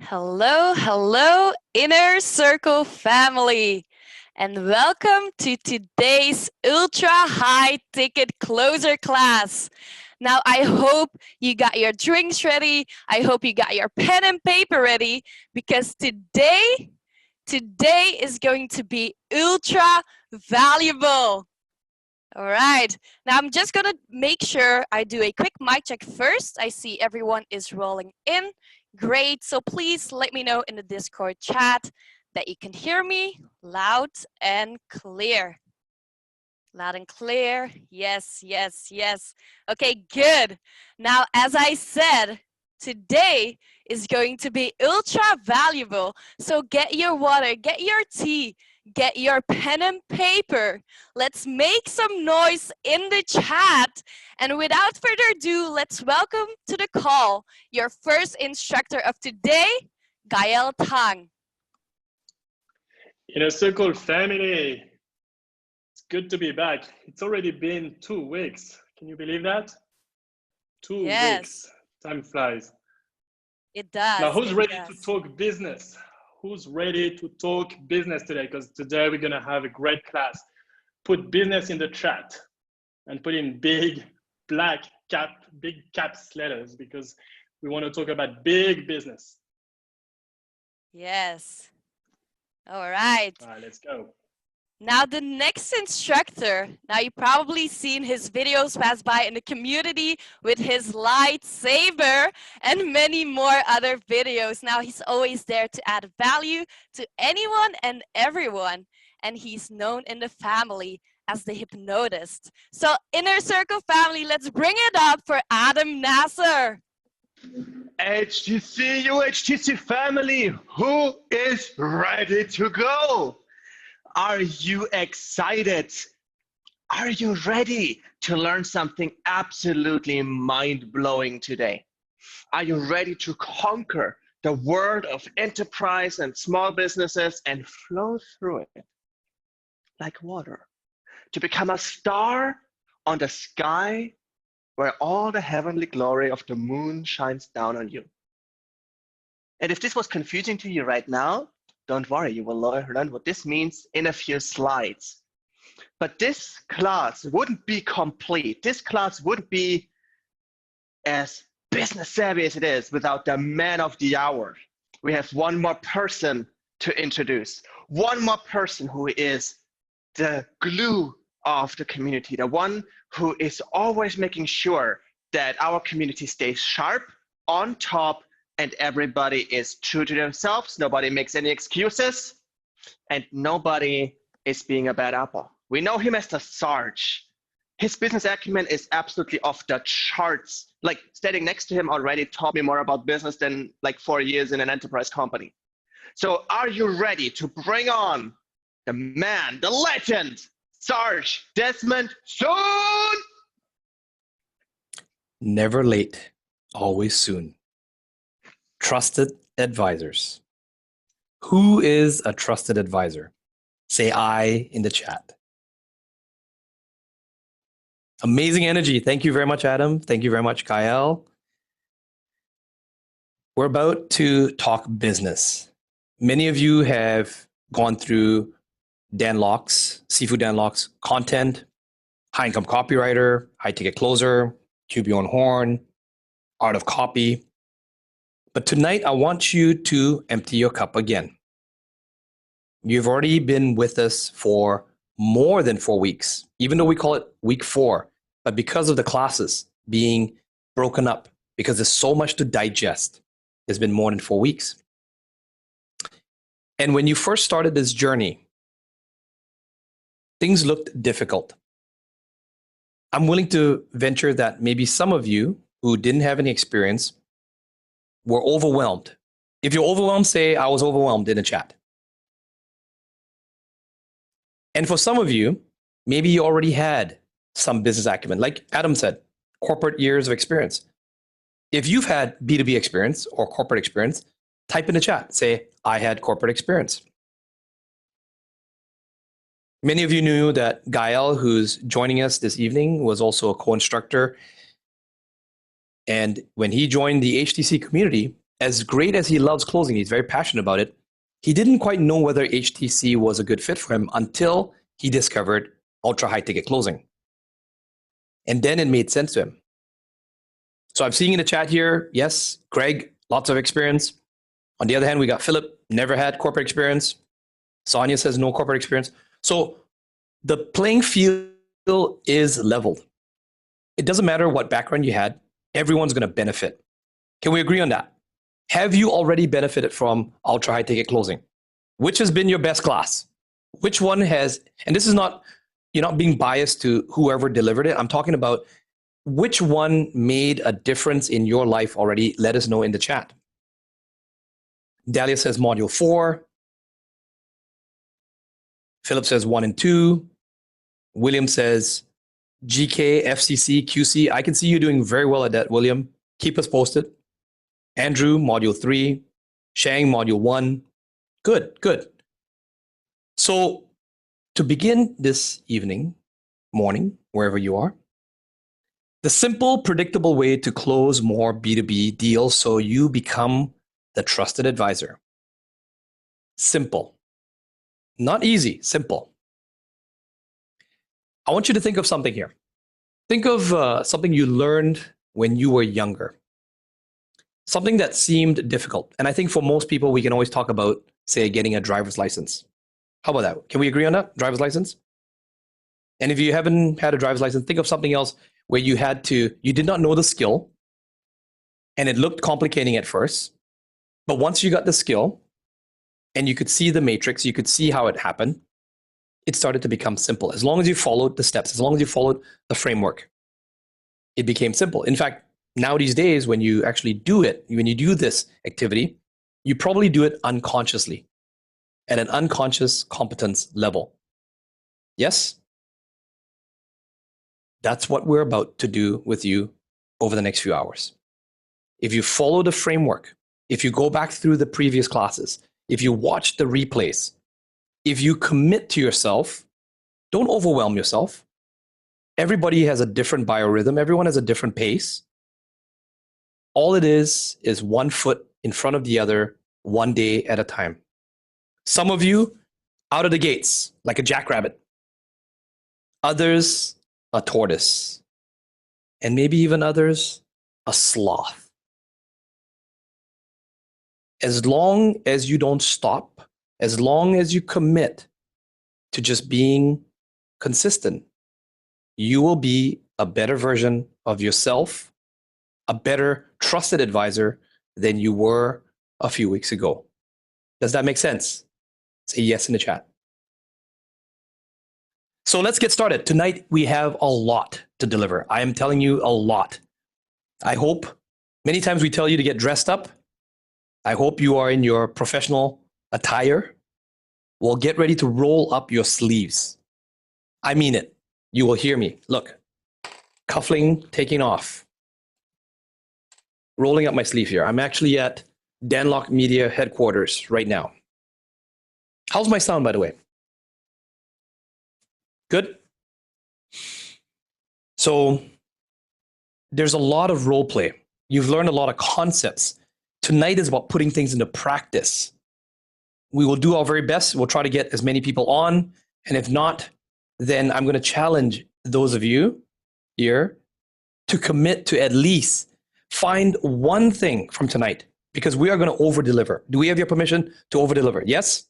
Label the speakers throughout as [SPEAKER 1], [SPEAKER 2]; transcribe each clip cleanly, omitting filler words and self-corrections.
[SPEAKER 1] Hello, hello, Inner Circle family, and welcome to today's ultra high ticket closer class. Now, I hope you got your drinks ready. I hope you got your pen and paper ready because today is going to be ultra valuable. All right. Now I'm just going to make sure I do a quick mic check first. I see everyone is rolling in. Great. So please let me know in the Discord chat that you can hear me loud and clear. Loud and clear. Yes, yes, yes. Okay, good. Now, as I said, today is going to be ultra valuable. So get your water, get your tea, get your pen and paper. Let's make some noise in the chat. And without further ado, let's welcome to the call your first instructor of today, Gael Tang.
[SPEAKER 2] Inner Circle family, it's good to be back. It's already been 2 weeks. Can you believe that? 2 weeks. Time flies.
[SPEAKER 1] It does.
[SPEAKER 2] Now, who's ready to talk business? Who's ready to talk business today? Because today we're going to have a great class. Put business in the chat and put in big caps letters because we want to talk about big business.
[SPEAKER 1] Yes. All right.
[SPEAKER 2] All right, let's go.
[SPEAKER 1] Now the next instructor, now you've probably seen his videos pass by in the community with his lightsaber and many more other videos. Now he's always there to add value to anyone and everyone. And he's known in the family as the hypnotist. So Inner Circle family, let's bring it up for Adam Nasser.
[SPEAKER 3] HTC, UHTC family, who is ready to go? Are you excited? Are you ready to learn something absolutely mind-blowing today? Are you ready to conquer the world of enterprise and small businesses and flow through it like water? To become a star on the sky where all the heavenly glory of the moon shines down on you. And if this was confusing to you right now, don't worry, you will learn what this means in a few slides. But this class wouldn't be complete. This class wouldn't be as business savvy as it is without the man of the hour. We have one more person to introduce. One more person who is the glue of the community, the one who is always making sure that our community stays sharp, on top, and everybody is true to themselves. Nobody makes any excuses, and nobody is being a bad apple. We know him as the Sarge. His business acumen is absolutely off the charts. Like, standing next to him already taught me more about business than like 4 years in an enterprise company. So are you ready to bring on the man, the legend, Sarge Desmond Soon?
[SPEAKER 4] Never late, always soon. Trusted advisors. Who is a trusted advisor? Say I in the chat. Amazing energy. Thank you very much, Adam. Thank you very much, Kyle. We're about to talk business. Many of you have gone through Dan Locke's, Seafood Dan Locke's content, high income copywriter, high ticket closer, QB on Horn, art of copy. But tonight, I want you to empty your cup again. You've already been with us for more than 4 weeks, even though we call it week 4. But because of the classes being broken up, because there's so much to digest, it's been more than 4 weeks. And when you first started this journey, things looked difficult. I'm willing to venture that maybe some of you who didn't have any experience were overwhelmed. If you're overwhelmed, say, I was overwhelmed in the chat. And for some of you, maybe you already had some business acumen. Like Adam said, corporate years of experience. If you've had B2B experience or corporate experience, type in the chat, say, I had corporate experience. Many of you knew that Gael, who's joining us this evening, was also a co-instructor. And when he joined the HTC community, as great as he loves closing, he's very passionate about it. He didn't quite know whether HTC was a good fit for him until he discovered ultra high ticket closing. And then it made sense to him. So I'm seeing in the chat here, yes, Greg, lots of experience. On the other hand, we got Philip, never had corporate experience. Sonia says no corporate experience. So the playing field is leveled. It doesn't matter what background you had, everyone's going to benefit. Can we agree on that? Have you already benefited from ultra high ticket closing? Which has been your best class? Which one has, and this is not, you're not being biased to whoever delivered it. I'm talking about which one made a difference in your life already. Let us know in the chat. Dahlia says module 4. Philip says 1 and 2. William says GK, FCC, QC. I can see you doing very well at that, William. Keep us posted. Andrew, module 3. Shang, module 1. Good, good. So to begin this evening, morning, wherever you are, the simple, predictable way to close more B2B deals so you become the trusted advisor. Simple. Not easy, simple. I want you to think of something here. Think of something you learned when you were younger. Something that seemed difficult. And I think for most people, we can always talk about, say, getting a driver's license. How about that? Can we agree on that? Driver's license? And if you haven't had a driver's license, think of something else where you did not know the skill and it looked complicating at first. But once you got the skill and you could see the matrix, you could see how it happened, it started to become simple. As long as you followed the steps, as long as you followed the framework, it became simple. In fact, now these days, when you actually do it, when you do this activity, you probably do it unconsciously at an unconscious competence level. Yes? That's what we're about to do with you over the next few hours. If you follow the framework, if you go back through the previous classes, if you watch the replays, if you commit to yourself, don't overwhelm yourself. Everybody has a different biorhythm. Everyone has a different pace. All it is 1 foot in front of the other, 1 day at a time. Some of you out of the gates, like a jackrabbit. Others, a tortoise. And maybe even others, a sloth. As long as you don't stop, as long as you commit to just being consistent, you will be a better version of yourself, a better trusted advisor than you were a few weeks ago. Does that make sense? Say yes in the chat. So let's get started. Tonight, we have a lot to deliver. I am telling you a lot. I hope, many times we tell you to get dressed up. I hope you are in your professional attire. Well, get ready to roll up your sleeves. I mean it. You will hear me. Look, cuffling taking off. Rolling up my sleeve here. I'm actually at Danlock Media headquarters right now. How's my sound, by the way? Good? So there's a lot of role play. You've learned a lot of concepts. Tonight is about putting things into practice. We will do our very best. We'll try to get as many people on. And if not, then I'm going to challenge those of you here to commit to at least find one thing from tonight, because we are going to over-deliver. Do we have your permission to over-deliver? Yes?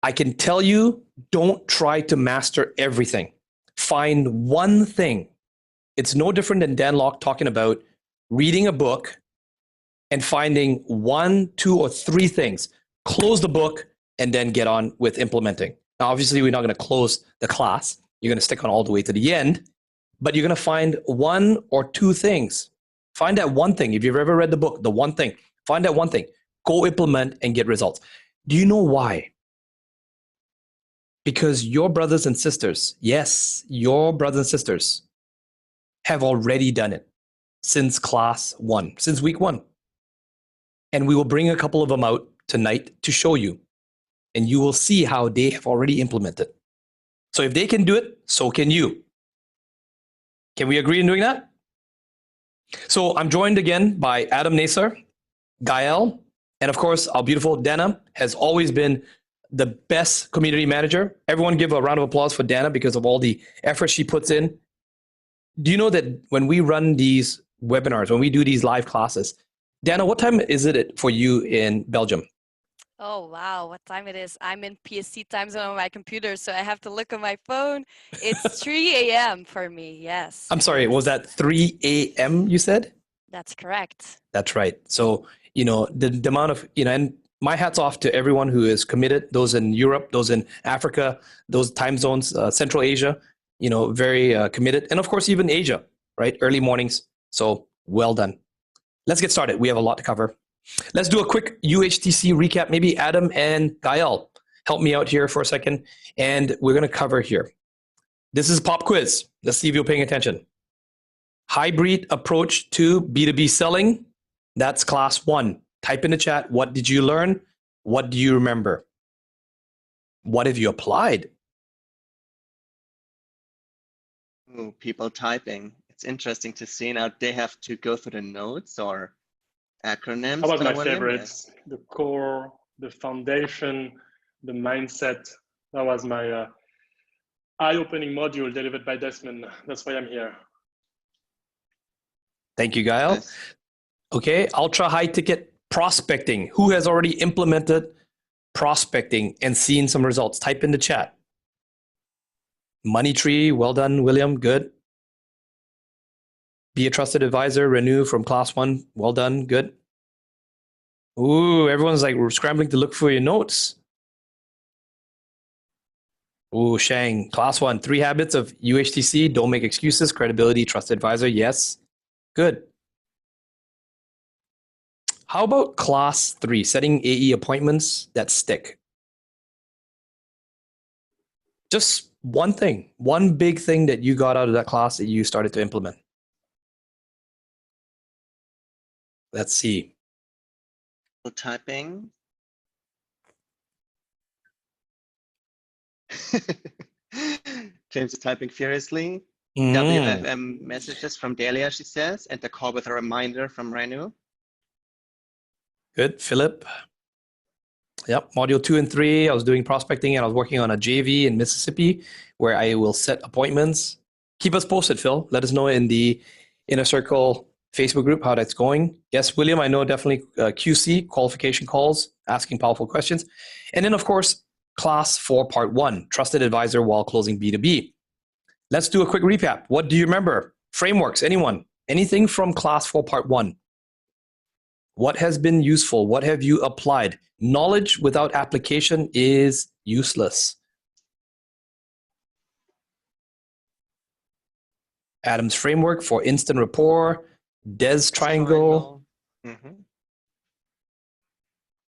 [SPEAKER 4] I can tell you, don't try to master everything. Find one thing. It's no different than Dan Lok talking about reading a book and finding 1, 2, or 3 things. Close the book and then get on with implementing. Now, obviously, we're not going to close the class. You're going to stick on all the way to the end, but you're going to find 1 or 2 things. Find that one thing. If you've ever read the book, the one thing, find that one thing. Go implement and get results. Do you know why? Because your brothers and sisters, yes, your brothers and sisters have already done it since class 1, since week 1. And we will bring a couple of them out tonight to show you. And you will see how they have already implemented. So if they can do it, so can you. Can we agree on doing that? So I'm joined again by Adam Nasar, Gael, and of course, our beautiful Dana has always been the best community manager. Everyone give a round of applause for Dana because of all the effort she puts in. Do you know that when we run these webinars, when we do these live classes, Dana, what time is it for you in Belgium?
[SPEAKER 1] Oh, wow, what time it is. I'm in PST time zone on my computer, so I have to look on my phone. It's 3 a.m. for me, yes.
[SPEAKER 4] I'm sorry, was that 3 a.m. you said?
[SPEAKER 1] That's correct.
[SPEAKER 4] That's right. So, the amount of, and my hat's off to everyone who is committed, those in Europe, those in Africa, those time zones, Central Asia, very committed. And of course, even Asia, right? Early mornings. So well done. Let's get started. We have a lot to cover. Let's do a quick UHTC recap. Maybe Adam and Gael help me out here for a second. And we're going to cover here. This is a pop quiz. Let's see if you're paying attention. Hybrid approach to B2B selling. That's class 1. Type in the chat. What did you learn? What do you remember? What have you applied?
[SPEAKER 3] Ooh, people typing. It's interesting to see now. They have to go through the notes or acronyms.
[SPEAKER 2] That was my
[SPEAKER 3] William?
[SPEAKER 2] favorites. The core, the foundation, the mindset. That was my eye-opening module delivered by Desmond. That's why I'm here.
[SPEAKER 4] Thank you, Gael.
[SPEAKER 3] Yes.
[SPEAKER 4] Okay, ultra high ticket prospecting. Who has already implemented prospecting and seen some results? Type in the chat. Money Tree, well done, William, good. Be a trusted advisor, Renew from class 1, well done, good. Ooh, everyone's like scrambling to look for your notes. Ooh, Shang, class 1, 3 habits of UHTC, don't make excuses, credibility, trusted advisor, yes, good. How about class 3, setting AE appointments that stick? Just one thing, one big thing that you got out of that class that you started to implement. Let's see.
[SPEAKER 3] People typing. James is typing furiously. WFM messages from Delia, she says, and the call with a reminder from Renu.
[SPEAKER 4] Good, Philip. Yep, module 2 and 3, I was doing prospecting and I was working on a JV in Mississippi where I will set appointments. Keep us posted, Phil. Let us know in the Inner Circle Facebook group how that's going. Yes, William, I know definitely QC, qualification calls, asking powerful questions. And then, of course, class 4, part 1, trusted advisor while closing B2B. Let's do a quick recap. What do you remember? Frameworks, anyone? Anything from class 4, part 1? What has been useful? What have you applied? Knowledge without application is useless. Adam's framework for instant rapport, Des triangle.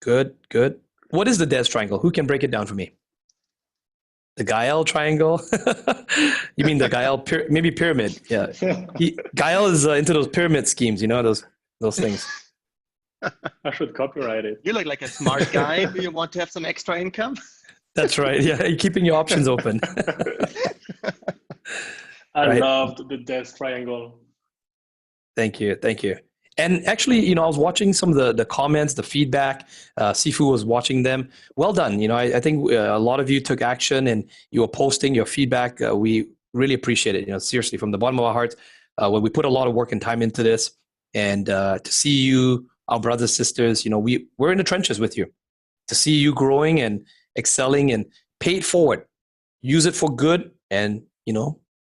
[SPEAKER 4] Good, good. What is the Des triangle? Who can break it down for me? The Gael triangle? You mean the Gael, maybe pyramid? Yeah. Gael is into those pyramid schemes, those things.
[SPEAKER 2] I should copyright it.
[SPEAKER 3] You look like a smart guy. Do you want to have some extra income?
[SPEAKER 4] That's right. Yeah, you're keeping your options open.
[SPEAKER 2] I loved the Des triangle.
[SPEAKER 4] Thank you. Thank you. And actually, I was watching some of the comments, the feedback. Sifu was watching them. Well done. I think a lot of you took action and you were posting your feedback. We really appreciate it. Seriously, from the bottom of our hearts, when we put a lot of work and time into this, and to see you, our brothers, sisters, we're in the trenches with you. To see you growing and excelling and pay it forward, use it for good, and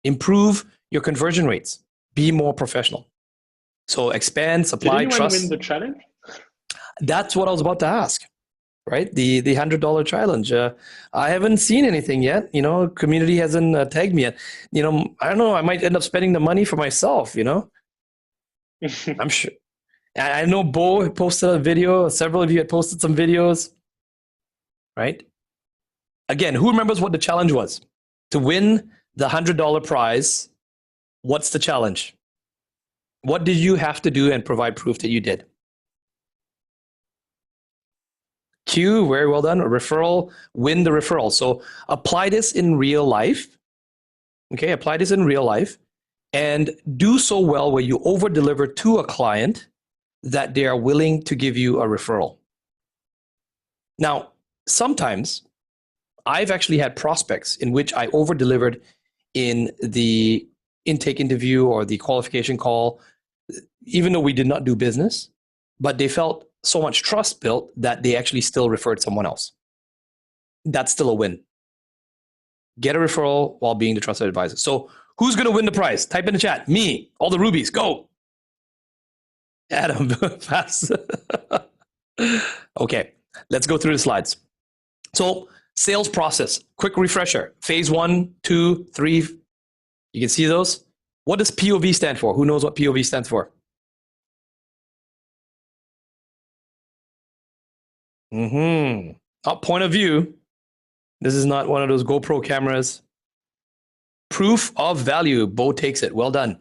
[SPEAKER 4] improve your conversion rates. Be more professional. So expand, supply,
[SPEAKER 2] Did anyone
[SPEAKER 4] trust.
[SPEAKER 2] win the challenge?
[SPEAKER 4] That's what I was about to ask, right? The $100 challenge. I haven't seen anything yet. Community hasn't tagged me yet. I don't know. I might end up spending the money for myself. I'm sure. I know Bo had posted a video. Several of you had posted some videos, right? Again, who remembers what the challenge was? To win the $100 prize, what's the challenge? What did you have to do and provide proof that you did? Q, very well done. A referral, win the referral. So apply this in real life. Okay, apply this in real life and do so well where you over deliver to a client that they are willing to give you a referral. Now, sometimes I've actually had prospects in which I over delivered in the intake interview or the qualification call, even though we did not do business, but they felt so much trust built that they actually still referred someone else. That's still a win. Get a referral while being the trusted advisor. So who's going to win the prize? Type in the chat. Me. All the rubies. Go. Adam. Fast. Okay. Let's go through the slides. So sales process. Quick refresher. Phase 1, 2, 3. You can see those. What does POV stand for? Who knows what POV stands for? Point of view. This is not one of those GoPro cameras. Proof of value. Bo takes it. Well done.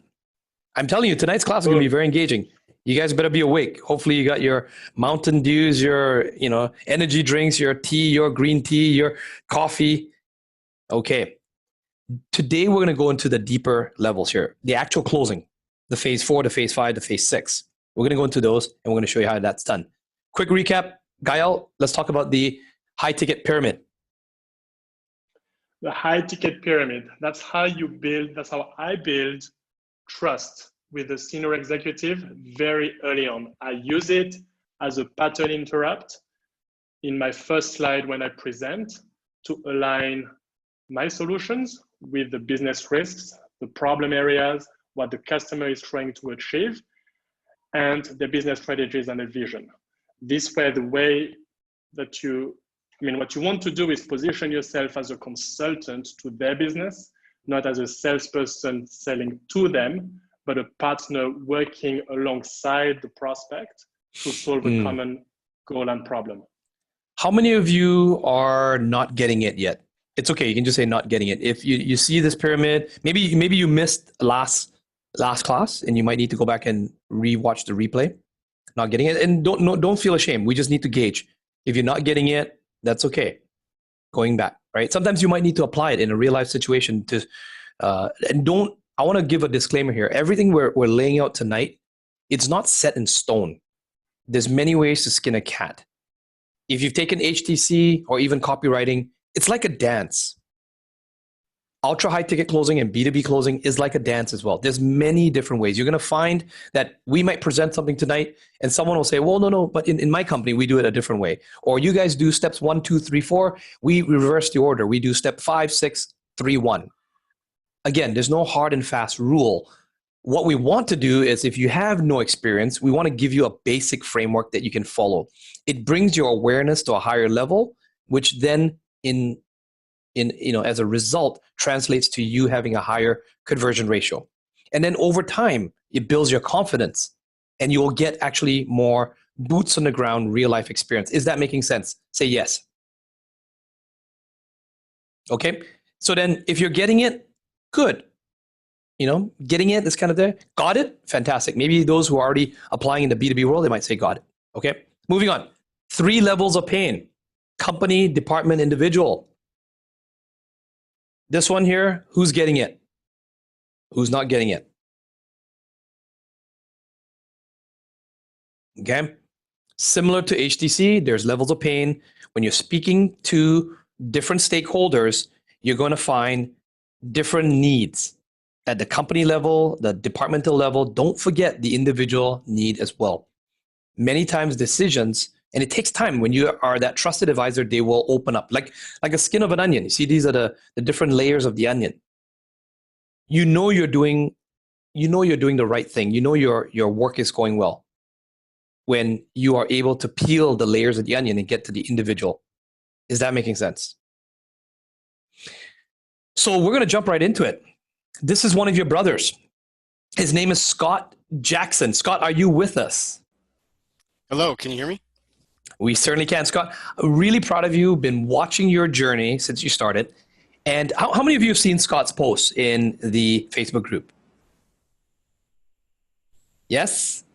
[SPEAKER 4] I'm telling you, tonight's class is going to be very engaging. You guys better be awake. Hopefully you got your Mountain Dews, your energy drinks, your tea, your green tea, your coffee. Okay. Today we're going to go into the deeper levels here. The actual closing. The phase 4, the phase 5, the phase 6. We're going to go into those and we're going to show you how that's done. Quick recap. Gael, let's talk about the high ticket pyramid.
[SPEAKER 2] The high ticket pyramid, that's how I build trust with the senior executive very early on. I use it as a pattern interrupt in my first slide when I present to align my solutions with the business risks, the problem areas, what the customer is trying to achieve, and the business strategies and the vision. This way, what you want to do is position yourself as a consultant to their business, not as a salesperson selling to them, but a partner working alongside the prospect to solve a common goal and problem.
[SPEAKER 4] How many of you are not getting it yet? It's okay. You can just say not getting it. If you see this pyramid, maybe you missed last class and you might need to go back and rewatch the replay. Not getting it, and don't feel ashamed. We just need to gauge. If you're not getting it, that's okay. Going back, right? Sometimes you might need to apply it in a real life situation to, and don't. I want to give a disclaimer here. Everything we're laying out tonight, it's not set in stone. There's many ways to skin a cat. If you've taken HTC or even copywriting, it's like a dance. Ultra high ticket closing and B2B closing is like a dance as well. There's many different ways. You're going to find that we might present something tonight and someone will say, well, no, but in my company, we do it a different way. Or you guys do steps 1, 2, 3, 4. We reverse the order. We do step 5, 6, 3, 1. Again, there's no hard and fast rule. What we want to do is if you have no experience, we want to give you a basic framework that you can follow. It brings your awareness to a higher level, which then as a result translates to you having a higher conversion ratio. And then over time, it builds your confidence and you will get actually more boots on the ground, real life experience. Is that making sense? Say yes. Okay. So then if you're getting it, good. Getting it is kind of there. Got it? Fantastic. Maybe those who are already applying in the B2B world, they might say got it. Okay. Moving on. 3 levels of pain. Company, department, individual. This one here, who's getting it? Who's not getting it? Okay. Similar to HTC, there's levels of pain. When you're speaking to different stakeholders, you're going to find different needs at the company level, the departmental level. Don't forget the individual need as well. Many times decisions, and it takes time. When you are that trusted advisor, they will open up like a skin of an onion. You see, these are the different layers of the onion. You're doing the right thing. Your work is going well when you are able to peel the layers of the onion and get to the individual. Is that making sense? So we're going to jump right into it. This is one of your brothers. His name is Scott Jackson. Scott, are you with us?
[SPEAKER 5] Hello, can you hear me?
[SPEAKER 4] We certainly can, Scott. Really proud of you. Been watching your journey since you started. And how many of you have seen Scott's posts in the Facebook group? Yes?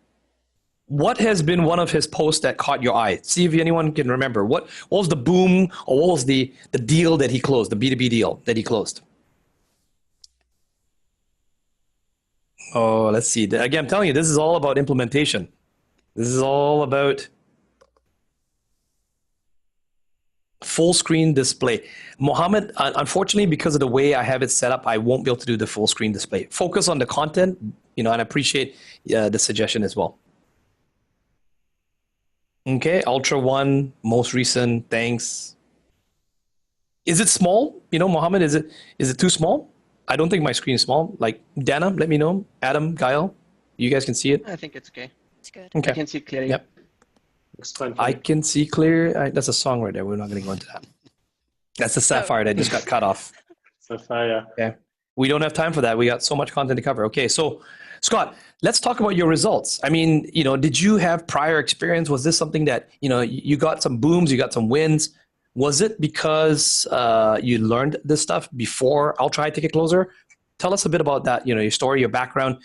[SPEAKER 4] What has been one of his posts that caught your eye? See if anyone can remember. What was the boom or what was the deal that he closed, the B2B deal that he closed? Oh, let's see. Again, I'm telling you, this is all about implementation. This is all about full screen display. Mohammed, unfortunately, because of the way I have it set up, I won't be able to do the full screen display. Focus on the content, and I appreciate the suggestion as well. Okay, Ultra One, most recent, thanks. Is it small? Mohammed, is it too small? I don't think my screen is small. Like, Dana, let me know. Adam, Gael, you guys can see it?
[SPEAKER 3] I think it's okay.
[SPEAKER 1] It's good.
[SPEAKER 4] Okay.
[SPEAKER 3] I can see clearly.
[SPEAKER 4] Yep.
[SPEAKER 2] Looks fine for
[SPEAKER 4] I
[SPEAKER 2] me.
[SPEAKER 4] can see clear. That's a song right there. We're not going to go into that. That's the Sapphire that just got cut off.
[SPEAKER 2] Sapphire.
[SPEAKER 4] Okay. We don't have time for that. We got so much content to cover. Okay. So, Scott, let's talk about your results. I mean, did you have prior experience? Was this something that, you got some booms, you got some wins? Was it because you learned this stuff before Ultra High Ticket Closer? Tell us a bit about that, your story, your background.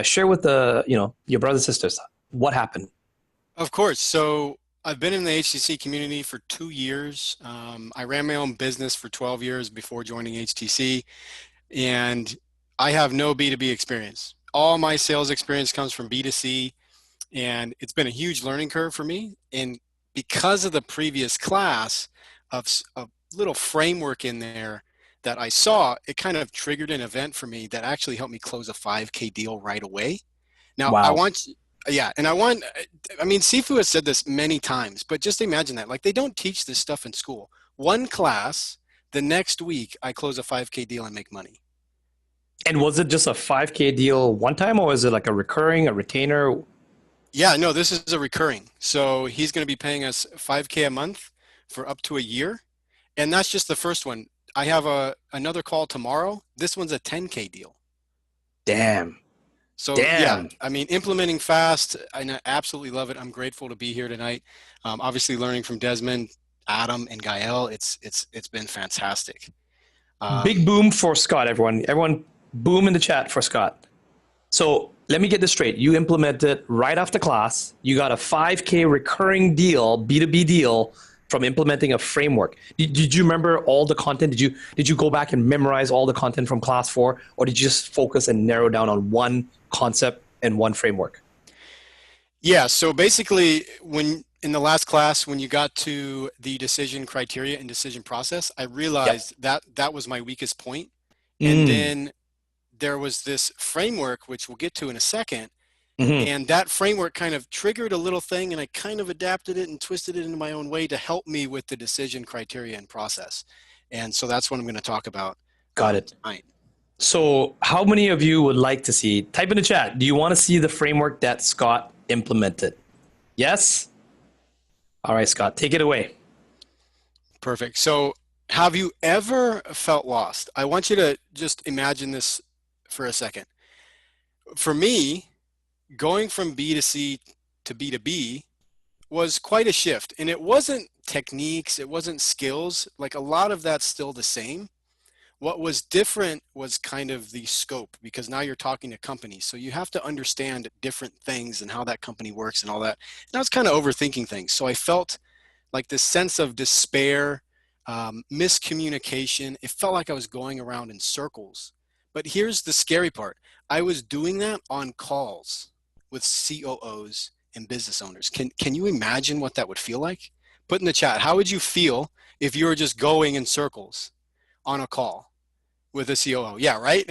[SPEAKER 4] Share with your brothers and sisters. What happened?
[SPEAKER 5] Of course. So I've been in the HTC community for 2 years. I ran my own business for 12 years before joining HTC, and I have no B2B experience. All my sales experience comes from B2C, and it's been a huge learning curve for me. And because of the previous class of a little framework in there that I saw, it kind of triggered an event for me that actually helped me close a 5K deal right away. Now,
[SPEAKER 4] Wow.
[SPEAKER 5] I mean, Sifu has said this many times, but just imagine that. Like, they don't teach this stuff in school. One class, the next week, I close a 5K deal and make money.
[SPEAKER 4] And was it just a 5K deal one time, or is it like a retainer?
[SPEAKER 5] Yeah, no, this is a recurring. So he's going to be paying us 5K a month for up to a year. And that's just the first one. I have another call tomorrow. This one's a 10K deal.
[SPEAKER 4] Damn.
[SPEAKER 5] So
[SPEAKER 4] Damn.
[SPEAKER 5] yeah, I mean, implementing fast, I absolutely love it. I'm grateful to be here tonight. Obviously learning from Desmond, Adam, and Gael, it's been fantastic.
[SPEAKER 4] Big boom for Scott, everyone. Everyone boom in the chat for Scott. So let me get this straight. You implemented right after class. You got a 5K recurring deal, B2B deal, from implementing a framework. Did you remember all the content? Did you go back and memorize all the content from class 4, or did you just focus and narrow down on one concept and one framework?
[SPEAKER 5] Yeah, so basically in the last class, when you got to the decision criteria and decision process, I realized that was my weakest point. And then there was this framework, which we'll get to in a second. And that framework kind of triggered a little thing, and I kind of adapted it and twisted it into my own way to help me with the decision criteria and process. And so that's what I'm going to talk about.
[SPEAKER 4] Got it.
[SPEAKER 5] Tonight.
[SPEAKER 4] So how many of you would like to see, type in the chat, do you want to see the framework that Scott implemented? Yes? All right, Scott, take it away.
[SPEAKER 5] Perfect. So have you ever felt lost? I want you to just imagine this for a second. For me, going from B2C to B2B was quite a shift, and it wasn't techniques, it wasn't skills, like a lot of that's still the same. What was different was kind of the scope, because now you're talking to companies, so you have to understand different things and how that company works and all that. And I was kind of overthinking things, so I felt like this sense of despair, miscommunication. It felt like I was going around in circles. But here's the scary part. I was doing that on calls with COOs and business owners. Can you imagine what that would feel like? Put in the chat, how would you feel if you were just going in circles on a call with a COO? Yeah, right?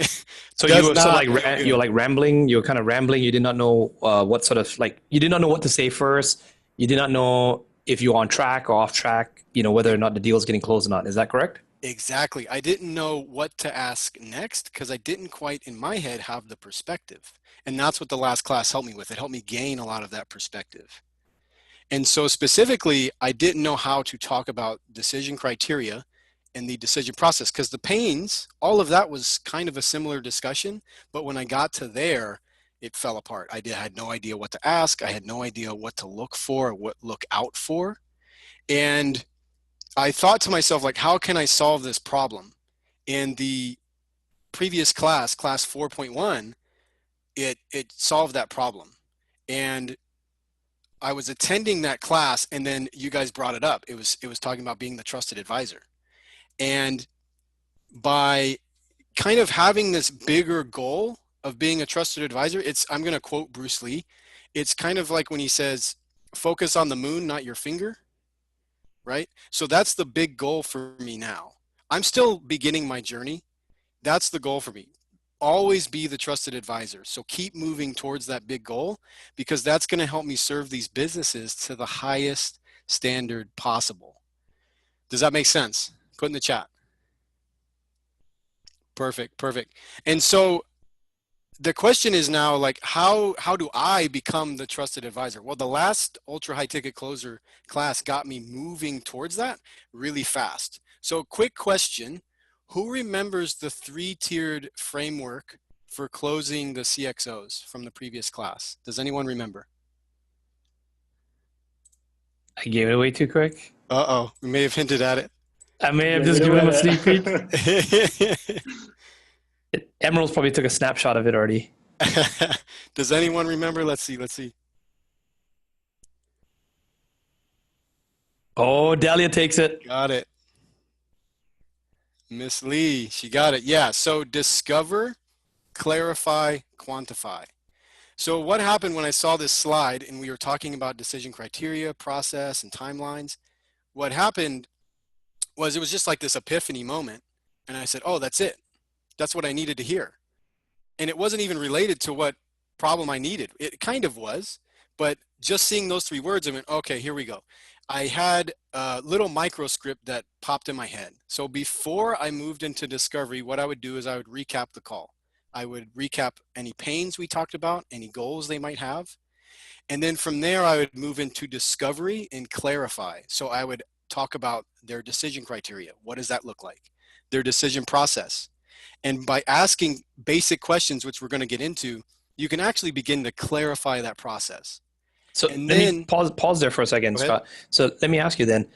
[SPEAKER 4] So you were sort of you're like rambling, you're kind of rambling. You did not know what sort of, like, you did not know what to say first. You did not know if you're on track or off track, whether or not the deal is getting closed or not. Is that correct?
[SPEAKER 5] Exactly. I didn't know what to ask next because I didn't quite in my head have the perspective. And that's what the last class helped me with. It helped me gain a lot of that perspective. And so specifically, I didn't know how to talk about decision criteria and the decision process, because the pains, all of that was kind of a similar discussion. But when I got to there, it fell apart. I had no idea what to ask. I had no idea what to look for, what look out for. And I thought to myself, like, how can I solve this problem? In the previous class, class 4.1, it solved that problem. And I was attending that class, and then you guys brought it up. It was talking about being the trusted advisor. And by kind of having this bigger goal of being a trusted advisor, I'm going to quote Bruce Lee. It's kind of like when he says, focus on the moon, not your finger, right? So that's the big goal for me now. I'm still beginning my journey. That's the goal for me. Always be the trusted advisor. So keep moving towards that big goal, because that's going to help me serve these businesses to the highest standard possible. Does that make sense? Put in the chat. Perfect, perfect. And so the question is now, like, how do I become the trusted advisor? Well, the last ultra high ticket closer class got me moving towards that really fast. So quick question, who remembers the 3-tiered framework for closing the CXOs from the previous class? Does anyone remember?
[SPEAKER 4] I gave it away too quick.
[SPEAKER 5] Uh-oh, we may have hinted at it.
[SPEAKER 4] I may have just given him a sneak peek.
[SPEAKER 2] peek.
[SPEAKER 4] Emerald's probably took a snapshot of it already.
[SPEAKER 5] Does anyone remember? Let's see.
[SPEAKER 4] Oh, Dahlia takes it.
[SPEAKER 5] Got it. Miss Lee, she got it. Yeah, so discover, clarify, quantify. So what happened when I saw this slide and we were talking about decision criteria, process, and timelines? What happened was it was just like this epiphany moment. And I said, oh, that's it. That's what I needed to hear. And it wasn't even related to what problem I needed. It kind of was, but just seeing those 3 words, I went, okay, here we go. I had a little micro script that popped in my head. So before I moved into discovery, what I would do is I would recap the call. I would recap any pains we talked about, any goals they might have. And then from there, I would move into discovery and clarify. So I would talk about their decision criteria. What does that look like? Their decision process. And by asking basic questions, which we're going to get into, you can actually begin to clarify that process.
[SPEAKER 4] So
[SPEAKER 5] and
[SPEAKER 4] let
[SPEAKER 5] then,
[SPEAKER 4] me pause there for a second, Scott. So let me ask you then.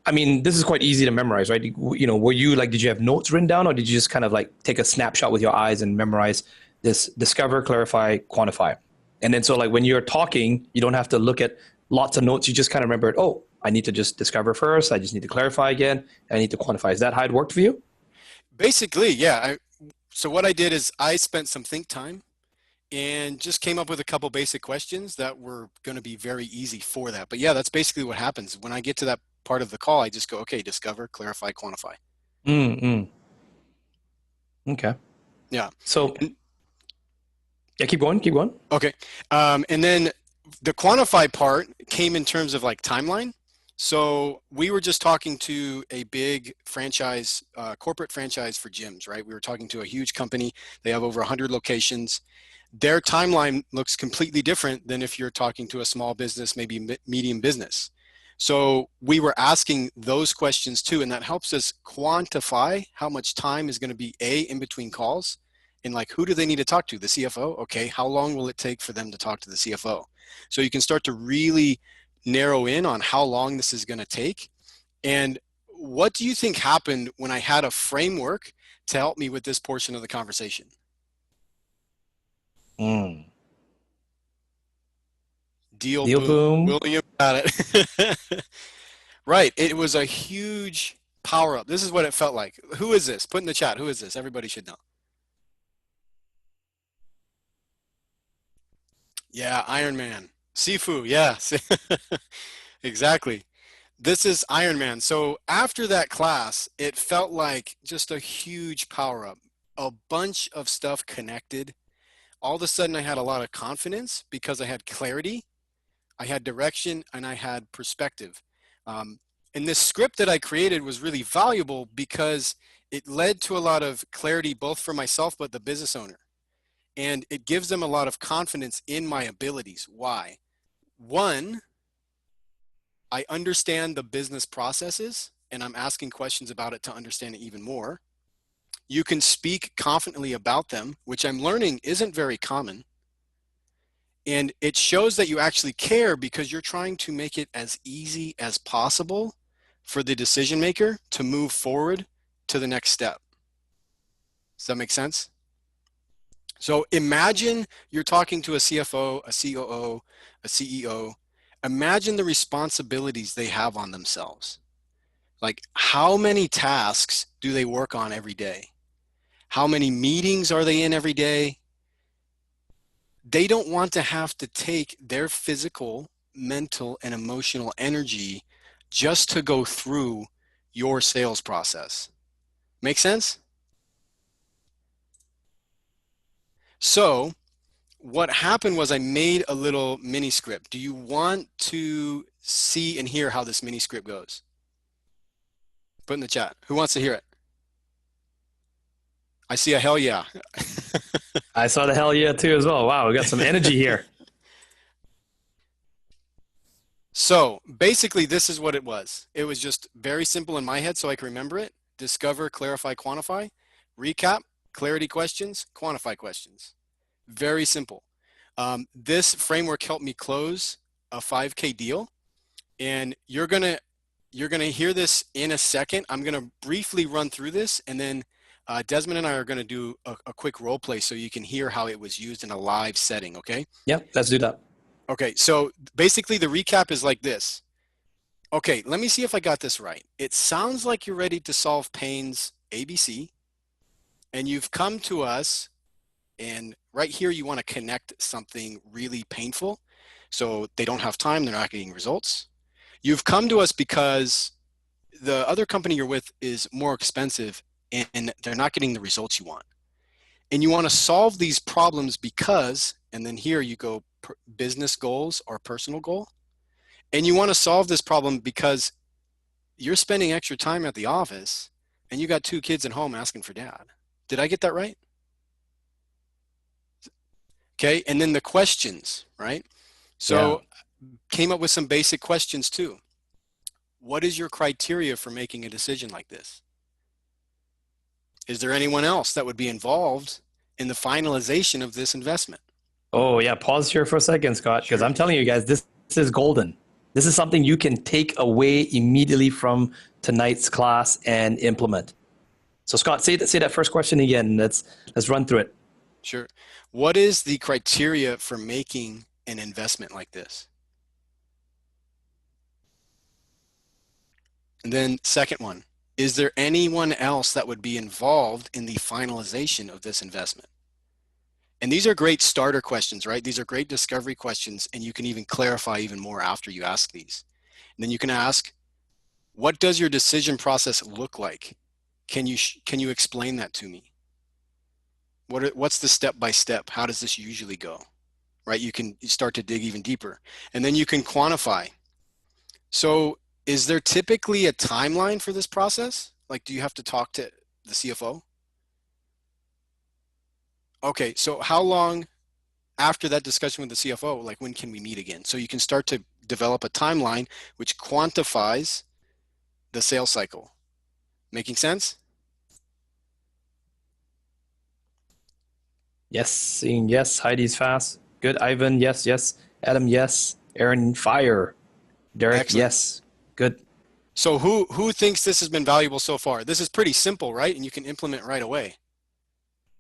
[SPEAKER 4] I mean, this is quite easy to memorize, right? You know, were you like, did you have notes written down, or did you just kind of like take a snapshot with your eyes and memorize this: discover, clarify, quantify? And then so like when you're talking, you don't have to look at lots of notes. You just kind of remember, oh, I need to just discover first. I just need to clarify again. I need to quantify. Is that how it worked for you?
[SPEAKER 5] Basically, yeah. So what I did is I spent some think time and just came up with a couple basic questions that were going to be very easy for that. But yeah, that's basically what happens. When I get to that part of the call, I just go, okay, discover, clarify, quantify.
[SPEAKER 4] Okay.
[SPEAKER 5] Yeah.
[SPEAKER 4] So yeah, keep going.
[SPEAKER 5] Okay. And then the quantify part came in terms of like timeline. So we were just talking to a big franchise, corporate franchise for gyms, right? We were talking to a huge company. They have over 100 locations. Their timeline looks completely different than if you're talking to a small business, maybe medium business. So we were asking those questions too, and that helps us quantify how much time is going to be in between calls, and like, who do they need to talk to? The CFO? Okay, how long will it take for them to talk to the CFO? So you can start to really narrow in on how long this is going to take. And what do you think happened when I had a framework to help me with this portion of the conversation? Deal boom. William got it. Right. It was a huge power up. This is what it felt like. Who is this? Put in the chat. Who is this? Everybody should know. Yeah, Iron Man. Sifu, yeah. Exactly. This is Iron Man. So after that class, it felt like just a huge power up. A bunch of stuff connected. All of a sudden I had a lot of confidence because I had clarity, I had direction, and I had perspective. And this script that I created was really valuable because it led to a lot of clarity, both for myself, but the business owner. And it gives them a lot of confidence in my abilities. Why? One, I understand the business processes and I'm asking questions about it to understand it even more. You can speak confidently about them, which I'm learning isn't very common. And it shows that you actually care because you're trying to make it as easy as possible for the decision maker to move forward to the next step. Does that make sense? So imagine you're talking to a CFO, a COO, a CEO. Imagine the responsibilities they have on themselves. Like, how many tasks do they work on every day? How many meetings are they in every day? they don't want to have to take their physical, mental, and emotional energy just to go through your sales process. Make sense? So what happened was I made a little mini script. Do you want to see and hear how this mini script goes? Put in the chat. Who wants to hear it? I see a hell yeah.
[SPEAKER 4] I saw the hell yeah too as well. Wow, we got some energy here.
[SPEAKER 5] So basically this is what it was. It was just very simple in my head so I can remember it. Discover, clarify, quantify, recap, clarity questions, quantify questions. Very simple. This framework helped me close a 5K deal, and you're gonna hear this in a second. I'm gonna briefly run through this, and then Desmond and I are gonna do a quick role play so you can hear how it was used in a live setting, okay?
[SPEAKER 4] Yep, let's do that.
[SPEAKER 5] Okay, so basically the recap is like this. Okay, let me see if I got this right. It sounds like you're ready to solve pains ABC, and you've come to us, and right here you want to connect something really painful, so they don't have time, they're not getting results. You've come to us because the other company you're with is more expensive and they're not getting the results you want. And you want to solve these problems because, and then here you go business goals or personal goal. And you want to solve this problem because you're spending extra time at the office and you got 2 kids at home asking for dad. Did I get that right? Okay, and then the questions, right? So came up with some basic questions too. What is your criteria for making a decision like this? Is there anyone else that would be involved in the finalization of this investment?
[SPEAKER 4] Oh yeah, pause here for a second, Scott, because I'm telling you guys, this is golden. This is something you can take away immediately from tonight's class and implement. So Scott, say that first question again. Let's run through it.
[SPEAKER 5] Sure. What is the criteria for making an investment like this? And then second one, is there anyone else that would be involved in the finalization of this investment? And these are great starter questions, right? These are great discovery questions, and you can even clarify even more after you ask these. And then you can ask, what does your decision process look like? Can you explain that to me? What's the step-by-step? How does this usually go? Right? You can start to dig even deeper. And then you can quantify. So is there typically a timeline for this process? Like, do you have to talk to the CFO? Okay, so how long after that discussion with the CFO, like when can we meet again? So you can start to develop a timeline which quantifies the sales cycle. Making sense?
[SPEAKER 4] Yes, seeing yes. Heidi's fast. Good. Ivan, yes, yes. Adam, yes. Aaron, fire. Derek,
[SPEAKER 5] Excellent.
[SPEAKER 4] yes. Good.
[SPEAKER 5] So who thinks this has been valuable so far? This is pretty simple, right? And you can implement right away.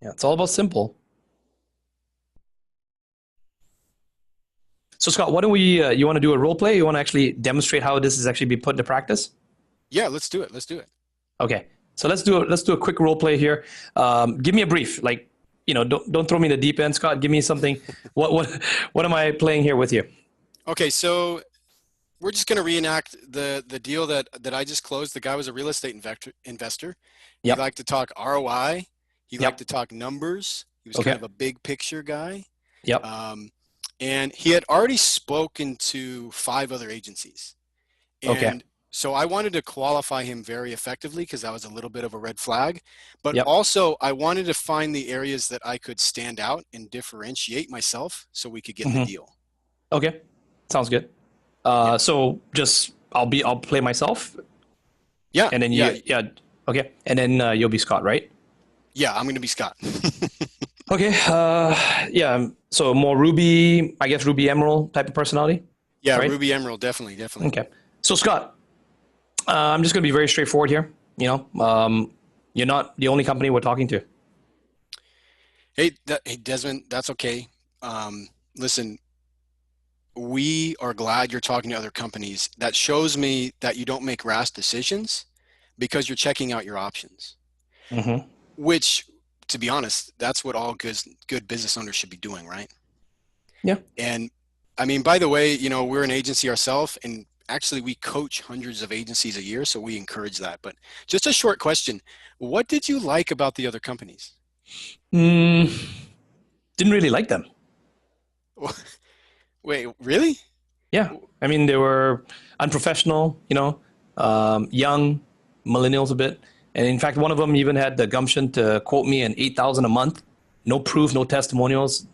[SPEAKER 4] Yeah, it's all about simple. So Scott, why don't we, you want to do a role play? You want to actually demonstrate how this is actually be put into practice?
[SPEAKER 5] Yeah, let's do it. Let's do it.
[SPEAKER 4] Okay. So let's do a quick role play here. Give me a brief, like, don't throw me in the deep end, Scott. Give me something. What am I playing here with you?
[SPEAKER 5] Okay, so we're just going to reenact the deal that I just closed. The guy was a real estate investor.
[SPEAKER 4] Yep.
[SPEAKER 5] He liked to talk ROI. He
[SPEAKER 4] Yep.
[SPEAKER 5] liked to talk numbers. He was
[SPEAKER 4] Okay.
[SPEAKER 5] kind of a big picture guy.
[SPEAKER 4] Yep.
[SPEAKER 5] And he had already spoken to 5 other agencies. And
[SPEAKER 4] Okay.
[SPEAKER 5] so I wanted to qualify him very effectively because that was a little bit of a red flag. But
[SPEAKER 4] Yep.
[SPEAKER 5] also I wanted to find the areas that I could stand out and differentiate myself so we could get the
[SPEAKER 4] Mhm.
[SPEAKER 5] deal.
[SPEAKER 4] Okay. Sounds good. So just I'll play myself,
[SPEAKER 5] Yeah.
[SPEAKER 4] and then yeah. Okay. And then you'll be Scott, right?
[SPEAKER 5] Yeah, I'm going to be Scott.
[SPEAKER 4] Okay. Yeah. So more Ruby, I guess Ruby Emerald type of personality.
[SPEAKER 5] Yeah,
[SPEAKER 4] Right.
[SPEAKER 5] Ruby Emerald, definitely.
[SPEAKER 4] Okay. So Scott, I'm just going to be very straightforward here. You're not the only company we're talking to.
[SPEAKER 5] Hey, Desmond, that's okay. Listen, we are glad you're talking to other companies. That shows me that you don't make rash decisions because you're checking out your options.
[SPEAKER 4] Mm-hmm.
[SPEAKER 5] Which, to be honest, that's what all good business owners should be doing, right?
[SPEAKER 4] Yeah.
[SPEAKER 5] And I mean, by the way, we're an agency ourselves, and actually we coach hundreds of agencies a year, so we encourage that. But just a short question. What did you like about the other companies?
[SPEAKER 4] Didn't really like them.
[SPEAKER 5] Wait, really?
[SPEAKER 4] Yeah. I mean, they were unprofessional, young, millennials a bit. And in fact, one of them even had the gumption to quote me an 8,000 a month. No proof, no testimonials,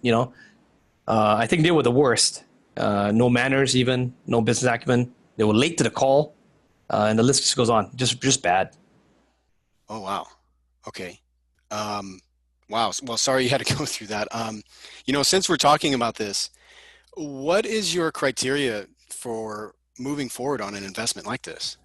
[SPEAKER 4] I think they were the worst. No manners even, no business acumen. They were late to the call. And the list just goes on. Just bad.
[SPEAKER 5] Oh, wow. Okay. Wow. Well, sorry you had to go through that. Since we're talking about this, what is your criteria for moving forward on an investment like this?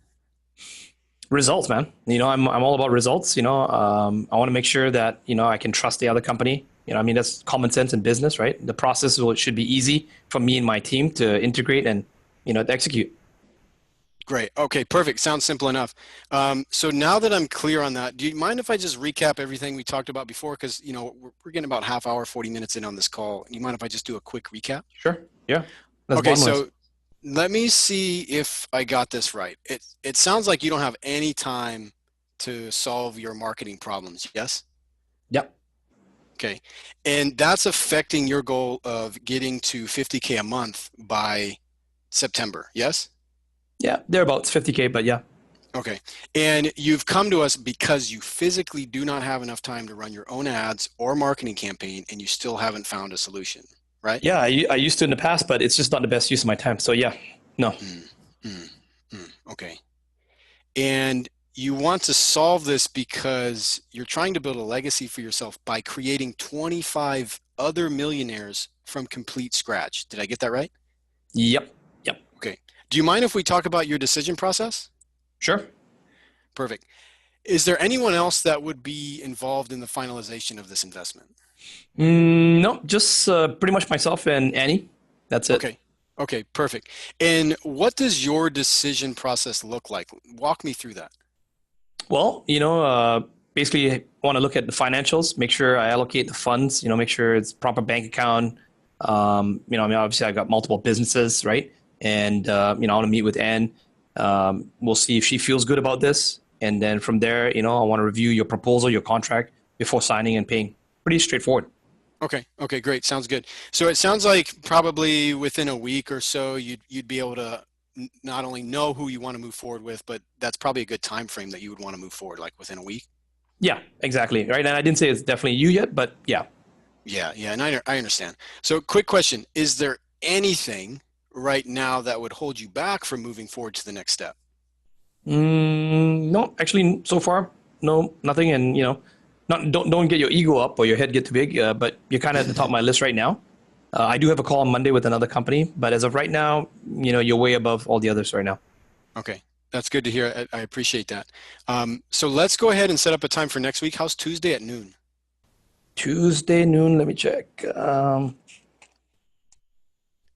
[SPEAKER 4] Results, man. I'm all about results. I want to make sure that, I can trust the other company. That's common sense in business, right? The process should be easy for me and my team to integrate and, to execute.
[SPEAKER 5] Great. Okay, perfect. Sounds simple enough. So now that I'm clear on that, do you mind if I just recap everything we talked about before? Because, we're getting about half hour, 40 minutes in on this call. Do you mind if I just do a quick recap?
[SPEAKER 4] Sure. Yeah.
[SPEAKER 5] Okay, so let me see if I got this right. It sounds like you don't have any time to solve your marketing problems, yes?
[SPEAKER 4] Yep.
[SPEAKER 5] Okay. And that's affecting your goal of getting to 50K a month by September, yes?
[SPEAKER 4] Yeah, they're about 50K, but yeah.
[SPEAKER 5] Okay. And you've come to us because you physically do not have enough time to run your own ads or marketing campaign, and you still haven't found a solution, right?
[SPEAKER 4] Yeah, I used to in the past, but it's just not the best use of my time. So yeah, no.
[SPEAKER 5] Okay. And you want to solve this because you're trying to build a legacy for yourself by creating 25 other millionaires from complete scratch. Did I get that right?
[SPEAKER 4] Yep.
[SPEAKER 5] Okay. Do you mind if we talk about your decision process?
[SPEAKER 4] Sure.
[SPEAKER 5] Perfect. Is there anyone else that would be involved in the finalization of this investment?
[SPEAKER 4] No, just pretty much myself and Annie. That's it.
[SPEAKER 5] Okay, perfect. And what does your decision process look like? Walk me through that.
[SPEAKER 4] Well, basically I want to look at the financials, make sure I allocate the funds, make sure it's proper bank account. Obviously I got multiple businesses, right? And, I want to meet with Anne. We'll see if she feels good about this. And then from there, I want to review your proposal, your contract before signing and paying. Pretty straightforward.
[SPEAKER 5] Okay, great. Sounds good. So it sounds like probably within a week or so, you'd be able to not only know who you want to move forward with, but that's probably a good time frame that you would want to move forward, like within a week.
[SPEAKER 4] Yeah, exactly. Right. And I didn't say it's definitely you yet, but yeah.
[SPEAKER 5] Yeah. And I understand. So quick question, is there anything right now that would hold you back from moving forward to the next step?
[SPEAKER 4] No, actually so far, no, nothing. And, don't get your ego up or your head get too big, but you're kind of at the top of my list right now. I do have a call on Monday with another company, but as of right now, you're way above all the others right now.
[SPEAKER 5] Okay, that's good to hear. I appreciate that. So let's go ahead and set up a time for next week. How's Tuesday at noon?
[SPEAKER 4] Tuesday noon, let me check.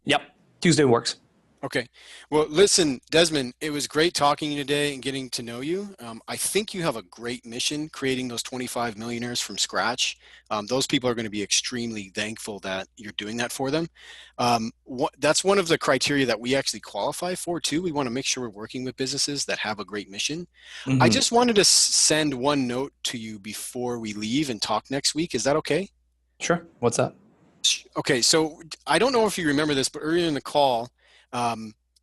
[SPEAKER 4] Yep, Tuesday works.
[SPEAKER 5] Okay. Well, listen, Desmond, it was great talking to you today and getting to know you. I think you have a great mission creating those 25 millionaires from scratch. Those people are going to be extremely thankful that you're doing that for them. That's one of the criteria that we actually qualify for too. We want to make sure we're working with businesses that have a great mission. Mm-hmm. I just wanted to send one note to you before we leave and talk next week. Is that okay?
[SPEAKER 4] Sure. What's that?
[SPEAKER 5] Okay. So I don't know if you remember this, but earlier in the call,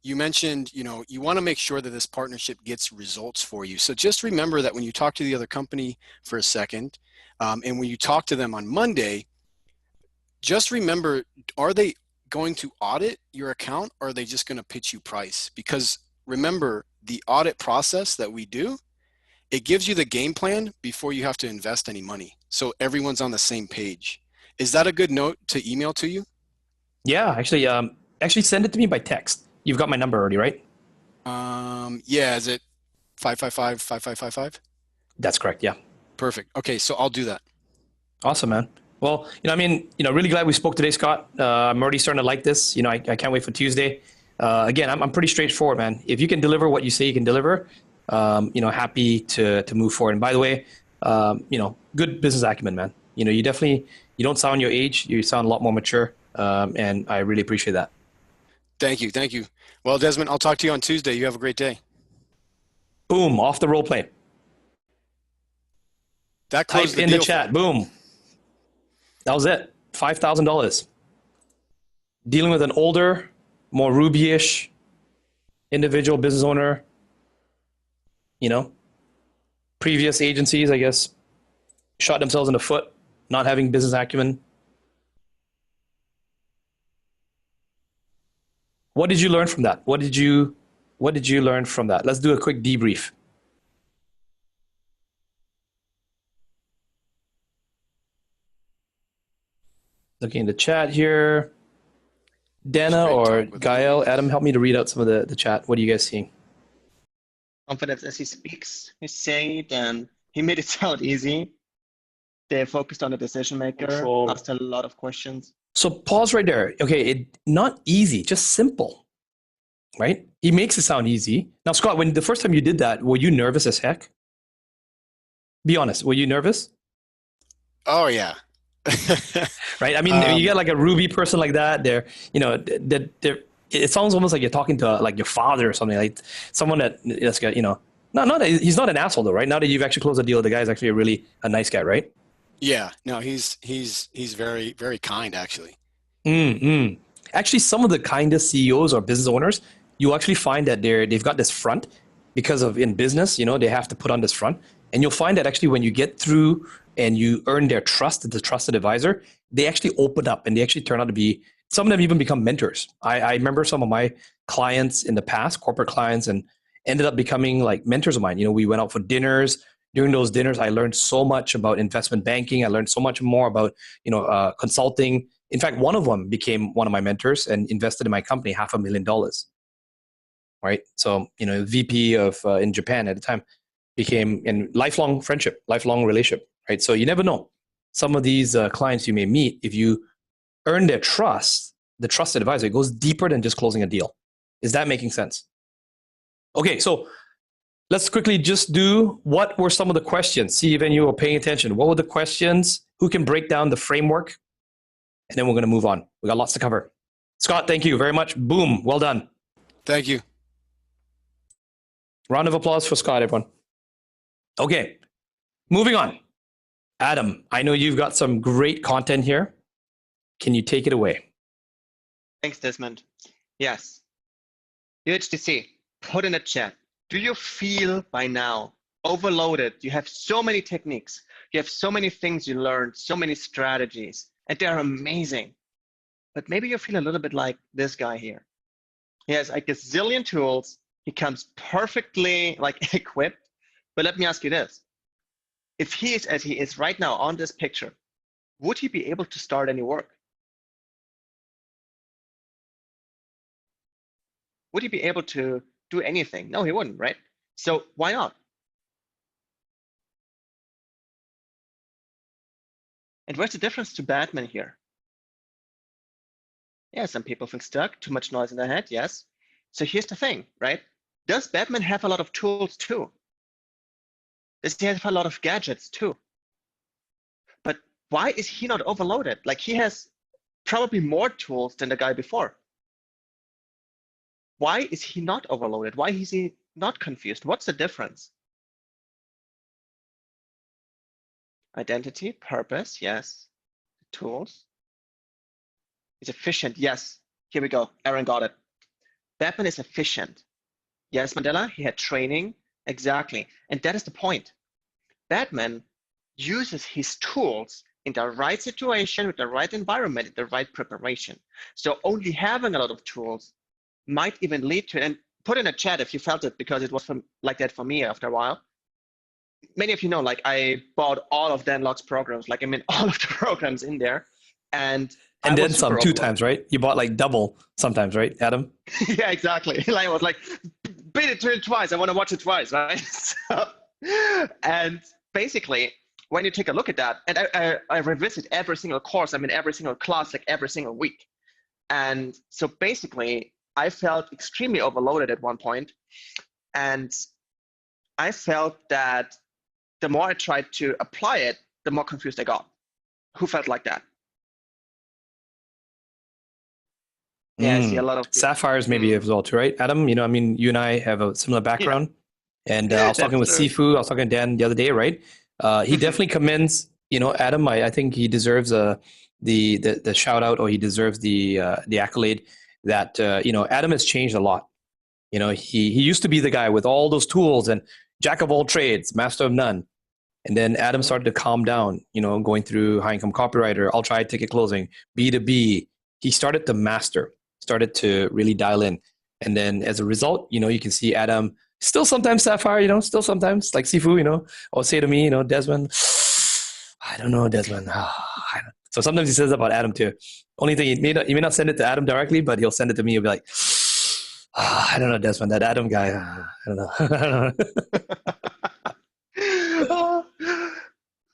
[SPEAKER 5] you mentioned, you want to make sure that this partnership gets results for you. So just remember that when you talk to the other company for a second, and when you talk to them on Monday, just remember, are they going to audit your account or are they just going to pitch you price? Because remember, the audit process that we do, it gives you the game plan before you have to invest any money. So everyone's on the same page. Is that a good note to email to you?
[SPEAKER 4] Yeah, actually send it to me by text. You've got my number already, right?
[SPEAKER 5] Yeah, is it 555-5555?
[SPEAKER 4] That's correct, yeah.
[SPEAKER 5] Perfect. Okay, so I'll do that.
[SPEAKER 4] Awesome, man. Well, really glad we spoke today, Scott. I'm already starting to like this. I can't wait for Tuesday. Again, I'm pretty straightforward, man. If you can deliver what you say you can deliver, happy to move forward. And by the way, good business acumen, man. You don't sound your age. You sound a lot more mature. And I really appreciate that.
[SPEAKER 5] Thank you. Thank you. Well, Desmond, I'll talk to you on Tuesday. You have a great day.
[SPEAKER 4] Boom, off the role play.
[SPEAKER 5] That
[SPEAKER 4] Type
[SPEAKER 5] closed the
[SPEAKER 4] in the
[SPEAKER 5] deal
[SPEAKER 4] chat.
[SPEAKER 5] for
[SPEAKER 4] Boom. That was it. $5,000. Dealing with an older, more Ruby-ish individual business owner, you know, previous agencies, I guess, shot themselves in the foot, not having business acumen. What did you learn from that? What did you learn from that? Let's do a quick debrief. Looking in the chat here. Dana
[SPEAKER 5] Great
[SPEAKER 4] or
[SPEAKER 5] talk with
[SPEAKER 4] Gael,
[SPEAKER 5] Louise.
[SPEAKER 4] Adam, help me to read out some of the chat. What are you guys seeing?
[SPEAKER 3] Confidence as he speaks, he said, and he made it sound easy. They focused on the decision maker,
[SPEAKER 2] Control.
[SPEAKER 3] asked a lot of questions.
[SPEAKER 4] So pause right there. Okay, not easy, just simple, right? He makes it sound easy. Now, Scott, when the first time you did that, were you nervous as heck? Be honest, were you nervous?
[SPEAKER 5] Oh, yeah.
[SPEAKER 4] Right? I mean, you get like a Ruby person like that. They're, you know, it sounds almost like you're talking to like your father or something, like someone that's got, you know, he's not an asshole though, right? Now that you've actually closed the deal, the guy's actually a nice guy, right?
[SPEAKER 5] Yeah. No, he's very, very kind, actually.
[SPEAKER 4] Mm-hmm. Actually, some of the kindest CEOs or business owners, you actually find that they've got this front because of in business, you know, they have to put on this front. And you'll find that actually when you get through and you earn their trust as a trusted advisor, they actually open up and they actually turn out to be, some of them even become mentors. I remember some of my clients in the past, corporate clients, and ended up becoming like mentors of mine. You know, we went out for dinners. During those dinners, I learned so much about investment banking. I learned so much more about, you know, consulting. In fact, one of them became one of my mentors and invested in my company $500,000. Right. So, you know, VP of in Japan at the time became in lifelong friendship, lifelong relationship. Right. So you never know. Some of these clients you may meet, if you earn their trust, the trusted advisor, it goes deeper than just closing a deal. Is that making sense? Okay. So let's quickly just do what were some of the questions. See if any of you are paying attention. What were the questions? Who can break down the framework? And then we're going to move on. We got lots to cover. Scott, thank you very much. Boom. Well done.
[SPEAKER 5] Thank you.
[SPEAKER 4] Round of applause for Scott, everyone. Okay. Moving on. Adam, I know you've got some great content here. Can you take it away?
[SPEAKER 3] Thanks, Desmond. Yes. UHTC, put in the chat. Do you feel by now overloaded? You have so many techniques. You have so many things you learned, so many strategies, and they're amazing. But maybe you feel a little bit like this guy here. He has like a zillion tools. He comes perfectly like equipped. But let me ask you this. If he is as he is right now on this picture, would he be able to start any work? Would he be able to do anything? No, he wouldn't, right? So why not? And where's the difference to Batman here? Yeah, some people feel stuck, too much noise in their head, yes. So here's the thing, right? Does Batman have a lot of tools too? Does he have a lot of gadgets too? But why is he not overloaded? Like he has probably more tools than the guy before. Why is he not overloaded? Why is he not confused? What's the difference? Identity, purpose, yes. Tools. He's efficient, yes. Here we go, Aaron got it. Batman is efficient. Yes, Mandela, he had training, exactly. And that is the point. Batman uses his tools in the right situation, with the right environment, the right preparation. So only having a lot of tools might even lead to, and put in a chat if you felt it, because it was like that for me after a while. Many of you know, like I bought all of Dan Lock's programs, like I mean all of the programs in there. And
[SPEAKER 4] then some 2 times, right? You bought like double sometimes, right, Adam?
[SPEAKER 3] Yeah, exactly. Like, I was like, beat it twice. I want to watch it twice, right? So, and basically, when you take a look at that, and I revisit every single course, I mean, every single class, like every single week. And so basically, I felt extremely overloaded at one point, and I felt that the more I tried to apply it, the more confused I got. Who felt like that? Yeah, I see a lot of
[SPEAKER 4] Sapphires maybe as well too, right? Adam, I mean, you and I have a similar background. And I was talking with
[SPEAKER 3] That's
[SPEAKER 4] Sifu, I was talking to Dan the other day, right? He definitely commends, Adam. I think he deserves the shout out, or he deserves the accolade that Adam has changed a lot. He used to be the guy with all those tools and jack of all trades, master of none. And then Adam started to calm down, going through high income copywriter, ultra high ticket closing, B2B. He started to master, started to really dial in. And then as a result, you can see Adam still sometimes Sapphire, still sometimes like Sifu, or say to me, Desmond, I don't know, Desmond. So sometimes he says that about Adam too. Only thing, he may not send it to Adam directly, but he'll send it to me. He'll be like, I don't know, Desmond, that Adam guy, I don't know.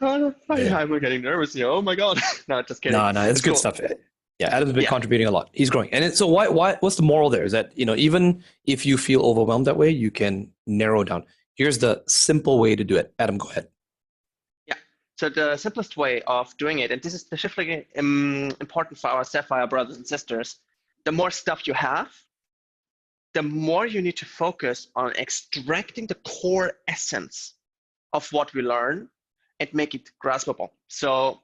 [SPEAKER 3] I'm getting nervous here. Oh my God. No, just kidding.
[SPEAKER 4] No, it's good
[SPEAKER 3] cool.
[SPEAKER 4] stuff. Yeah, Adam's been contributing a lot. He's growing. And so what's the moral there? Is that, even if you feel overwhelmed that way, you can narrow down. Here's the simple way to do it. Adam, go ahead.
[SPEAKER 3] Yeah. So the simplest way of doing it, and this is specifically important for our Sapphire brothers and sisters, the more stuff you have, the more you need to focus on extracting the core essence of what we learn and make it graspable. So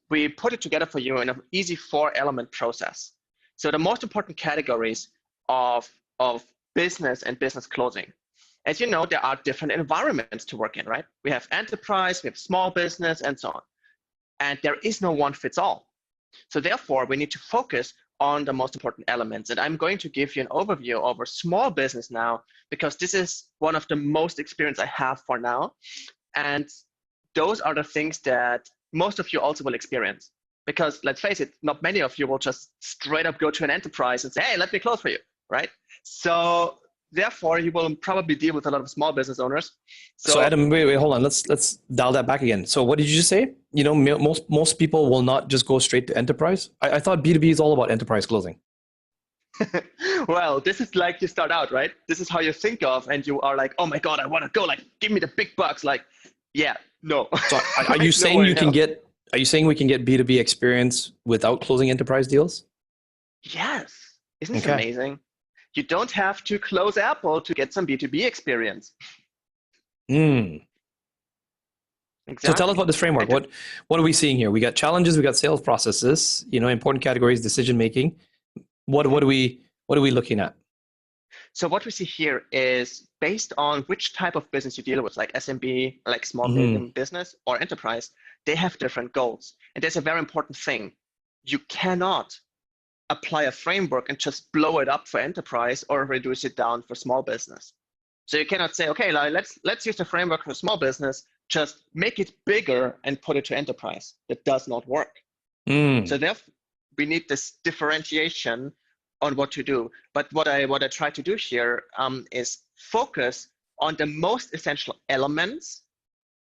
[SPEAKER 3] we put it together for you in an easy 4-element process. So the most important categories of business and business closing. As you know, there are different environments to work in, right? We have enterprise, we have small business, and so on. And there is no one fits all. So therefore, we need to focus on the most important elements. And I'm going to give you an overview over small business now, because this is one of the most experience I have for now. And those are the things that most of you also will experience. Because let's face it, not many of you will just straight up go to an enterprise and say, hey, let me close for you, right? So therefore, you will probably deal with a lot of small business owners.
[SPEAKER 4] So Adam, wait, hold on. Let's dial that back again. So what did you just say? Most people will not just go straight to enterprise. I thought B2B is all about enterprise closing.
[SPEAKER 3] Well, this is like you start out, right? This is how you think of, and you are like, oh my God, I want to go, like, give me the big bucks. Like, yeah, no.
[SPEAKER 4] So are you saying we can get B2B experience without closing enterprise deals?
[SPEAKER 3] Yes. Isn't it amazing? You don't have to close Apple to get some B2B experience.
[SPEAKER 4] Exactly. So tell us about this framework. What are we seeing here? We got challenges, we got sales processes, important categories, decision making. What are we looking at?
[SPEAKER 3] So what we see here is based on which type of business you deal with, like SMB, like small medium business or enterprise, they have different goals. And there's a very important thing. You cannot apply a framework and just blow it up for enterprise or reduce it down for small business. So you cannot say, okay, let's use the framework for small business, just make it bigger and put it to enterprise. That does not work. So therefore, we need this differentiation on what to do. But what I try to do here is focus on the most essential elements,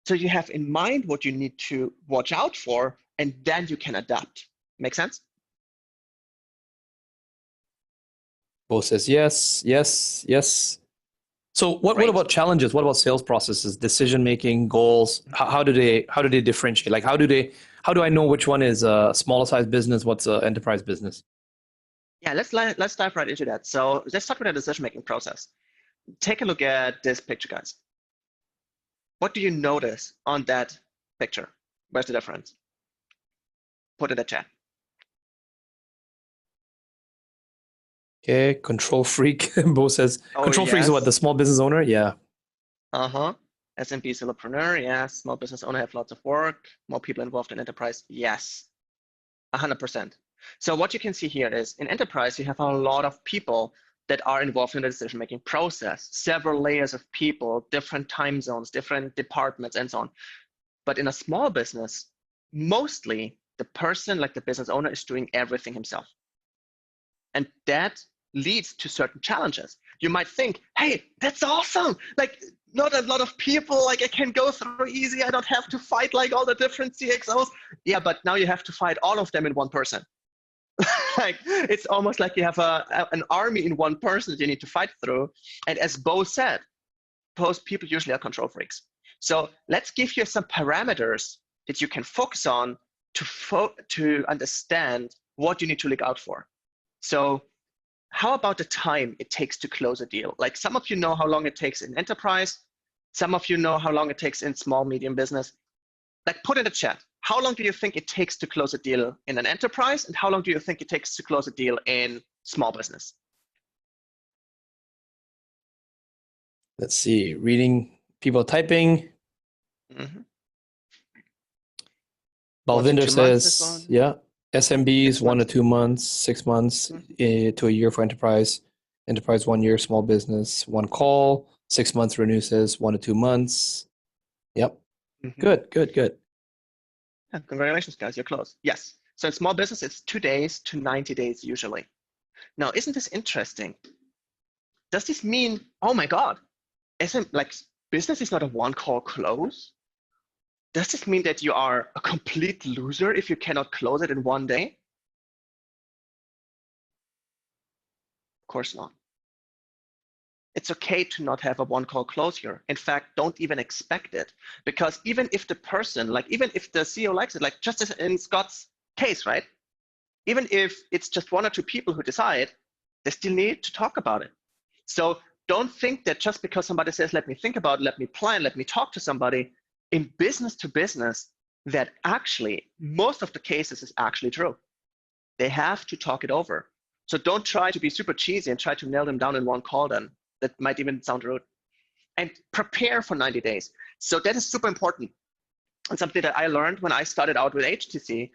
[SPEAKER 3] so you have in mind what you need to watch out for, and then you can adapt. Make sense?
[SPEAKER 4] Bo says yes. So what about challenges? What about sales processes, decision making, goals? How do they differentiate? Like how do I know which one is a smaller size business, what's an enterprise business?
[SPEAKER 3] Yeah, let's dive right into that. So let's start with the decision making process. Take a look at this picture, guys. What do you notice on that picture? Where's the difference? Put in the chat.
[SPEAKER 4] Okay, control freak. Bo says, control freak is what, the small business owner? Yeah.
[SPEAKER 3] SMB solopreneur, yes. Small business owner have lots of work. More people involved in enterprise, yes. 100%. So what you can see here is in enterprise, you have a lot of people that are involved in the decision-making process, several layers of people, different time zones, different departments, and so on. But in a small business, mostly the person, like the business owner, is doing everything himself. And that leads to certain challenges. You might think, hey, that's awesome. Like, not a lot of people, like I can go through easy. I don't have to fight like all the different CXOs. Yeah, but now you have to fight all of them in one person. Like, it's almost like you have an army in one person that you need to fight through. And as Bo said, most people usually are control freaks. So let's give you some parameters that you can focus on to understand what you need to look out for. So how about the time it takes to close a deal? Like some of you know how long it takes in enterprise. Some of you know how long it takes in small, medium business. Like put in the chat, how long do you think it takes to close a deal in an enterprise? And how long do you think it takes to close a deal in small business?
[SPEAKER 4] Let's see, reading, people typing.
[SPEAKER 3] Mm-hmm.
[SPEAKER 4] Balvinder
[SPEAKER 3] 2 months is
[SPEAKER 4] says,
[SPEAKER 3] one.
[SPEAKER 4] yeah, SMBs
[SPEAKER 3] 6
[SPEAKER 4] 1 to
[SPEAKER 3] months.
[SPEAKER 4] 2 months, 6 months to a year for enterprise. Enterprise 1 year, small business 1 call. 6 months renew says 1 to 2 months. Yep.
[SPEAKER 3] Mm-hmm.
[SPEAKER 4] Good.
[SPEAKER 3] Yeah, congratulations, guys, you're close. Yes. So in small business, it's 2 days to 90 days usually. Now, isn't this interesting? Does this mean, oh my God, business is not a one-call close? Does this mean that you are a complete loser if you cannot close it in 1 day? Of course not. It's okay to not have a one-call close here. In fact, don't even expect it, because even if the person, even if the CEO likes it, just as in Scott's case, right? Even if it's just 1 or 2 people who decide, they still need to talk about it. So don't think that just because somebody says, let me think about it, let me plan, let me talk to somebody, in business to business, that actually most of the cases is actually true. They have to talk it over. So don't try to be super cheesy and try to nail them down in 1 call then. That might even sound rude. And prepare for 90 days. So that is super important. And something that I learned when I started out with HTC,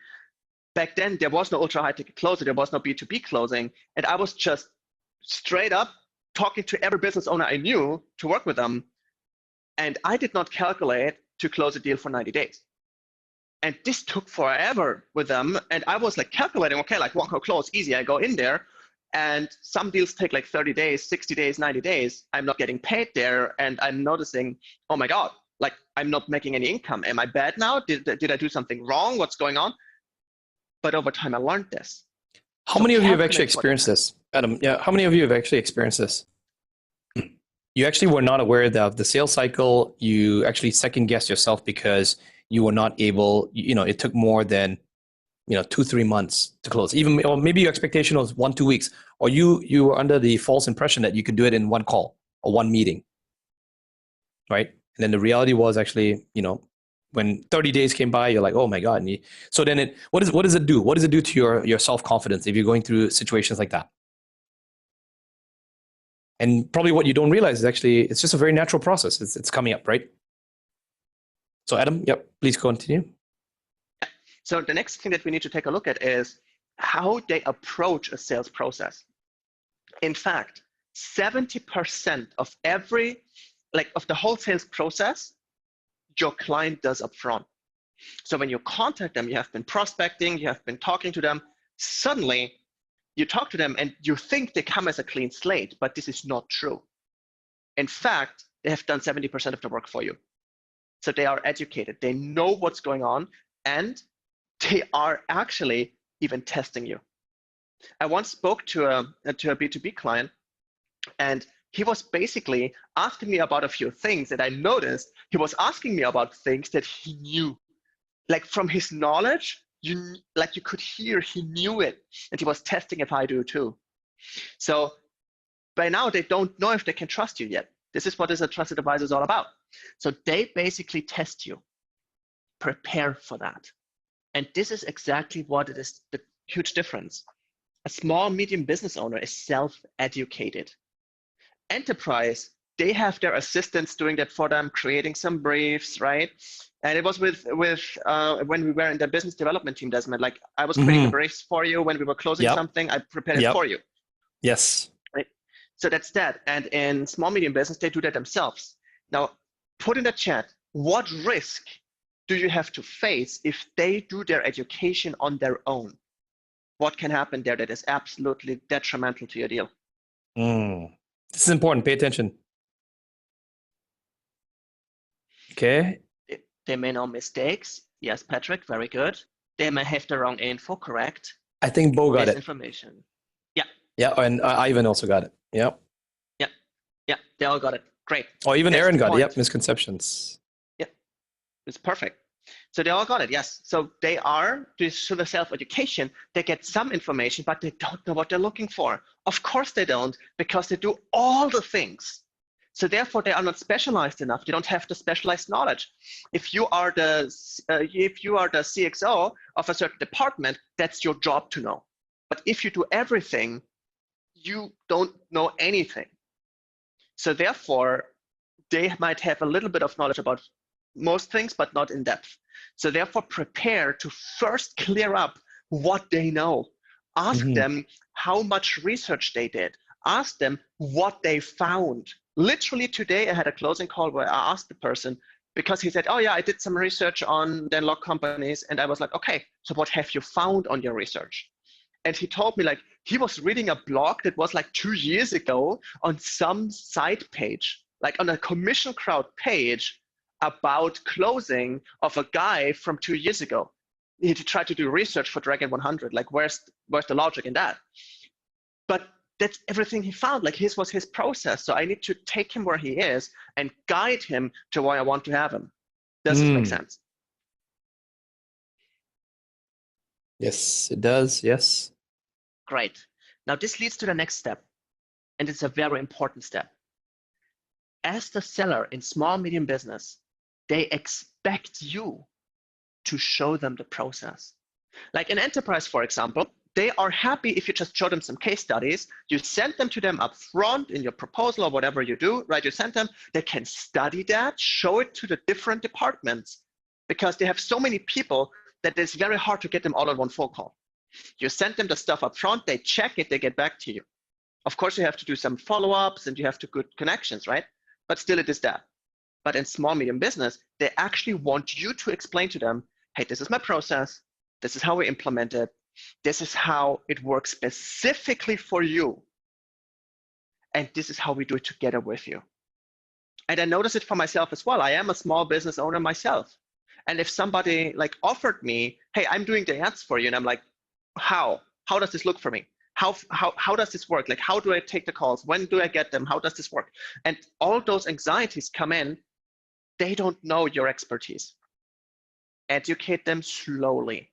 [SPEAKER 3] back then there was no ultra high ticket closer, there was no B2B closing, and I was just straight up talking to every business owner I knew to work with them. And I did not calculate to close a deal for 90 days. And this took forever with them. And I was calculating, okay, 1 call close, easy. I go in there, and some deals take 30 days, 60 days, 90 days. I'm not getting paid there. And I'm noticing, oh my God, I'm not making any income. Am I bad now? Did I do something wrong? What's going on? But over time, I learned this.
[SPEAKER 4] How many of you have actually experienced this? Adam, yeah, how many of you have actually experienced this? You actually were not aware of the sales cycle. You actually second guessed yourself because you were not able, it took more than, 2-3 months to close. Even, or maybe your expectation was 1-2 weeks, or you were under the false impression that you could do it in 1 call or 1 meeting, right? And then the reality was actually, when 30 days came by, you're like, oh my God. So then what does it do? What does it do to your self-confidence if you're going through situations like that? And probably what you don't realize is actually, it's just a very natural process. It's coming up, right? So Adam, yep, please continue.
[SPEAKER 3] So the next thing that we need to take a look at is how they approach a sales process. In fact, 70% of of the whole sales process, your client does upfront. So when you contact them, you have been prospecting, you have been talking to them, suddenly you talk to them and you think they come as a clean slate, but this is not true. In fact, they have done 70% of the work for you. So they are educated, they know what's going on, and they are actually even testing you. I once spoke to a B2B client, and he was basically asking me about a few things that I noticed. He was asking me about things that he knew. From his knowledge, you could hear he knew it, and he was testing if I do too. So by now, they don't know if they can trust you yet. This is what a trusted advisor is all about. So they basically test you. Prepare for that. And this is exactly what it is, the huge difference. A small, medium business owner is self-educated. Enterprise, they have their assistants doing that for them, creating some briefs, right? And it was with when we were in the business development team, Desmond, I was creating the briefs for you when we were closing something, I prepared it for you.
[SPEAKER 4] Yes.
[SPEAKER 3] Right? So that's that. And in small, medium business, they do that themselves. Now, put in the chat, what risk do you have to face if they do their education on their own? What can happen there that is absolutely detrimental to your deal?
[SPEAKER 4] This is important. Pay attention. Okay.
[SPEAKER 3] They may know mistakes. Yes, Patrick, very good. They may have the wrong info, correct?
[SPEAKER 4] I think Bo got it.
[SPEAKER 3] Misinformation. Yeah.
[SPEAKER 4] Yeah, and Ivan also got it. Yeah.
[SPEAKER 3] Yeah, they all got it. Great.
[SPEAKER 4] Or even Aaron got it. Yep, misconceptions.
[SPEAKER 3] Yeah, it's perfect. So they all got it, yes. So they are, through the self-education, they get some information, but they don't know what they're looking for. Of course they don't, because they do all the things. So therefore, they are not specialized enough. They don't have the specialized knowledge. If you are the CXO of a certain department, that's your job to know. But if you do everything, you don't know anything. So therefore, they might have a little bit of knowledge about most things, but not in depth. So therefore, prepare to first clear up what they know. Ask them how much research they did. Ask them what they found. Literally today, I had a closing call where I asked the person, because he said, oh yeah, I did some research on Denlock companies. And I was like, okay, so what have you found on your research? And he told me, like, he was reading a blog that was like 2 years ago on some side page, like on a Commission Crowd page, about closing of a guy from 2 years ago. He tried to do research for Dragon 100. Like, where's the logic in that? But that's everything he found. Like, his was his process. So I need to take him where he is and guide him to where I want to have him. Does this make sense?
[SPEAKER 4] Yes, it does. Yes.
[SPEAKER 3] Great. Now this leads to the next step, and it's a very important step. As the seller in small, medium business, they expect you to show them the process. Like in enterprise, for example, they are happy if you just show them some case studies, you send them to them up front in your proposal or whatever you do, right? You send them, they can study that, show it to the different departments, because they have so many people that it's very hard to get them all on one phone call. You send them the stuff up front, they check it, they get back to you. Of course, you have to do some follow-ups and you have to good connections, right? But still it is that. But in small, medium business, they actually want you to explain to them, hey, this is my process. This is how we implement it. This is how it works specifically for you. And this is how we do it together with you. And I notice it for myself as well. I am a small business owner myself. And if somebody like offered me, hey, I'm doing the ads for you. And I'm like, how? How does this look for me? How does this work? Like, how do I take the calls? When do I get them? How does this work? And all those anxieties come in. They don't know your expertise. Educate them slowly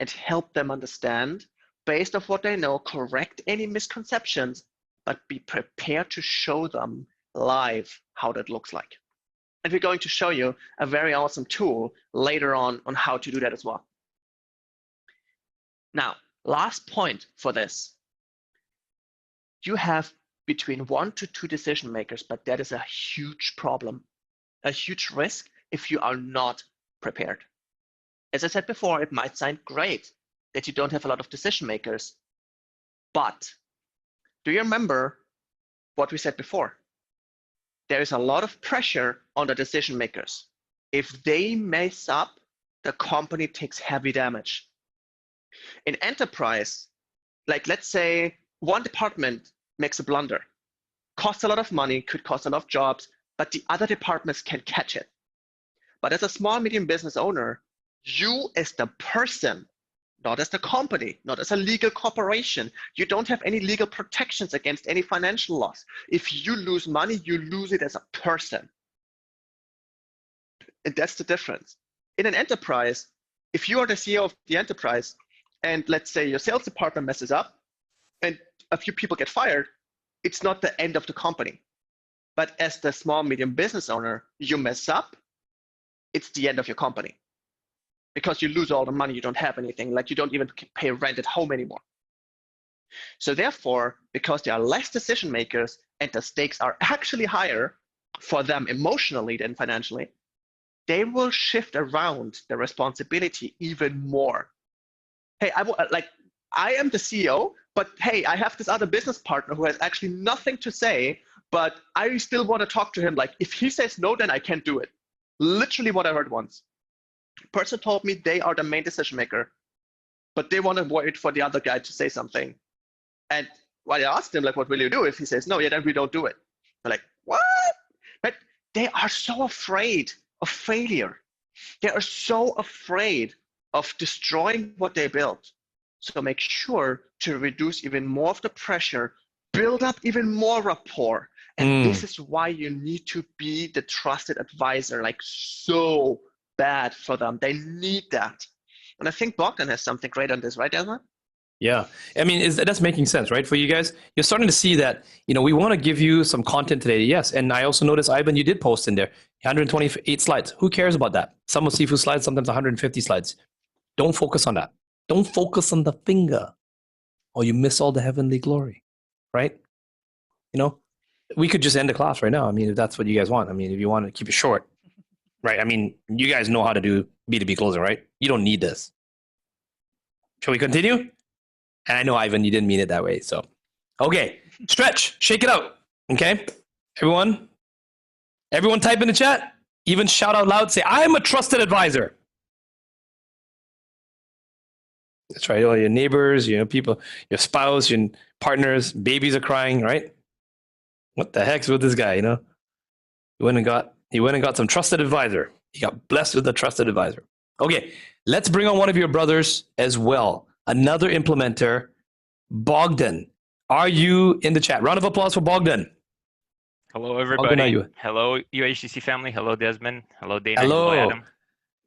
[SPEAKER 3] and help them understand based on what they know, correct any misconceptions, but be prepared to show them live how that looks like. And we're going to show you a very awesome tool later on how to do that as well. Now, last point for this. You have between 1 to 2 decision makers, but that is a huge problem, a huge risk if you are not prepared. As I said before, it might sound great that you don't have a lot of decision makers, but do you remember what we said before? There is a lot of pressure on the decision makers. If they mess up, the company takes heavy damage. In enterprise, like let's say one department makes a blunder, costs a lot of money, could cost a lot of jobs, but the other departments can catch it. But as a small, medium business owner, you as the person, not as the company, not as a legal corporation, you don't have any legal protections against any financial loss. If you lose money, you lose it as a person. And that's the difference. In an enterprise, if you are the CEO of the enterprise, and let's say your sales department messes up, and a few people get fired, it's not the end of the company. But as the small, medium business owner, you mess up, it's the end of your company. Because you lose all the money, you don't have anything, like you don't even pay rent at home anymore. So therefore, because there are less decision makers and the stakes are actually higher for them emotionally than financially, they will shift around the responsibility even more. Hey, I am the CEO, but hey, I have this other business partner who has actually nothing to say, but I still want to talk to him. Like, if he says no, then I can't do it. Literally what I heard once. Person told me they are the main decision maker, but they want to wait for the other guy to say something. And when I asked him, like, what will you do if he says no? Yeah, then we don't do it. I'm like, what? But they are so afraid of failure. They are so afraid of destroying what they built. So make sure to reduce even more of the pressure, build up even more rapport. And this is why you need to be the trusted advisor, like so bad for them. They need that. And I think Bogdan has something great on this, right, Desmond?
[SPEAKER 4] Yeah, I mean, that's making sense, right? For you guys, you're starting to see that, we want to give you some content today. Yes. And I also noticed, Ivan, you did post in there 128 slides. Who cares about that? Some of Sifu slides, sometimes 150 slides. Don't focus on that. Don't focus on the finger, or you miss all the heavenly glory, right? We could just end the class right now. I mean, if that's what you guys want. I mean, if you want to keep it short, right? I mean, you guys know how to do B2B closing, right? You don't need this. Shall we continue? And I know, Ivan, you didn't mean it that way. So, okay, stretch, shake it out. Okay, everyone type in the chat. Even shout out loud, say, "I am a trusted advisor." That's right. All your neighbors, people, your spouse, your partners, babies are crying, right? What the heck's with this guy? He went and got some trusted advisor. He got blessed with a trusted advisor. Okay, let's bring on one of your brothers as well. Another implementer, Bogdan. Are you in the chat? Round of applause for Bogdan.
[SPEAKER 6] Hello, everybody.
[SPEAKER 4] Bogdan, are you?
[SPEAKER 6] Hello, UHCC family. Hello, Desmond. Hello, Dana.
[SPEAKER 4] Hello.
[SPEAKER 6] Hello, Adam.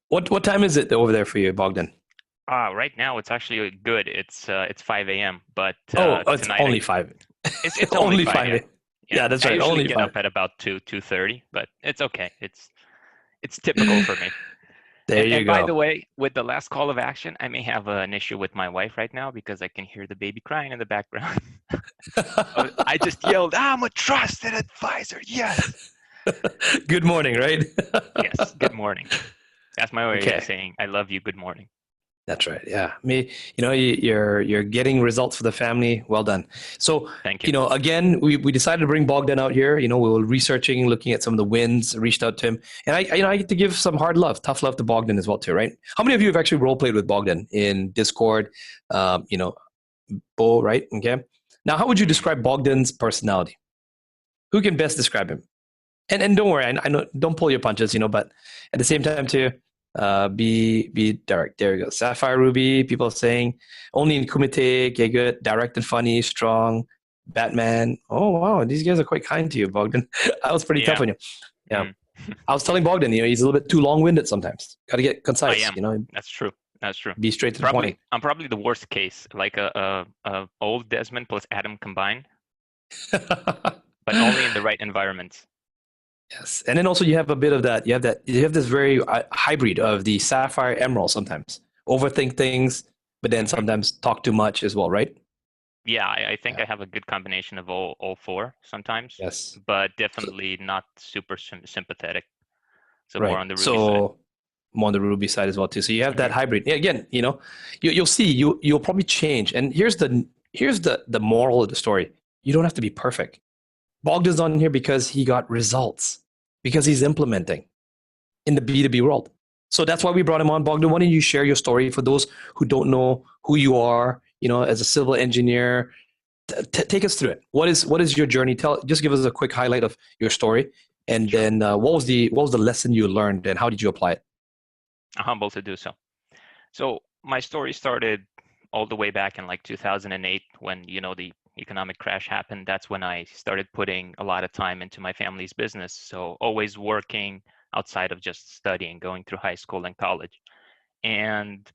[SPEAKER 4] What time is it over there for you, Bogdan?
[SPEAKER 6] Right now it's actually good. It's 5 a.m. But
[SPEAKER 4] it's
[SPEAKER 6] tonight
[SPEAKER 4] only 5.
[SPEAKER 6] It's only 5.
[SPEAKER 4] Yeah. Yeah, that's right.
[SPEAKER 6] I usually
[SPEAKER 4] Only
[SPEAKER 6] get
[SPEAKER 4] 5.
[SPEAKER 6] up at about 2:30, but it's okay. It's typical for me.
[SPEAKER 4] There you
[SPEAKER 6] and
[SPEAKER 4] go.
[SPEAKER 6] By the way, with the last call of action, I may have an issue with my wife right now because I can hear the baby crying in the background. I just yelled, "I'm a trusted advisor." Yes.
[SPEAKER 4] Good morning, right?
[SPEAKER 6] Yes. Good morning. That's my way
[SPEAKER 4] Okay.
[SPEAKER 6] of saying I love you. Good morning.
[SPEAKER 4] That's right. Yeah. You're getting results for the family. Well done. So,
[SPEAKER 6] Thank you.
[SPEAKER 4] Again, we decided to bring Bogdan out here. We were researching, looking at some of the wins, reached out to him. And I get to give some hard love, tough love to Bogdan as well too, right? How many of you have actually role played with Bogdan in Discord? Bo, right? Okay. Now, how would you describe Bogdan's personality? Who can best describe him? And don't worry, I know, don't pull your punches, but at the same time too, be direct. There you go. Sapphire Ruby, people saying only in Kumite, okay, good, direct and funny, strong, Batman. Oh wow, these guys are quite kind to you, Bogdan. I was pretty tough on you. Yeah. I was telling Bogdan, he's a little bit too long-winded sometimes. Got to get concise.
[SPEAKER 6] I am. That's true.
[SPEAKER 4] Be straight to the point.
[SPEAKER 6] I'm probably the worst case, like a old Desmond plus Adam combined, but only in the right environments.
[SPEAKER 4] Yes, and then also you have a bit of that. You have this very hybrid of the Sapphire Emerald. Sometimes overthink things, but then sometimes talk too much as well, right?
[SPEAKER 6] Yeah, I think I have a good combination of all 4 sometimes.
[SPEAKER 4] Yes,
[SPEAKER 6] but definitely not super sympathetic. So
[SPEAKER 4] right.
[SPEAKER 6] More on the Ruby side.
[SPEAKER 4] More on the Ruby side as well too. So you have that hybrid. Yeah, again, you'll see you'll probably change. And here's the moral of the story. You don't have to be perfect. Bogdan's on here because he got results, because he's implementing in the B2B world. So that's why we brought him on. Bogdan, why don't you share your story for those who don't know who you are, as a civil engineer. Take us through it. What is your journey? Just give us a quick highlight of your story. And then what was the lesson you learned and how did you apply it?
[SPEAKER 6] I'm humbled to do so. So my story started all the way back in like 2008 when, the economic crash happened. That's when I started putting a lot of time into my family's business. So always working outside of just studying, going through high school and college. And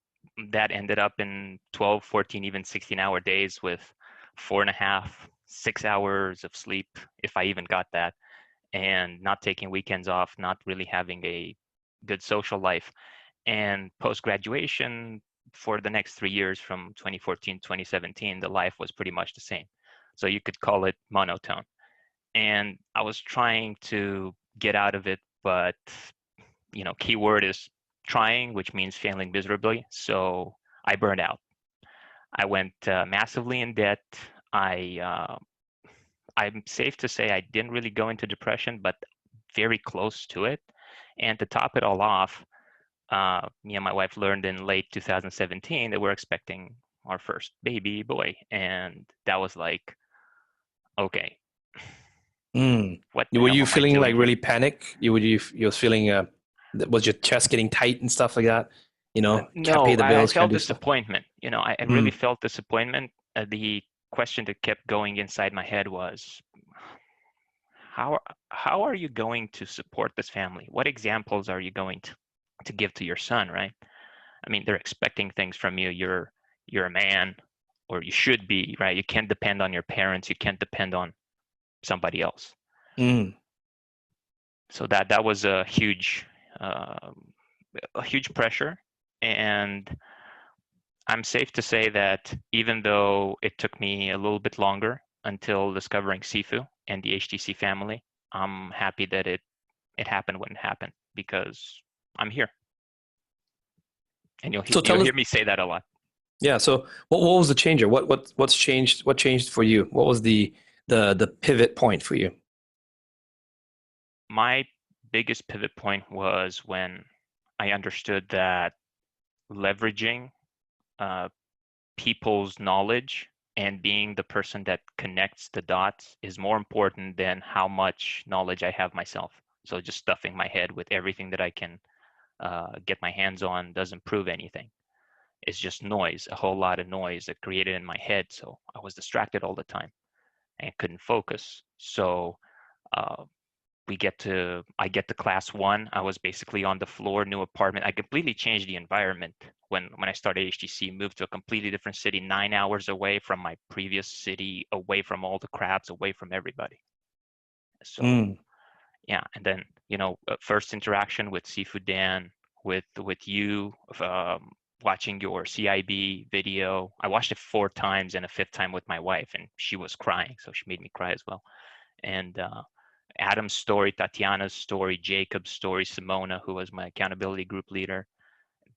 [SPEAKER 6] that ended up in 12, 14, even 16-hour days with 4.5, 6 hours of sleep, if I even got that, and not taking weekends off, not really having a good social life. And post-graduation, for the next 3 years from 2014 to 2017, the life was pretty much the same. So you could call it monotone. And I was trying to get out of it, but keyword is trying, which means failing miserably. So I burned out. I went massively in debt. I'm safe to say I didn't really go into depression, but very close to it. And to top it all off, me and my wife learned in late 2017 that we're expecting our first baby boy. And that was like, okay. What
[SPEAKER 4] were you feeling like really panic? You was feeling, was your chest getting tight and stuff like that?
[SPEAKER 6] No,
[SPEAKER 4] can't pay the bills,
[SPEAKER 6] I felt disappointment. I really felt disappointment. The question that kept going inside my head was, how are you going to support this family? What examples are you going to give to your son, right? I mean, they're expecting things from you. You're a man, or you should be, right? You can't depend on your parents. You can't depend on somebody else.
[SPEAKER 4] Mm.
[SPEAKER 6] So that was a huge pressure. And I'm safe to say that even though it took me a little bit longer until discovering Sifu and the HTC family, I'm happy that it happened when it happened, because I'm here. And you'll
[SPEAKER 4] So tell
[SPEAKER 6] hear
[SPEAKER 4] us,
[SPEAKER 6] me say that a lot.
[SPEAKER 4] yeah. So what was the changer? What's changed? What changed for you? What was the pivot point for you?
[SPEAKER 6] My biggest pivot point was when I understood that leveraging people's knowledge and being the person that connects the dots is more important than how much knowledge I have myself. So just stuffing my head with everything that I can get my hands on doesn't prove anything. It's just noise, a whole lot of noise that created in my head. So I was distracted all the time and couldn't focus. So I get to class 1. I was basically on the floor, new apartment. I completely changed the environment when I started HTC, moved to a completely different city, 9 hours away from my previous city, away from all the crowds, away from everybody. So yeah, and then, first interaction with Sifu Dan, with you, watching your CIB video. I watched it 4 times and a 5th time with my wife, and she was crying, so she made me cry as well. And Adam's story, Tatiana's story, Jacob's story, Simona, who was my accountability group leader.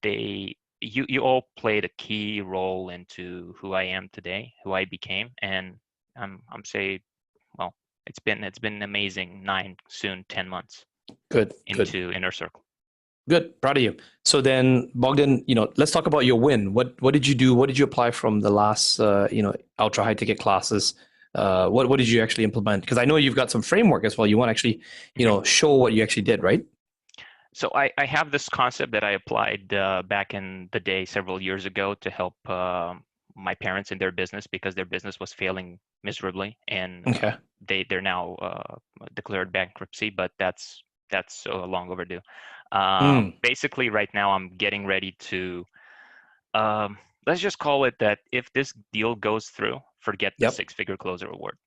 [SPEAKER 6] You all played a key role into who I am today, who I became, and I'm saying, well, it's been an amazing 9, soon 10 months.
[SPEAKER 4] Good.
[SPEAKER 6] Into Inner Circle.
[SPEAKER 4] Good. Proud of you. So then, Bogdan, let's talk about your win. What did you do? What did you apply from the last ultra high ticket classes? What did you actually implement? Because I know you've got some framework as well. You want to actually, show what you actually did, right?
[SPEAKER 6] So I have this concept that I applied back in the day several years ago to help my parents in their business, because their business was failing miserably, and
[SPEAKER 4] Okay.
[SPEAKER 6] They're now declared bankruptcy, but that's so long overdue. Basically, right now I'm getting ready to let's just call it that if this deal goes through, forget the 6-figure closer award.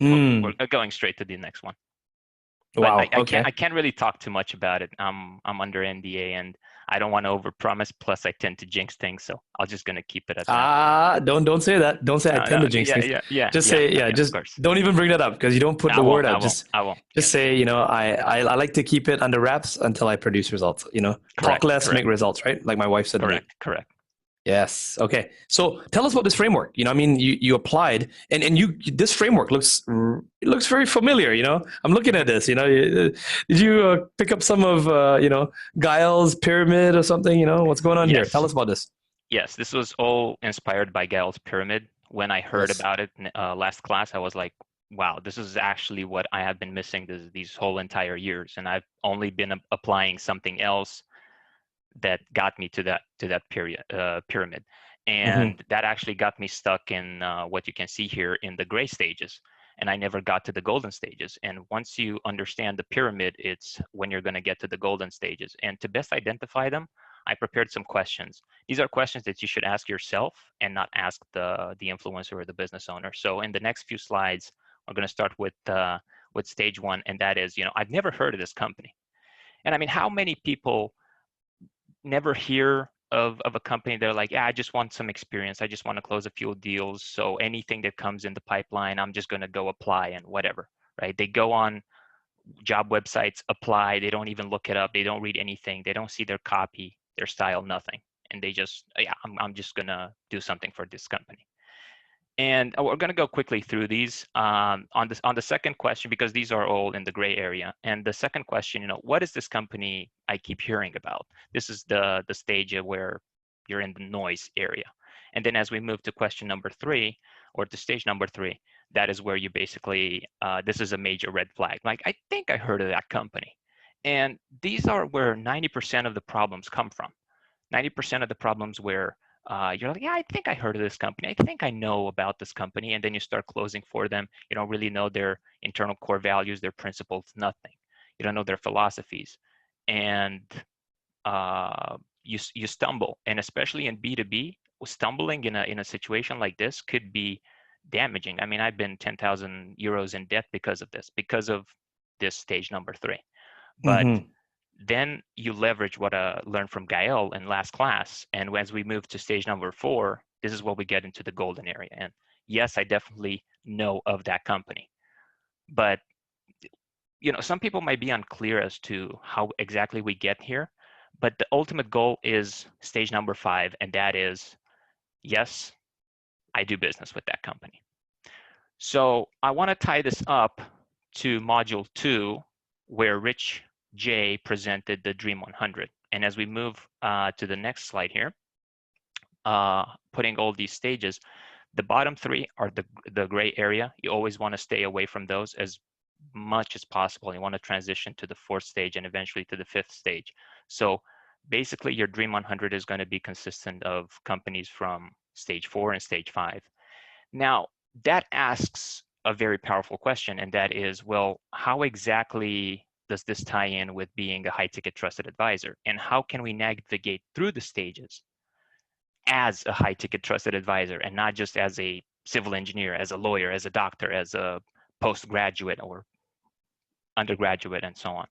[SPEAKER 6] We're going straight to the next one.
[SPEAKER 4] Wow.
[SPEAKER 6] But
[SPEAKER 4] Okay.
[SPEAKER 6] I can't really talk too much about it. I'm under NDA, and I don't want to overpromise. Plus, I tend to jinx things, so I'm just gonna keep it at that.
[SPEAKER 4] Don't say that. Don't say I tend to jinx things. Just say just don't even bring that up, because you don't put the word out.
[SPEAKER 6] I won't.
[SPEAKER 4] Just say, I like to keep it under wraps until I produce results. Talk less, make results, right? Like my wife said.
[SPEAKER 6] Correct.
[SPEAKER 4] Yes. Okay. So tell us about this framework. You applied, and this framework looks very familiar. I'm looking at this. Did you pick up some of Gael's pyramid or something? What's going on here? Tell us about this.
[SPEAKER 6] Yes, this was all inspired by Gael's pyramid. When I heard about it last class, I was like, wow, this is actually what I have been missing these whole entire years, and I've only been applying something else that got me to that pyramid, and that actually got me stuck in what you can see here in the gray stages, and I never got to the golden stages. And once you understand the pyramid, it's when you're going to get to the golden stages. And to best identify them, I prepared some questions. These are questions that you should ask yourself and not ask the influencer or the business owner. So in the next few slides, we're going to start with stage 1, and that is, I've never heard of this company. And I mean, how many people never hear of a company? They're like, I just want some experience. I just want to close a few deals. So anything that comes in the pipeline, I'm just going to go apply and whatever, right? They go on job websites, apply. They don't even look it up. They don't read anything. They don't see their copy, their style, nothing. And they just, I'm just going to do something for this company. And we're going to go quickly through these on the second question, because these are all in the gray area. And the second question, what is this company I keep hearing about? This is the stage where you're in the noise area. And then as we move to question number 3, or to stage number 3, that is where you basically, this is a major red flag. Like, I think I heard of that company. And these are where 90% of the problems come from. 90% of the problems where you're like, I think I heard of this company. I think I know about this company. And then you start closing for them. You don't really know their internal core values, their principles, nothing. You don't know their philosophies. And you stumble, and especially in B2B, stumbling in a situation like this could be damaging. I mean, I've been 10,000 euros in debt because of this stage number 3. But then you leverage what I learned from Gael in last class, and as we move to stage number 4, this is where we get into the golden area. And yes, I definitely know of that company, but some people might be unclear as to how exactly we get here. But the ultimate goal is stage number 5, and that is, yes, I do business with that company. So I want to tie this up to module 2, where Rich J presented the Dream 100. And as we move to the next slide here, putting all these stages, the bottom 3 are the gray area. You always want to stay away from those as much as possible. You want to transition to the 4th stage and eventually to the 5th stage. So basically your Dream 100 is going to be consistent of companies from stage 4 and stage 5. Now, that asks a very powerful question, and that is, well, how exactly does this tie in with being a high-ticket trusted advisor? And how can we navigate through the stages as a high-ticket trusted advisor, and not just as a civil engineer, as a lawyer, as a doctor, as a postgraduate or undergraduate, and so on?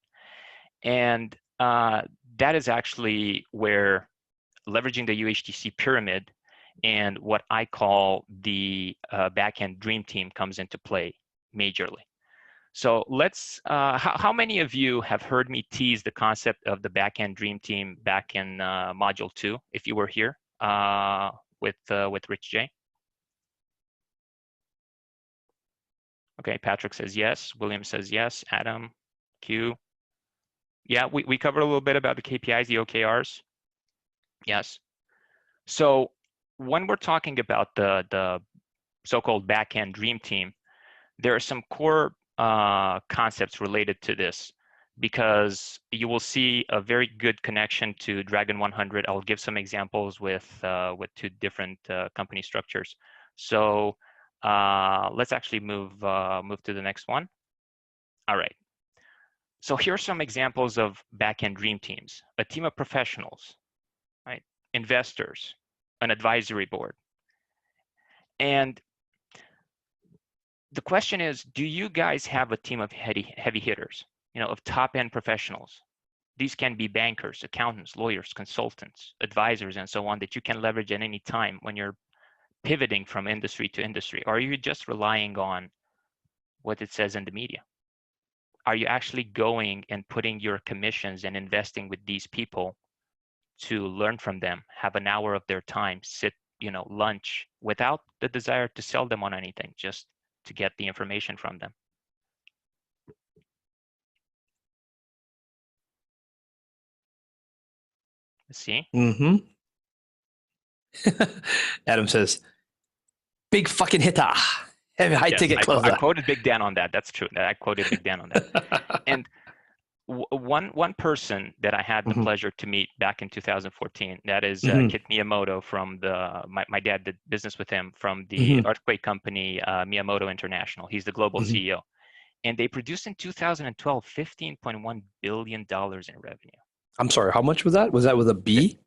[SPEAKER 6] And that is actually where leveraging the UHTC pyramid and what I call the backend dream team comes into play majorly. So let's, how many of you have heard me tease the concept of the backend dream team back in module 2, if you were here with Rich J? Okay, Patrick says yes, William says yes, Adam, Q. Yeah, we covered a little bit about the KPIs, the OKRs. Yes. So when we're talking about the so-called backend dream team, there are some core concepts related to this, because you will see a very good connection to Dragon 100. I'll give some examples with 2 different company structures. So let's actually move to the next one. All right. So here are some examples of backend dream teams: a team of professionals, right? Investors, an advisory board. And the question is, do you guys have a team of heavy hitters, of top-end professionals? These can be bankers, accountants, lawyers, consultants, advisors, and so on, that you can leverage at any time when you're pivoting from industry to industry. Or are you just relying on what it says in the media? Are you actually going and putting your commissions and investing with these people to learn from them, have an hour of their time, sit, lunch, without the desire to sell them on anything, just to get the information from them? Let's see.
[SPEAKER 4] Adam says, big fucking hitter. High ticket closer.
[SPEAKER 6] I quoted Big Dan on that. That's true. I quoted Big Dan on that. And one person that I had the pleasure to meet back in 2014, that is Kit Miyamoto from my dad did business with him from the earthquake company Miyamoto International. He's the global CEO. And they produced in 2012 $15.1 billion in revenue.
[SPEAKER 4] I'm sorry, how much was that? Was that with a B?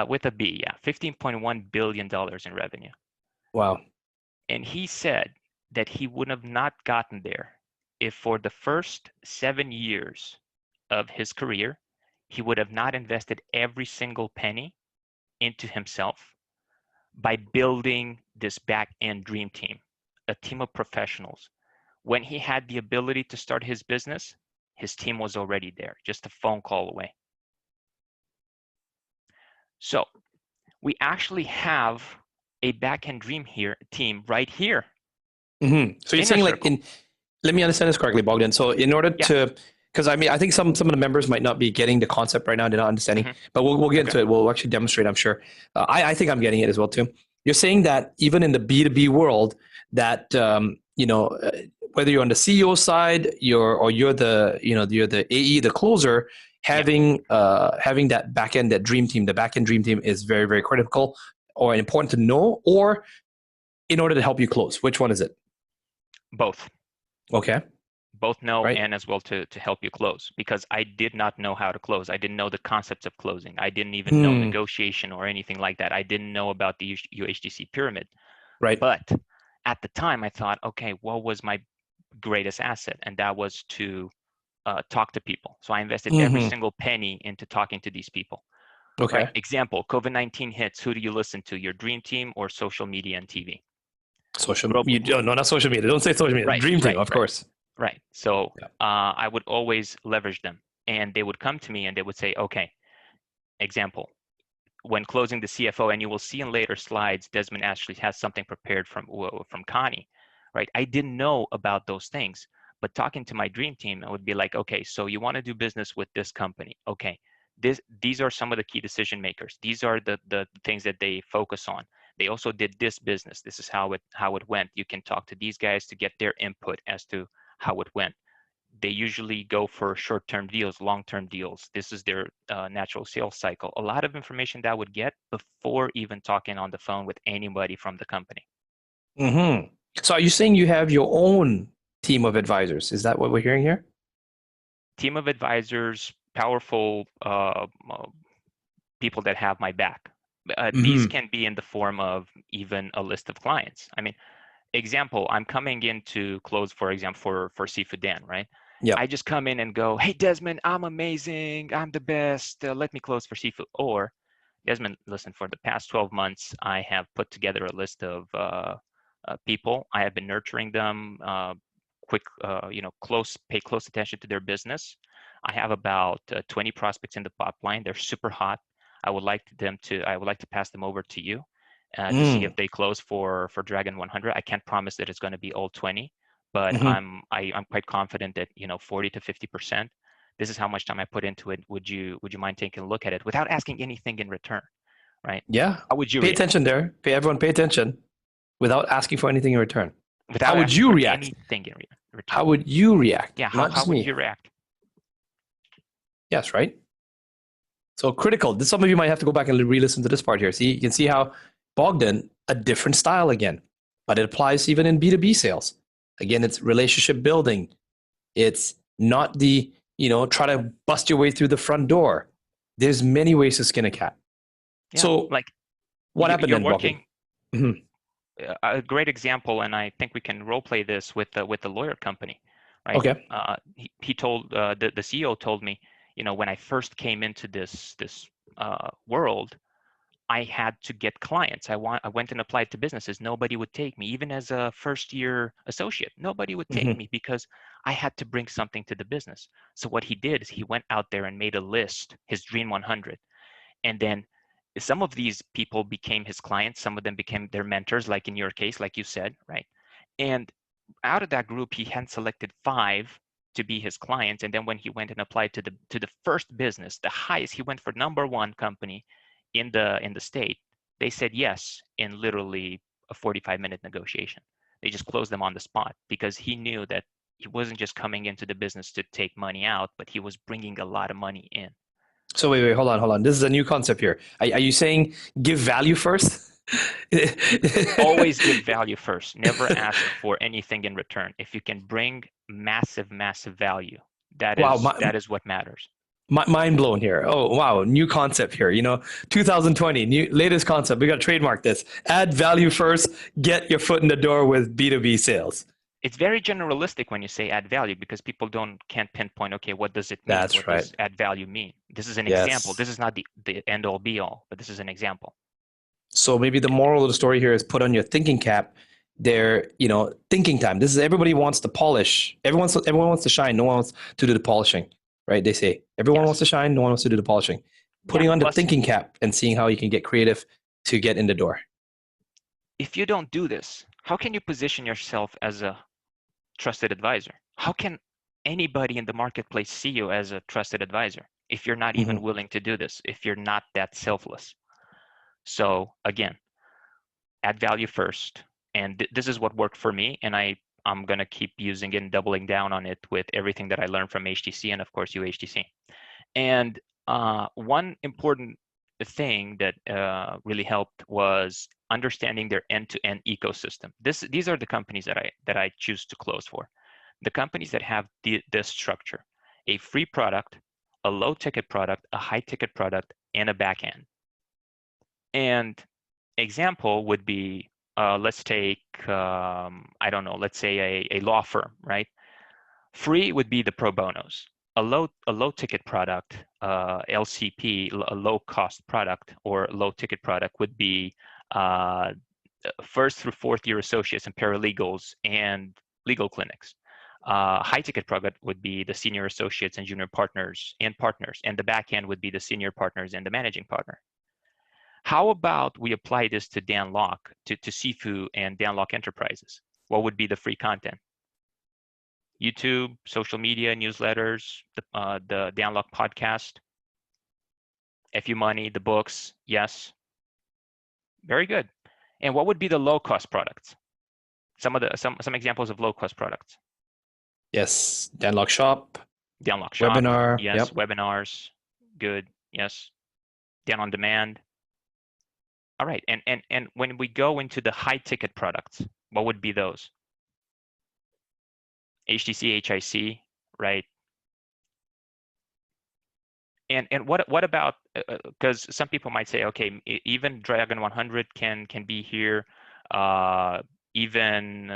[SPEAKER 6] With a B, yeah. $15.1 billion in revenue.
[SPEAKER 4] Wow.
[SPEAKER 6] And he said that he would have not gotten there if for the first 7 years of his career, he would have not invested every single penny into himself by building this back-end dream team, a team of professionals. When he had the ability to start his business, his team was already there, just a phone call away. So we actually have a back-end dream team right here.
[SPEAKER 4] So you're saying let me understand this correctly, Bogdan. So in order to, because I think some of the members might not be getting the concept right now, they're not understanding, but we'll get into it. We'll actually demonstrate, I'm sure. I think I'm getting it as well too. You're saying that even in the B2B world, that whether you're on the CEO side, you're the AE, the closer, having that back end, that dream team, the back end dream team is very, very critical or important to know, or in order to help you close. Which one is it?
[SPEAKER 6] Both.
[SPEAKER 4] Okay.
[SPEAKER 6] both know
[SPEAKER 4] Right.
[SPEAKER 6] and as well to help you close, because I did not know how to close. I didn't know the concepts of closing. I didn't even know negotiation or anything like that. I didn't know about the UHDC pyramid.
[SPEAKER 4] Right.
[SPEAKER 6] But at the time I thought, okay, what was my greatest asset? And that was to talk to people. So I invested every single penny into talking to these people.
[SPEAKER 4] Okay.
[SPEAKER 6] Right? Example, COVID-19 hits, who do you listen to? Your dream team or social media and TV?
[SPEAKER 4] No, not social media. Don't say social media.
[SPEAKER 6] Right,
[SPEAKER 4] Dream team,
[SPEAKER 6] right,
[SPEAKER 4] of course.
[SPEAKER 6] Right. So
[SPEAKER 4] Yeah.
[SPEAKER 6] I would always leverage them, and they would come to me and they would say, okay, example, when closing the CFO, and you will see in later slides, Desmond actually has something prepared from Connie, right? I didn't know about those things, but talking to my dream team, I would be like, okay, so you want to do business with this company. Okay, these are some of the key decision makers. These are the things that they focus on. They also did this business. This is how it went. You can talk to these guys to get their input as to how it went. They usually go for short-term deals, long-term deals. This is their natural sales cycle. A lot of information that I would get before even talking on the phone with anybody from the company.
[SPEAKER 4] So are you saying you have your own team of advisors? Is that what we're hearing here?
[SPEAKER 6] Team of advisors, powerful people that have my back. These can be in the form of even a list of clients. I mean, example, I'm coming in to close, for example, for Seafood Dan, right?
[SPEAKER 4] Yeah.
[SPEAKER 6] I just come in and go, hey, Desmond, I'm amazing. I'm the best. Let me close for Seafood. Or, Desmond, listen, for the past 12 months, I have put together a list of people. I have been nurturing them, pay close attention to their business. I have about 20 prospects in the pipeline. They're super hot. I would like to pass them over to you to see if they close for Dragon 100. I can't promise that it's going to be all 20, but I'm quite confident that 40 to 50%. This is how much time I put into it. Would you mind taking a look at it without asking anything in return, right?
[SPEAKER 4] Yeah.
[SPEAKER 6] How would you
[SPEAKER 4] pay
[SPEAKER 6] react?
[SPEAKER 4] attention there? Everyone pay attention without asking for anything in return.
[SPEAKER 6] Without
[SPEAKER 4] how would you react?
[SPEAKER 6] Anything in return.
[SPEAKER 4] How would you react?
[SPEAKER 6] Yeah.
[SPEAKER 4] Not
[SPEAKER 6] How
[SPEAKER 4] just
[SPEAKER 6] would
[SPEAKER 4] me.
[SPEAKER 6] you react?
[SPEAKER 4] Yes, right. So critical. Some of you might have to go back and re-listen to this part here. See, you can see how Bogdan, a different style again, but it applies even in B2B sales. Again, it's relationship building. It's not the, try to bust your way through the front door. There's many ways to skin a cat.
[SPEAKER 6] Yeah,
[SPEAKER 4] so what happened then, Bogdan?
[SPEAKER 6] A great example, and I think we can role play this with the lawyer company, right?
[SPEAKER 4] Okay.
[SPEAKER 6] He told the CEO told me, when I first came into this world, I had to get clients. I went and applied to businesses. Nobody would take me, even as a first-year associate. Nobody would take me because I had to bring something to the business. So what he did is he went out there and made a list, his Dream 100, and then some of these people became his clients. Some of them became their mentors, like in your case, like you said, right? And out of that group, he had selected 5 to be his clients. And then when he went and applied to the first business, the highest, he went for #1 company in the state. They said yes in literally a 45-minute negotiation. They just closed them on the spot because he knew that he wasn't just coming into the business to take money out, but he was bringing a lot of money in.
[SPEAKER 4] So wait, hold on. This is a new concept here. Are you saying give value first?
[SPEAKER 6] Always give value first. Never ask for anything in return. If you can bring massive value, that is what matters.
[SPEAKER 4] Mind blown here. Oh, wow. New concept here. 2020, new latest concept. We got to trademark this. Add value first, get your foot in the door with B2B sales.
[SPEAKER 6] It's very generalistic when you say add value because people can't pinpoint, okay, what does it mean?
[SPEAKER 4] That's right.
[SPEAKER 6] Does add value mean? This is an example. This is not the end all be all, but this is an example.
[SPEAKER 4] So maybe the moral of the story here is put on your thinking cap. Thinking time. This is everybody wants to polish. Everyone wants to shine. No one wants to do the polishing, right? They say everyone wants to shine. No one wants to do the polishing. Putting on the thinking cap and seeing how you can get creative to get in the door. If
[SPEAKER 6] you don't do this, how can you position yourself as a trusted advisor? How can anybody in the marketplace see you as a trusted advisor if you're not even willing to do this, if you're not that selfless? So again, add value first. And this is what worked for me. And I'm going to keep using it and doubling down on it with everything that I learned from HTC and of course UHTC. And one important thing that really helped was understanding their end-to-end ecosystem. These are the companies that I choose to close for. The companies that have this structure, a free product, a low ticket product, a high ticket product, and a back end. And example would be, let's take, I don't know, let's say a law firm, right? Free would be the pro bonos. A low ticket product, LCP, a low cost product or low ticket product would be first through fourth year associates and paralegals and legal clinics. High ticket product would be the senior associates and junior partners, and the back end would be the senior partners and the managing partner. How about we apply this to Dan Lok, to Sifu and Dan Lok Enterprises? What would be the free content? YouTube, social media, newsletters, the Dan Lok podcast, FU Money, the books, yes. Very good. And what would be the low cost products? Some examples of low cost products.
[SPEAKER 4] Yes, Dan Lok Shop.
[SPEAKER 6] Dan Lok Shop.
[SPEAKER 4] Webinar.
[SPEAKER 6] Yes,
[SPEAKER 4] Yep.
[SPEAKER 6] webinars. Good. Yes. Dan on Demand. All right. And when we go into the high ticket products, what would be those? HTC, HIC, right? And what about, because some people might say, okay, even Dragon 100 can be here, even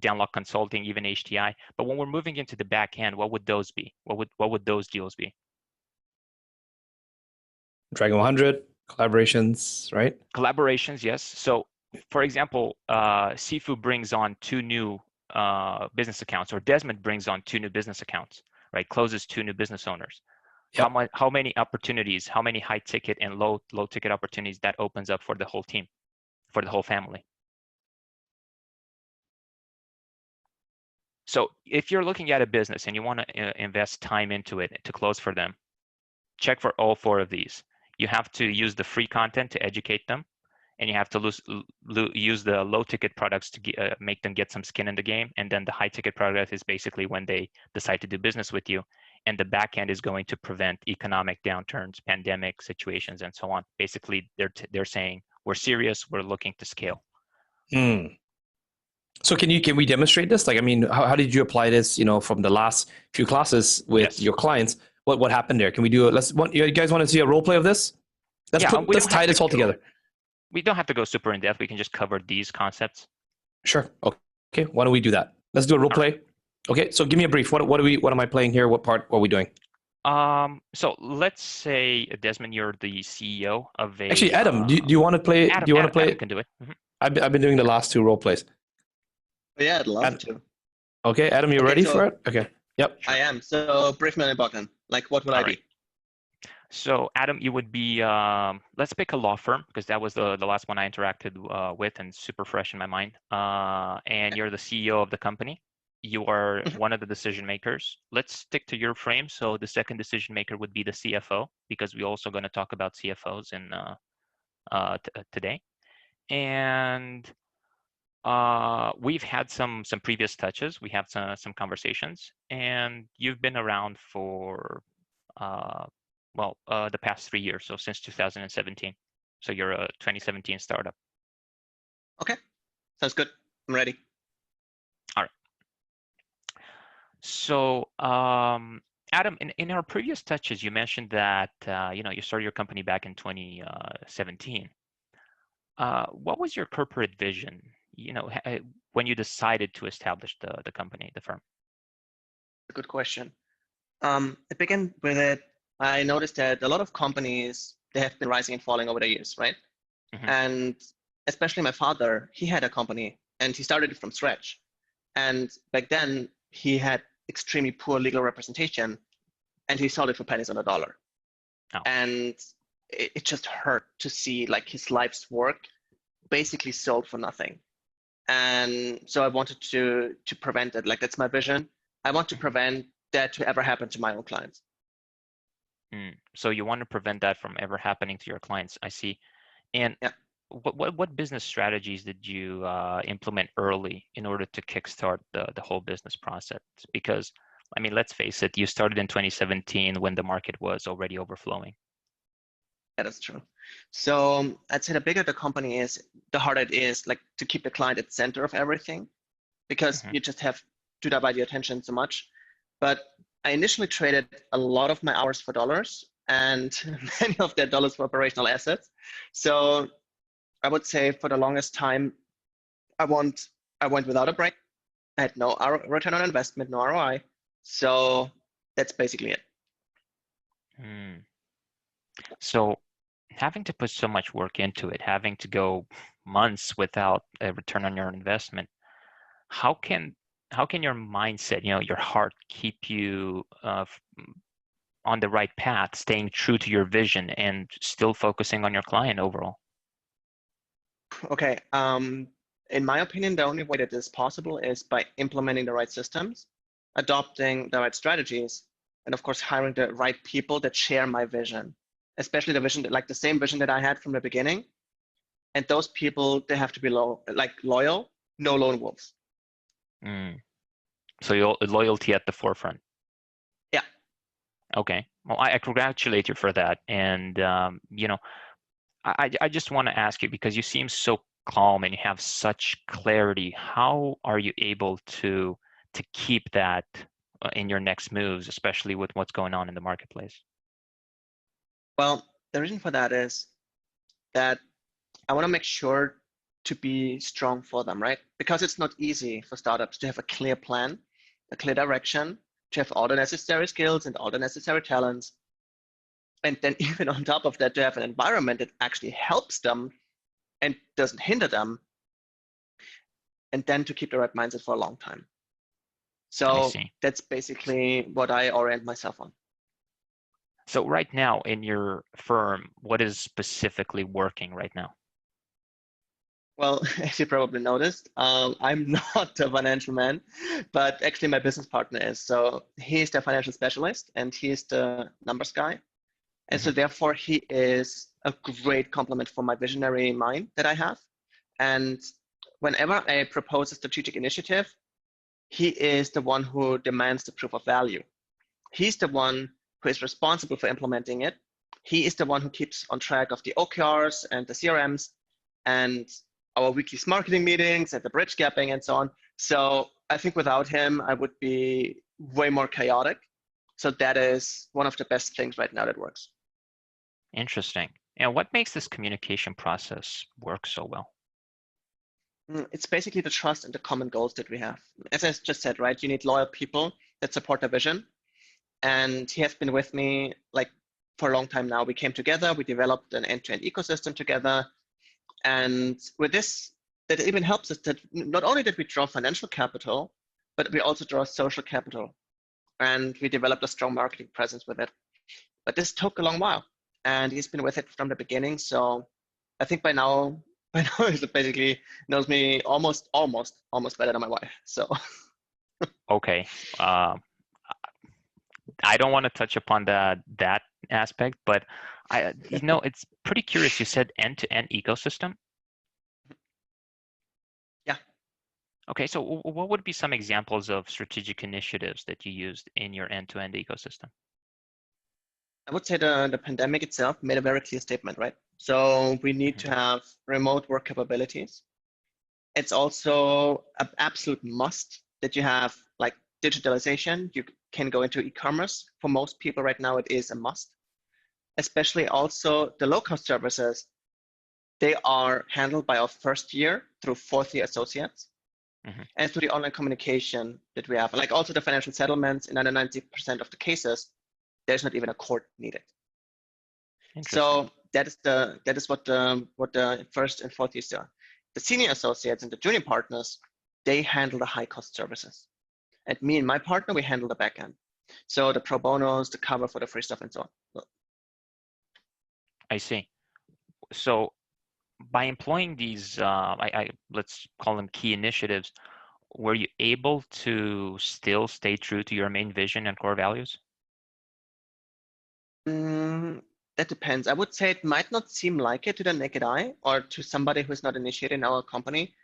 [SPEAKER 6] Dan Lok Consulting, even HTI. But when we're moving into the back end, what would those be? What would those deals be?
[SPEAKER 4] Dragon 100, collaborations, right?
[SPEAKER 6] Collaborations, yes. So, for example, Sifu brings on 2 new business accounts, or Desmond brings on 2 new business accounts, right? Closes 2 new business owners. Yep. How many opportunities, how many high ticket and low ticket opportunities that opens up for the whole team, for the whole family? So if you're looking at a business and you want to invest time into it to close for them, check for all 4 of these. You have to use the free content to educate them, and you have to use the low ticket products to make them get some skin in the game. And then the high ticket product is basically when they decide to do business with you. And the back end is going to prevent economic downturns, pandemic situations, and so on. Basically, they're saying, we're serious, we're looking to scale.
[SPEAKER 4] So can we demonstrate this? Like, I mean, how did you apply this, from the last few classes with your clients? What happened there? Can we do it? You guys want to see a role play of this? Let's tie this all together.
[SPEAKER 6] We don't have to go super in depth. We can just cover these concepts.
[SPEAKER 4] Sure. Okay. Why don't we do that? Let's do a role play. Okay. So give me a brief. What am I playing here? What part are we doing?
[SPEAKER 6] So let's say, Desmond, you're the CEO of a.
[SPEAKER 4] Actually, Adam, do you want to play?
[SPEAKER 6] Adam,
[SPEAKER 4] do you want to play?
[SPEAKER 6] Adam can do it. Mm-hmm.
[SPEAKER 4] I've been doing the last 2 role plays.
[SPEAKER 3] Yeah, I'd love to.
[SPEAKER 4] Okay, Adam, you ready for it? Okay. Yep.
[SPEAKER 3] I am. So brief me on the button. Like, what will I be?
[SPEAKER 6] So Adam, you would be, let's pick a law firm, because that was the last one I interacted with and super fresh in my mind. And you're the CEO of the company. You are one of the decision makers. Let's stick to your frame. So the second decision maker would be the CFO, because we're also going to talk about CFOs in today. And we've had some previous touches. We have some conversations, and you've been around for the past 3 years, so since 2017. So you're a 2017 startup.
[SPEAKER 3] Okay, sounds good. I'm ready.
[SPEAKER 6] All right. So Adam, in our previous touches, you mentioned that you started your company back in 2017. What was your corporate vision? When you decided to establish the company, the firm?
[SPEAKER 3] A good question. It began with it. I noticed that a lot of companies, they have been rising and falling over the years, right? Mm-hmm. And especially my father, he had a company and he started it from scratch. And back then he had extremely poor legal representation and he sold it for pennies on the dollar. Oh. And it just hurt to see like his life's work basically sold for nothing. And so I wanted to prevent it. Like, that's my vision. I want to prevent that to ever happen to my own clients.
[SPEAKER 6] So you want to prevent that from ever happening to your clients. I see. And yeah. What business strategies did you implement early in order to kickstart the whole business process? Because, I mean, let's face it, you started in 2017 when the market was already overflowing.
[SPEAKER 3] Yeah, that's true. So I'd say the bigger the company is, the harder it is like to keep the client at the center of everything, because you just have to divide your attention so much. But I initially traded a lot of my hours for dollars and many of their dollars for operational assets. So I would say for the longest time, I went without a break. I had no return on investment, no ROI. So that's basically it.
[SPEAKER 6] So having to put so much work into it, having to go months without a return on your investment, how can your mindset, your heart, keep you on the right path, staying true to your vision and still focusing on your client overall?
[SPEAKER 3] Okay. In my opinion, the only way that is possible is by implementing the right systems, adopting the right strategies, and of course, hiring the right people that share my vision, especially the vision, like the same vision that I had from the beginning. And those people, they have to be loyal, no lone wolves.
[SPEAKER 6] So loyalty at the forefront.
[SPEAKER 3] Yeah.
[SPEAKER 6] Okay. Well, I congratulate you for that. And, I just want to ask you, because you seem so calm and you have such clarity, how are you able to keep that in your next moves, especially with what's going on in the marketplace?
[SPEAKER 3] Well, the reason for that is that I want to make sure to be strong for them, right? Because it's not easy for startups to have a clear plan, a clear direction, to have all the necessary skills and all the necessary talents. And then even on top of that, to have an environment that actually helps them and doesn't hinder them. And then to keep the right mindset for a long time. So that's basically what I orient myself on.
[SPEAKER 6] So right now in your firm, what is specifically working right now?
[SPEAKER 3] Well, as you probably noticed, I'm not a financial man, but actually my business partner is. So he's the financial specialist and he's the numbers guy. And so therefore he is a great complement for my visionary mind that I have. And whenever I propose a strategic initiative, he is the one who demands the proof of value. He's the one who is responsible for implementing it. He is the one who keeps on track of the OKRs and the CRMs and our weekly marketing meetings and the bridge gapping and so on. So I think without him, I would be way more chaotic. So that is one of the best things right now that works.
[SPEAKER 6] Interesting. And what makes this communication process work so well?
[SPEAKER 3] It's basically the trust and the common goals that we have. As I just said, right, you need loyal people that support the vision. And he has been with me for a long time now. We came together, we developed an end-to-end ecosystem together. And with this, that even helps us that not only did we draw financial capital, but we also draw social capital. And we developed a strong marketing presence with it. But this took a long while. And he's been with it from the beginning. So I think by now he basically knows me almost better than my wife. So
[SPEAKER 6] okay. I don't want to touch upon that aspect, but it's pretty curious. You said end-to-end ecosystem.
[SPEAKER 3] Yeah.
[SPEAKER 6] Okay, so what would be some examples of strategic initiatives that you used in your end-to-end ecosystem?
[SPEAKER 3] I would say the pandemic itself made a very clear statement, right? So we need to have remote work capabilities. It's also an absolute must that you have digitalization. You can go into e-commerce. For most people right now, it is a must. Especially also the low-cost services, they are handled by our first year through fourth year associates. And through the online communication that we have, also the financial settlements in under 90% of the cases, there's not even a court needed. So that is what the first and fourth years are. The senior associates and the junior partners, they handle the high cost services. And me and my partner, we handle the back end. So the pro bonos, the cover for the free stuff and so on.
[SPEAKER 6] I see. So by employing these, let's call them key initiatives, were you able to still stay true to your main vision and core values?
[SPEAKER 3] That depends. I would say it might not seem like it to the naked eye or to somebody who's not initiated in our company,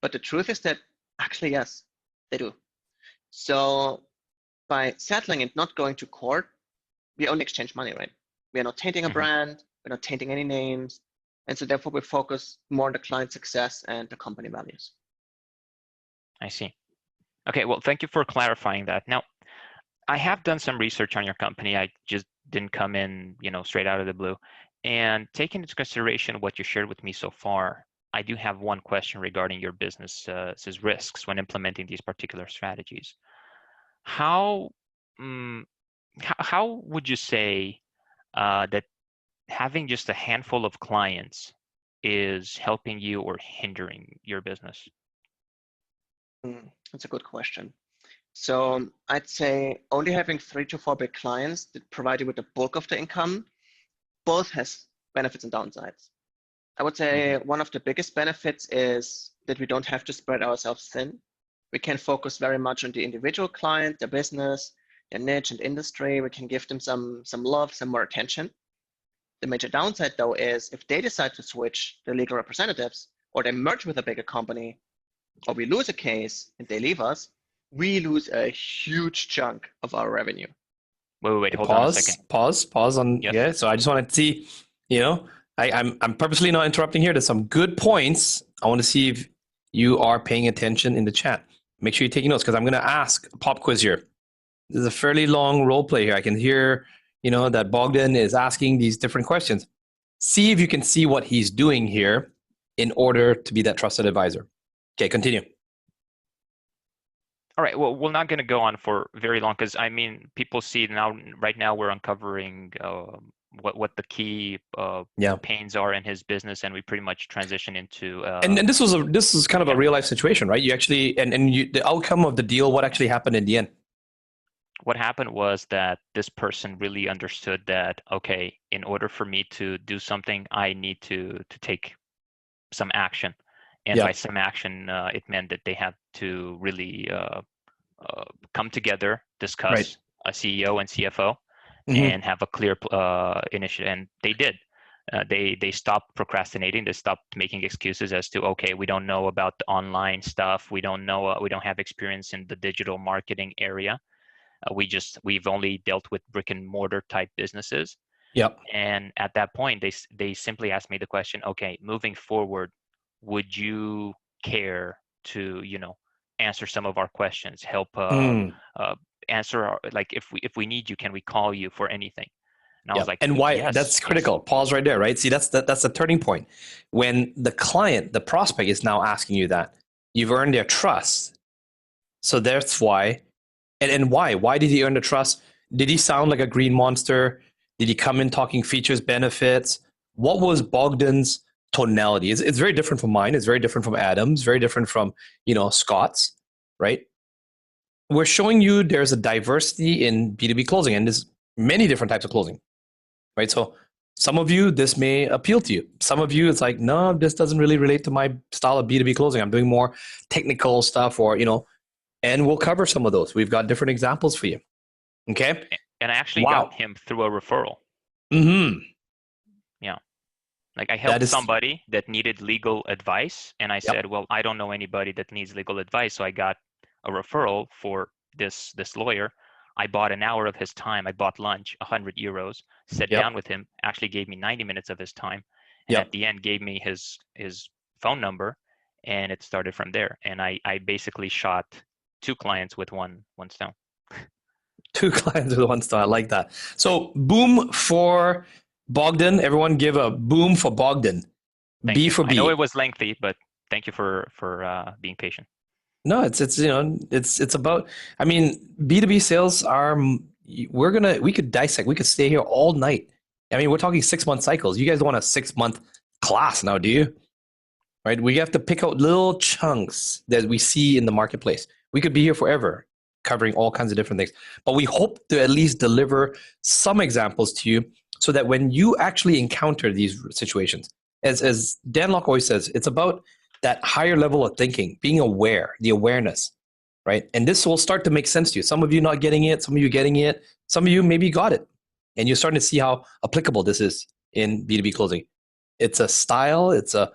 [SPEAKER 3] but the truth is that actually, yes, they do. So by settling and not going to court, we only exchange money, right? We are not tainting a brand, we're not tainting any names. And so therefore we focus more on the client success and the company values.
[SPEAKER 6] I see. Okay, well, thank you for clarifying that. Now, I have done some research on your company. I just didn't come in, straight out of the blue. And taking into consideration what you shared with me so far, I do have one question regarding your business's risks when implementing these particular strategies. How would you say that having just a handful of clients is helping you or hindering your business?
[SPEAKER 3] That's a good question. So I'd say only having 3 to 4 big clients that provide you with the bulk of the income, both has benefits and downsides. I would say one of the biggest benefits is that we don't have to spread ourselves thin. We can focus very much on the individual client, their business, their niche and industry. We can give them some love, some more attention. The major downside, though, is if they decide to switch their legal representatives, or they merge with a bigger company, or we lose a case and they leave us, we lose a huge chunk of our revenue.
[SPEAKER 6] Wait, hold on a second.
[SPEAKER 4] Pause on,
[SPEAKER 6] Yes.
[SPEAKER 4] yeah. So I just want to see, I'm purposely not interrupting here. There's some good points. I want to see if you are paying attention in the chat. Make sure you're taking notes because I'm going to ask a pop quiz here. This is a fairly long role play here. I can hear, that Bogdan is asking these different questions. See if you can see what he's doing here in order to be that trusted advisor. Okay, continue.
[SPEAKER 6] All right. Well, we're not going to go on for very long because people see now. Right now, we're uncovering what the key pains are in his business, and we pretty much transition into.
[SPEAKER 4] And this is kind of a real life situation, right? You actually the outcome of the deal. What actually happened in the end?
[SPEAKER 6] What happened was that this person really understood that, okay, in order for me to do something, I need to take some action. And by some action, it meant that they had to really come together, discuss a CEO and CFO, and have a clear initiative. And they did. They stopped procrastinating. They stopped making excuses as to, okay, we don't know about the online stuff. We don't know. We don't have experience in the digital marketing area. We've only dealt with brick and mortar type businesses.
[SPEAKER 4] Yep.
[SPEAKER 6] And at that point, they simply asked me the question, okay, moving forward, would you care to, answer some of our questions, help answer like if we need you, can we call you for anything? And I was like,
[SPEAKER 4] and why?
[SPEAKER 6] Yes,
[SPEAKER 4] that's critical. Yes. Pause right there, right? See, that's a turning point. When the client, the prospect is now asking you that, you've earned their trust. So that's why. And why? Why did he earn the trust? Did he sound like a green monster? Did he come in talking features, benefits? What was Bogdan's tonality? It's very different from mine. It's very different from Adam's. Very different from Scott's. Right? We're showing you there's a diversity in B2B closing, and there's many different types of closing. Right? So some of you, this may appeal to you. Some of you, it's like, no, this doesn't really relate to my style of B2B closing. I'm doing more technical stuff, or and we'll cover some of those. We've got different examples for you. Okay?
[SPEAKER 6] And I actually got him through a referral. Yeah. Like I helped somebody that needed legal advice. And I said, well, I don't know anybody that needs legal advice. So I got a referral for this lawyer. I bought an hour of his time. I bought lunch, 100 euros, sat down with him, actually gave me 90 minutes of his time. And at the end gave me his phone number, and it started from there. And I basically shot 2 clients with one stone.
[SPEAKER 4] 2 clients with 1 stone. I like that. So boom for Bogdan. Everyone give a boom for Bogdan. B for B.
[SPEAKER 6] I know it was lengthy, but thank you for being patient.
[SPEAKER 4] No, it's about, B2B sales are, we could dissect, we could stay here all night. We're talking 6-month cycles. You guys don't want a 6-month class now, do you? Right? We have to pick out little chunks that we see in the marketplace. We could be here forever covering all kinds of different things, but we hope to at least deliver some examples to you so that when you actually encounter these situations, as Dan Lok always says, it's about that higher level of thinking, being aware, the awareness, right? And this will start to make sense to you. Some of you not getting it, some of you getting it, some of you maybe got it. And you're starting to see how applicable this is in B2B closing. It's a style, it's a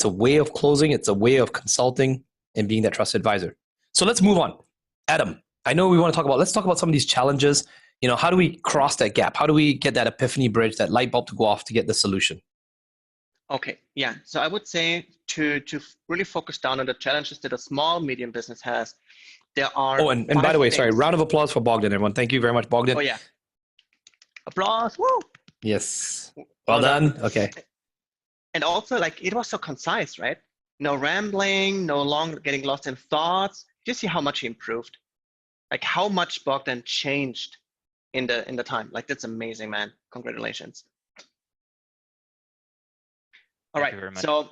[SPEAKER 4] way of closing, it's a way of consulting and being that trusted advisor. So let's move on. Adam, I know we want to talk about, let's talk about some of these challenges. How do we cross that gap? How do we get that epiphany bridge, that light bulb to go off to get the solution?
[SPEAKER 3] Okay, yeah. So I would say to really focus down on the challenges that a small, medium business has, there are.
[SPEAKER 4] Oh, and by
[SPEAKER 3] 5
[SPEAKER 4] the way, sorry,
[SPEAKER 3] things.
[SPEAKER 4] round of applause for Bogdan, everyone. Thank you very much, Bogdan.
[SPEAKER 3] Oh yeah. Applause. Woo.
[SPEAKER 4] Yes. Well done. Okay.
[SPEAKER 3] And also, like, it was so concise, right? No rambling, no long getting lost in thoughts. Do you see how much he improved? Like how much Bogdan changed in the time. Like that's amazing, man. Congratulations. All
[SPEAKER 6] Thank
[SPEAKER 3] right.
[SPEAKER 6] you very much.
[SPEAKER 3] So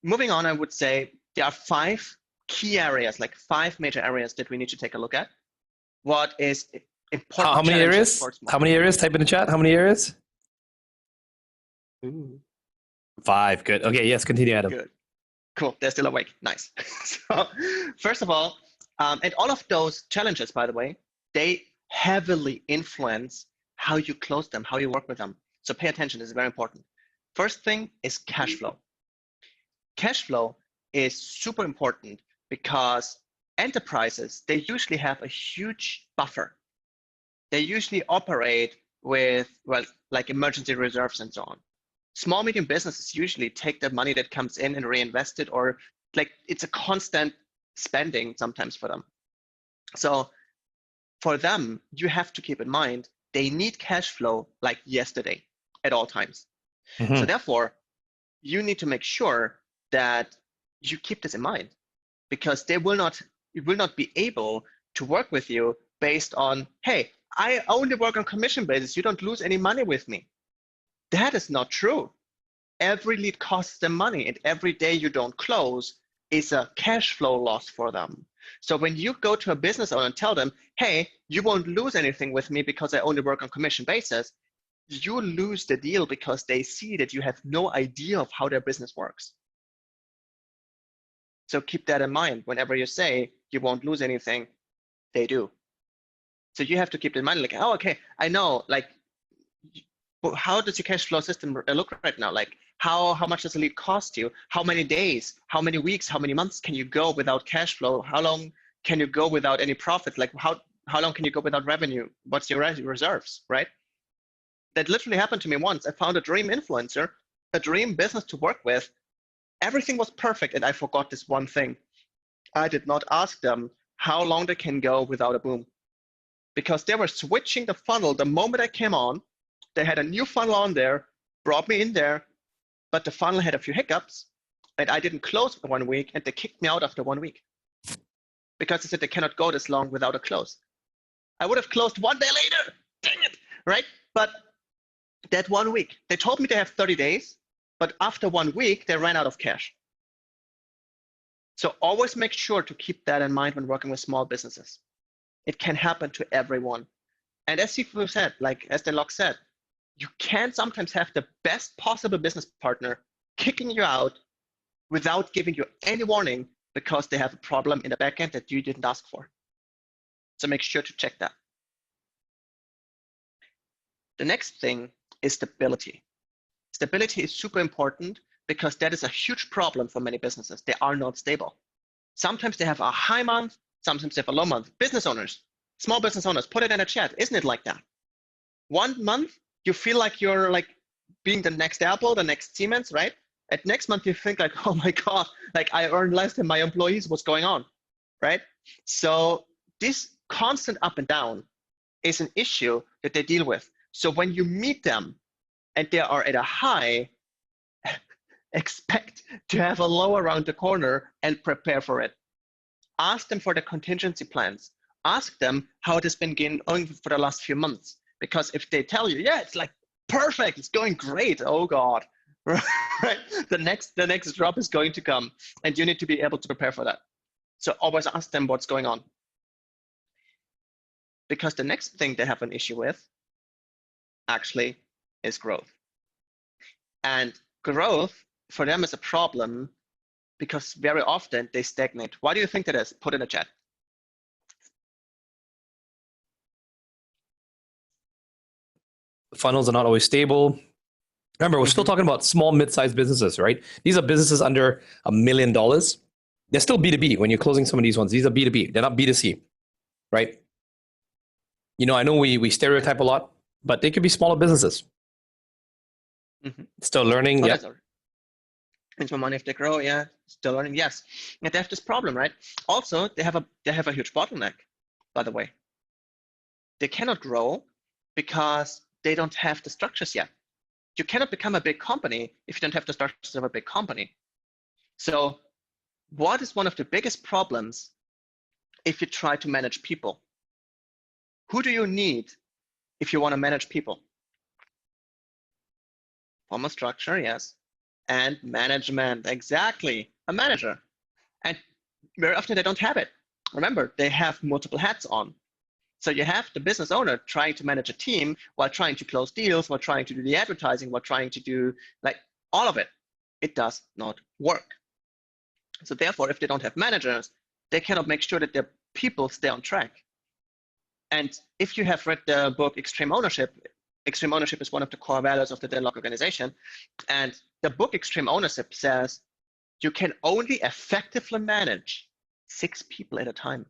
[SPEAKER 3] moving on, I would say there are 5 key areas, like 5 major areas that we need to take a look at. What is important?
[SPEAKER 4] How many
[SPEAKER 3] challenges
[SPEAKER 4] areas?
[SPEAKER 3] for small-
[SPEAKER 4] How many areas? Type in the chat. How many areas?
[SPEAKER 3] Ooh.
[SPEAKER 4] 5. Good. Okay. Yes. Continue, Adam.
[SPEAKER 3] Good. Cool. They're still awake. Nice. So, first of all, and all of those challenges, by the way, they heavily influence how you close them, how you work with them. So pay attention. This is very important. First thing is cash flow. Cash flow is super important because enterprises, they usually have a huge buffer. They usually operate with, well, like emergency reserves and so on. Small, medium businesses usually take the money that comes in and reinvest it, or like it's a constant spending sometimes for them. So for them, you have to keep in mind, they need cash flow like yesterday at all times. So therefore, you need to make sure that you keep this in mind because you will not be able to work with you based on, hey, I only work on commission basis. You don't lose any money with me. That is not true. Every lead costs them money, and every day you don't close is a cash flow loss for them. So when you go to a business owner and tell them, hey, you won't lose anything with me because I only work on commission basis, you lose the deal because they see that you have no idea of how their business works. So keep that in mind. Whenever you say you won't lose anything, they do. So you have to keep in mind, like, oh, okay, I know, like, how does your cash flow system look right now? Like, how much does a lead cost you? How many days, how many weeks, how many months can you go without cash flow? How long can you go without any profit? Like, how long can you go without revenue? What's your reserves, right? That literally happened to me once. I found a dream influencer, a dream business to work with. Everything was perfect, and I forgot this one thing. I did not ask them how long they can go without a boom, because they were switching the funnel the moment I came on. They had a new funnel on there, brought me in there, but the funnel had a few hiccups, and I didn't close for 1 week, and they kicked me out after 1 week because they said they cannot go this long without a close. I would have closed 1 day later. Dang it, right? But that 1 week, they told me they have 30 days, but after 1 week, they ran out of cash. So always make sure to keep that in mind when working with small businesses. It can happen to everyone. And as Sifu said, like as Denlock said, you can sometimes have the best possible business partner kicking you out without giving you any warning because they have a problem in the back end that you didn't ask for. So make sure to check that. The next thing is stability. Stability is super important because that is a huge problem for many businesses. They are not stable. Sometimes they have a high month, sometimes they have a low month. Business owners, small business owners, put it in a chat. Isn't it like that? 1 month, you feel like you're like being the next Apple, the next Siemens, right? At next month, you think like, oh my God, like I earn less than my employees, what's going on, right? So this constant up and down is an issue that they deal with. So when you meet them and they are at a high, expect to have a low around the corner and prepare for it. Ask them for the contingency plans. Ask them how it has been going for the last few months. Because if they tell you, yeah, it's like perfect, it's going great, oh God, right? The next drop is going to come and you need to be able to prepare for that. So always ask them what's going on. Because the next thing they have an issue with actually is growth. And growth for them is a problem because very often they stagnate. Why do you think that is? Put in the chat.
[SPEAKER 4] Funnels are not always stable. Remember, we're still talking about small, mid-sized businesses, right? These are businesses under $1 million. They're still B2B when you're closing some of these ones. These are B2B. They're not B2C, right? You know, I know we stereotype a lot, but they could be smaller businesses. Still learning. Yeah.
[SPEAKER 3] Means more money if they grow. Yeah, still learning. Yes, and they have this problem, right? Also, they have a huge bottleneck. By the way, they cannot grow because they don't have the structures yet. You cannot become a big company if you don't have the structures of a big company. So, what is one of the biggest problems if you try to manage people? Who do you need if you want to manage people? Formal structure, yes. And management, exactly, a manager. And very often they don't have it. Remember, they have multiple hats on. So you have the business owner trying to manage a team while trying to close deals, while trying to do the advertising, while trying to do like all of it. It does not work. So therefore, if they don't have managers, they cannot make sure that their people stay on track. And if you have read the book Extreme Ownership is one of the core values of the Denlock organization. And the book Extreme Ownership says you can only effectively manage 6 people at a time.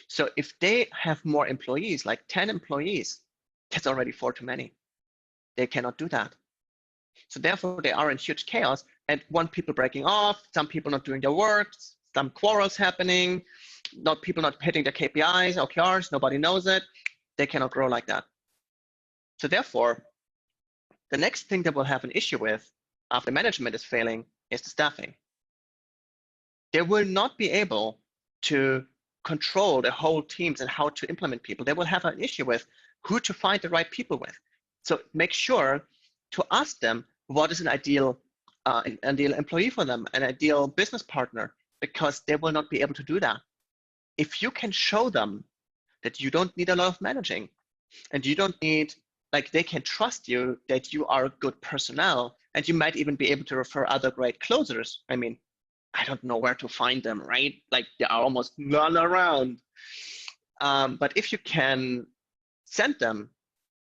[SPEAKER 3] So if they have more employees, like 10 employees, that's already 4 too many. They cannot do that. So therefore, they are in huge chaos, and people breaking off, some people not doing their work, some quarrels happening, people not hitting their KPIs, OKRs, nobody knows it. They cannot grow like that. So therefore, the next thing that we'll have an issue with after management is failing is the staffing. They will not be able to control the whole teams and how to implement people. They will have an issue with who to find the right people with. So make sure to ask them what is an ideal employee for them, an ideal business partner, because they will not be able to do that. If you can show them that you don't need a lot of managing and you don't need, like they can trust you that you are good personnel, and you might even be able to refer other great closers. I mean, I don't know where to find them, right? Like there are almost none around. But if you can send them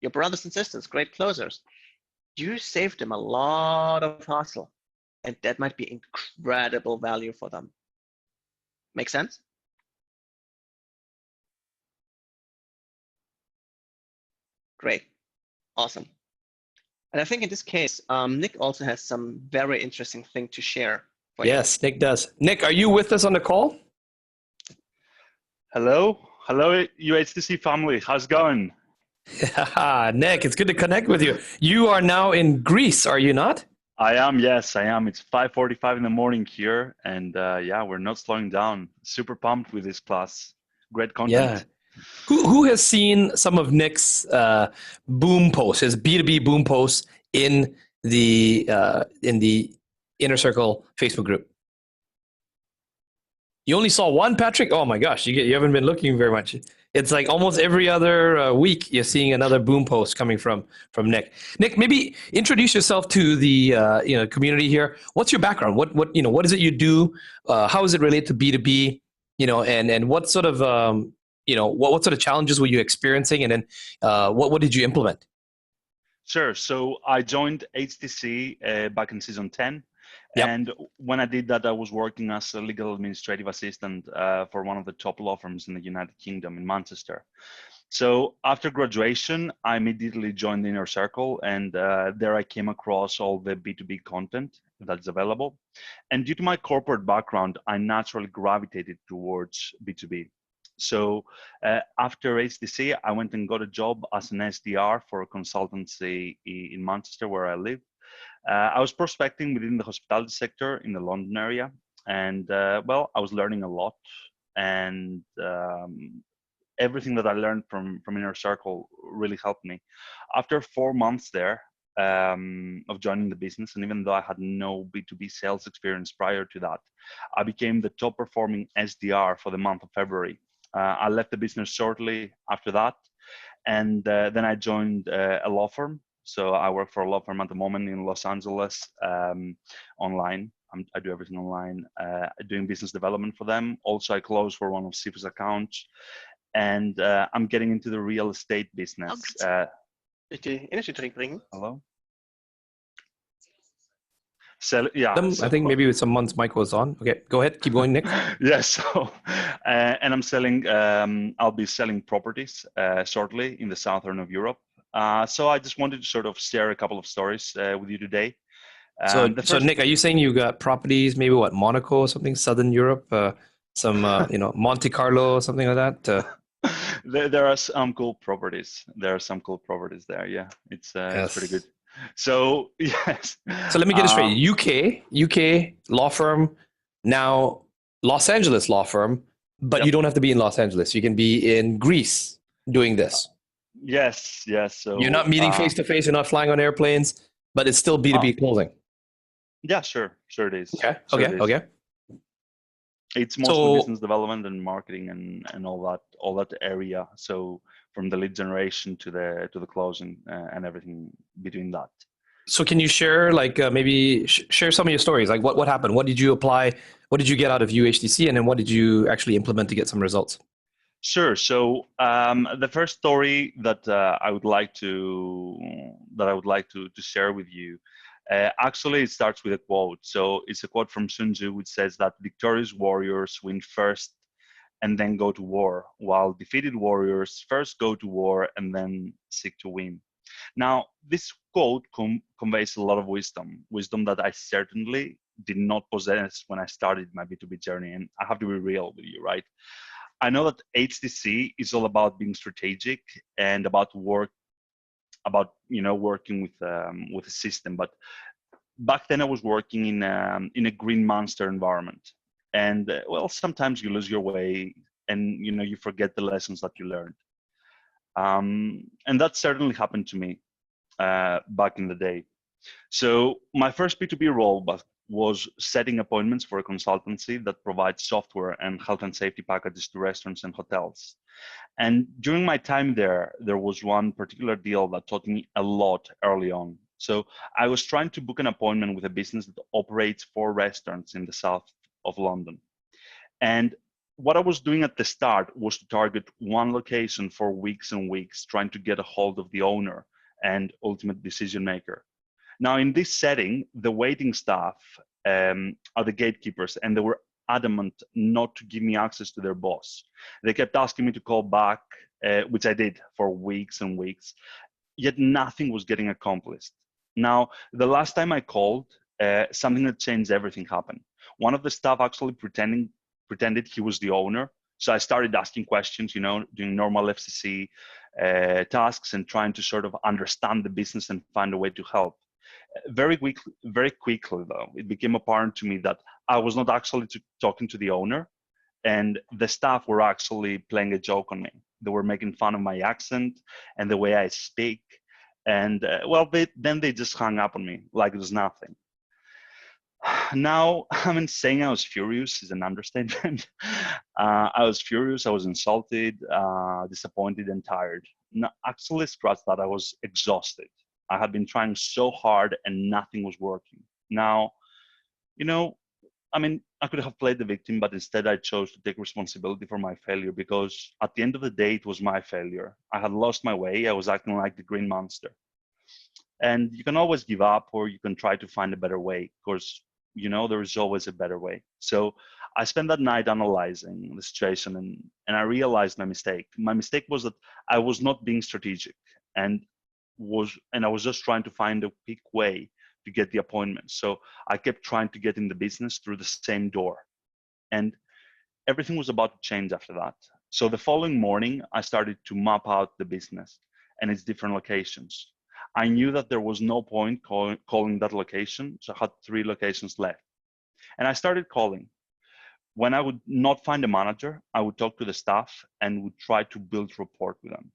[SPEAKER 3] your brothers and sisters, great closers, you save them a lot of hassle, and that might be incredible value for them. Make sense? Great, awesome. And I think in this case, Nick also has some very interesting thing to share.
[SPEAKER 4] Yes, Nick does. Nick, are you with us on the call?
[SPEAKER 7] Hello, UHTC family. How's it going?
[SPEAKER 4] Nick, it's good to connect with you. You are now in Greece, are you not?
[SPEAKER 7] I am. Yes, I am. It's 5:45 in the morning here, and yeah, we're not slowing down. Super pumped with this class. Great content.
[SPEAKER 4] Yeah. Who has seen some of Nick's boom posts, his B2B boom posts in the Inner Circle Facebook group? You only saw one, Patrick? Oh my gosh, you haven't been looking very much. It's like almost every other week you're seeing another boom post coming from Nick. Nick, maybe introduce yourself to the community here. What's your background? What is it you do? How is it related to B2B? And what sort of what sort of challenges were you experiencing, and then what did you implement?
[SPEAKER 7] Sure. So I joined HTC back in season 10. Yep. And when I did that, I was working as a legal administrative assistant for one of the top law firms in the United Kingdom in Manchester. So after graduation, I immediately joined the Inner Circle, and there I came across all the B2B content that's available. And due to my corporate background, I naturally gravitated towards B2B. So after HTC, I went and got a job as an SDR for a consultancy in Manchester, where I live. I was prospecting within the hospitality sector in the London area, and well, I was learning a lot, and everything that I learned from Inner Circle really helped me. After 4 months there of joining the business, and even though I had no B2B sales experience prior to that, I became the top performing SDR for the month of February. I left the business shortly after that, and then I joined a law firm. So I work for a law firm at the moment in Los Angeles, online. I do everything online, doing business development for them. Also, I close for one of Sifu's accounts, and I'm getting into the real estate business. Hello? Yeah.
[SPEAKER 4] I think maybe someone's mic was on. Okay, go ahead. Keep going, Nick.
[SPEAKER 7] Yeah. So, and I'm selling. I'll be selling properties shortly in the southern of Europe. So I just wanted to sort of share a couple of stories with you today.
[SPEAKER 4] So,
[SPEAKER 7] The
[SPEAKER 4] so
[SPEAKER 7] first,
[SPEAKER 4] Nick, are you saying you got properties, maybe what, Monaco or something, Southern Europe, Monte Carlo, something like that?
[SPEAKER 7] there are some cool properties. There are some cool properties there. Yeah, it's pretty good.
[SPEAKER 4] Yes.
[SPEAKER 7] So yes.
[SPEAKER 4] So let me get it straight. UK law firm, now Los Angeles law firm, but
[SPEAKER 7] Yep.
[SPEAKER 4] you don't have to be in Los Angeles. You can be in Greece doing this.
[SPEAKER 7] Yes. So
[SPEAKER 4] You're not meeting face to face. You're not flying on airplanes, but it's still B2B closing.
[SPEAKER 7] Yeah, sure it is.
[SPEAKER 4] Okay.
[SPEAKER 7] Sure it is.
[SPEAKER 4] Okay.
[SPEAKER 7] It's mostly
[SPEAKER 4] So-
[SPEAKER 7] business development and marketing and all that area. So from the lead generation to the closing and everything between that.
[SPEAKER 4] So can you share, like, maybe share some of your stories? Like, what happened? What did you apply? What did you get out of UHTC? And then what did you actually implement to get some results?
[SPEAKER 7] Sure. So the first story that I would like to share with you, actually, it starts with a quote. So it's a quote from Sun Tzu, which says that victorious warriors win first and then go to war, while defeated warriors first go to war and then seek to win. Now, this quote conveys a lot of wisdom that I certainly did not possess when I started my B2B journey. And I have to be real with you, right? I know that HTC is all about being strategic and about working with a system. But back then I was working in a green monster environment, and well, sometimes you lose your way, and you forget the lessons that you learned. And that certainly happened to me back in the day. So my first B2B role was setting appointments for a consultancy that provides software and health and safety packages to restaurants and hotels. And during my time there was one particular deal that taught me a lot early on. So I was trying to book an appointment with a business that operates 4 restaurants in the south of London. And what I was doing at the start was to target one location for weeks and weeks, trying to get a hold of the owner and ultimate decision maker. Now, in this setting, the waiting staff are the gatekeepers, and they were adamant not to give me access to their boss. They kept asking me to call back, which I did for weeks and weeks, yet nothing was getting accomplished. Now, the last time I called, something that changed everything happened. One of the staff actually pretended he was the owner. So I started asking questions, doing normal FCC tasks and trying to sort of understand the business and find a way to help. Very quickly, though, it became apparent to me that I was not actually talking to the owner, and the staff were actually playing a joke on me. They were making fun of my accent and the way I speak, and then they just hung up on me like it was nothing. Now, saying I was furious is an understatement. I was furious, I was insulted, disappointed, and tired. Now, actually, scratch that, I was exhausted. I had been trying so hard and nothing was working. Now, I could have played the victim, but instead I chose to take responsibility for my failure, because at the end of the day, it was my failure. I had lost my way. I was acting like the green monster. And you can always give up, or you can try to find a better way, because there is always a better way. So I spent that night analyzing the situation, and I realized my mistake. My mistake was that I was not being strategic, and I was just trying to find a quick way to get the appointment. So I kept trying to get in the business through the same door, and everything was about to change after that. So the following morning, I started to map out the business and its different locations. I knew that there was no point calling that location, so I had 3 locations left. And I started calling. When I would not find a manager, I would talk to the staff and would try to build rapport with them.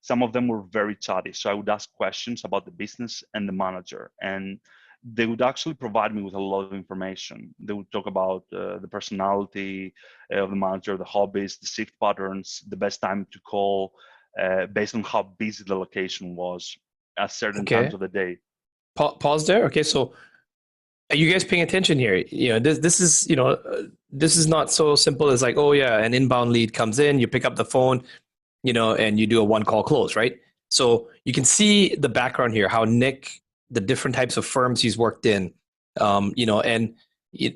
[SPEAKER 7] Some of them were very chatty, so I would ask questions about the business and the manager, and they would actually provide me with a lot of information. They would talk about the personality of the manager, the hobbies, the shift patterns, the best time to call, based on how busy the location was at certain times of the day.
[SPEAKER 4] Pause there. Okay, so are you guys paying attention here? This is not so simple as like, oh yeah, an inbound lead comes in, you pick up the phone, and you do a 1-call close, right? So you can see the background here, how Nick, the different types of firms he's worked in, and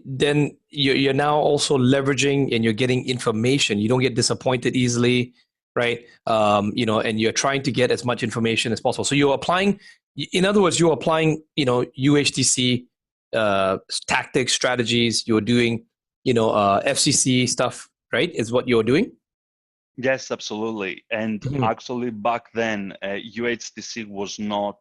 [SPEAKER 4] then you're now also leveraging and you're getting information. You don't get disappointed easily, right? And you're trying to get as much information as possible. So you're applying, in other words, you're applying, UHTC tactics, strategies. You're doing, FCC stuff, right? Is what you're doing?
[SPEAKER 7] Yes, absolutely. And
[SPEAKER 4] Mhm.
[SPEAKER 7] actually, back then, UHTC was not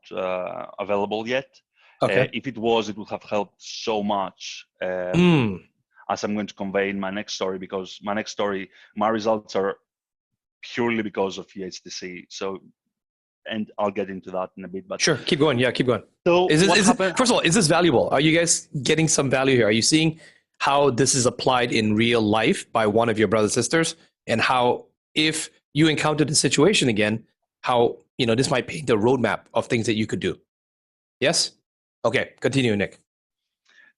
[SPEAKER 7] available yet.
[SPEAKER 4] Okay.
[SPEAKER 7] If it was, it would have helped so much, as I'm going to convey in my next story, because my results are purely because of UHTC. So, and I'll get into that in a bit. But
[SPEAKER 4] Sure. Keep going. Yeah, keep going.
[SPEAKER 7] so what happened?
[SPEAKER 4] First of all, is this valuable? Are you guys getting some value here? Are you seeing how this is applied in real life by one of your brothers and sisters, and how, if you encountered the situation again, how this might paint a roadmap of things that you could do? Yes. Okay. Continue, Nick.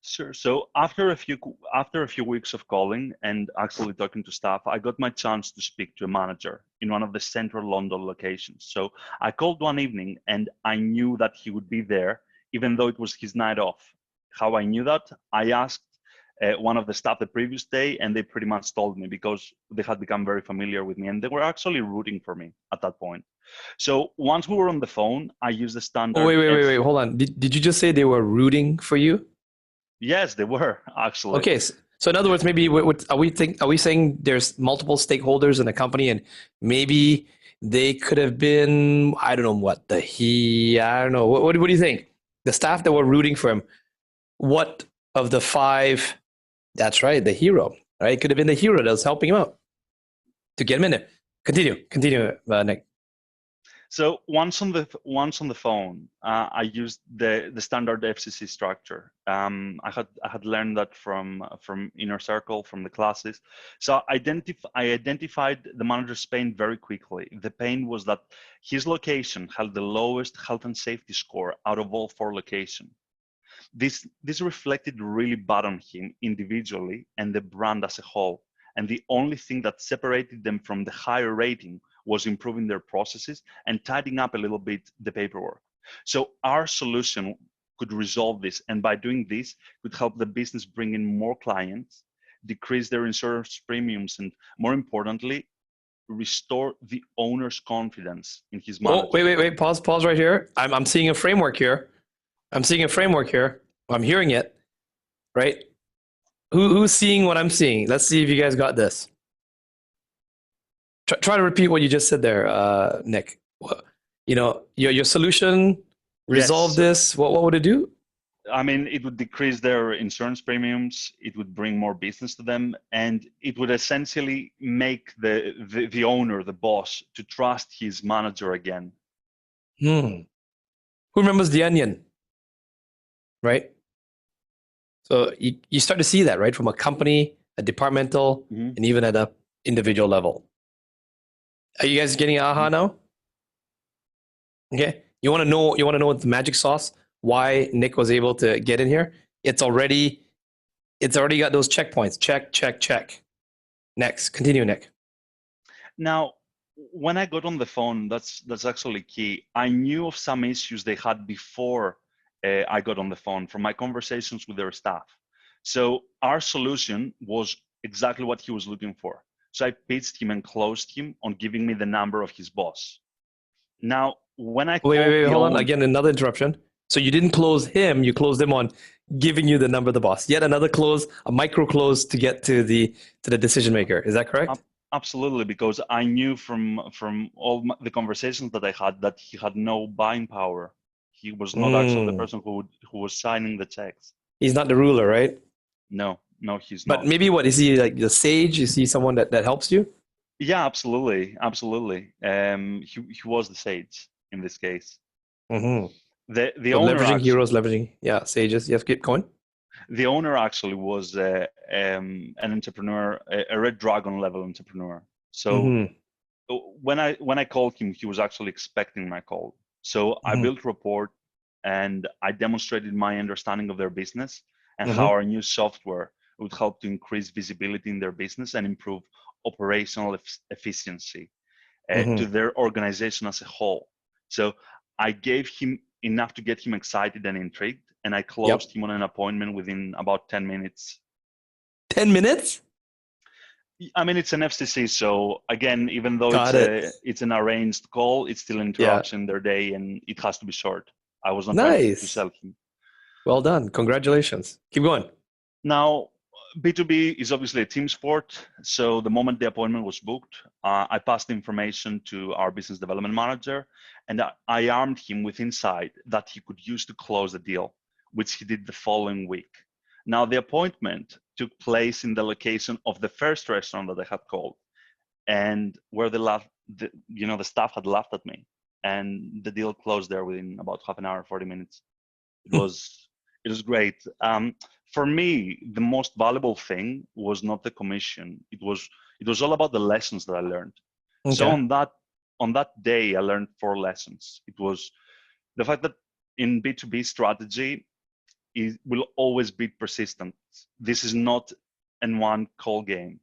[SPEAKER 7] Sure. So after a few weeks of calling and actually talking to staff, I got my chance to speak to a manager in one of the central London locations. So I called one evening and I knew that he would be there, even though it was his night off. How I knew that? I asked one of the staff the previous day, and they pretty much told me, because they had become very familiar with me and they were actually rooting for me at that point. So once we were on the phone, I used the standard.
[SPEAKER 4] Oh, wait. Hold on. Did you just say they were rooting for you?
[SPEAKER 7] Yes, they were actually.
[SPEAKER 4] Okay, so in other words, maybe are we saying there's multiple stakeholders in the company, and maybe they could have been, I don't know what I don't know. What do you think? The staff that were rooting for him, what of the five? That's right, the hero. Right, it could have been the hero that was helping him out to get him in there. Continue, Nick.
[SPEAKER 7] So once on the phone, I used the standard FCC structure. I had learned that from Inner Circle, from the classes. So I identified the manager's pain very quickly. The pain was that his location had the lowest health and safety score out of all 4 locations. This reflected really bad on him individually and the brand as a whole. And the only thing that separated them from the higher rating was improving their processes and tidying up a little bit the paperwork. So our solution could resolve this, and by doing this, could help the business bring in more clients, decrease their insurance premiums, and more importantly, restore the owner's confidence in his manager.
[SPEAKER 4] Oh, wait. Pause right here. I'm seeing a framework here. I'm hearing it, right? Who's seeing what I'm seeing? Let's see if you guys got this. Try to repeat what you just said there, Nick. Your solution resolve this. What would it do?
[SPEAKER 7] I mean, it would decrease their insurance premiums. It would bring more business to them, and it would essentially make the owner, the boss, to trust his manager again.
[SPEAKER 4] Who remembers The Onion? Right. So you start to see that, right, from a company, a departmental, and even at a individual level. Are you guys getting aha now? Okay. You want to know what the magic sauce, why Nick was able to get in here? It's already got those checkpoints. Check. Next. Continue, Nick.
[SPEAKER 7] Now, when I got on the phone, that's actually key. I knew of some issues they had before I got on the phone from my conversations with their staff. So our solution was exactly what he was looking for. So I pitched him and closed him on giving me the number of his boss. Now, when I
[SPEAKER 4] wait, hold on. Again, another interruption. So you didn't close him, you closed him on giving you the number of the boss. Yet another close, a micro close to get to the decision maker. Is that correct?
[SPEAKER 7] Absolutely, because I knew from all the conversations that I had that he had no buying power. He was not actually the person who was signing the checks.
[SPEAKER 4] He's not the ruler, right?
[SPEAKER 7] No, he's not.
[SPEAKER 4] But maybe is he like the sage? Is he someone that helps you?
[SPEAKER 7] Yeah, absolutely. He was the sage in this case.
[SPEAKER 4] Mm-hmm.
[SPEAKER 7] The owner
[SPEAKER 4] leveraging
[SPEAKER 7] actually,
[SPEAKER 4] heroes, leveraging sages. Yes, keep going.
[SPEAKER 7] The owner actually was an entrepreneur, a Red Dragon level entrepreneur. So when I called him, he was actually expecting my call. So I built rapport and I demonstrated my understanding of their business and how our new software would help to increase visibility in their business and improve operational efficiency to their organization as a whole. So I gave him enough to get him excited and intrigued, and I closed him on an appointment within about 10 minutes.
[SPEAKER 4] 10 minutes?
[SPEAKER 7] I mean, it's an FCC, so again, even though it's an arranged call, it's still an interruption in their day, and it has to be short. I was not trying to sell him.
[SPEAKER 4] Well done. Congratulations. Keep going.
[SPEAKER 7] Now, B2B is obviously a team sport. So the moment the appointment was booked, I passed the information to our business development manager, and I armed him with insight that he could use to close the deal, which he did the following week. Now, the appointment took place in the location of the first restaurant that I had called, and where the staff had laughed at me, and the deal closed there within about half an hour, 40 minutes. It was great. For me, the most valuable thing was not the commission. It was all about the lessons that I learned. Okay. So on that day, I learned 4 lessons. It was the fact that in B2B strategy, it will always be persistent. This is not a one call game.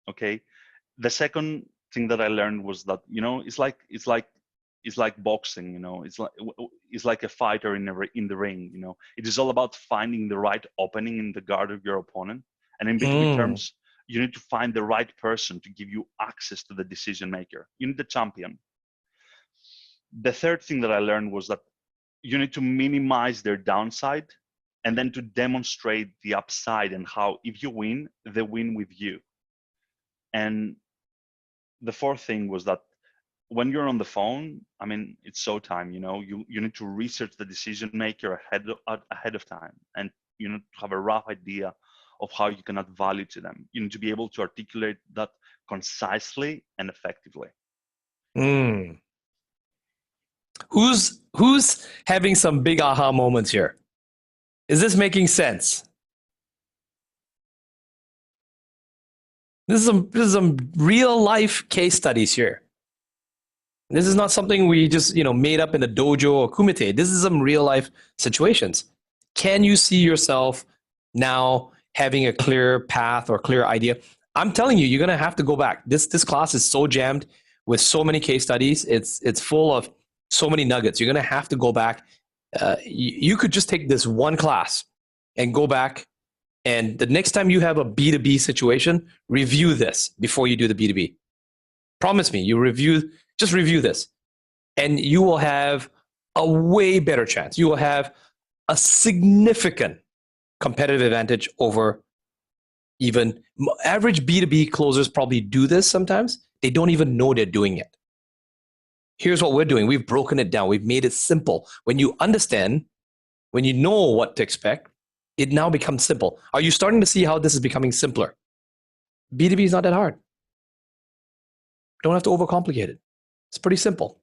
[SPEAKER 7] Okay. The second thing that I learned was that, it's like boxing, it's like a fighter in the ring, It is all about finding the right opening in the guard of your opponent. And in B2B terms, you need to find the right person to give you access to the decision maker. You need the champion. The third thing that I learned was that you need to minimize their downside and then to demonstrate the upside and how if you win, they win with you. And the fourth thing was that when you're on the phone, it's showtime, you need to research the decision maker ahead of time, and you need to have a rough idea of how you can add value to them. You need to be able to articulate that concisely and effectively.
[SPEAKER 4] Who's having some big aha moments here? Is this making sense? This is some real life case studies here. This is not something we just made up in a dojo or kumite. This is some real life situations. Can you see yourself now having a clear path or clear idea? I'm telling you, you're gonna have to go back. This class is so jammed with so many case studies. It's full of so many nuggets. You're gonna have to go back. You could just take this one class and go back. And the next time you have a B2B situation, review this before you do the B2B. Promise me, just review this, and you will have a way better chance. You will have a significant competitive advantage over even average B2B closers. Probably do this sometimes. They don't even know they're doing it. Here's what we're doing. We've broken it down. We've made it simple. When you understand, when you know what to expect, it now becomes simple. Are you starting to see how this is becoming simpler? B2B is not that hard. Don't have to overcomplicate it. It's pretty simple.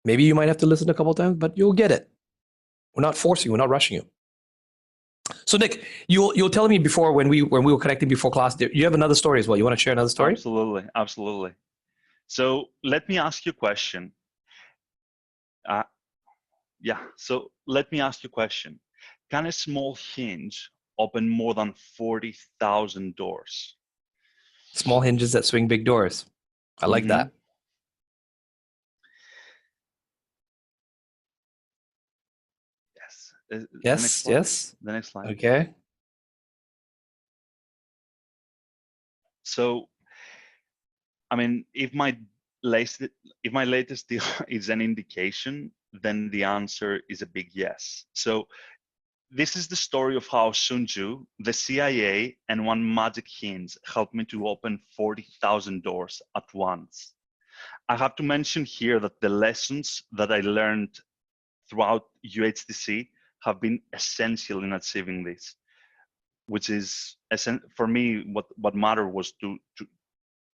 [SPEAKER 4] Maybe you might have to listen a couple of times, but you'll get it. We're not forcing you. We're not rushing you. So Nick, you'll tell me before when we were connecting before class, you have another story as well. You want to share another story?
[SPEAKER 7] Absolutely. So let me ask you a question. So let me ask you a question. Can a small hinge open more than 40,000 doors?
[SPEAKER 4] Small hinges that swing big doors. I like that.
[SPEAKER 7] Yes. The next slide.
[SPEAKER 4] Okay.
[SPEAKER 7] So, if my latest deal is an indication, then the answer is a big yes. So, this is the story of how Sun Tzu, the CIA, and one magic hinge helped me to open 40,000 doors at once. I have to mention here that the lessons that I learned throughout UHTC have been essential in achieving this, which is, for me, what mattered was to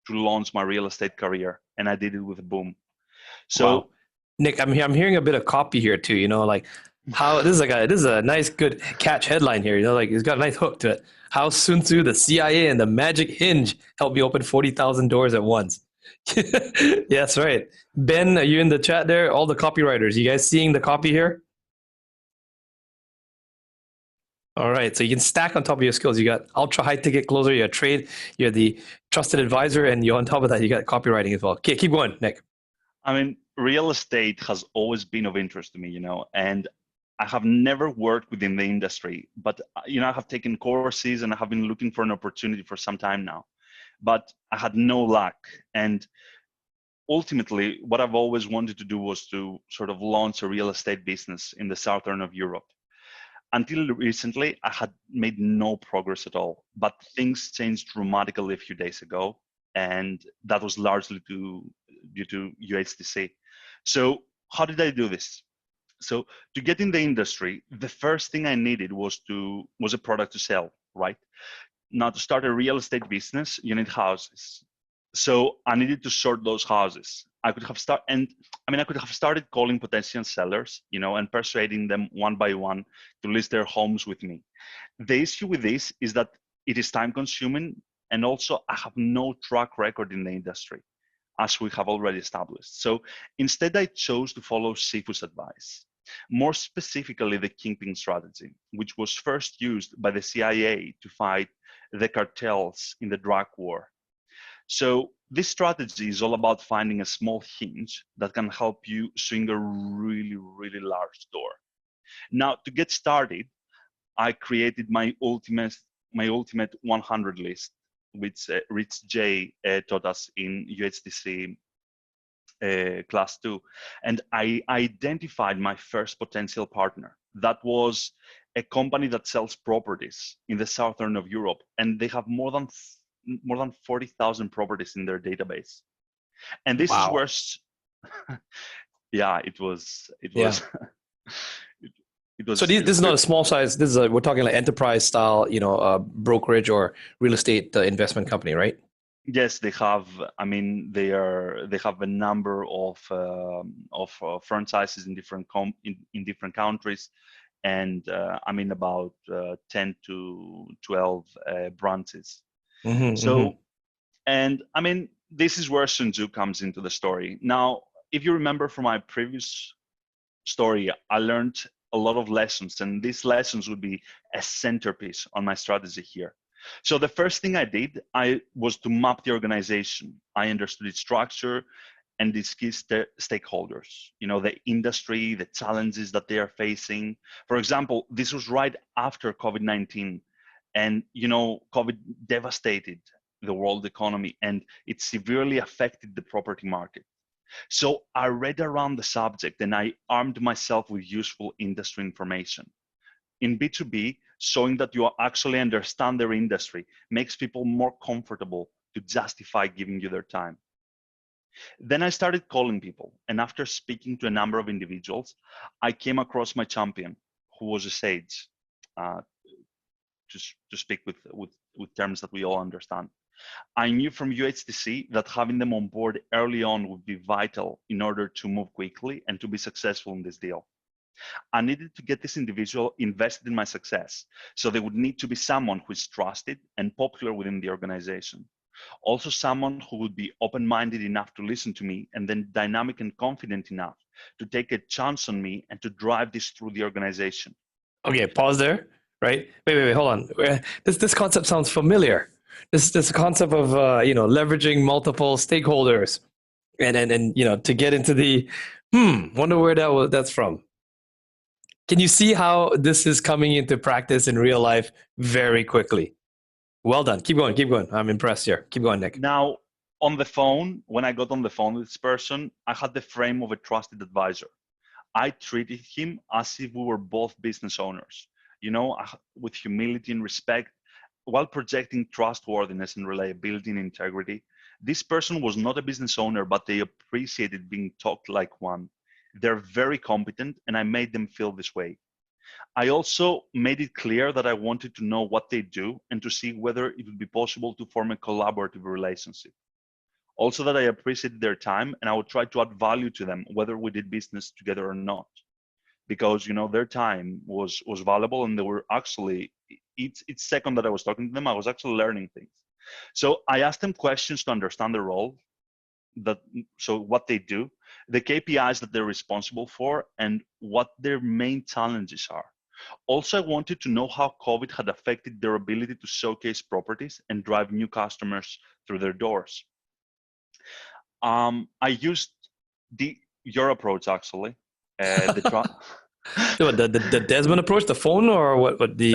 [SPEAKER 7] launch my real estate career, and I did it with a boom. So,
[SPEAKER 4] wow. Nick, I'm hearing a bit of copy here too. How this is a nice good catch headline here. It's got a nice hook to it. How Sun Tzu, the CIA, and the magic hinge helped me open 40,000 doors at once. Yeah, that's right. Ben, are you in the chat there? All the copywriters, you guys seeing the copy here? All right, so you can stack on top of your skills. You got ultra high ticket closer, you got trade, you're the trusted advisor, and you on top of that, you got copywriting as well. Okay, keep going, Nick.
[SPEAKER 7] Real estate has always been of interest to me, and I have never worked within the industry, but I have taken courses and I have been looking for an opportunity for some time now, but I had no luck. And ultimately, what I've always wanted to do was to sort of launch a real estate business in the southern of Europe. until recently, I had made no progress at all. But things changed dramatically a few days ago, and that was largely due to UHTC. So how did I do this? So to get in the industry, the first thing I needed was a product to sell, right? Now, to start a real estate business, you need houses. So I needed to sort those houses. I could have started calling potential sellers, and persuading them one by one to list their homes with me. The issue with this is that it is time consuming, and also I have no track record in the industry, as we have already established. So instead, I chose to follow Sifu's advice. More specifically, the kingpin strategy, which was first used by the CIA to fight the cartels in the drug war. So this strategy is all about finding a small hinge that can help you swing a really, really large door. Now, to get started, I created my ultimate 100 list, which Rich J taught us in UHTC class 2, and I identified my first potential partner. That was a company that sells properties in the southern of Europe, and they have more than 40,000 properties in their database. And this is where, yeah, it was.
[SPEAKER 4] So this is not a small size. This is we're talking like enterprise style, brokerage or real estate investment company, right?
[SPEAKER 7] Yes, they have. I mean, they have a number of franchises in different countries, and about 10 to 12 branches. So, and I mean, this is where Sun Tzu comes into the story. Now, if you remember from my previous story, I learned a lot of lessons, and these lessons would be a centerpiece on my strategy here. So the first thing I did, was to map the organization. I understood its structure and its key stakeholders, the industry, the challenges that they are facing. For example, this was right after COVID-19, and COVID devastated the world economy, and it severely affected the property market. So I read around the subject, and I armed myself with useful industry information. In B2B, showing that you actually understand their industry makes people more comfortable to justify giving you their time. Then I started calling people, and after speaking to a number of individuals, I came across my champion, who was a sage, to speak with terms that we all understand. I knew from UHTC that having them on board early on would be vital in order to move quickly and to be successful in this deal. I needed to get this individual invested in my success, so they would need to be someone who is trusted and popular within the organization. Also someone who would be open-minded enough to listen to me, and then dynamic and confident enough to take a chance on me and to drive this through the organization.
[SPEAKER 4] Okay, pause there, right? Wait, hold on. This concept sounds familiar. This concept of leveraging multiple stakeholders and to get into the wonder where that's from. Can you see how this is coming into practice in real life very quickly? Well done. Keep going. I'm impressed here. Keep going, Nick.
[SPEAKER 7] Now, on the phone, when I got on the phone with this person, I had the frame of a trusted advisor. I treated him as if we were both business owners, with humility and respect, while projecting trustworthiness and reliability and integrity. This person was not a business owner, but they appreciated being talked like one. They're very competent, and I made them feel this way. I also made it clear that I wanted to know what they do and to see whether it would be possible to form a collaborative relationship. Also that I appreciated their time, and I would try to add value to them, whether we did business together or not. Because, their time was valuable, and they were actually, each second that I was talking to them, I was actually learning things. So I asked them questions to understand their role, what they do, the KPIs that they're responsible for, and what their main challenges are. Also, I wanted to know how COVID had affected their ability to showcase properties and drive new customers through their doors. I used your approach, actually.
[SPEAKER 4] The Desmond approach, the phone, or what the?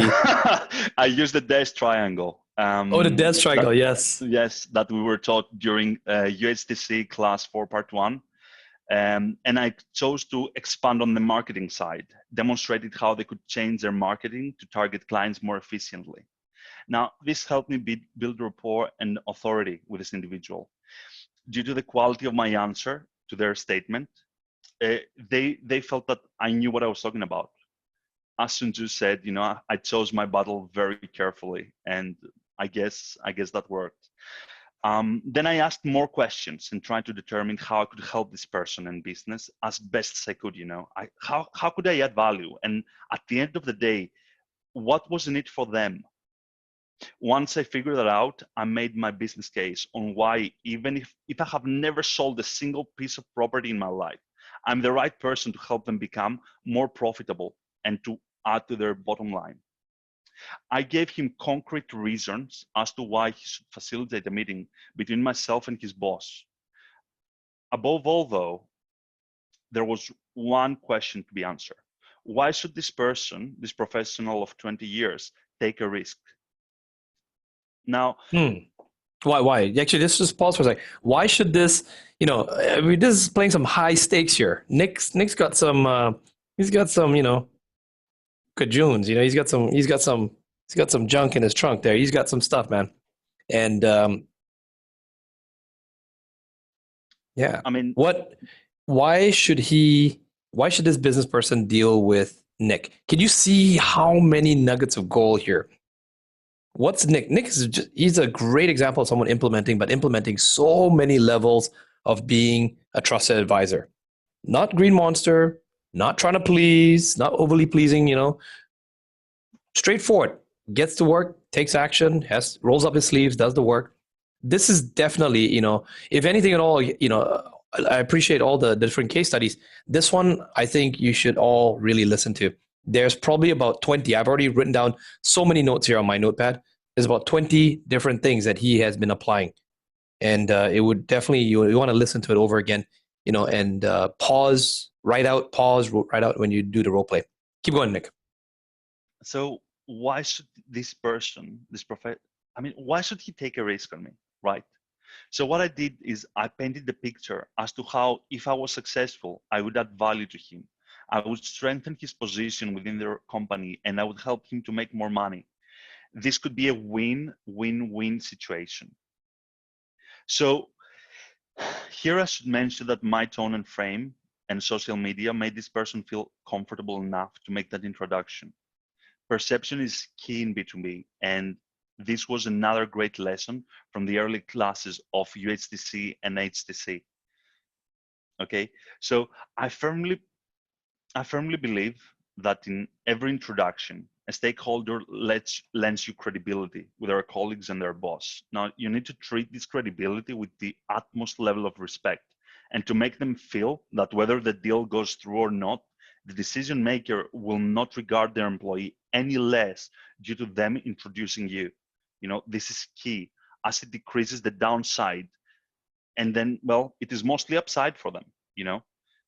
[SPEAKER 7] I used the DES triangle.
[SPEAKER 4] The DES triangle, yes.
[SPEAKER 7] Yes, that we were taught during UHTC class 4 part 1. And I chose to expand on the marketing side, demonstrated how they could change their marketing to target clients more efficiently. Now, this helped me build rapport and authority with this individual. Due to the quality of my answer to their statement, they felt that I knew what I was talking about. As Sunju said, you know, I chose my battle very carefully, and I guess that worked. Then I asked more questions and tried to determine how I could help this person and business as best as I could. You know, how could I add value? And at the end of the day, what was in it for them? Once I figured that out, I made my business case on why, even if I have never sold a single piece of property in my life, I'm the right person to help them become more profitable and to add to their bottom line. I gave him concrete reasons as to why he should facilitate a meeting between myself and his boss. Above all, though, there was one question to be answered. Why should this person, this professional of 20 years, take a risk? Now,
[SPEAKER 4] Why? Actually, let's just pause for a second. Why should this, you know, I mean, this is playing some high stakes here. Nick's got some, he's got some, you know, cajoons, you know, he's got some junk in his trunk there. He's got some stuff, man. And, yeah,
[SPEAKER 7] I mean,
[SPEAKER 4] why should this business person deal with Nick? Can you see how many nuggets of gold here? What's Nick? Nick he's a great example of someone implementing so many levels of being a trusted advisor. Not green monster, not trying to please, not overly pleasing, you know. Straightforward, gets to work, takes action, rolls up his sleeves, does the work. This is definitely, you know, if anything at all, you know, I appreciate all the different case studies. This one, I think you should all really listen to. There's probably about 20. I've already written down so many notes here on my notepad. There's about 20 different things that he has been applying. And it would definitely, you want to listen to it over again, you know, and pause, write out when you do the role play. Keep going, Nick.
[SPEAKER 7] So why should this person, why should he take a risk on me, right? So what I did is I painted the picture as to how, if I was successful, I would add value to him. I would strengthen his position within their company, and I would help him to make more money. This could be a win-win-win situation. So here I should mention that my tone and frame and social media made this person feel comfortable enough to make that introduction. Perception is key in B2B, and this was another great lesson from the early classes of UHTC and HTC. Okay, so I firmly believe that in every introduction, a stakeholder lends you credibility with their colleagues and their boss. Now, you need to treat this credibility with the utmost level of respect, and to make them feel that whether the deal goes through or not, the decision maker will not regard their employee any less due to them introducing you. You know, this is key, as it decreases the downside, and then, well, it is mostly upside for them, you know,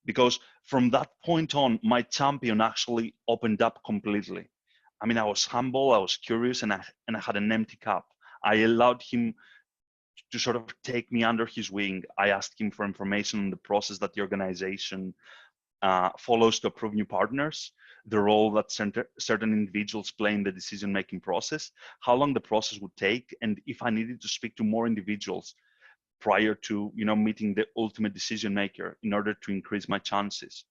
[SPEAKER 7] because from that point on, my champion actually opened up completely. I mean, I was humble, I was curious, and I had an empty cup. I allowed him to sort of take me under his wing. I asked him for information on the process that the organization follows to approve new partners, the role that certain individuals play in the decision-making process, how long the process would take, and if I needed to speak to more individuals prior to, you know, meeting the ultimate decision maker in order to increase my chances.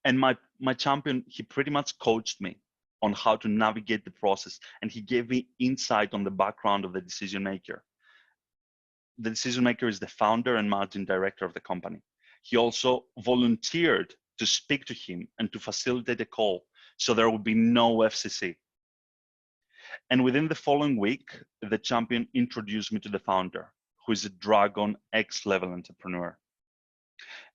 [SPEAKER 7] And my champion, he pretty much coached me on how to navigate the process, and he gave me insight on the background of the decision maker. The decision maker is the founder and managing director of the company. He also volunteered to speak to him and to facilitate a call, so there would be no FCC. And within the following week, the champion introduced me to the founder, who is a Dragon X-level entrepreneur.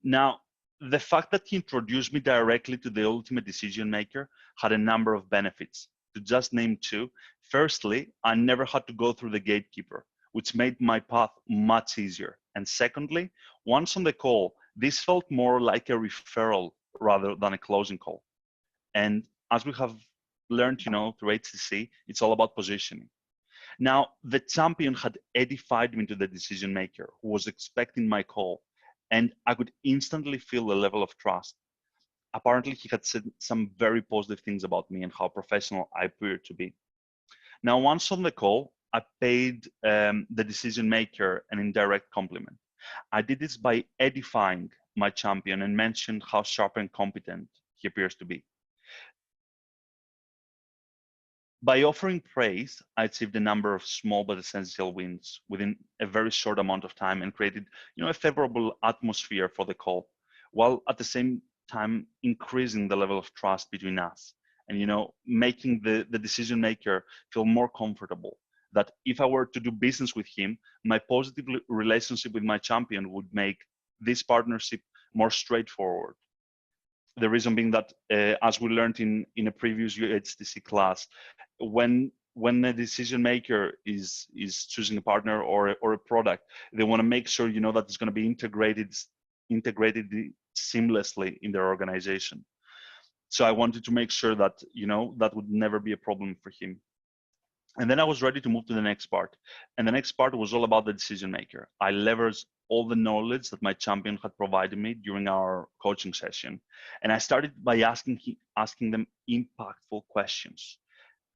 [SPEAKER 7] Now, the fact that he introduced me directly to the ultimate decision maker had a number of benefits. To just name two, firstly, I never had to go through the gatekeeper, which made my path much easier. And secondly, once on the call, this felt more like a referral rather than a closing call. And as we have learned, you know, through HTC, it's all about positioning. Now, the champion had edified me to the decision maker who was expecting my call. and I could instantly feel the level of trust. Apparently, he had said some very positive things about me and how professional I appeared to be. Now, once on the call, I paid the decision maker an indirect compliment. I did this by edifying my champion and mentioned how sharp and competent he appears to be. By offering praise, I achieved a number of small but essential wins within a very short amount of time and created, a favorable atmosphere for the call, while at the same time increasing the level of trust between us and, making the decision maker feel more comfortable that if I were to do business with him, my positive relationship with my champion would make this partnership more straightforward. The reason being that, as we learned in a previous UHTC class, when a decision maker is choosing a partner or a product, they want to make sure that it's going to be integrated seamlessly in their organization. So I wanted to make sure that that would never be a problem for him. And then I was ready to move to the next part. And the next part was all about the decision maker. I leveraged all the knowledge that my champion had provided me during our coaching session. And I started by asking them impactful questions.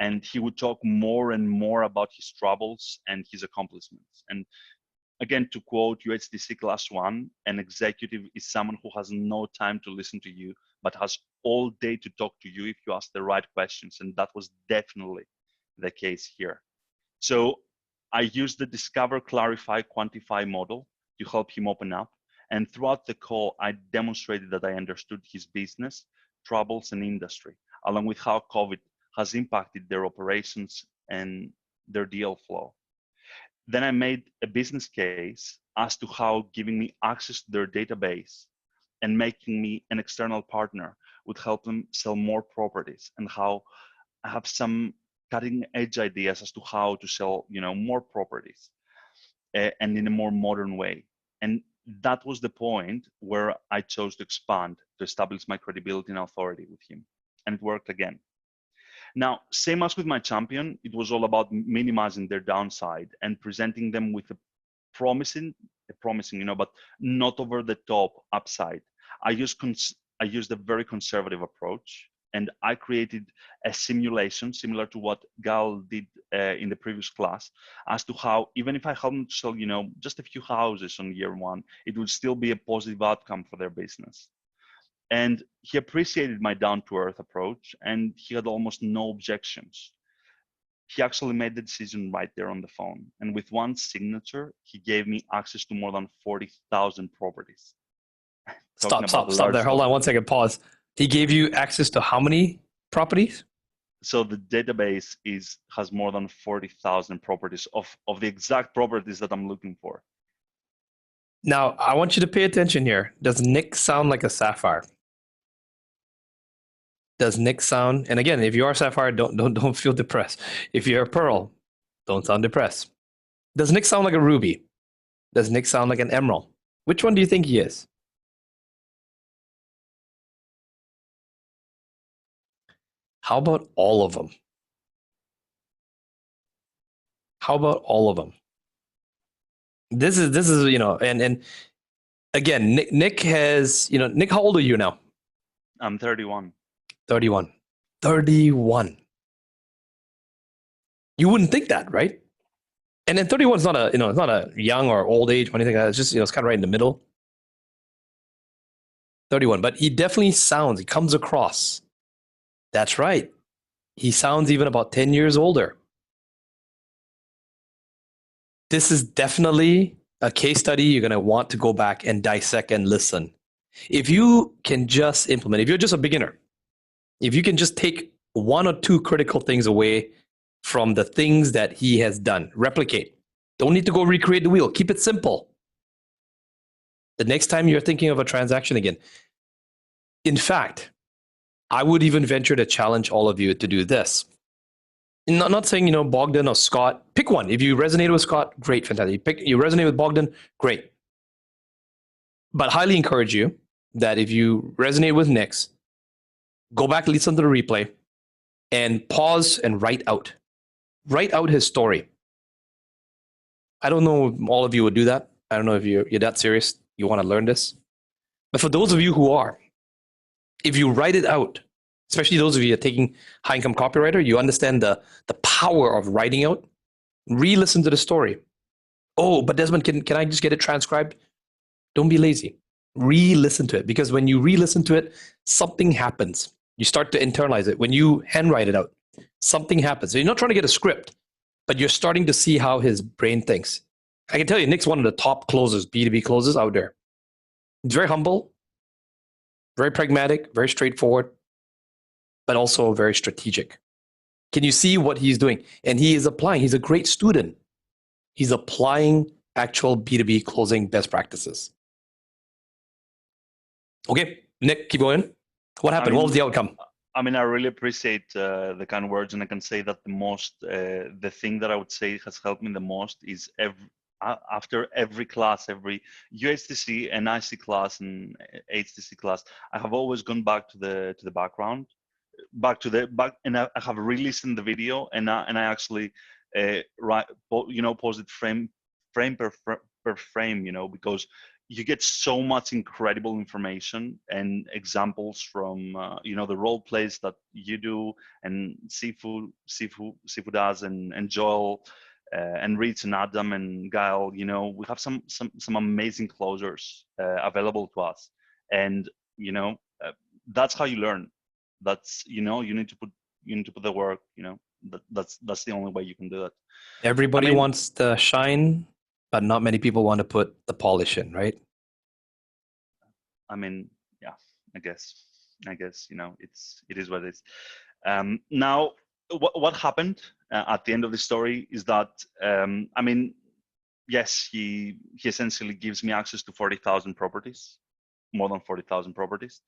[SPEAKER 7] And he would talk more and more about his troubles and his accomplishments. And again, to quote UHTC Class 1, an executive is someone who has no time to listen to you, but has all day to talk to you if you ask the right questions. And that was definitely the case here. So I used the Discover, Clarify, Quantify model to help him open up. And throughout the call, I demonstrated that I understood his business, troubles, and industry, along with how COVID has impacted their operations and their deal flow. Then I made a business case as to how giving me access to their database and making me an external partner would help them sell more properties, and how I have some cutting edge ideas as to how to sell, more properties and in a more modern way. And that was the point where I chose to expand to establish my credibility and authority with him. And it worked again. Now, same as with my champion, it was all about minimizing their downside and presenting them with a promising, but not over the top upside. I used a very conservative approach, and I created a simulation similar to what Gal did in the previous class, as to how, even if I help them to sell, just a few houses on year one, it would still be a positive outcome for their business. And he appreciated my down-to-earth approach, and he had almost no objections. He actually made the decision right there on the phone. And with one signature, he gave me access to more than 40,000 properties.
[SPEAKER 4] Stop there. Hold on 1 second, pause. He gave you access to how many properties?
[SPEAKER 7] So the database has more than 40,000 properties of the exact properties that I'm looking for.
[SPEAKER 4] Now, I want you to pay attention here. Does Nick sound like a sapphire? Does Nick sound, and again, if you are sapphire, don't feel depressed. If you're a pearl, don't sound depressed. Does Nick sound like a ruby? Does Nick sound like an emerald? Which one do you think he is? How about all of them? How about all of them? This is and again, Nick has, Nick, how old are you now?
[SPEAKER 7] I'm 31.
[SPEAKER 4] 31. 31. You wouldn't think that, right? And then 31 is not a, it's not a young or old age or anything like that. It's just, it's kind of right in the middle. 31. But he definitely sounds, he comes across. That's right. He sounds even about 10 years older. This is definitely a case study you're going to want to go back and dissect and listen. If you can just implement, if you're just a beginner, if you can just take one or two critical things away from the things that he has done, replicate. Don't need to go recreate the wheel. Keep it simple. The next time you're thinking of a transaction again. In fact, I would even venture to challenge all of you to do this. Not saying, Bogdan or Scott. Pick one. If you resonate with Scott, great, fantastic. You resonate with Bogdan, great. But highly encourage you that if you resonate with Nick's, go back, listen to the replay, and pause and write out. Write out his story. I don't know if all of you would do that. I don't know if you're that serious You want to learn this? But for those of you who are, if you write it out, especially those of you who are taking high income copywriter, you understand the power of writing out. Re-listen to the story. Oh, but Desmond, can I just get it transcribed? Don't be lazy. Re-listen to it, because when you re-listen to it, something happens. You start to internalize it. When you handwrite it out, something happens. So you're not trying to get a script, but you're starting to see how his brain thinks. I can tell you, Nick's one of the top closers, B2B closers out there. He's very humble, very pragmatic, very straightforward, but also very strategic. Can you see what he's doing? And he is applying. He's a great student. He's applying actual B2B closing best practices. Okay, Nick, keep going. What happened? What was the outcome?
[SPEAKER 7] I mean, I really appreciate the kind words, and I can say that the thing that I would say has helped me the most is after every class, every UHTC and IC class and HTC class, I have always gone back to the background, and I have re-listened the video, and I actually pause it frame per frame, because you get so much incredible information and examples from the role plays that you do, and Sifu does, and Joel and Rich and Adam and Gail. We have some amazing closers available to us, and that's how you learn. That's you need to put the work. That's the only way you can do it.
[SPEAKER 4] Everybody wants to shine, but not many people want to put the polish in, right?
[SPEAKER 7] I mean, yeah, I guess it is what it is. Now, what happened at the end of the story is that yes, he essentially gives me access to 40,000 properties, more than 40,000 properties,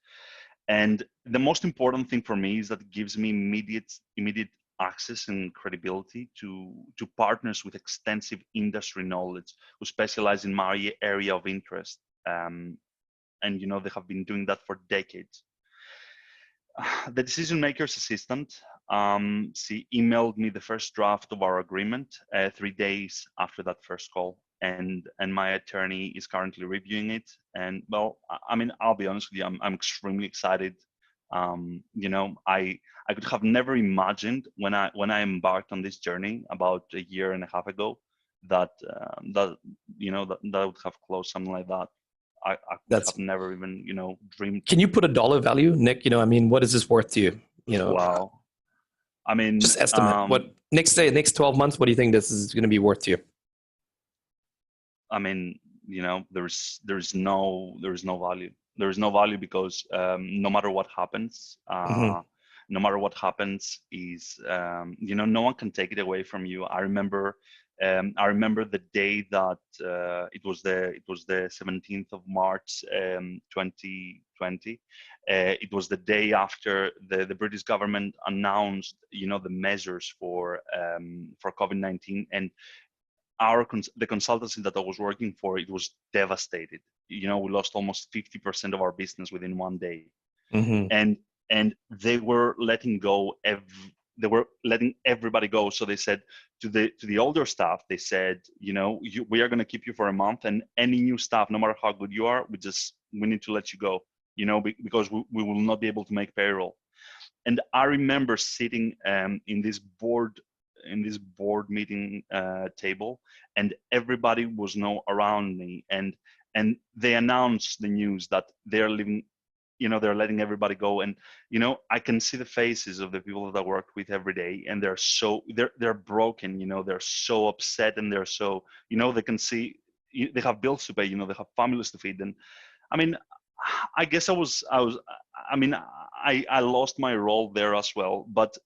[SPEAKER 7] and the most important thing for me is that it gives me immediate access and credibility to partners with extensive industry knowledge who specialize in my area of interest. And they have been doing that for decades. The decision maker's assistant, she emailed me the first draft of our agreement 3 days after that first call, and my attorney is currently reviewing it. And well, I'll be honest with you, I'm extremely excited. I could have never imagined when I embarked on this journey about a year and a half ago that that would have closed something like that. I have never even dreamed.
[SPEAKER 4] Can you put a dollar value, Nick? What is this worth to you?
[SPEAKER 7] Wow.
[SPEAKER 4] Just estimate. What next 12 months? What do you think this is going to be worth to you?
[SPEAKER 7] There's no value. There is no value because no matter what happens, no matter what happens, is no one can take it away from you. I remember the day that it was the 17th of March 2020. It was the day after the British government announced the measures for COVID-19, and the consultancy that I was working for, it was devastated. We lost almost 50% of our business within one day. And they were letting go they were letting everybody go. So they said to the older staff, they said, we are going to keep you for a month, and any new staff, no matter how good you are, we need to let you go, because we will not be able to make payroll. And I remember sitting in this board meeting table, and everybody was around me, and they announced the news that they're leaving. They're letting everybody go, and I can see the faces of the people that I work with every day, and they're broken. They're so upset, and they're so they can see they have bills to pay. They have families to feed, and I guess I lost my role there as well, but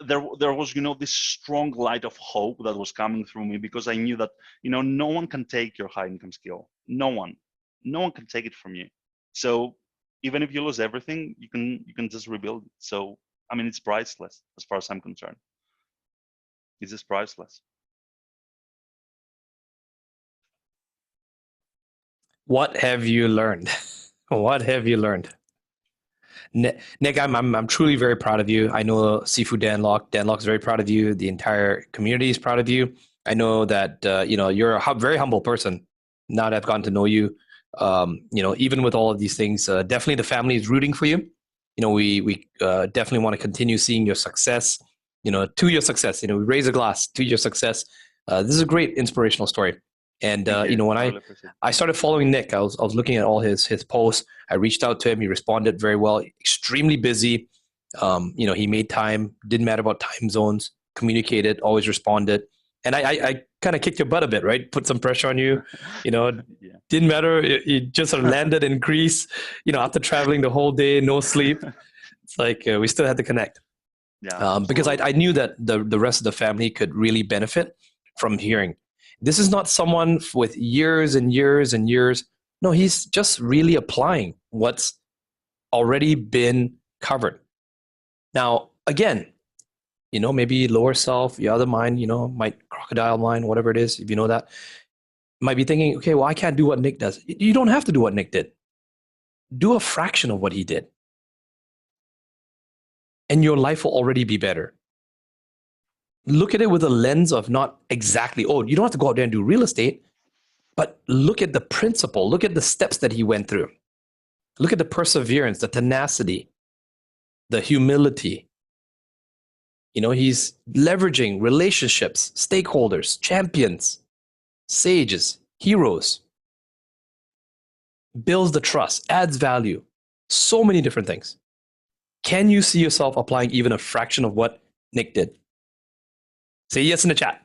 [SPEAKER 7] there was this strong light of hope that was coming through me, because I knew that no one can take your high income skill. No one can take it from you. So even if you lose everything, you can just rebuild it. So it's priceless as far as I'm concerned. It's just priceless.
[SPEAKER 4] What have you learned? What have you learned? Nick, I'm truly very proud of you. I know Sifu Danlock's very proud of you. The entire community is proud of you. I know that you're a very humble person. Now that I've gotten to know you, Even with all of these things, definitely the family is rooting for you. We definitely want to continue seeing your success, to your success. We raise a glass to your success. This is a great inspirational story. And when I started following Nick, I was looking at all his posts. I reached out to him. He responded very well. Extremely busy. He made time. Didn't matter about time zones. Communicated. Always responded. And I kind of kicked your butt a bit, right? Put some pressure on you. Didn't matter. You just sort of landed in Greece. After traveling the whole day, no sleep. It's like we still had to connect.
[SPEAKER 7] Yeah.
[SPEAKER 4] Because I knew that the rest of the family could really benefit from hearing. This is not someone with years and years and years. No, he's just really applying what's already been covered. Now, again, maybe lower self, your other mind, might crocodile mind, whatever it is, if you know that, might be thinking, okay, well, I can't do what Nick does. You don't have to do what Nick did. Do a fraction of what he did. And your life will already be better. Look at it with a lens of not exactly, you don't have to go out there and do real estate, but look at the principle, look at the steps that he went through. Look at the perseverance, the tenacity, the humility. He's leveraging relationships, stakeholders, champions, sages, heroes, builds the trust, adds value, so many different things. Can you see yourself applying even a fraction of what Nick did? Say yes in the chat.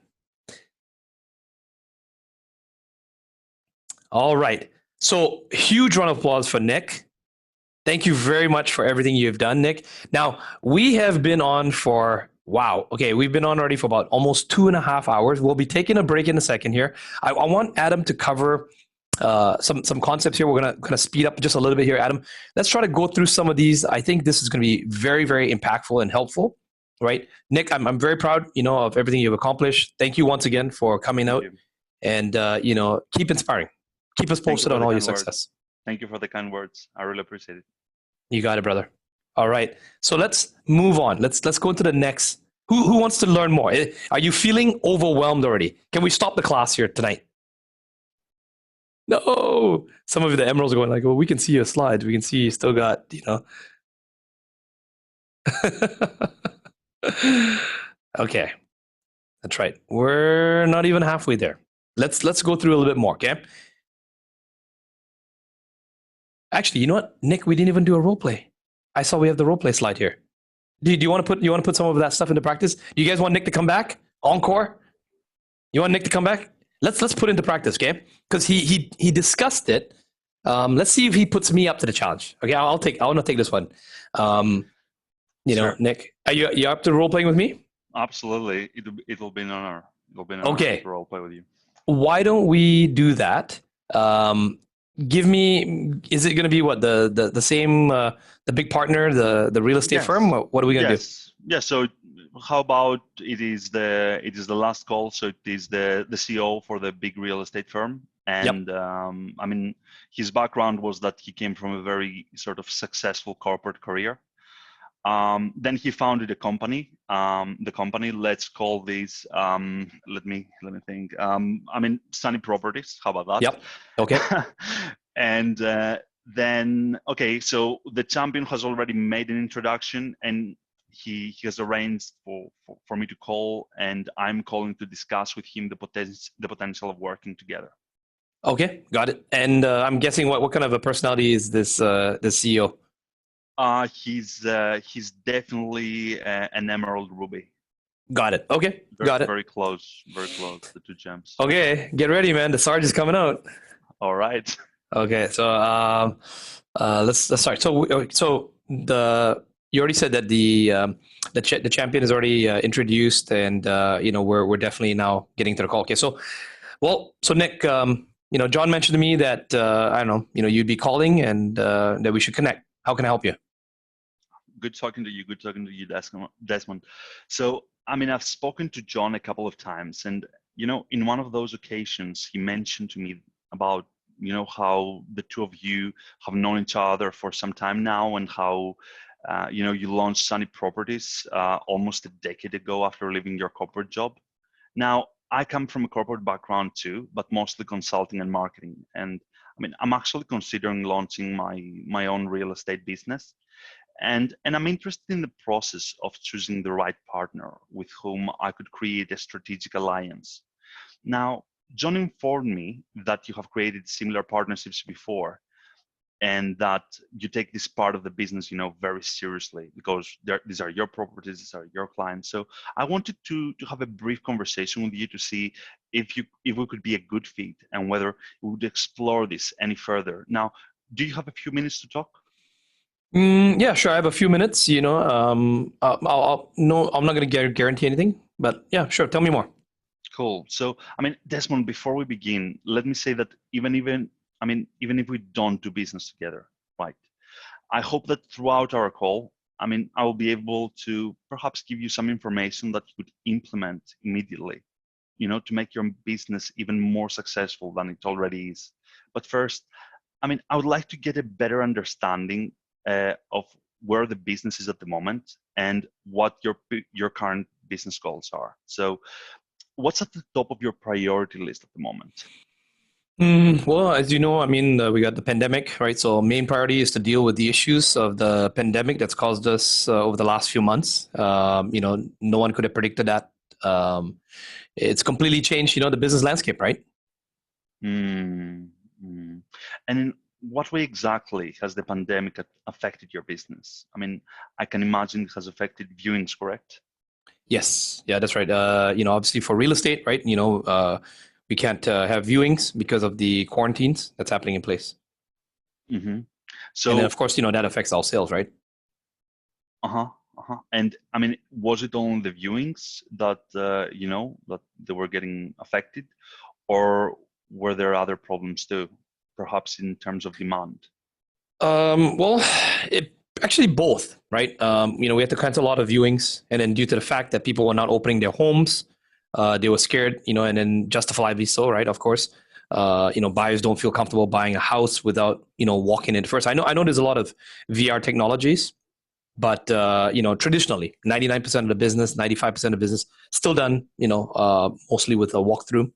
[SPEAKER 4] All right. So huge round of applause for Nick. Thank you very much for everything you've done, Nick. Now, we have been on for, we've been on already for about almost 2.5 hours. We'll be taking a break in a second here. I want Adam to cover some concepts here. We're going to kind of speed up just a little bit here, Adam. Let's try to go through some of these. I think this is going to be very, very impactful and helpful. Right, Nick, I'm very proud, of everything you've accomplished. Thank you once again for coming out, and keep inspiring. Keep us posted on all your success.
[SPEAKER 7] Thank you for the kind words. I really appreciate it.
[SPEAKER 4] You got it, brother. All right, so let's move on. Let's go to the next. Who wants to learn more? Are you feeling overwhelmed already? Can we stop the class here tonight? No, some of the emeralds are going like, well, we can see your slides. We can see you still got, Okay, that's right. We're not even halfway there. Let's go through a little bit more, okay? Actually, you know what, Nick? We didn't even do a role play. I saw we have the role play slide here. Do you want to put some of that stuff into practice? Do you guys want Nick to come back? Encore? You want Nick to come back? Let's put into practice, okay? Because he discussed it. Let's see if he puts me up to the challenge. Okay, I want to take this one. Sure. Nick, are you up to role playing with me?
[SPEAKER 7] Absolutely. It'll be an honor.
[SPEAKER 4] Okay.
[SPEAKER 7] To role play with you.
[SPEAKER 4] Why don't we do that? Give me. Is it going to be what the same the big partner, the real estate firm? What are we going to do?
[SPEAKER 7] Yes. So how about it is the last call? So it is the CEO for the big real estate firm, and his background was that he came from a very sort of successful corporate career. Then he founded a company. The company, let's call this, let me think. Sunny Properties. How about that?
[SPEAKER 4] Yep. Okay.
[SPEAKER 7] And then, so the champion has already made an introduction, and he has arranged for me to call, and I'm calling to discuss with him the potential of working together.
[SPEAKER 4] Okay, got it. And I'm guessing what kind of a personality is this CEO?
[SPEAKER 7] He's definitely an emerald ruby.
[SPEAKER 4] Got it. Okay, got it.
[SPEAKER 7] Very close, the two gems.
[SPEAKER 4] Okay, get ready, man. The Sarge is coming out.
[SPEAKER 7] All right.
[SPEAKER 4] Okay, so let's start. So you already said that the champion is already introduced, and we're definitely now getting to the call. Okay, so Nick, John mentioned to me that you'd be calling and that we should connect. How can I help you?
[SPEAKER 7] Good talking to you, Desmond. So, I've spoken to John a couple of times, and, in one of those occasions, he mentioned to me about, how the two of you have known each other for some time now, and how, you launched Sunny Properties almost a decade ago after leaving your corporate job. Now, I come from a corporate background too, but mostly consulting and marketing. And I mean, I'm actually considering launching my own real estate business, and I'm interested in the process of choosing the right partner with whom I could create a strategic alliance. Now, John informed me that you have created similar partnerships before, and that you take this part of the business, very seriously, because these are your properties, these are your clients. So I wanted to have a brief conversation with you to see if we could be a good fit and whether we would explore this any further. Now, do you have a few minutes to talk?
[SPEAKER 4] Yeah, sure. I have a few minutes. No, I'm not going to guarantee anything, but yeah, sure. Tell me more.
[SPEAKER 7] Cool. So, I mean, Desmond, before we begin, let me say that even if we don't do business together, right? I hope that throughout our call, I will be able to perhaps give you some information that you could implement immediately, to make your business even more successful than it already is. But first, I would like to get a better understanding of where the business is at the moment and what your current business goals are. So, what's at the top of your priority list at the moment?
[SPEAKER 4] Well, as you know, we got the pandemic, right? So main priority is to deal with the issues of the pandemic that's caused us over the last few months. No one could have predicted that. It's completely changed, the business landscape, right?
[SPEAKER 7] Mm-hmm. And in what way exactly has the pandemic affected your business? I can imagine it has affected viewings, correct?
[SPEAKER 4] Yes. Yeah, that's right. Obviously for real estate, right? We can't have viewings because of the quarantines that's happening in place.
[SPEAKER 7] Mm-hmm. So,
[SPEAKER 4] and then of course, that affects our sales, right?
[SPEAKER 7] And was it only the viewings that that they were getting affected, or were there other problems too, perhaps in terms of demand?
[SPEAKER 4] Well, actually both, right? We had to cancel a lot of viewings, and then due to the fact that people were not opening their homes, they were scared, and then justifiably so, right? Of course, buyers don't feel comfortable buying a house without, walking in first. I know there's a lot of VR technologies, but traditionally, 99% of the business, 95% of business still done, mostly with a walkthrough.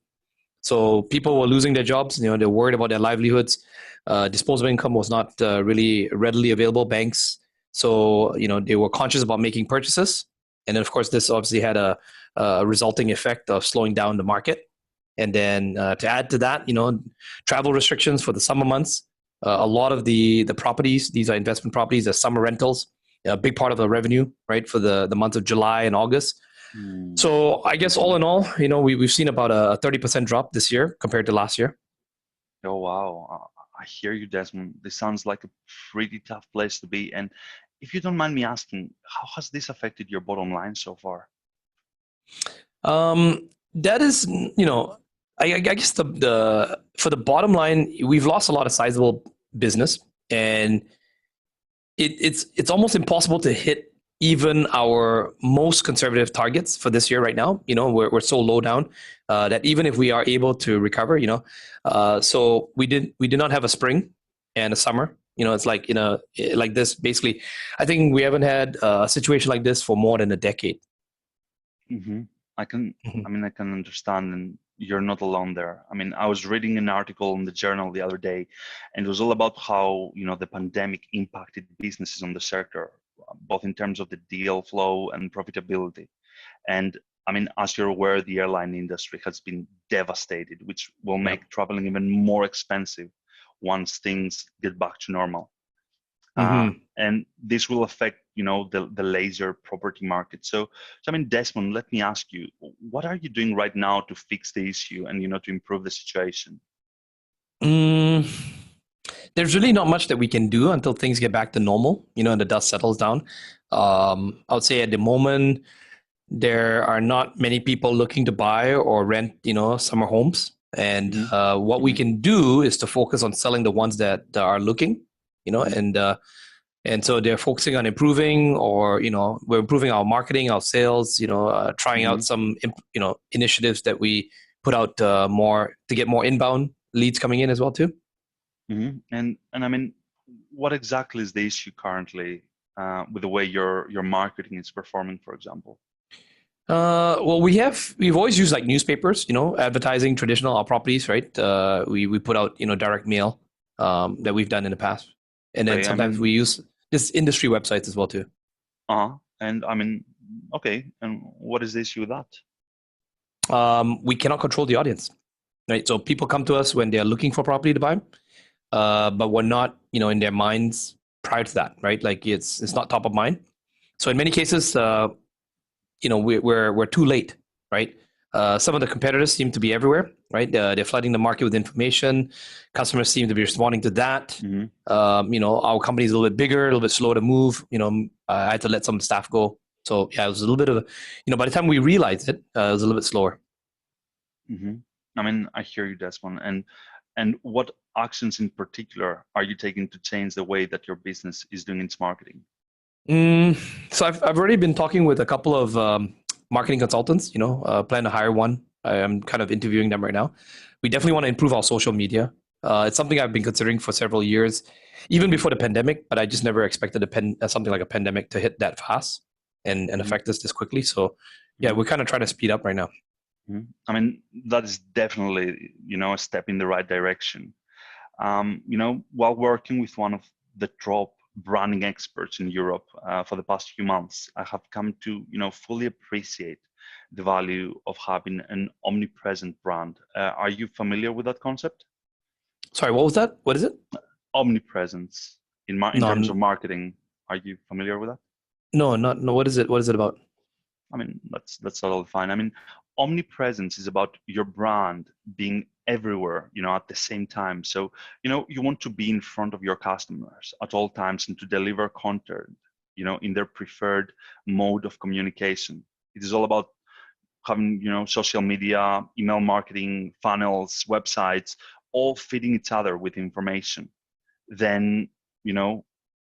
[SPEAKER 4] So people were losing their jobs. They're worried about their livelihoods. Disposable income was not really readily available. Banks, so they were conscious about making purchases, and then of course this obviously had a resulting effect of slowing down the market. And then to add to that, travel restrictions for the summer months. A lot of the properties, these are investment properties, are summer rentals, a big part of the revenue, right, for the months of July and August. So I guess all in all, we've seen about a 30% drop this year compared to last year.
[SPEAKER 7] Oh, wow. I hear you, Desmond. This sounds like a pretty tough place to be. And if you don't mind me asking, how has this affected your bottom line so far?
[SPEAKER 4] That is, I guess the for the bottom line, we've lost a lot of sizable business, and it's almost impossible to hit even our most conservative targets for this year right now. We're so low down that even if we are able to recover, so we did not have a spring and a summer. It's like like this. Basically, I think we haven't had a situation like this for more than a decade.
[SPEAKER 7] Mm-hmm. I can understand, and you're not alone there. I was reading an article in the journal the other day, and it was all about how the pandemic impacted businesses on the sector, both in terms of the deal flow and profitability. And as you're aware, the airline industry has been devastated, which will make traveling even more expensive once things get back to normal. And this will affect, the leisure property market. So Desmond, let me ask you, what are you doing right now to fix the issue and, to improve the situation?
[SPEAKER 4] There's really not much that we can do until things get back to normal, and the dust settles down. I would say at the moment, there are not many people looking to buy or rent, summer homes. And what we can do is to focus on selling the ones that are looking, and so they're focusing on improving, or, we're improving our marketing, our sales, trying out some, initiatives that we put out more to get more inbound leads coming in as well too.
[SPEAKER 7] And what exactly is the issue currently with the way your marketing is performing, for example?
[SPEAKER 4] Well, we've always used like newspapers, advertising traditional our properties, right? We put out, direct mail that we've done in the past. And then
[SPEAKER 7] Okay,
[SPEAKER 4] sometimes we use just industry websites as well too.
[SPEAKER 7] And I mean, okay, and what is the issue with that?
[SPEAKER 4] We cannot control the audience, right? So people come to us when they're looking for property to buy, but we're not, in their minds prior to that, right? Like it's not top of mind. So in many cases, we're too late, right? Some of the competitors seem to be everywhere, right? They're flooding the market with information. Customers seem to be responding to that. Our company is a little bit bigger, a little bit slow to move. I had to let some staff go. So yeah, it was a little bit of by the time we realized it, it was a little bit slower.
[SPEAKER 7] I mean, I hear you, Desmond. And what actions in particular are you taking to change the way that your business is doing its marketing?
[SPEAKER 4] So I've already been talking with a couple of marketing consultants, plan to hire one. I'm kind of interviewing them right now. We definitely want to improve our social media. It's something I've been considering for several years, even before the pandemic, but I just never expected something like a pandemic to hit that fast and affect us this quickly. So yeah, we're kind of trying to speed up right now.
[SPEAKER 7] I mean, that is definitely, a step in the right direction. While working with one of the top branding experts in Europe for the past few months, I have come to, fully appreciate the value of having an omnipresent brand. Are you familiar with that concept?
[SPEAKER 4] Sorry, what was that? What is it?
[SPEAKER 7] Omnipresence in terms of marketing. Are you familiar with that?
[SPEAKER 4] No. What is it? What is it about?
[SPEAKER 7] I mean, that's totally fine. I mean, omnipresence is about your brand being everywhere, at the same time. So, you want to be in front of your customers at all times and to deliver content, in their preferred mode of communication. It is all about having, social media, email marketing, funnels, websites, all feeding each other with information. Then,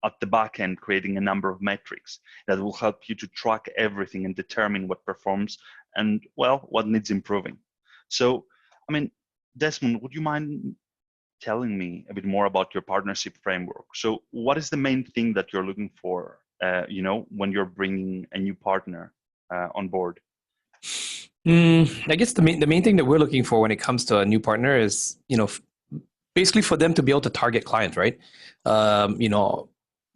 [SPEAKER 7] at the back end, creating a number of metrics that will help you to track everything and determine what performs and, what needs improving. So, I mean, Desmond, would you mind telling me a bit more about your partnership framework? So what is the main thing that you're looking for, when you're bringing a new partner on board?
[SPEAKER 4] I guess the main thing that we're looking for when it comes to a new partner is, basically for them to be able to target clients, right?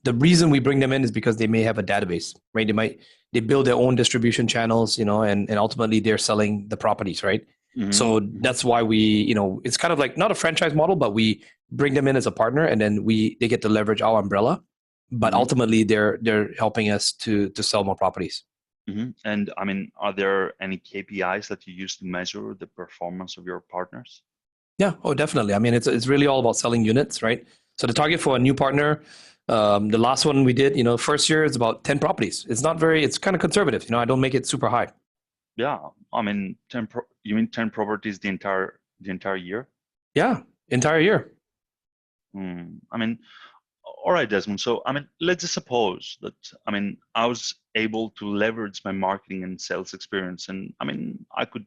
[SPEAKER 4] The reason we bring them in is because they may have a database, right? They build their own distribution channels, and ultimately they're selling the properties, right? So that's why we, it's kind of like not a franchise model, but we bring them in as a partner, and then they get to leverage our umbrella. But ultimately, they're helping us to sell more properties.
[SPEAKER 7] And I mean, are there any KPIs that you use to measure the performance of your partners?
[SPEAKER 4] Yeah, definitely. I mean, it's really all about selling units, right? So the target for a new partner, the last one we did, first year is about 10 properties. It's kind of conservative. I don't make it super high.
[SPEAKER 7] Yeah, I mean, you mean 10 properties the entire year?
[SPEAKER 4] Yeah, entire year.
[SPEAKER 7] I mean, all right, Desmond. So, I mean, let's just suppose that, I was able to leverage my marketing and sales experience, and I could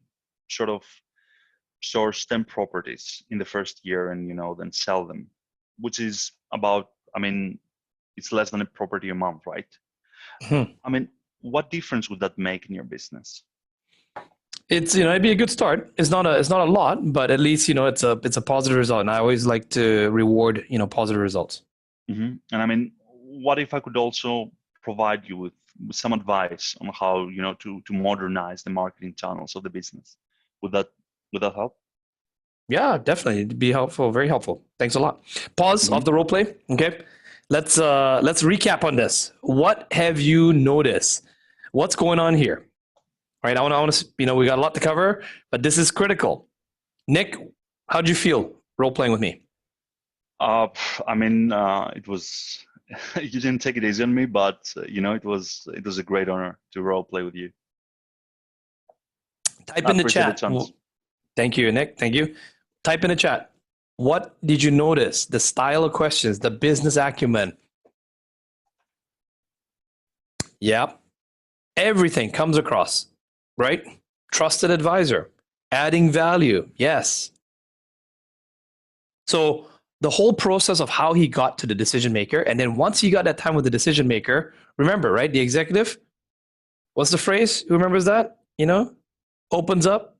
[SPEAKER 7] sort of source 10 properties in the first year and, then sell them, which is about, it's less than a property a month, right? What difference would that make in your business?
[SPEAKER 4] It's it'd be a good start. It's not a lot, but at least it's a positive result. And I always like to reward positive results.
[SPEAKER 7] And what if I could also provide you with some advice on how to modernize the marketing channels of the business? Would that help?
[SPEAKER 4] Yeah, definitely. It'd be helpful. Very helpful. Thanks a lot. Pause of the role play. Okay, let's recap on this. What have you noticed? What's going on here? Right, I want to, we got a lot to cover, but this is critical. Nick, how'd you feel role playing with me?
[SPEAKER 7] It was, you didn't take it easy on me, but it was a great honor to role play with you.
[SPEAKER 4] Type in the chat. Thank you, Nick. Thank you. Type in the chat. What did you notice? The style of questions, the business acumen. Yep. Everything comes across. Right? Trusted advisor, adding value. Yes. So the whole process of how he got to the decision maker. And then once he got that time with the decision maker, remember, right? The executive, what's the phrase? Who remembers that? Opens up.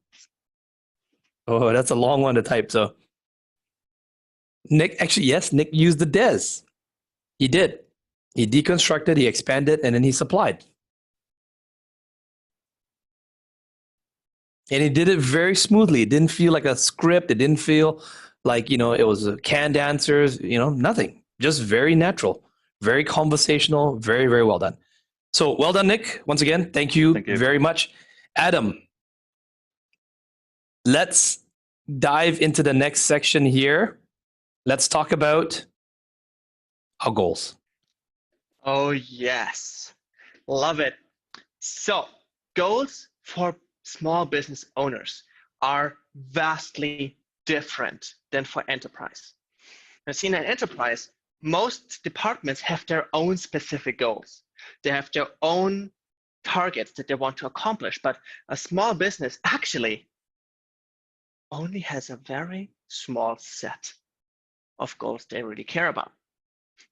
[SPEAKER 4] Oh, that's a long one to type. So Nick, actually, yes, Nick used the DES. He did. He deconstructed, he expanded, and then he supplied. And he did it very smoothly. It didn't feel like a script. It didn't feel like, it was canned answers, nothing. Just very natural, very conversational, very, very well done. So well done, Nick. Once again, thank you very much. Adam, let's dive into the next section here. Let's talk about our goals.
[SPEAKER 3] Oh, yes. Love it. So, goals for small business owners are vastly different than for enterprise. Now, see, in an enterprise, most departments have their own specific goals. They have their own targets that they want to accomplish, but a small business actually only has a very small set of goals they really care about.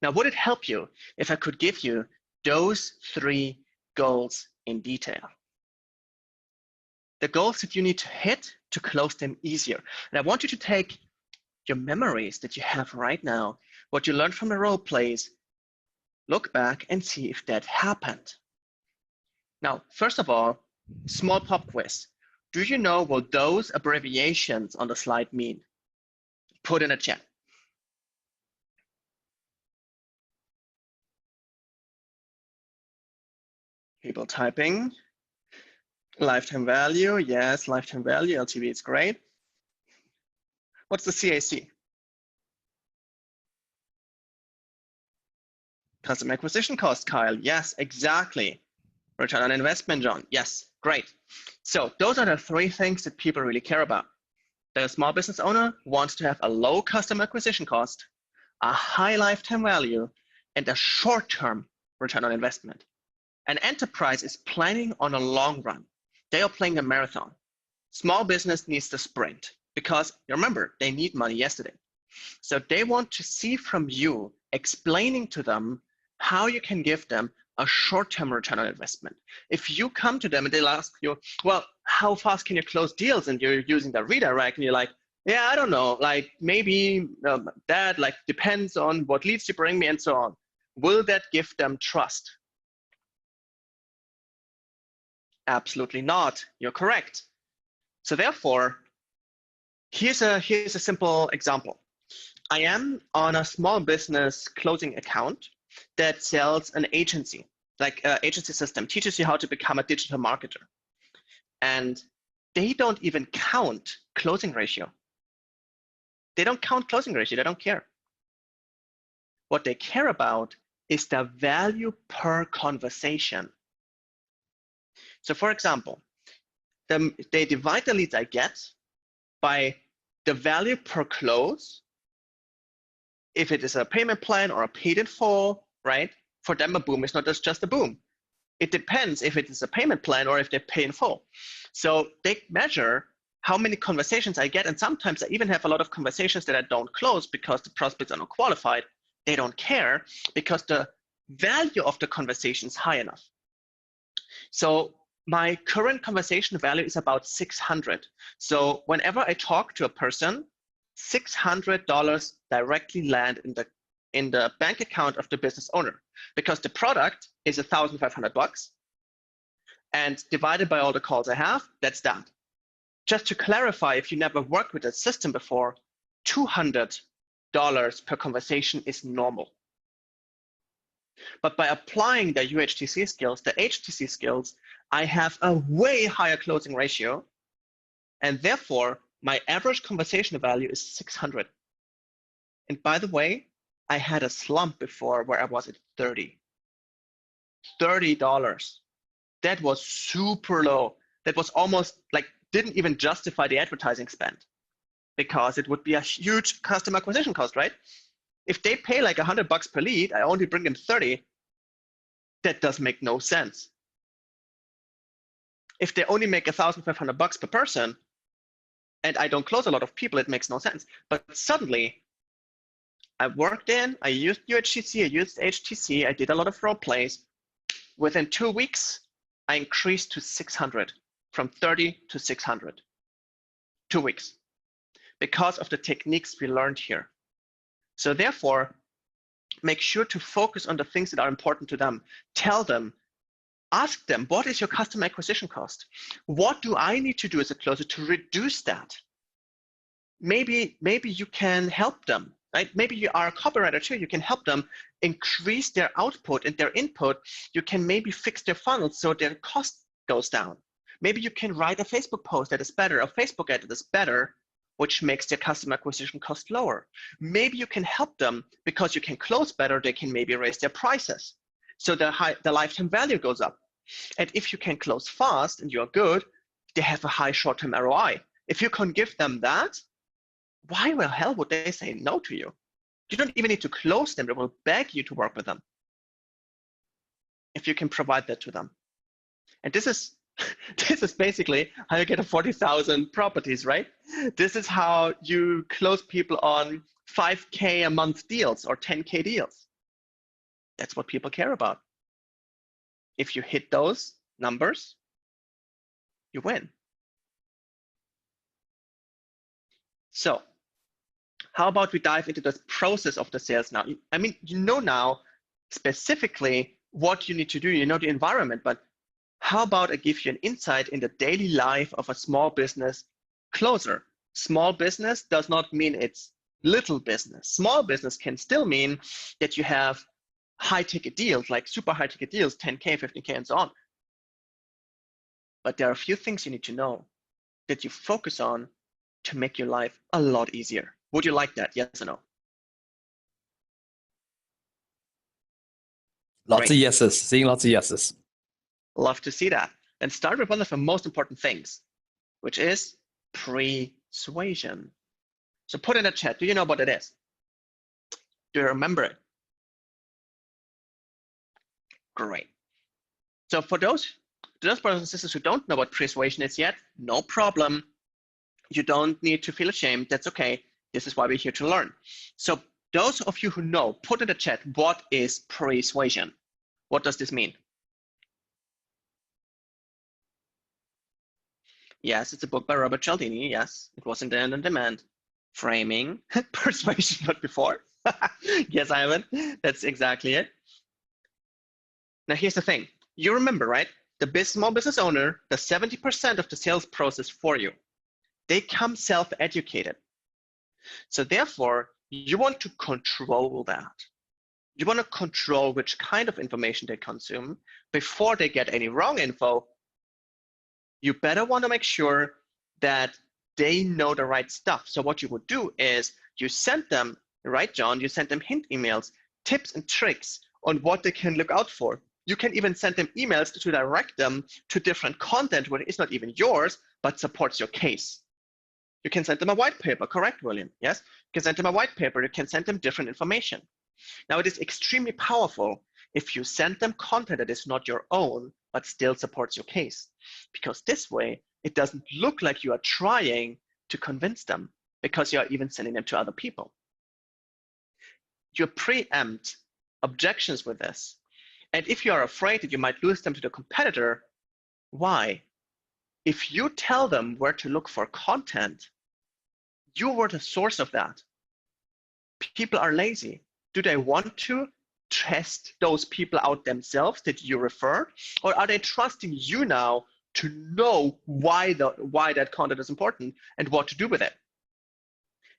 [SPEAKER 3] Now, would it help you if I could give you those 3 goals in detail? The goals that you need to hit to close them easier. And I want you to take your memories that you have right now, what you learned from the role plays, look back and see if that happened. Now, first of all, small pop quiz. Do you know what those abbreviations on the slide mean? Put in a chat. People typing. Lifetime value, yes, lifetime value, LTV is great. What's the CAC? Customer acquisition cost, Kyle. Yes, exactly. Return on investment, John. Yes, great. So those are the 3 things that people really care about. The small business owner wants to have a low customer acquisition cost, a high lifetime value, and a short-term return on investment. An enterprise is planning on a long run. They are playing a marathon. Small business needs the sprint because, remember, they need money yesterday. So they want to see from you explaining to them how you can give them a short-term return on investment. If you come to them and they'll ask you, well, how fast can you close deals? And you're using the redirect and you're like, yeah, I don't know, like maybe that like depends on what leads you bring me and so on. Will that give them trust? Absolutely not. You're correct. So therefore, here's a simple example. I am on a small business closing account that sells an agency, like an agency system, teaches you how to become a digital marketer. And they don't even count closing ratio. They don't count closing ratio. They don't care. What they care about is the value per conversation. So for example, they divide the leads I get by the value per close. If it is a payment plan or a paid in full, right? For them, a boom is not just a boom. It depends if it is a payment plan or if they pay in full. So they measure how many conversations I get. And sometimes I even have a lot of conversations that I don't close because the prospects are not qualified. They don't care because the value of the conversation is high enough. So my current conversation value is about $600. So whenever I talk to a person, $600 directly land in the bank account of the business owner, because the product is $1,500, and divided by all the calls I have, that's that. Just to clarify, if you never worked with a system before, $200 per conversation is normal. But by applying the UHTC skills, the HTC skills, I have a way higher closing ratio, and therefore my average conversation value is 600. And by the way, I had a slump before where I was at $30. That was super low. That was almost like didn't even justify the advertising spend because it would be a huge customer acquisition cost, right? If they pay like $100 per lead, I only bring them 30. That does make no sense. If they only make $1,500 per person, and I don't close a lot of people, it makes no sense. But suddenly, I worked in, I used UHTC, I used HTC, I did a lot of role plays. Within 2 weeks, I increased to 600, from 30 to 600. 2 weeks, because of the techniques we learned here. So therefore, make sure to focus on the things that are important to them. Tell them, ask them, what is your customer acquisition cost? What do I need to do as a closer to reduce that? Maybe you can help them, right? Maybe you are a copywriter too. You can help them increase their output and their input. You can maybe fix their funnel so their cost goes down. Maybe you can write a Facebook post that is better, a Facebook ad that is better, which makes their customer acquisition cost lower. Maybe you can help them because you can close better. They can maybe raise their prices, so the lifetime value goes up. And if you can close fast and you're good, they have a high short-term ROI. If you can give them that, why the hell would they say no to you? You don't even need to close them. They will beg you to work with them if you can provide that to them. And this is basically how you get a 40,000 properties, right? This is how you close people on 5K a month deals or 10K deals. That's what people care about. If you hit those numbers, you win. So how about we dive into the process of the sales now? I mean, you know now specifically what you need to do, you know the environment, but how about I give you an insight in the daily life of a small business closer? Small business does not mean it's little business. Small business can still mean that you have high ticket deals, like super high ticket deals, 10K, 15K, and so on. But there are a few things you need to know that you focus on to make your life a lot easier. Would you like that? Yes or no?
[SPEAKER 4] Lots of yeses, seeing lots of yeses.
[SPEAKER 3] Love to see that. And start with one of the most important things, which is persuasion. So put in the chat, do you know what it is? Do you remember it? Great. So for those brothers and sisters who don't know what persuasion is yet, no problem. You don't need to feel ashamed. That's okay. This is why we're here to learn. So those of you who know, put in the chat, what is persuasion? What does this mean? Yes, it's a book by Robert Cialdini. Yes, it was in the On Demand. Framing, persuasion, not before. Yes, I haven't. That's exactly it. Now, here's the thing. You remember, right? The small business owner does 70% of the sales process for you. They come self-educated. So therefore, you want to control that. You want to control which kind of information they consume before they get any wrong info. You better want to make sure that they know the right stuff. So what you would do is you send them, right, John? You send them hint emails, tips and tricks on what they can look out for. You can even send them emails to direct them to different content where it's not even yours, but supports your case. You can send them a white paper, correct, William? Yes, you can send them a white paper. You can send them different information. Now, it is extremely powerful if you send them content that is not your own, but still supports your case. Because this way, it doesn't look like you are trying to convince them because you are even sending them to other people. You preempt objections with this. And if you are afraid that you might lose them to the competitor, why? If you tell them where to look for content, you were the source of that. People are lazy. Do they want to test those people out themselves that you refer? Or are they trusting you now to know why that content is important and what to do with it?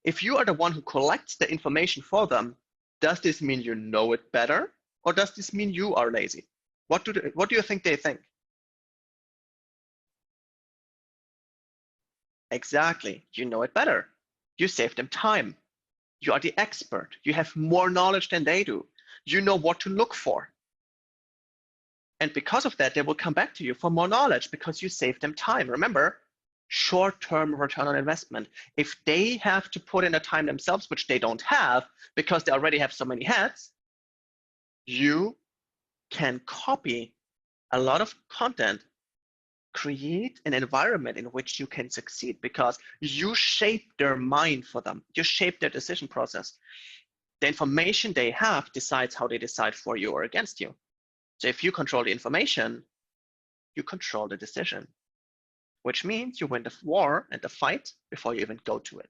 [SPEAKER 3] If you are the one who collects the information for them, does this mean you know it better? Or does this mean you are lazy? What do you think they think? Exactly, you know it better. You save them time. You are the expert. You have more knowledge than they do. You know what to look for. And because of that, they will come back to you for more knowledge because you save them time. Remember, short-term return on investment. If they have to put in the time themselves, which they don't have because they already have so many hats, you can copy a lot of content, create an environment in which you can succeed because you shape their mind for them. You shape their decision process. The information they have decides how they decide for you or against you. So if you control the information, you control the decision, which means you win the war and the fight before you even go to it.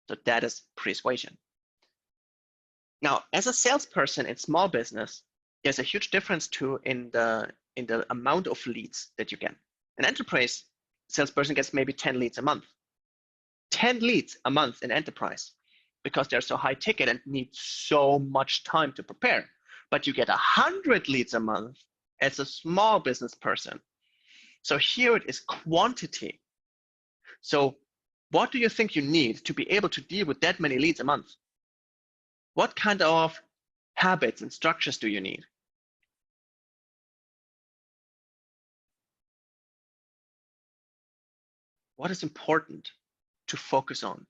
[SPEAKER 3] So that is persuasion. Now, as a salesperson in small business, there's a huge difference too in the amount of leads that you get. An enterprise salesperson gets maybe 10 leads a month. 10 leads a month in enterprise because they're so high ticket and need so much time to prepare. But you get 100 leads a month as a small business person. So here it is quantity. So what do you think you need to be able to deal with that many leads a month? What kind of habits and structures do you need? What is important to focus on?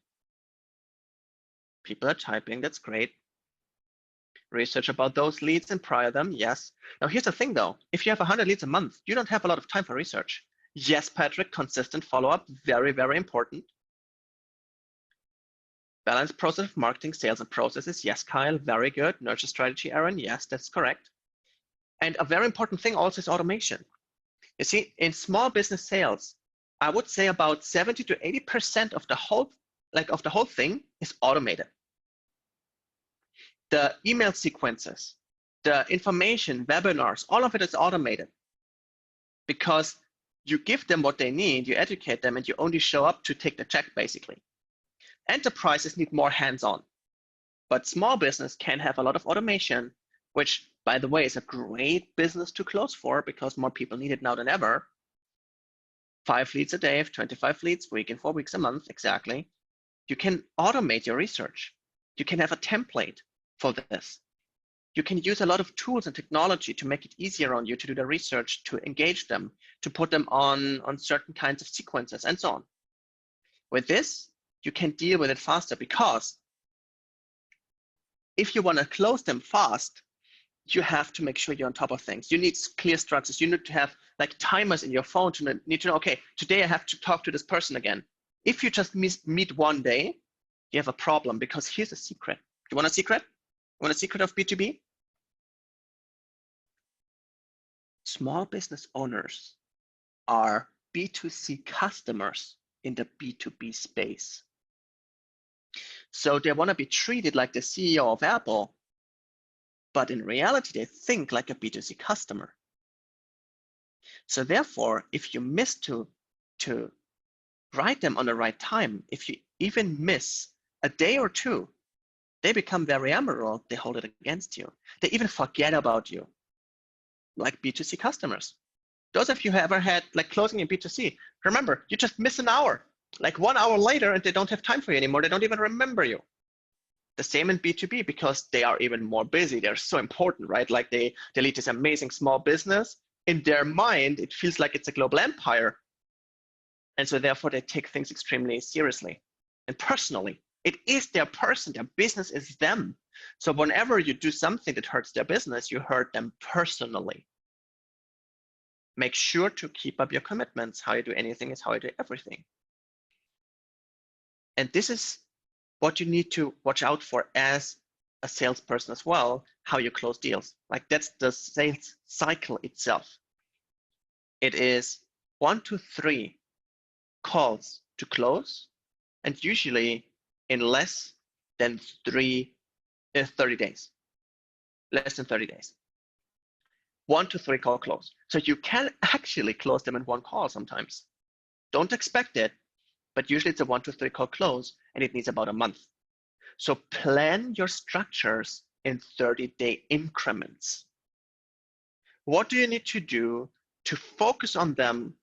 [SPEAKER 3] People are typing, that's great. Research about those leads and prior them, yes. Now here's the thing though, if you have 100 leads a month, you don't have a lot of time for research. Yes, Patrick, consistent follow-up, very, very important. Balanced process of marketing, sales, and processes, yes, Kyle, very good. Nurture strategy, Aaron, yes, that's correct. And a very important thing also is automation. You see, in small business sales, I would say about 70 to 80% of the whole thing is automated. The email sequences, the information, webinars, all of it is automated because you give them what they need, you educate them, and you only show up to take the check, basically. Enterprises need more hands-on, but small business can have a lot of automation, which, by the way, is a great business to close for because more people need it now than ever. 5 leads a day, 25 leads a week, and 4 weeks a month, exactly. You can automate your research. You can have a template for this. You can use a lot of tools and technology to make it easier on you to do the research, to engage them, to put them on certain kinds of sequences, and so on. With this, you can deal with it faster because if you want to close them fast, you have to make sure you're on top of things. You need clear structures. You need to have like timers in your phone to need to know, okay, today I have to talk to this person again. If you just meet one day, you have a problem because here's a secret. You want a secret? You want a secret of B2B? Small business owners are B2C customers in the B2B space. So they want to be treated like the CEO of Apple, but in reality, they think like a B2C customer. So therefore, if you miss to write them on the right time, if you even miss a day or two, they become very emerald. They hold it against you. They even forget about you, like B2C customers. Those of you who ever had like closing in B2C, remember, you just miss an hour, like 1 hour later, and they don't have time for you anymore. They don't even remember you. The same in B2B because they are even more busy. They're so important, right? Like they lead this amazing small business. In their mind, it feels like it's a global empire. And so therefore they take things extremely seriously and personally. It is their person, their business is them. So whenever you do something that hurts their business, you hurt them personally. Make sure to keep up your commitments. How you do anything is how you do everything. And this is what you need to watch out for as a salesperson as well, how you close deals. Like that's the sales cycle itself. It is 1 to 3 calls to close, and usually in less than 30 days. Less than 30 days. 1 to 3 call close. So you can actually close them in 1 call sometimes. Don't expect it, but usually it's a 1 to 3 call close, and it needs about a month. So plan your structures in 30-day increments. What do you need to do to focus on them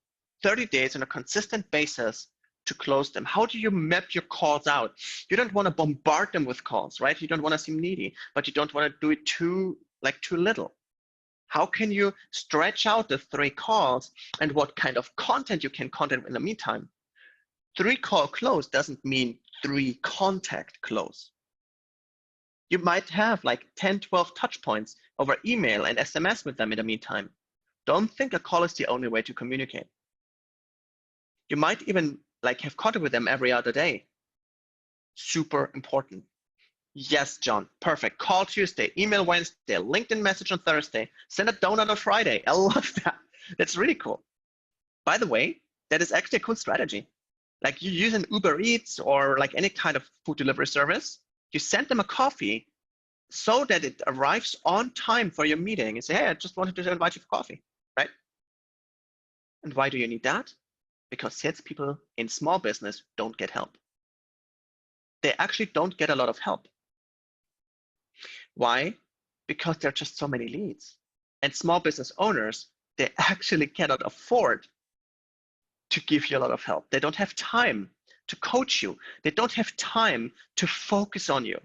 [SPEAKER 3] 30 days on a consistent basis to close them? How do you map your calls out? You don't want to bombard them with calls, right? You don't want to seem needy, but you don't want to do it too little. How can you stretch out the 3 calls and what kind of content you can content in the meantime? 3 call close doesn't mean 3 contact close. You might have like 10, 12 touch points over email and SMS with them in the meantime. Don't think a call is the only way to communicate. You might even like have contact with them every other day. Super important. Yes, John, perfect. Call Tuesday, email Wednesday, LinkedIn message on Thursday, send a donut on Friday. I love that. That's really cool. By the way, that is actually a cool strategy. Like you use an Uber Eats or like any kind of food delivery service, you send them a coffee so that it arrives on time for your meeting and say, hey, I just wanted to invite you for coffee, right? And why do you need that? Because salespeople in small business don't get help. They actually don't get a lot of help. Why? Because there are just so many leads. And small business owners, they actually cannot afford to give you a lot of help. They don't have time to coach you. They don't have time to focus on you.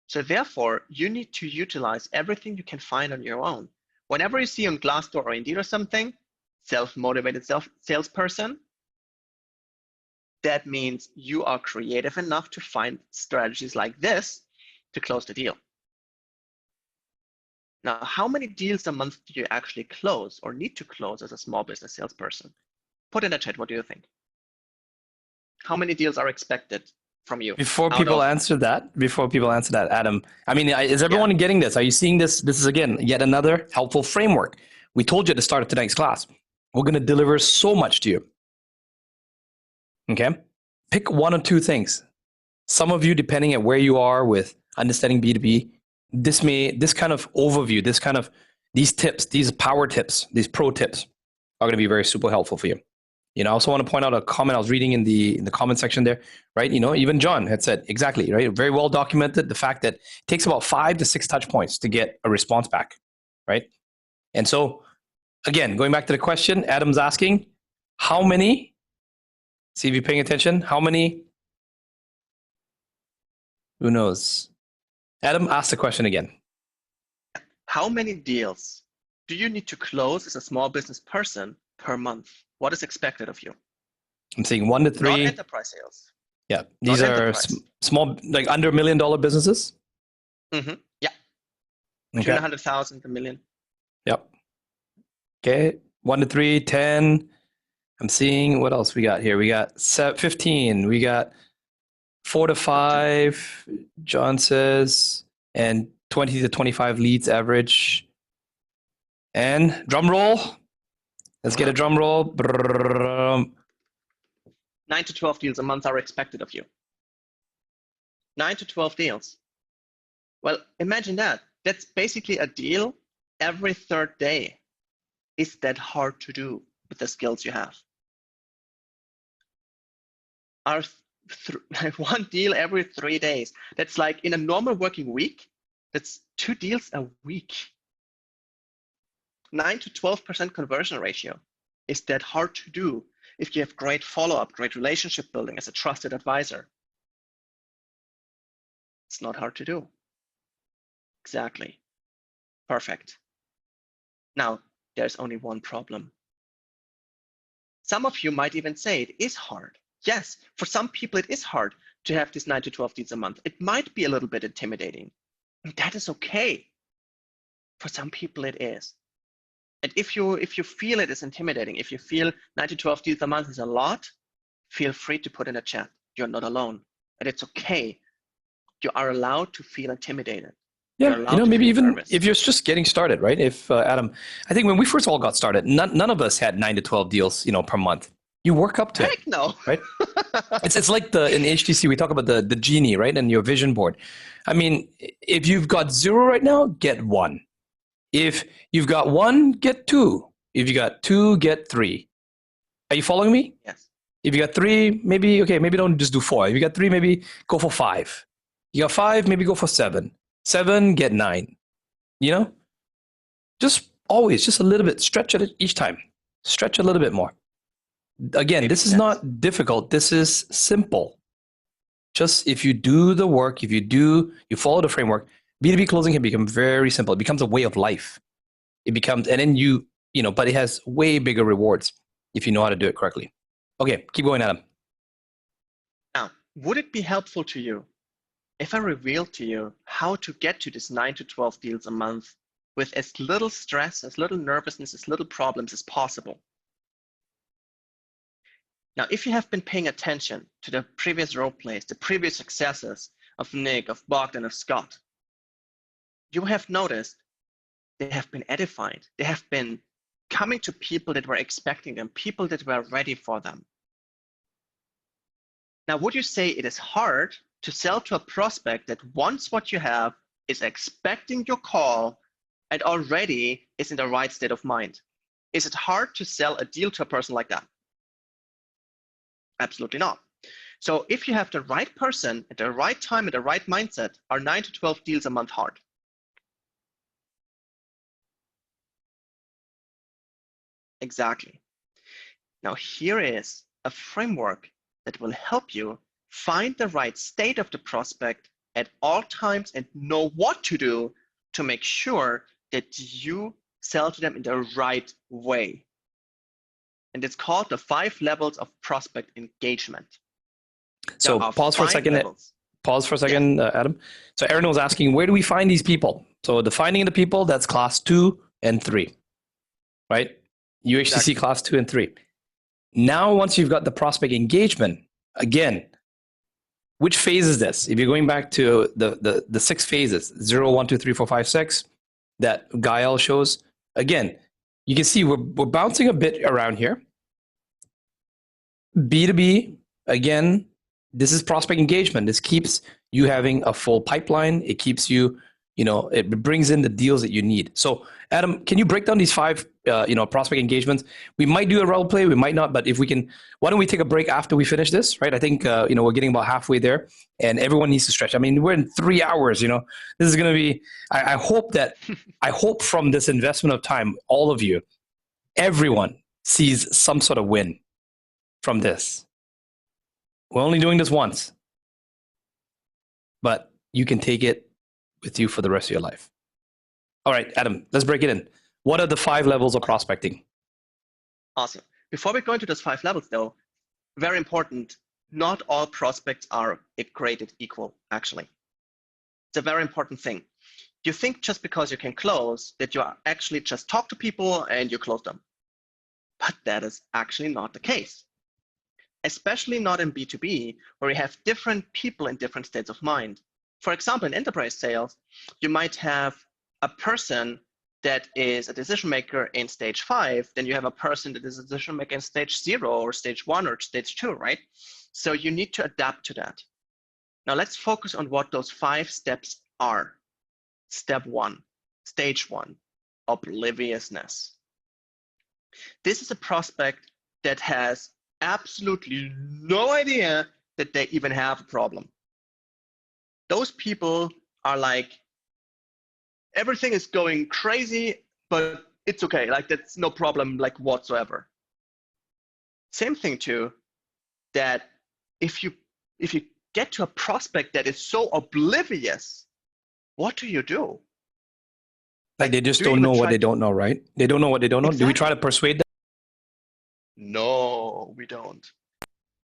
[SPEAKER 3] So therefore, you need to utilize everything you can find on your own. Whenever you see on Glassdoor or Indeed or something, self-motivated salesperson, that means you are creative enough to find strategies like this to close the deal. Now, how many deals a month do you actually close or need to close as a small business salesperson? Put in the chat, what do you think? How many deals are expected from you?
[SPEAKER 4] Before people answer that, Adam, I mean, is everyone getting this? Are you seeing this? This is, again, yet another helpful framework. We told you at the start of tonight's class, we're going to deliver so much to you. Okay? Pick one or two things. Some of you, depending on where you are with understanding B2B, this kind of overview, these tips, these power tips, these pro tips are going to be very super helpful for you. You know, I also want to point out a comment I was reading in the comment section there, right? You know, even John had said exactly, right? Very well documented the fact that it takes about 5 to 6 touch points to get a response back, right? And so, again, going back to the question, Adam's asking, how many? See if you're paying attention. How many? Who knows? Adam, ask the question again.
[SPEAKER 3] How many deals do you need to close as a small business person per month? What is expected of you?
[SPEAKER 4] I'm saying 1 to 3.
[SPEAKER 3] Not enterprise sales.
[SPEAKER 4] Yeah, these are small, like under $1 million businesses.
[SPEAKER 3] Mm-hmm. Yeah. Between 100,000 to $1 million.
[SPEAKER 4] Yep. Okay, 1 to 3, 10. I'm seeing what else we got here. We got 15. We got 4 to 5. John says, and 20 to 25 leads average. And drum roll. Let's get a drum roll.
[SPEAKER 3] 9 to 12 deals a month are expected of you. 9 to 12 deals. Well, imagine that. That's basically a deal every third day. Is that hard to do with the skills you have? One deal every 3 days. That's like in a normal working week, that's 2 deals a week. 9 to 12% conversion ratio. Is that hard to do if you have great follow-up, great relationship building as a trusted advisor? It's not hard to do. Exactly. Perfect. Now, there's only one problem. Some of you might even say it is hard. Yes, for some people it is hard to have these 9 to 12 deals a month. It might be a little bit intimidating. And that is okay. For some people it is. And if you feel it is intimidating, if you feel 9 to 12 deals a month is a lot, feel free to put in a chat. You're not alone. And it's okay. You are allowed to feel intimidated.
[SPEAKER 4] Yeah, you know, maybe even if you're just getting started, right? If Adam, I think when we first all got started, none of us had 9 to 12 deals, you know, per month. You work up to it.
[SPEAKER 3] Heck no.
[SPEAKER 4] Right? It's like in HTC, we talk about the genie, right? And your vision board. I mean, if you've got 0 right now, get 1. If you've got 1, get 2. If you got 2, get 3. Are you following me?
[SPEAKER 3] Yes.
[SPEAKER 4] If you got 3, maybe don't just do 4. If you got 3, maybe go for 5. You got 5, maybe go for 7. 7, get 9. You know? Just always, just a little bit. Stretch it each time. Stretch a little bit more. Again, this is not difficult. This is simple. Just if you do the work, if you follow the framework, B2B closing can become very simple. It becomes a way of life. It becomes, and then you know, but it has way bigger rewards if you know how to do it correctly. Okay, keep going, Adam.
[SPEAKER 3] Now, would it be helpful to you if I revealed to you how to get to this 9 to 12 deals a month with as little stress, as little nervousness, as little problems as possible? Now, if you have been paying attention to the previous role plays, the previous successes of Nick, of Bogdan, of Scott, you have noticed they have been edified. They have been coming to people that were expecting them, people that were ready for them. Now, would you say it is hard to sell to a prospect that wants what you have, is expecting your call, and already is in the right state of mind? Is it hard to sell a deal to a person like that? Absolutely not. So if you have the right person at the right time, at the right mindset, are 9 to 12 deals a month hard? Exactly. Now here is a framework that will help you find the right state of the prospect at all times and know what to do to make sure that you sell to them in the right way. And it's called the 5 levels of prospect engagement.
[SPEAKER 4] So pause for a second. Pause for a second, Adam. So Aaron was asking, where do we find these people? So the finding the people, that's class 2 and 3, right? UHTC
[SPEAKER 3] Exactly.
[SPEAKER 4] class 2 and 3. Now, once you've got the prospect engagement, again, which phase is this? If you're going back to the 6 phases, 0, 1, 2, 3, 4, 5, 6, that Gael shows, again, you can see we're bouncing a bit around here. B2B, again, this is prospect engagement. This keeps you having a full pipeline. It keeps you, it brings in the deals that you need. So Adam, can you break down these 5, prospect engagements? We might do a role play, we might not, but if we can, why don't we take a break after we finish this, right? I think, we're getting about halfway there and everyone needs to stretch. I mean, we're in 3 hours, this is going to be, I hope that, I hope from this investment of time, all of you, everyone sees some sort of win from this. We're only doing this once, but you can take it with you for the rest of your life. All right, Adam, let's break it in. What are the 5 levels of prospecting?
[SPEAKER 3] Awesome. Before we go into those 5 levels though, very important, not all prospects are created equal, actually. It's a very important thing. You think just because you can close that you actually just talk to people and you close them. But that is actually not the case. Especially not in B2B, where you have different people in different states of mind. For example, in enterprise sales, you might have a person that is a decision maker in stage 5, then you have a person that is a decision maker in stage 0 or stage 1 or stage 2, right? So you need to adapt to that. Now let's focus on what those 5 steps are. Step 1, stage 1, obliviousness. This is a prospect that has absolutely no idea that they even have a problem. Those people are like, everything is going crazy, but it's okay. Like that's no problem, like whatsoever. Same thing too, that if you get to a prospect that is so oblivious, what do you do?
[SPEAKER 4] Like they just don't know what they don't know, right? They don't know what they don't know.
[SPEAKER 3] Exactly.
[SPEAKER 4] Do we try to persuade them?
[SPEAKER 3] No, we don't.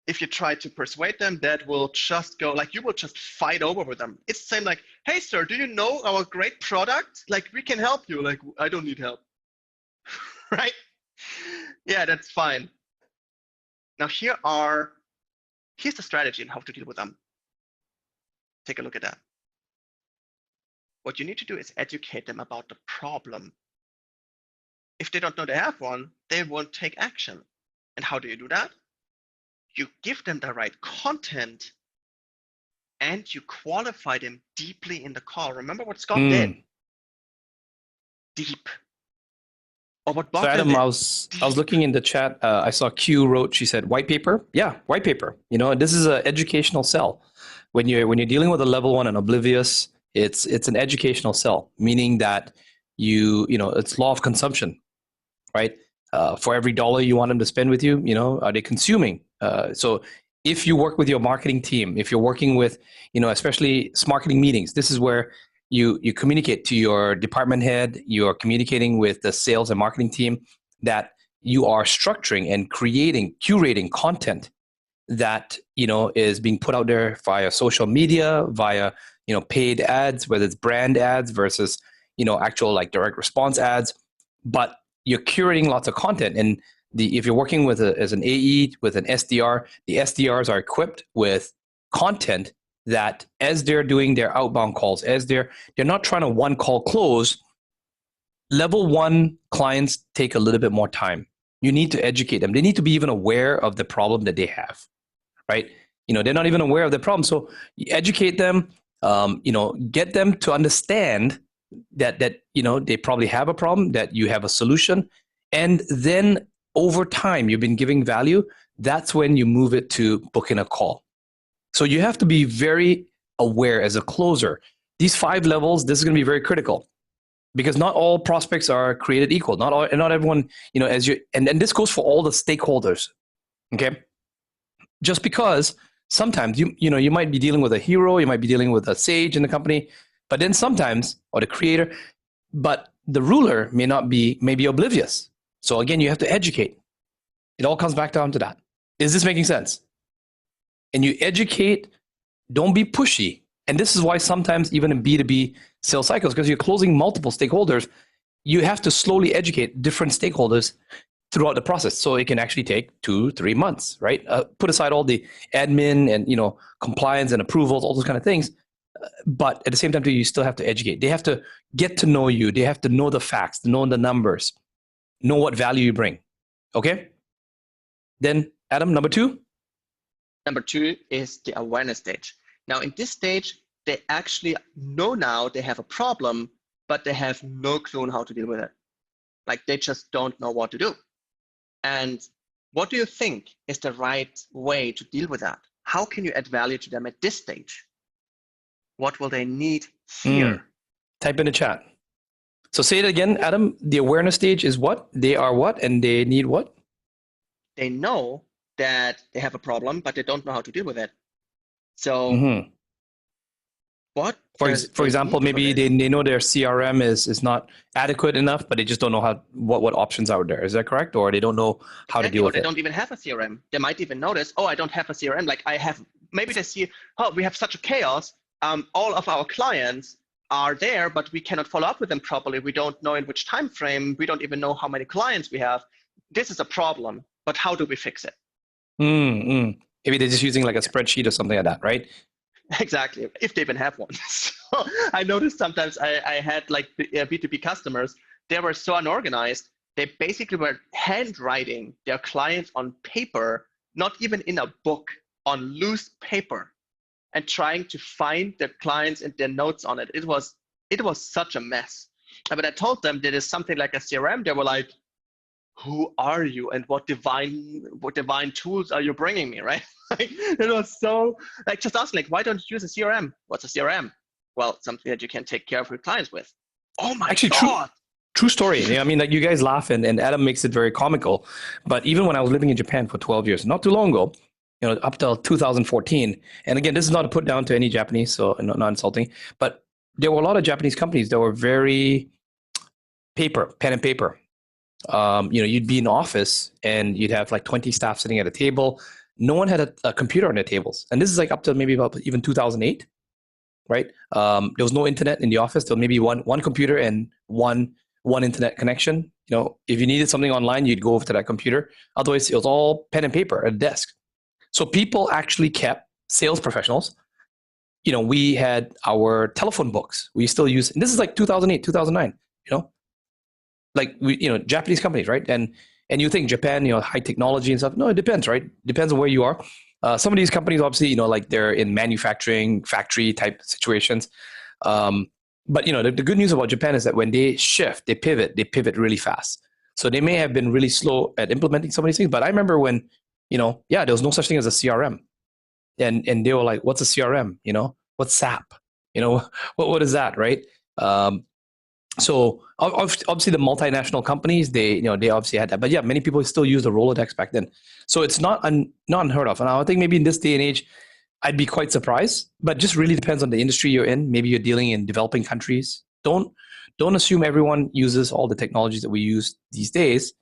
[SPEAKER 3] If you try to persuade them, that will just go, like you will just fight over with them. It's the same like, hey sir, do you know our great product? Like we can help you. Like I don't need help, right? Yeah, that's fine. Now here's the strategy and how to deal with them. Take a look at that. What you need to do is educate them about the problem. If they don't know they have one, they won't take action. And how do you do that? You give them the right content and you qualify them deeply in the call. Remember what Scott did? Deep. Or what Bob
[SPEAKER 4] did. Adam, I was
[SPEAKER 3] deep.
[SPEAKER 4] looking in the chat. I saw Q wrote, she said, white paper. Yeah, white paper. This is an educational sell. When you're dealing with a level 1 and oblivious, it's an educational sell, meaning that it's law of consumption, right? For every dollar you want them to spend with you, are they consuming? So if you work with your marketing team, if you're working with, especially marketing meetings, this is where you communicate to your department head, you're communicating with the sales and marketing team that you are structuring and curating content that, is being put out there via social media, via, paid ads, whether it's brand ads versus, actual like direct response ads, but you're curating lots of content. And if you're working with as an AE, with an SDR, the SDRs are equipped with content that as they're doing their outbound calls, as they're not trying to one call close, level 1 clients take a little bit more time. You need to educate them. They need to be even aware of the problem that they have, right? they're not even aware of the problem. So you educate them, get them to understand that they probably have a problem, that you have a solution, and then over time you've been giving value. That's when you move it to booking a call. So you have to be very aware as a closer. These 5 levels, this is going to be very critical, because not all prospects are created equal. Not everyone, and this goes for all the stakeholders. Okay, just because sometimes you might be dealing with a hero, you might be dealing with a sage in the company, but then sometimes, or the creator, but the ruler may be oblivious. So again, you have to educate. It all comes back down to that. Is this making sense? And you educate, don't be pushy. And this is why sometimes even in B2B sales cycles, because you're closing multiple stakeholders, you have to slowly educate different stakeholders throughout the process. So it can actually take 2-3 months, right? Put aside all the admin and compliance and approvals, all those kind of things. But at the same time, you still have to educate. They have to get to know you. They have to know the facts, know the numbers, know what value you bring. Okay? Then Adam, number 2?
[SPEAKER 3] Number 2 is the awareness stage. Now, in this stage, they actually know now they have a problem, but they have no clue on how to deal with it. Like, they just don't know what to do. And what do you think is the right way to deal with that? How can you add value to them at this stage? What will they need here?
[SPEAKER 4] Type in the chat. So say it again, Adam. The awareness stage is what? They are what? And they need what?
[SPEAKER 3] They know that they have a problem, but they don't know how to deal with it. So what?
[SPEAKER 4] For example, maybe they know their CRM is not adequate enough, but they just don't know what options are there. Is that correct? Or they don't know how to deal with it?
[SPEAKER 3] They don't even have a CRM. They might even notice, oh, I don't have a CRM. Like maybe they see, oh, we have such a chaos. All of our clients are there, but we cannot follow up with them properly. We don't know in which time frame. We don't even know how many clients we have. This is a problem, but how do we fix it?
[SPEAKER 4] Maybe they're just using like a spreadsheet or something like that, right?
[SPEAKER 3] Exactly, if they even have one. So I noticed sometimes I had like B2B customers, they were so unorganized. They basically were handwriting their clients on paper, not even in a book, on loose paper, and trying to find their clients and their notes on it. It was such a mess. But I told them there is something like a CRM. They were like, who are you and what divine tools are you bringing me, right? It was so like just asking, like, why don't you use a CRM? What's a CRM? Well, something that you can take care of your clients with. Oh my God.
[SPEAKER 4] True story. I mean, like, you guys laugh and Adam makes it very comical. But even when I was living in Japan for 12 years, not too long ago, up till 2014. And again, this is not a put down to any Japanese, so not insulting, but there were a lot of Japanese companies that were very pen and paper. You'd be in the office and you'd have like 20 staff sitting at a table. No one had a computer on their tables. And this is like up to maybe about even 2008, right? There was no internet in the office. There was maybe one computer and one internet connection. If you needed something online, you'd go over to that computer. Otherwise, it was all pen and paper at a desk. So people actually kept, sales professionals, we had our telephone books. We still use, and this is like 2008, 2009, like Japanese companies, right? And you think Japan, high technology and stuff. No, it depends, right? Depends on where you are. Some of these companies, obviously, like they're in manufacturing, factory type situations. But the good news about Japan is that when they shift, they pivot really fast. So they may have been really slow at implementing some of these things. But I remember when, there was no such thing as a CRM, and they were like, "What's a CRM? What's SAP? What is that, right?" So obviously the multinational companies, they obviously had that, but yeah, many people still use the Rolodex back then. So it's not unheard of. And I think maybe in this day and age, I'd be quite surprised, but just really depends on the industry you're in. Maybe you're dealing in developing countries. Don't assume everyone uses all the technologies that we use these days.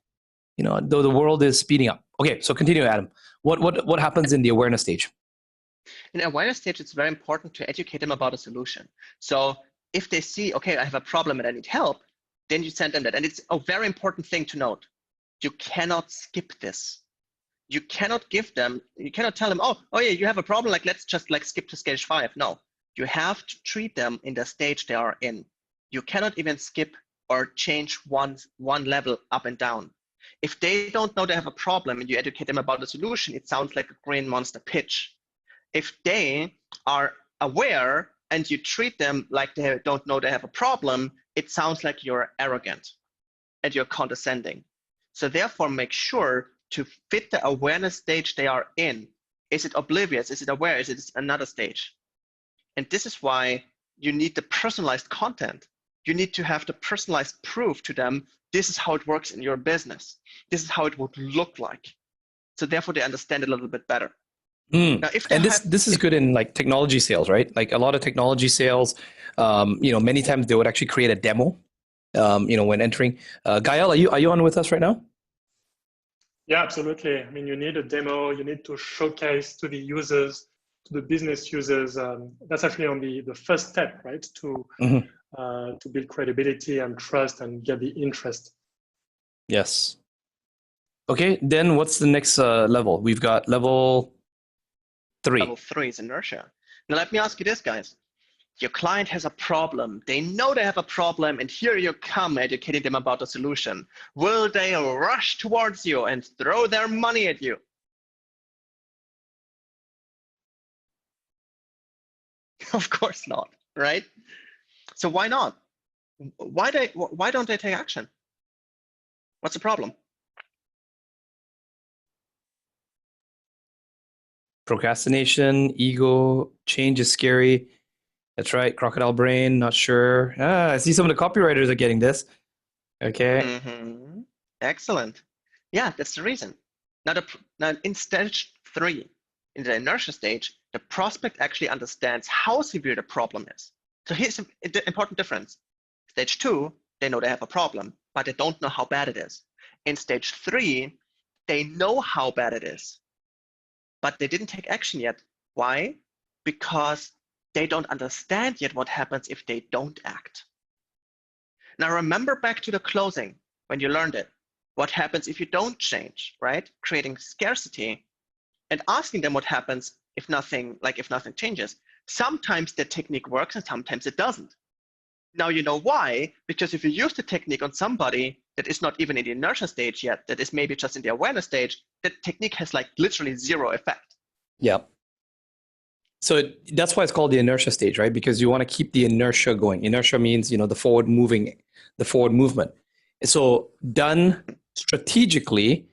[SPEAKER 4] Though the world is speeding up. Okay, so continue, Adam. What happens in the awareness stage?
[SPEAKER 3] In the awareness stage, it's very important to educate them about a solution. So if they see, okay, I have a problem and I need help, then you send them that. And it's a very important thing to note. You cannot skip this. You cannot tell them, oh yeah, you have a problem, like let's just like skip to stage 5. No, you have to treat them in the stage they are in. You cannot even skip or change one level up and down. If they don't know they have a problem and you educate them about the solution, it sounds like a green monster pitch. If they are aware and you treat them like they don't know they have a problem, it sounds like you're arrogant and you're condescending. So therefore, make sure to fit the awareness stage they are in. Is it oblivious? Is it aware? Is it another stage? And this is why you need the personalized content. You need to have the personalized proof to them. This is how it works in your business. This is how it would look like. So therefore, they understand it a little bit better. Now, if
[SPEAKER 4] and this is good in like technology sales, right? Like a lot of technology sales, many times they would actually create a demo, when entering. Gael, are you on with us right now?
[SPEAKER 2] Yeah, absolutely. I mean, you need a demo. You need to showcase to the users, to the business users. That's actually on the first step, right? To build credibility and trust and get the interest.
[SPEAKER 4] Yes. Okay, then what's the next level? We've got level 3.
[SPEAKER 3] Level 3 is inertia. Now let me ask you this, guys. Your client has a problem. They know they have a problem, and here you come educating them about the solution. Will they rush towards you and throw their money at you? Of course not, right? So why not? Why don't they take action? What's the problem?
[SPEAKER 4] Procrastination, ego, change is scary. That's right. Crocodile brain, not sure. I see some of the copywriters are getting this. Okay.
[SPEAKER 3] Excellent. Yeah, that's the reason. Now in stage 3, in the inertia stage, the prospect actually understands how severe the problem is. So here's the important difference. Stage 2, they know they have a problem, but they don't know how bad it is. In stage 3, they know how bad it is, but they didn't take action yet. Why? Because they don't understand yet what happens if they don't act. Now remember back to the closing when you learned it. What happens if you don't change, right? Creating scarcity and asking them what happens if nothing changes. Sometimes the technique works and sometimes it doesn't. Now you know why, because if you use the technique on somebody that is not even in the inertia stage yet, that is maybe just in the awareness stage, that technique has like literally zero effect.
[SPEAKER 4] Yeah. So that's why it's called the inertia stage, right? Because you want to keep the inertia going. Inertia means, the forward movement. So done strategically,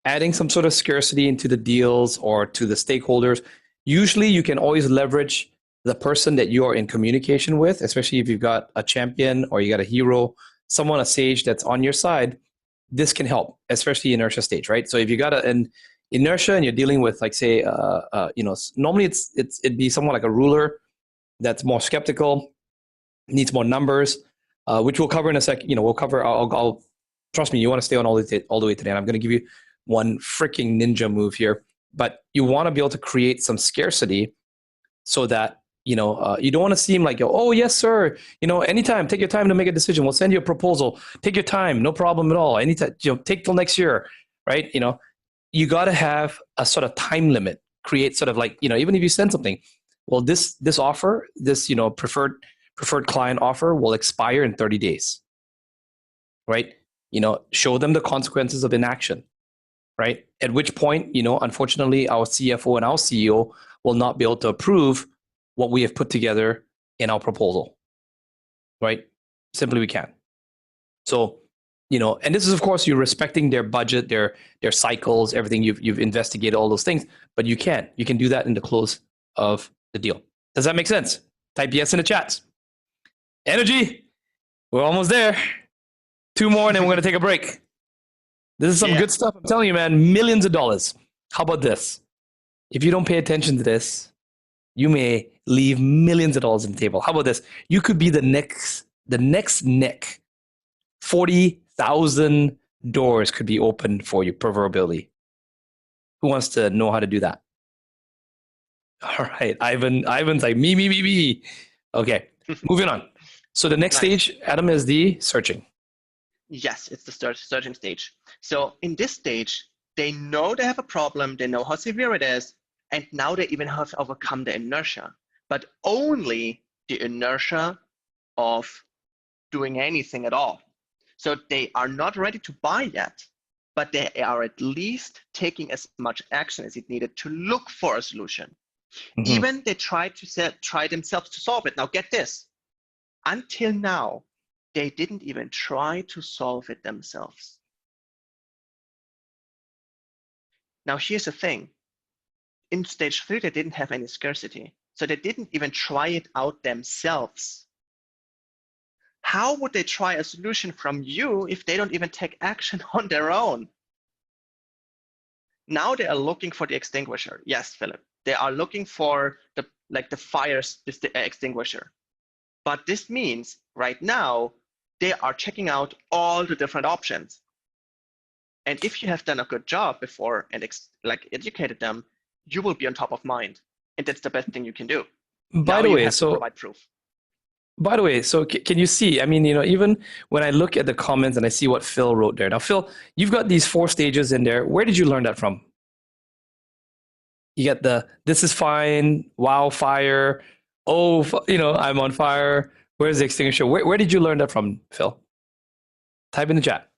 [SPEAKER 4] adding some sort of scarcity into the deals or to the stakeholders. Usually you can always leverage the person that you're in communication with, especially if you've got a champion or you got a hero, someone, a sage that's on your side. This can help, especially inertia stage, right? So if you got an inertia and you're dealing with, like, say, normally it'd be someone like a ruler that's more skeptical, needs more numbers, which we'll cover in a sec. We'll cover. I'll trust me. You want to stay on all the way today. And I'm going to give you one freaking ninja move here, but you want to be able to create some scarcity so that you don't want to seem like, oh yes sir, anytime, take your time to make a decision. We'll send you a proposal. Take your time, no problem at all. Anytime, take till next year, right? You got to have a sort of time limit. Create sort of like, even if you send something, well, this offer, this preferred client offer will expire in 30 days, right? Show them the consequences of inaction, right? At which point, unfortunately, our CFO and our CEO will not be able to approve what we have put together in our proposal, right? Simply we can't. So, and this is, of course, you're respecting their budget, their cycles, everything. You've investigated all those things, but you can do that in the close of the deal. Does that make sense? Type yes in the chats. Energy, we're almost there. 2 more, and then we're going to take a break. This is some good stuff. I'm telling you, man, millions of dollars. How about this? If you don't pay attention to this, you may leave millions of dollars on the table. How about this? You could be the next Nick. 40,000 doors could be opened for you, proverbially. Who wants to know how to do that? All right, Ivan's like, me. Okay, moving on. So the next stage, Adam, is the searching.
[SPEAKER 3] Yes, it's the searching stage. So in this stage, they know they have a problem, they know how severe it is, and now they even have overcome the inertia, but only the inertia of doing anything at all. So they are not ready to buy yet, but they are at least taking as much action as it needed to look for a solution. Even they try themselves to solve it. Now get this, until now, they didn't even try to solve it themselves. Now here's the thing. In stage 3, they didn't have any scarcity. So they didn't even try it out themselves. How would they try a solution from you if they don't even take action on their own? Now they are looking for the extinguisher. Yes, Philip. They are looking for the fire extinguisher. But this means right now they are checking out all the different options. And if you have done a good job before and educated them, you will be on top of mind. And that's the best thing you can do.
[SPEAKER 4] By the way, so
[SPEAKER 3] provide proof.
[SPEAKER 4] By the way, so can you see, I mean, even when I look at the comments and I see what Phil wrote there. Now, Phil, you've got these 4 stages in there. Where did you learn that from? You get this is fine, wow, fire, oh, I'm on fire. Where's the extinguisher? Where did you learn that from, Phil? Type in the chat.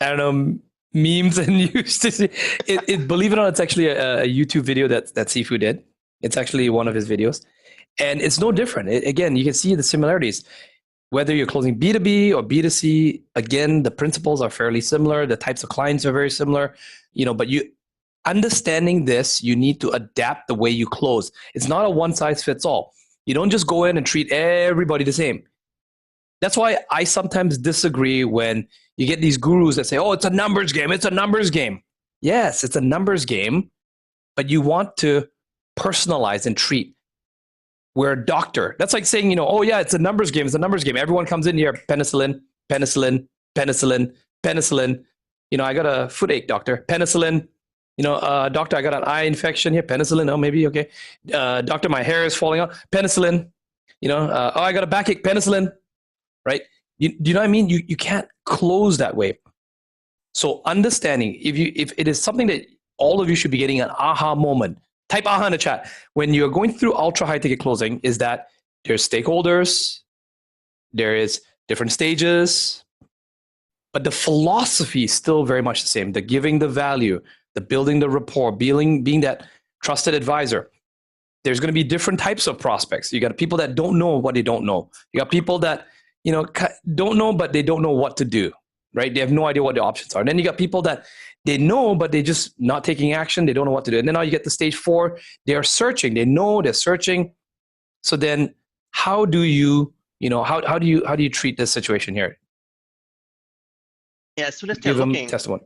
[SPEAKER 4] I don't know, memes and used to see it. Believe it or not, it's actually a YouTube video that Sifu did. It's actually one of his videos, and it's no different. Again, you can see the similarities. Whether you're closing B2B or B2C, again, the principles are fairly similar. The types of clients are very similar, but you understanding this, you need to adapt the way you close. It's not a one size fits all. You don't just go in and treat everybody the same. That's why I sometimes disagree when you get these gurus that say, oh, it's a numbers game. It's a numbers game. Yes, it's a numbers game, but you want to personalize and treat. We're a doctor. That's like saying, oh yeah, it's a numbers game. It's a numbers game. Everyone comes in here, penicillin, penicillin, penicillin, penicillin. I got a foot ache, doctor. Penicillin. Doctor, I got an eye infection here. Penicillin. Oh, maybe okay. Doctor, my hair is falling out. Penicillin. Oh, I got a backache. Penicillin. Right? Do you know what I mean? You can't close that way. So understanding, if it is something that all of you should be getting an aha moment. Type aha in the chat. When you're going through ultra high ticket closing, is that there's stakeholders, there is different stages, but the philosophy is still very much the same. The giving the value, the building the rapport, being that trusted advisor. There's going to be different types of prospects. You got people that don't know what they don't know. You got people that don't know, but they don't know what to do. Right? They have no idea what the options are. And then you got people that they know, but they're just not taking action. They don't know what to do. And then now you get to stage 4. They are searching. They know they're searching. So then how do you, how do you treat this situation here?
[SPEAKER 3] Yeah, as soon as they're
[SPEAKER 4] give them
[SPEAKER 3] looking,
[SPEAKER 4] testimony.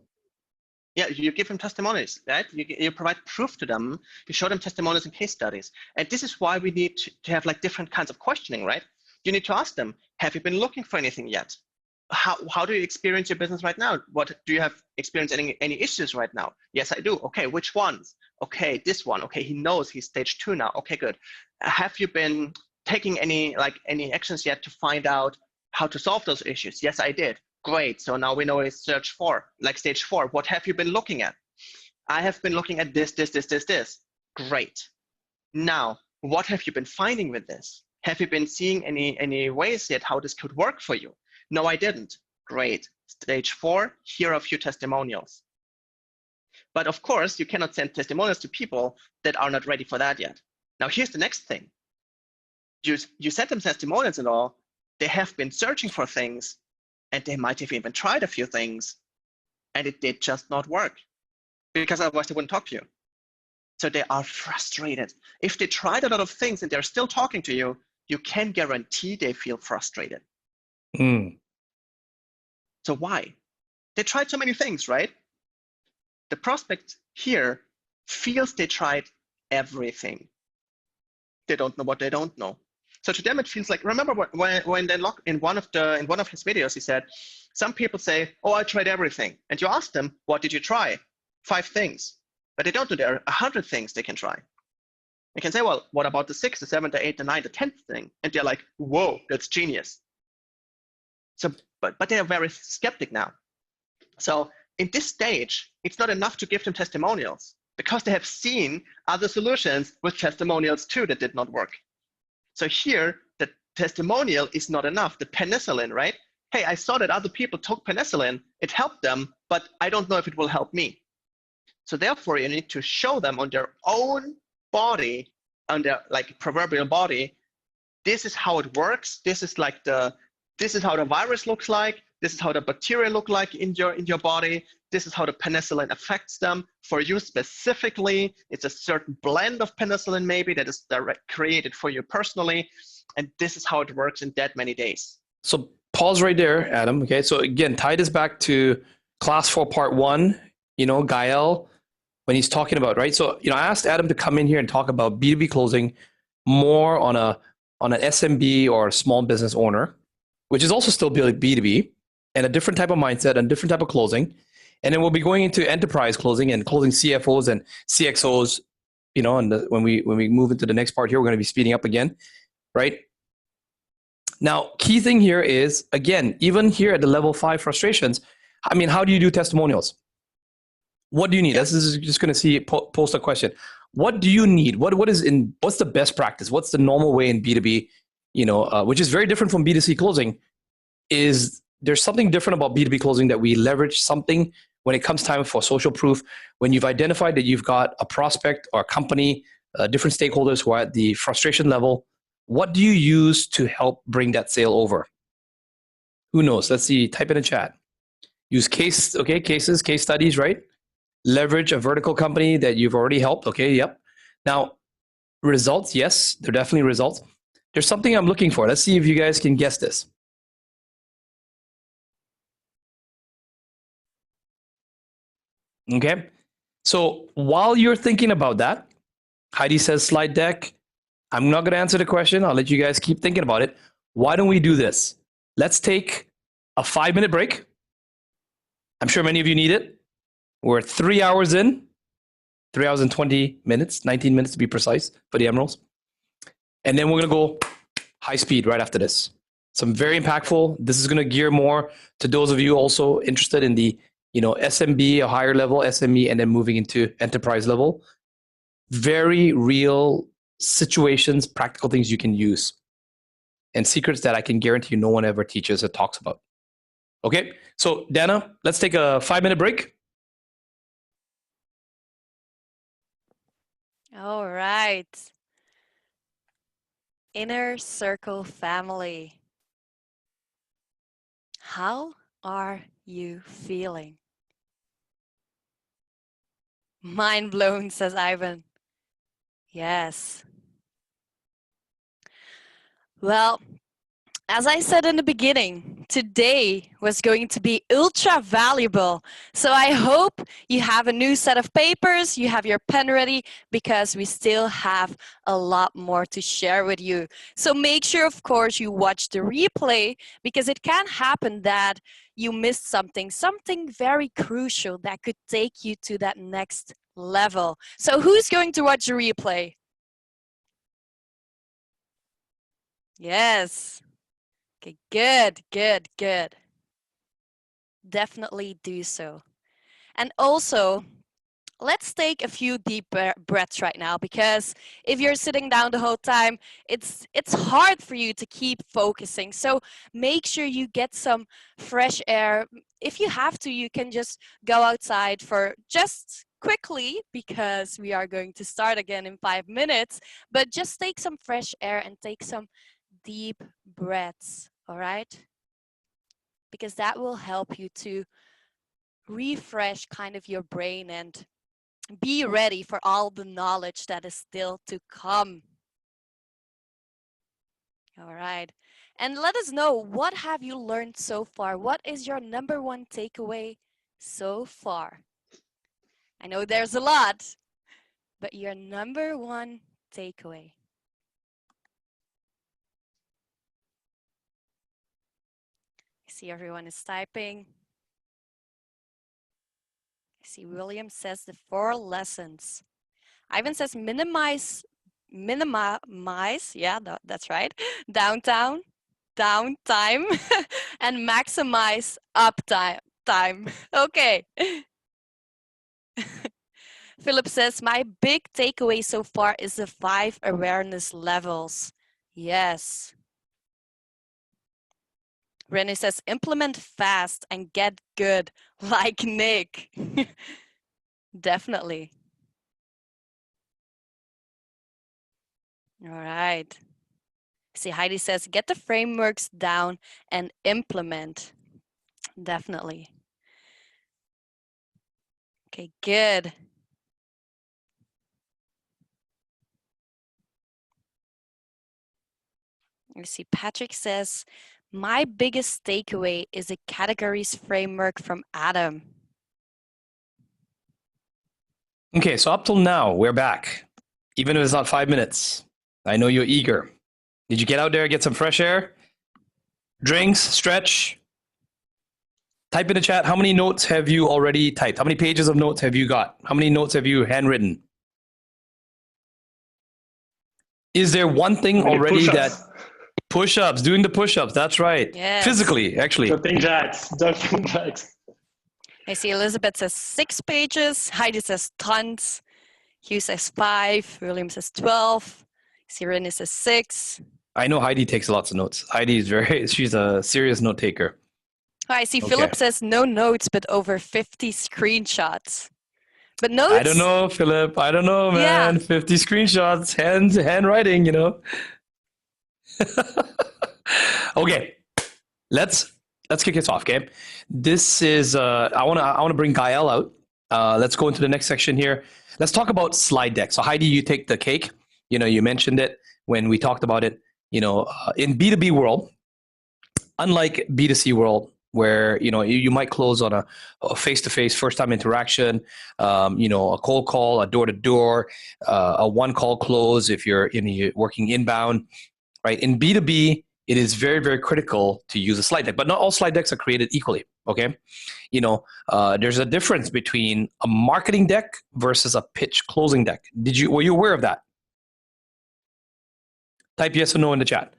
[SPEAKER 3] Yeah, you give them testimonies, right? You provide proof to them. You show them testimonials and case studies. And this is why we need to have different kinds of questioning, right? You need to ask them, have you been looking for anything yet? How do you experience your business right now? What do you have experienced any issues right now? Yes, I do. Okay, which ones? Okay, this one. Okay, he knows he's stage 2 now. Okay, good. Have you been taking any actions yet to find out how to solve those issues? Yes, I did. Great. So now we know it's stage 4. What have you been looking at? I have been looking at this. Great. Now, what have you been finding with this? Have you been seeing any ways yet how this could work for you? No, I didn't. Great. Stage 4, here are a few testimonials. But of course, you cannot send testimonials to people that are not ready for that yet. Now, here's the next thing. You send them testimonials and all, they have been searching for things, and they might have even tried a few things, and it did just not work, because otherwise they wouldn't talk to you. So they are frustrated. If they tried a lot of things and they're still talking to you, you can guarantee they feel frustrated. So why? They tried so many things, right? The prospect here feels they tried everything. They don't know what they don't know. So to them, it feels like, remember when they look in one of his videos, he said, some people say, oh, I tried everything. And you ask them, what did you try? 5 things. But they don't know there are 100 things they can try. You can say, well, what about the 6th, the 7th, the 8th, the 9th, the 10th thing? And they're like, whoa, that's genius. So, but they are very skeptic now. So in this stage, it's not enough to give them testimonials because they have seen other solutions with testimonials too that did not work. So here, the testimonial is not enough. The penicillin, right? Hey, I saw that other people took penicillin. It helped them, but I don't know if it will help me. So therefore, you need to show them on their own body, on their like proverbial body, this is how it works. This is like this is how the virus looks like. This is how the bacteria look like in your body. This is how the penicillin affects them. For you specifically, it's a certain blend of penicillin maybe that is created for you personally. And this is how it works in that many days.
[SPEAKER 4] So pause right there, Adam. Okay. So again, tie this back to class 4, part 1, Gael, when he's talking about, right? So, I asked Adam to come in here and talk about B2B closing more on an SMB or a small business owner, which is also still B2B, and a different type of mindset and different type of closing. And then we'll be going into enterprise closing and closing CFOs and CXOs, and when we move into the next part here, we're going to be speeding up again, right? Now, key thing here is, again, even here at the level 5 frustrations, I mean, how do you do testimonials? What do you need? This is just going to post a question. What do you need? What's the best practice? What's the normal way in B2B, which is very different from B2C closing? Is there's something different about B2B closing that we leverage something when it comes time for social proof, when you've identified that you've got a prospect or a company, different stakeholders who are at the frustration level. What do you use to help bring that sale over? Who knows? Let's see. Type in the chat. Use cases, case studies, right? Leverage a vertical company that you've already helped. Okay, yep. Now, results, yes, they're definitely results. There's something I'm looking for. Let's see if you guys can guess this. Okay, so while you're thinking about that, Heidi says slide deck. I'm not going to answer the question. I'll let you guys keep thinking about it. Why don't we do this? Let's take a 5-minute break. I'm sure many of you need it. We're 3 hours in, 3 hours and 20 minutes, 19 minutes to be precise for the Emeralds. And then we're going to go high speed right after this. Some very impactful. This is going to gear more to those of you also interested in the, SMB, a higher level SME, and then moving into enterprise level. Very real situations, practical things you can use, and secrets that I can guarantee you no one ever teaches or talks about. Okay, so Dana, let's take a 5-minute break.
[SPEAKER 1] All right. Inner Circle family. How are you feeling? Mind blown, says Ivan. Yes. Well, as I said in the beginning, today was going to be ultra valuable. So I hope you have a new set of papers, you have your pen ready, because we still have a lot more to share with you. So make sure, of course, you watch the replay, because it can happen that you missed something very crucial that could take you to that next level. So who's going to watch the replay? Yes. Okay, good. Definitely do so. And also, let's take a few deep breaths right now, because if you're sitting down the whole time, it's hard for you to keep focusing. So make sure you get some fresh air. If you have to, you can just go outside for just quickly, because we are going to start again in 5 minutes, but just take some fresh air and take some deep breaths, all right? Because that will help you to refresh kind of your brain and be ready for all the knowledge that is still to come. All right. And let us know, what have you learned so far? What is your number one takeaway so far? I know there's a lot, but your number one takeaway. I see everyone is typing. I see William says the 4 lessons. Ivan says minimize, yeah, that's right. Downtime, and maximize uptime. Okay. Philip says, my big takeaway so far is the 5 awareness levels. Yes. Renee says, implement fast and get good, like Nick. Definitely. All right. See, Heidi says, get the frameworks down and implement. Definitely. Okay, good. You see, Patrick says, my biggest takeaway is a categories framework from Adam.
[SPEAKER 4] Okay, so up till now, we're back. Even if it's not 5 minutes. I know you're eager. Did you get out there, get some fresh air? Drinks, stretch? Type in the chat, how many notes have you already typed? How many pages of notes have you got? How many notes have you handwritten? Is there one thing already that... Push-ups, doing the push-ups, that's right.
[SPEAKER 1] Yes.
[SPEAKER 4] Physically, actually.
[SPEAKER 2] Jumping jacks, jumping jacks.
[SPEAKER 1] I see Elizabeth says 6 pages, Heidi says tons, Hugh says 5, William says 12, Sirene says 6.
[SPEAKER 4] I know Heidi takes lots of notes. Heidi is she's a serious note taker.
[SPEAKER 1] Oh, I see
[SPEAKER 4] Okay.
[SPEAKER 1] Philip says no notes, but over 50 screenshots. But notes?
[SPEAKER 4] I don't know, Philip. I don't know, man.
[SPEAKER 1] Yeah.
[SPEAKER 4] 50 screenshots, handwriting, you know. Okay, let's kick this off. Okay, this is I want to bring Gael out. Let's go into the next section here. Let's talk about slide deck. So Heidi, you take the cake. You know, you mentioned it when we talked about it. You know, in B2B world, unlike B2C world, where you know you might close on a face-to-face first-time interaction, you know, a cold call, a door-to-door, a one-call close if you're working inbound. Right. In B2B, it is very, very critical to use a slide deck, but not all slide decks are created equally. Okay. You know, there's a difference between a marketing deck versus a pitch closing deck. Were you aware of that? Type yes or no in the chat.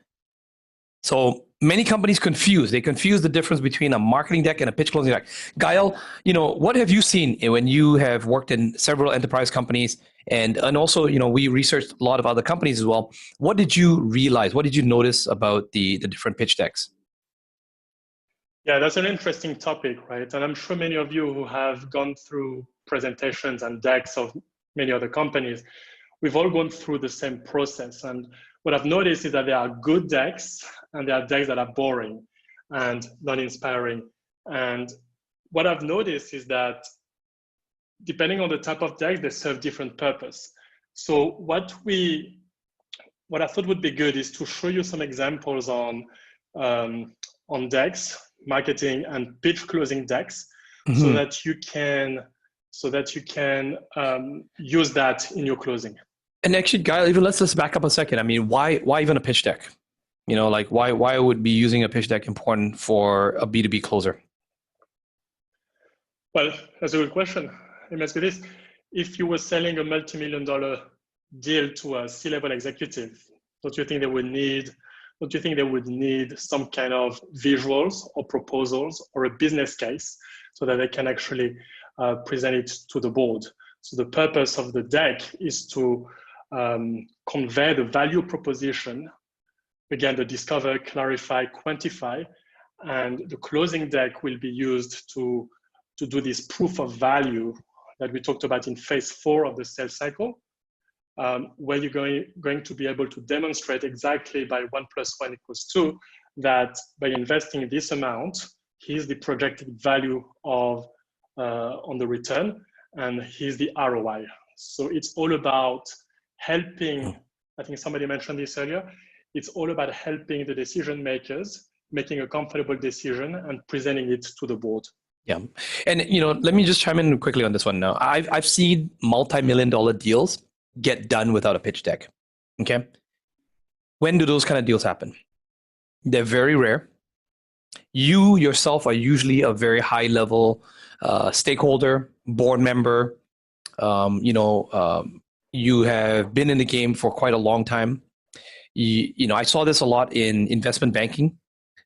[SPEAKER 4] So many companies confuse the difference between a marketing deck and a pitch closing deck. Gael, you know, what have you seen when you have worked in several enterprise companies and also, you know, we researched a lot of other companies as well. What did you realize? What did you notice about the different pitch decks?
[SPEAKER 2] Yeah, that's an interesting topic, right? And I'm sure many of you who have gone through presentations and decks of many other companies, we've all gone through the same process. And what I've noticed is that there are good decks and there are decks that are boring and not inspiring. And what I've noticed is that depending on the type of deck, they serve different purpose. So what I thought would be good is to show you some examples on decks, marketing and pitch closing decks, so that you can use that in your closing.
[SPEAKER 4] And actually, Gael, even let's back up a second. I mean, why even a pitch deck? You know, like why would be using a pitch deck important for a B2B closer?
[SPEAKER 2] Well, that's a good question. Let me ask you this. If you were selling a multi-million-dollar deal to a C-level executive, don't you think they would need some kind of visuals or proposals or a business case so that they can actually present it to the board? So the purpose of the deck is to convey the value proposition, again, the discover, clarify, quantify, and the closing deck will be used to do this proof of value that we talked about in phase 4 of the sales cycle, where you're going to be able to demonstrate exactly by 1 + 1 = 2 that by investing this amount, here's the projected value of on the return, and here's the ROI. So it's all about helping, I think somebody mentioned this earlier, it's all about helping the decision makers making a comfortable decision and presenting it to the board.
[SPEAKER 4] Yeah. And, you know, let me just chime in quickly on this one now. I've seen multi-million-dollar deals get done without a pitch deck. Okay. When do those kind of deals happen? They're very rare. You yourself are usually a very high level stakeholder, board member. You have been in the game for quite a long time. You know, I saw this a lot in investment banking.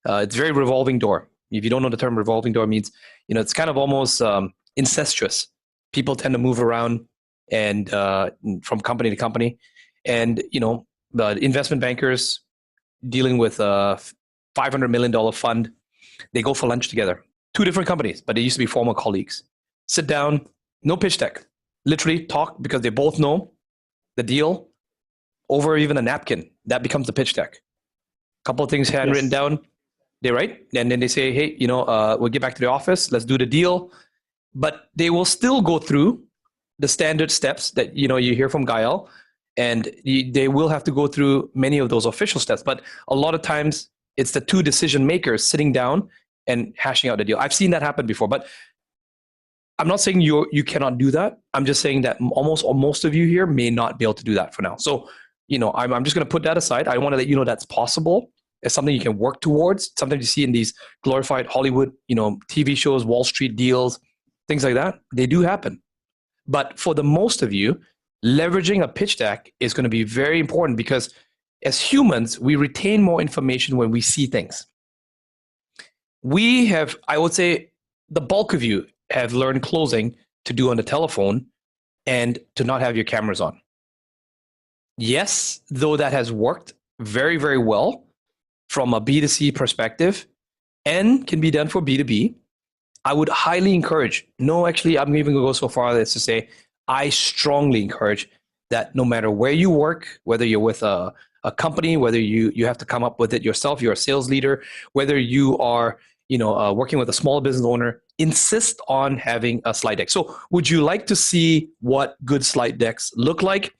[SPEAKER 4] It's very revolving door. If you don't know the term revolving door means, you know, it's kind of almost incestuous. People tend to move around and from company to company. And, you know, the investment bankers dealing with a $500 million fund, they go for lunch together. 2 different companies, but they used to be former colleagues. Sit down, no pitch deck. literally talk because they both know the deal over even a napkin. That becomes the pitch deck. A couple of things handwritten
[SPEAKER 2] Yes.
[SPEAKER 4] down, they write, and then they say, hey, we'll get back to the office, let's do the deal. But they will still go through the standard steps that you hear from Gael, and they will have to go through many of those official steps. But a lot of times it's the two decision makers sitting down and hashing out the deal. I've seen that happen before, but I'm not saying you cannot do that. I'm just saying that most of you here may not be able to do that for now. So, I'm just going to put that aside. I want to let you know that's possible. It's something you can work towards. Sometimes you see in these glorified Hollywood, TV shows, Wall Street deals, things like that. They do happen. But for the most of you, leveraging a pitch deck is going to be very important because as humans, we retain more information when we see things. We have, I would say, the bulk of you have learned closing to do on the telephone and to not have your cameras on. Yes, though that has worked very, very well from a B2C perspective and can be done for B2B, I would highly encourage, actually, I'm even going to go so far as to say, I strongly encourage that no matter where you work, whether you're with a company, whether you have to come up with it yourself, you're a sales leader, whether you are working with a small business owner, insist on having a slide deck. So would you like to see what good slide decks look like?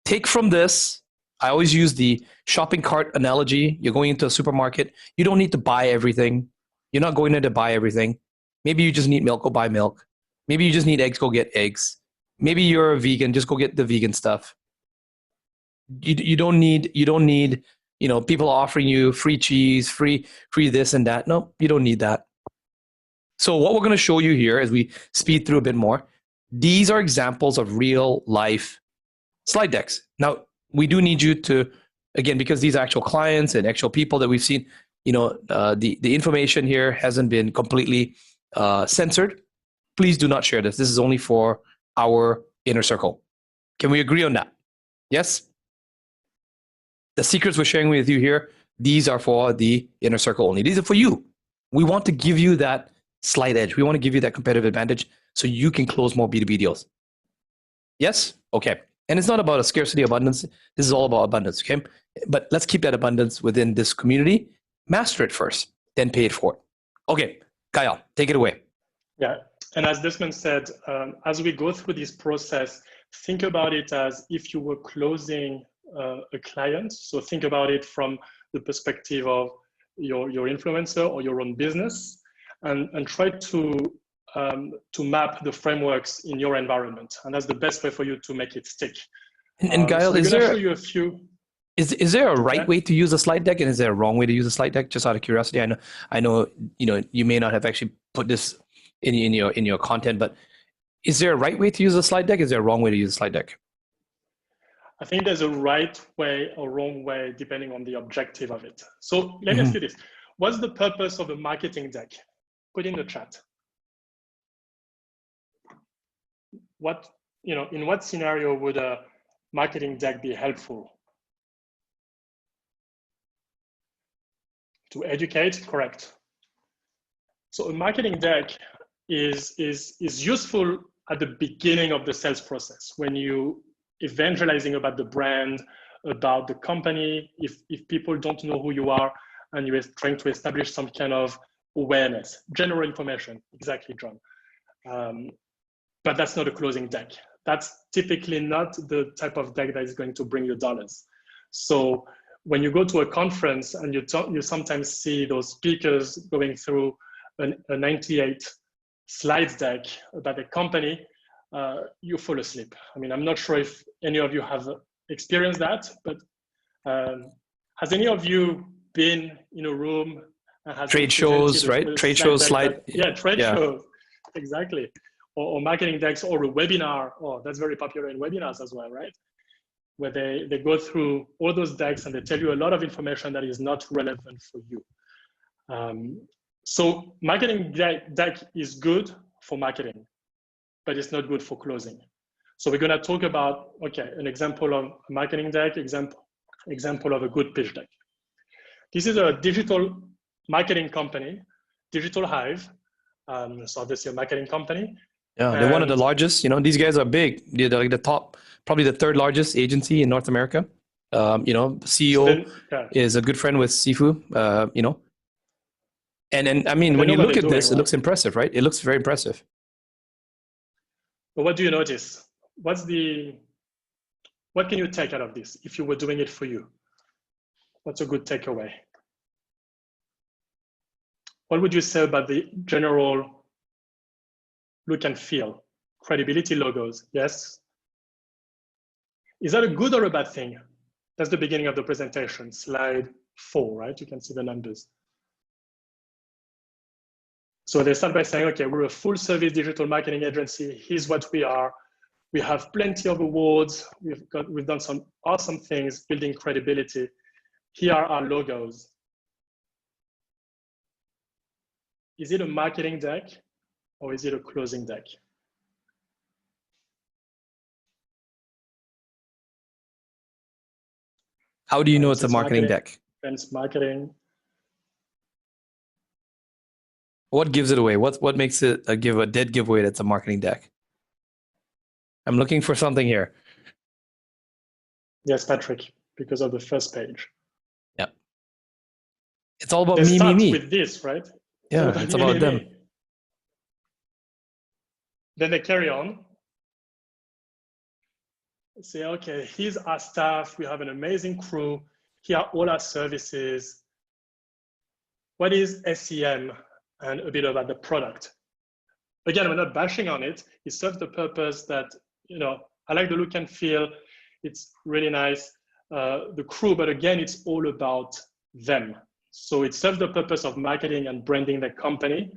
[SPEAKER 4] Take from this, I always use the shopping cart analogy. You're going into a supermarket. You don't need to buy everything. You're not going there to buy everything. Maybe you just need milk, go buy milk. Maybe you just need eggs, go get eggs. Maybe you're a vegan, just go get the vegan stuff. You don't need people offering you free cheese, free this and that. No, you don't need that. So what we're going to show you here as we speed through a bit more, these are examples of real life slide decks. Now, we do need you to, again, because these are actual clients and actual people that we've seen, the information here hasn't been completely censored. Please do not share this. This is only for our inner circle. Can we agree on that? Yes? The secrets we're sharing with you here, these are for the inner circle only. These are for you. We want to give you that slight edge. We want to give you that competitive advantage so you can close more B2B deals. Yes? Okay. And it's not about a scarcity abundance. This is all about abundance, okay? But let's keep that abundance within this community. Master it first, then pay it forward. Okay, Gael, take it away.
[SPEAKER 2] Yeah, and as Desmond said, as we go through this process, think about it as if you were closing a client. So think about it from the perspective of your influencer or your own business, and try to map the frameworks in your environment, and that's the best way for you to make it stick.
[SPEAKER 4] And Gael,
[SPEAKER 2] so
[SPEAKER 4] is there
[SPEAKER 2] show you a few?
[SPEAKER 4] Is there a right way to use a slide deck, and is there a wrong way to use a slide deck? Just out of curiosity, I know you may not have actually put this in your content, but is there a right way to use a slide deck? Is there a wrong way to use a slide deck?
[SPEAKER 2] I think there's a right way or wrong way depending on the objective of it. So let me ask you this: what's the purpose of a marketing deck? Put in the chat. In what scenario would a marketing deck be helpful? To educate, correct. So a marketing deck is useful at the beginning of the sales process when you evangelizing about the brand, about the company, if people don't know who you are and you're trying to establish some kind of awareness, general information, exactly, John. But that's not a closing deck. That's typically not the type of deck that is going to bring you dollars. So when you go to a conference and you sometimes see those speakers going through a 98 slides deck about a company, you fall asleep. I mean, I'm not sure if any of you have experienced that, but has any of you been in a room and has
[SPEAKER 4] trade shows, right? Trade shows slide.
[SPEAKER 2] Yeah, trade shows, exactly. Or marketing decks or a webinar. Oh, that's very popular in webinars as well, right? Where they go through all those decks and they tell you a lot of information that is not relevant for you. So marketing deck is good for marketing, but it's not good for closing. So we're gonna talk about, okay, an example of a marketing deck, example of a good pitch deck. This is a digital marketing company, Digital Hive. So obviously a marketing company.
[SPEAKER 4] Yeah, they're one of the
[SPEAKER 2] And
[SPEAKER 4] largest. You know, these guys are big. They're like the top, probably the third largest agency in North America. You know,
[SPEAKER 2] so
[SPEAKER 4] CEO
[SPEAKER 2] then, yeah,
[SPEAKER 4] is a good friend with Sifu. You know, and I mean,
[SPEAKER 2] and they
[SPEAKER 4] when
[SPEAKER 2] know
[SPEAKER 4] you
[SPEAKER 2] what
[SPEAKER 4] look
[SPEAKER 2] they're
[SPEAKER 4] at
[SPEAKER 2] doing,
[SPEAKER 4] this, it
[SPEAKER 2] right?
[SPEAKER 4] looks impressive, right? It looks very impressive.
[SPEAKER 2] But what do you notice? What can you take out of this if you were doing it for you? What's a good takeaway? What would you say about the general look and feel? Credibility logos, yes? Is that a good or a bad thing? That's the beginning of the presentation, slide 4, right? You can see the numbers. So they start by saying, okay, we're a full service digital marketing agency. Here's what we are. We have plenty of awards. We've done some awesome things building credibility. Here are our logos. Is it a marketing deck or is it a closing deck?
[SPEAKER 4] How do you know it's a
[SPEAKER 2] Says
[SPEAKER 4] marketing deck?
[SPEAKER 2] Friends marketing.
[SPEAKER 4] What gives it away? What makes it a dead giveaway that's a marketing deck? I'm looking for something here.
[SPEAKER 2] Yes, Patrick, because of the first page.
[SPEAKER 4] Yep. It's all about
[SPEAKER 2] They
[SPEAKER 4] me,
[SPEAKER 2] start
[SPEAKER 4] me, me.
[SPEAKER 2] with this, right?
[SPEAKER 4] Yeah, it's about them.
[SPEAKER 2] Then they carry on. Say, okay, here's our staff. We have an amazing crew. Here are all our services. What is SEM? And a bit about the product. Again, we're not bashing on it. It serves the purpose that, you know, I like the look and feel. It's really nice, the crew, but again, it's all about them. So it serves the purpose of marketing and branding the company,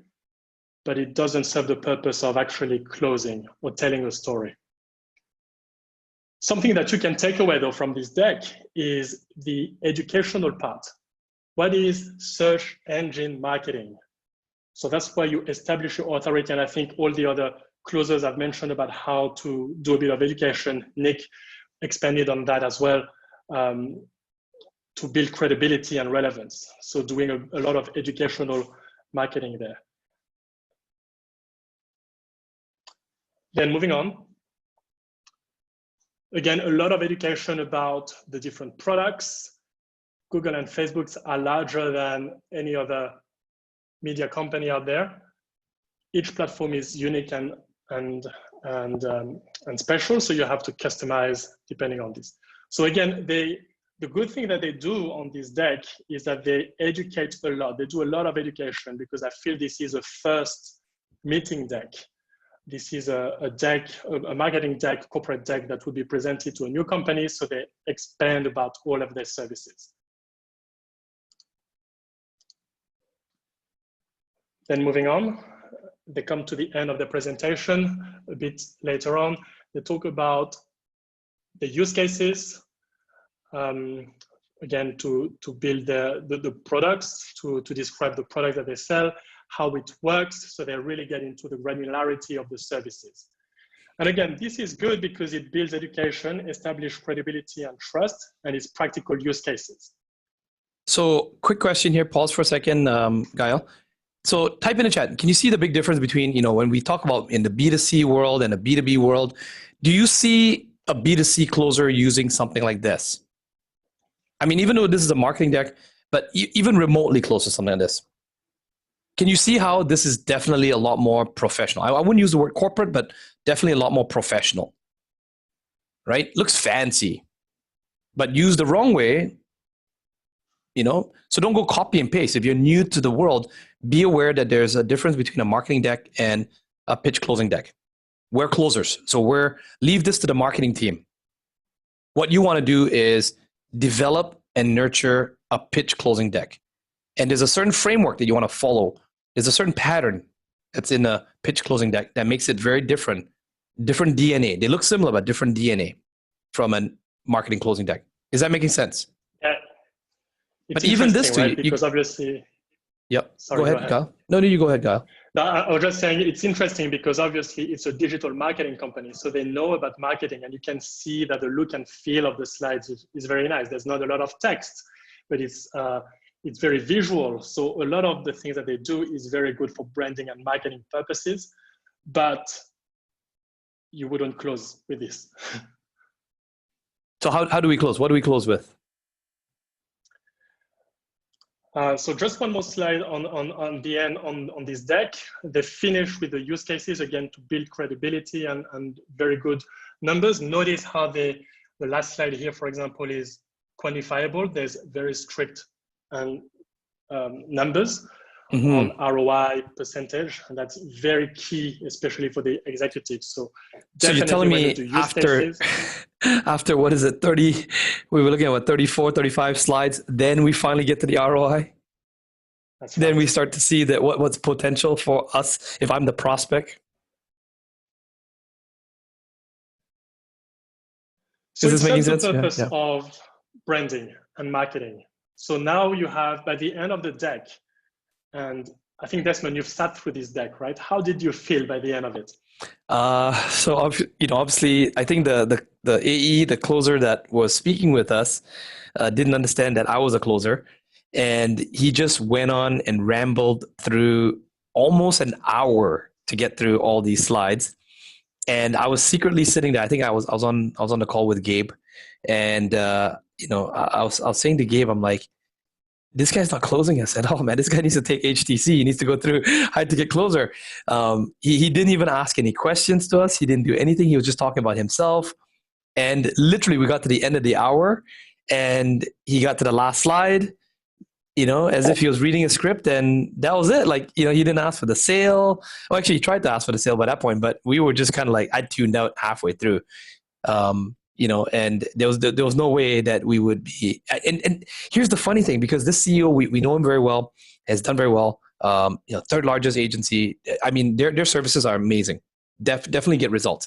[SPEAKER 2] but it doesn't serve the purpose of actually closing or telling a story. Something that you can take away though from this deck is the educational part. What is search engine marketing? So that's why you establish your authority. And I think all the other closers I've mentioned about how to do a bit of education. Nick expanded on that as well, to build credibility and relevance. So doing a lot of educational marketing there. Then moving on. Again, a lot of education about the different products. Google and Facebook are larger than any other media company out there. Each platform is unique and special, so you have to customize depending on this. So again, the good thing that they do on this deck is that they educate a lot. They do a lot of education because I feel this is a first meeting deck. This is a deck, a marketing deck, corporate deck that would be presented to a new company, so they expand about all of their services. Then moving on, they come to the end of the presentation a bit later on. They talk about the use cases, again, to build the products, to describe the product that they sell, how it works. So they really get into the granularity of the services. And again, this is good because it builds education, establishes credibility and trust, and it's practical use cases.
[SPEAKER 4] So quick question here, pause for a second, Gael. So type in the chat, can you see the big difference between, you know, when we talk about in the B2C world and the B2B world, do you see a B2C closer using something like this? I mean, even though this is a marketing deck, but even remotely close to something like this. Can you see how this is definitely a lot more professional? I wouldn't use the word corporate, but definitely a lot more professional, right? Looks fancy, but used the wrong way, you know? So don't go copy and paste. If you're new to the world, be aware that there's a difference between a marketing deck and a pitch closing deck. We're closers. So leave this to the marketing team. What you want to do is develop and nurture a pitch closing deck. And there's a certain framework that you want to follow. There's a certain pattern that's in a pitch closing deck that makes it very different DNA. They look similar, but different DNA from a marketing closing deck. Is that making sense?
[SPEAKER 2] Yeah.
[SPEAKER 4] But even this too,
[SPEAKER 2] right? Because obviously.
[SPEAKER 4] Yep.
[SPEAKER 2] Sorry,
[SPEAKER 4] go ahead, Kyle. No, you go ahead, Kyle.
[SPEAKER 2] No, I was just saying it's interesting because obviously it's a digital marketing company, so they know about marketing, and you can see that the look and feel of the slides is very nice. There's not a lot of text, but it's very visual. So a lot of the things that they do is very good for branding and marketing purposes. But you wouldn't close with this.
[SPEAKER 4] So how do we close? What do we close with?
[SPEAKER 2] So just one more slide on the end on this deck. They finish with the use cases again to build credibility and very good numbers. Notice how the last slide here, for example, is quantifiable. There's very strict numbers on ROI percentage, and that's very key, especially for the executives. So
[SPEAKER 4] you're telling me after what is it, 30, we were looking at what, 34, 35 slides, then we finally get to the ROI?
[SPEAKER 2] That's
[SPEAKER 4] then
[SPEAKER 2] right.
[SPEAKER 4] we start to see that what's potential for us if I'm the prospect.
[SPEAKER 2] So
[SPEAKER 4] Is this making
[SPEAKER 2] that's
[SPEAKER 4] sense?
[SPEAKER 2] the purpose of branding and marketing. So now you have, by the end of the deck, and I think Desmond, you've sat through this deck, right? How did you feel by the end of it?
[SPEAKER 4] So obviously, I think the AE, the closer that was speaking with us, didn't understand that I was a closer, and he just went on and rambled through almost an hour to get through all these slides. And I was secretly sitting there. I think I was on the call with Gabe, and I was saying to Gabe, I'm like, this guy's not closing us at all, man. This guy needs to take HTC. He needs to go through High Ticket Closer. He didn't even ask any questions to us. He didn't do anything. He was just talking about himself. And literally, we got to the end of the hour, and he got to the last slide, as if he was reading a script, and that was it. Like, he didn't ask for the sale. Well, actually, he tried to ask for the sale by that point, but we were just kind of like, I tuned out halfway through. And there was no way that we would be. And here's the funny thing, because this CEO, we know him very well, has done very well. Third largest agency. I mean, their services are amazing. Definitely get results.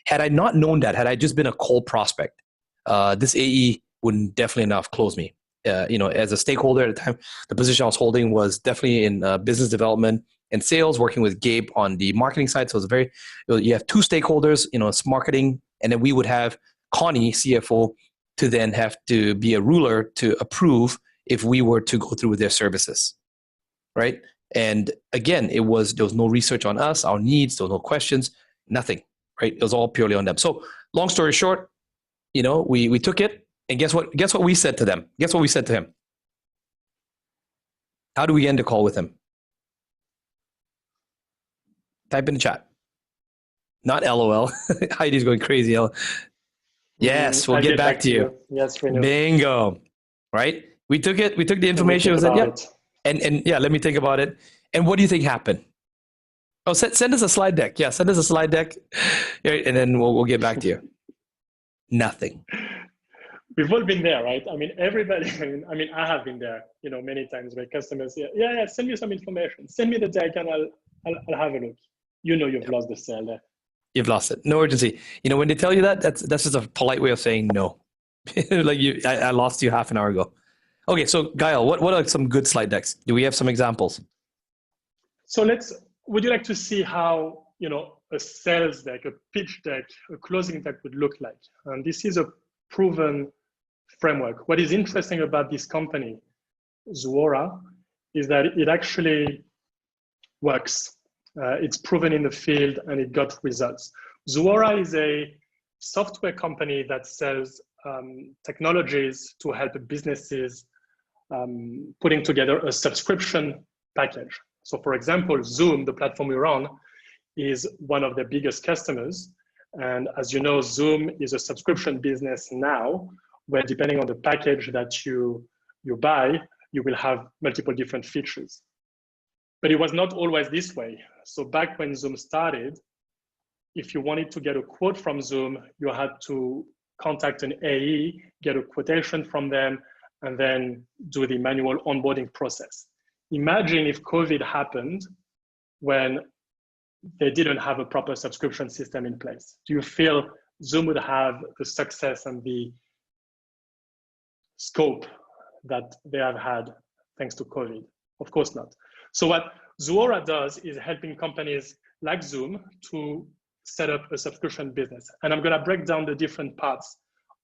[SPEAKER 4] Had I not known that, had I just been a cold prospect, this AE wouldn't definitely enough close me. As a stakeholder at the time, the position I was holding was definitely in business development and sales, working with Gabe on the marketing side. So it's you have two stakeholders, it's marketing, and then we would have Connie, CFO, to then have to be a ruler to approve if we were to go through with their services, right? And again, there was no research on us, our needs, there was no questions, nothing, right? It was all purely on them. So long story short, we took it, and guess what? Guess what we said to them? Guess what we said to him? How do we end the call with him? Type in the chat. Not LOL. Heidi's going crazy. Yes, we'll get back to you.
[SPEAKER 2] Yes, we know.
[SPEAKER 4] Bingo. Right? We took the information. Said, yep. And yeah, let me think about it. And what do you think happened? Oh, send us a slide deck. Yeah, send us a slide deck. And then we'll get back to you. Nothing.
[SPEAKER 2] We've all been there, right? I mean, everybody, I have been there, many times where customers say, yeah, send me some information. Send me the deck and I'll have a look. You've lost the sale there. You've lost it. No urgency. When they tell you that, that's just a polite way of saying no. Like I lost you half an hour ago. Okay, so Gael, what are some good slide decks? Do we have some examples? So would you like to see how, a sales deck, a pitch deck, a closing deck would look like? And this is a proven framework. What is interesting about this company, Zuora, is that it actually works. It's proven in the field and it got results. Zuora is a software company that sells technologies to help businesses putting together a subscription package. So for example, Zoom, the platform we're on, is one of their biggest customers. And as you know, Zoom is a subscription business now, where depending on the package that you buy, you will have multiple different features. But it was not always this way. So back when Zoom started, if you wanted to get a quote from Zoom, you had to contact an AE, get a quotation from them, and then do the manual onboarding process. Imagine if COVID happened when they didn't have a proper subscription system in place. Do you feel Zoom would have the success and the scope that they have had thanks to COVID? Of course not. So what Zuora does is helping companies like Zoom to set up a subscription business. And I'm going to break down the different parts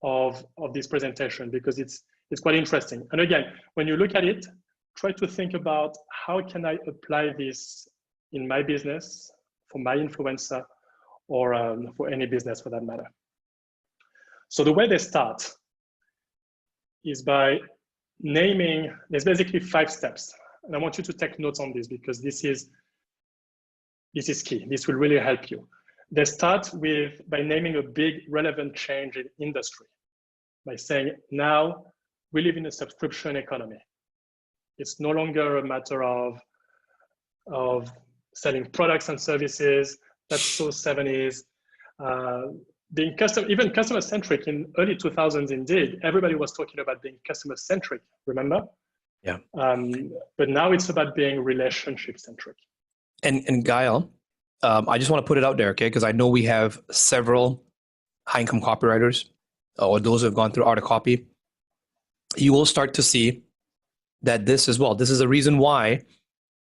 [SPEAKER 2] of this presentation because it's quite interesting. And again, when you look at it, try to think about how can I apply this in my business, for my influencer, or for any business for that matter. So the way they start is by naming, there's basically 5 steps. And I want you to take notes on this because this is key. This will really help you. They start by naming a big relevant change in industry, by saying, now we live in a subscription economy. It's no longer a matter of selling products and services. That's so 70s. Being even customer centric in early 2000s, indeed, everybody was talking about being customer centric, remember?
[SPEAKER 4] Yeah.
[SPEAKER 2] But now it's about being relationship centric.
[SPEAKER 4] And Gael, I just want to put it out there, okay? Because I know we have several high income copywriters or those who have gone through Art of Copy. You will start to see that this as well. This is a reason why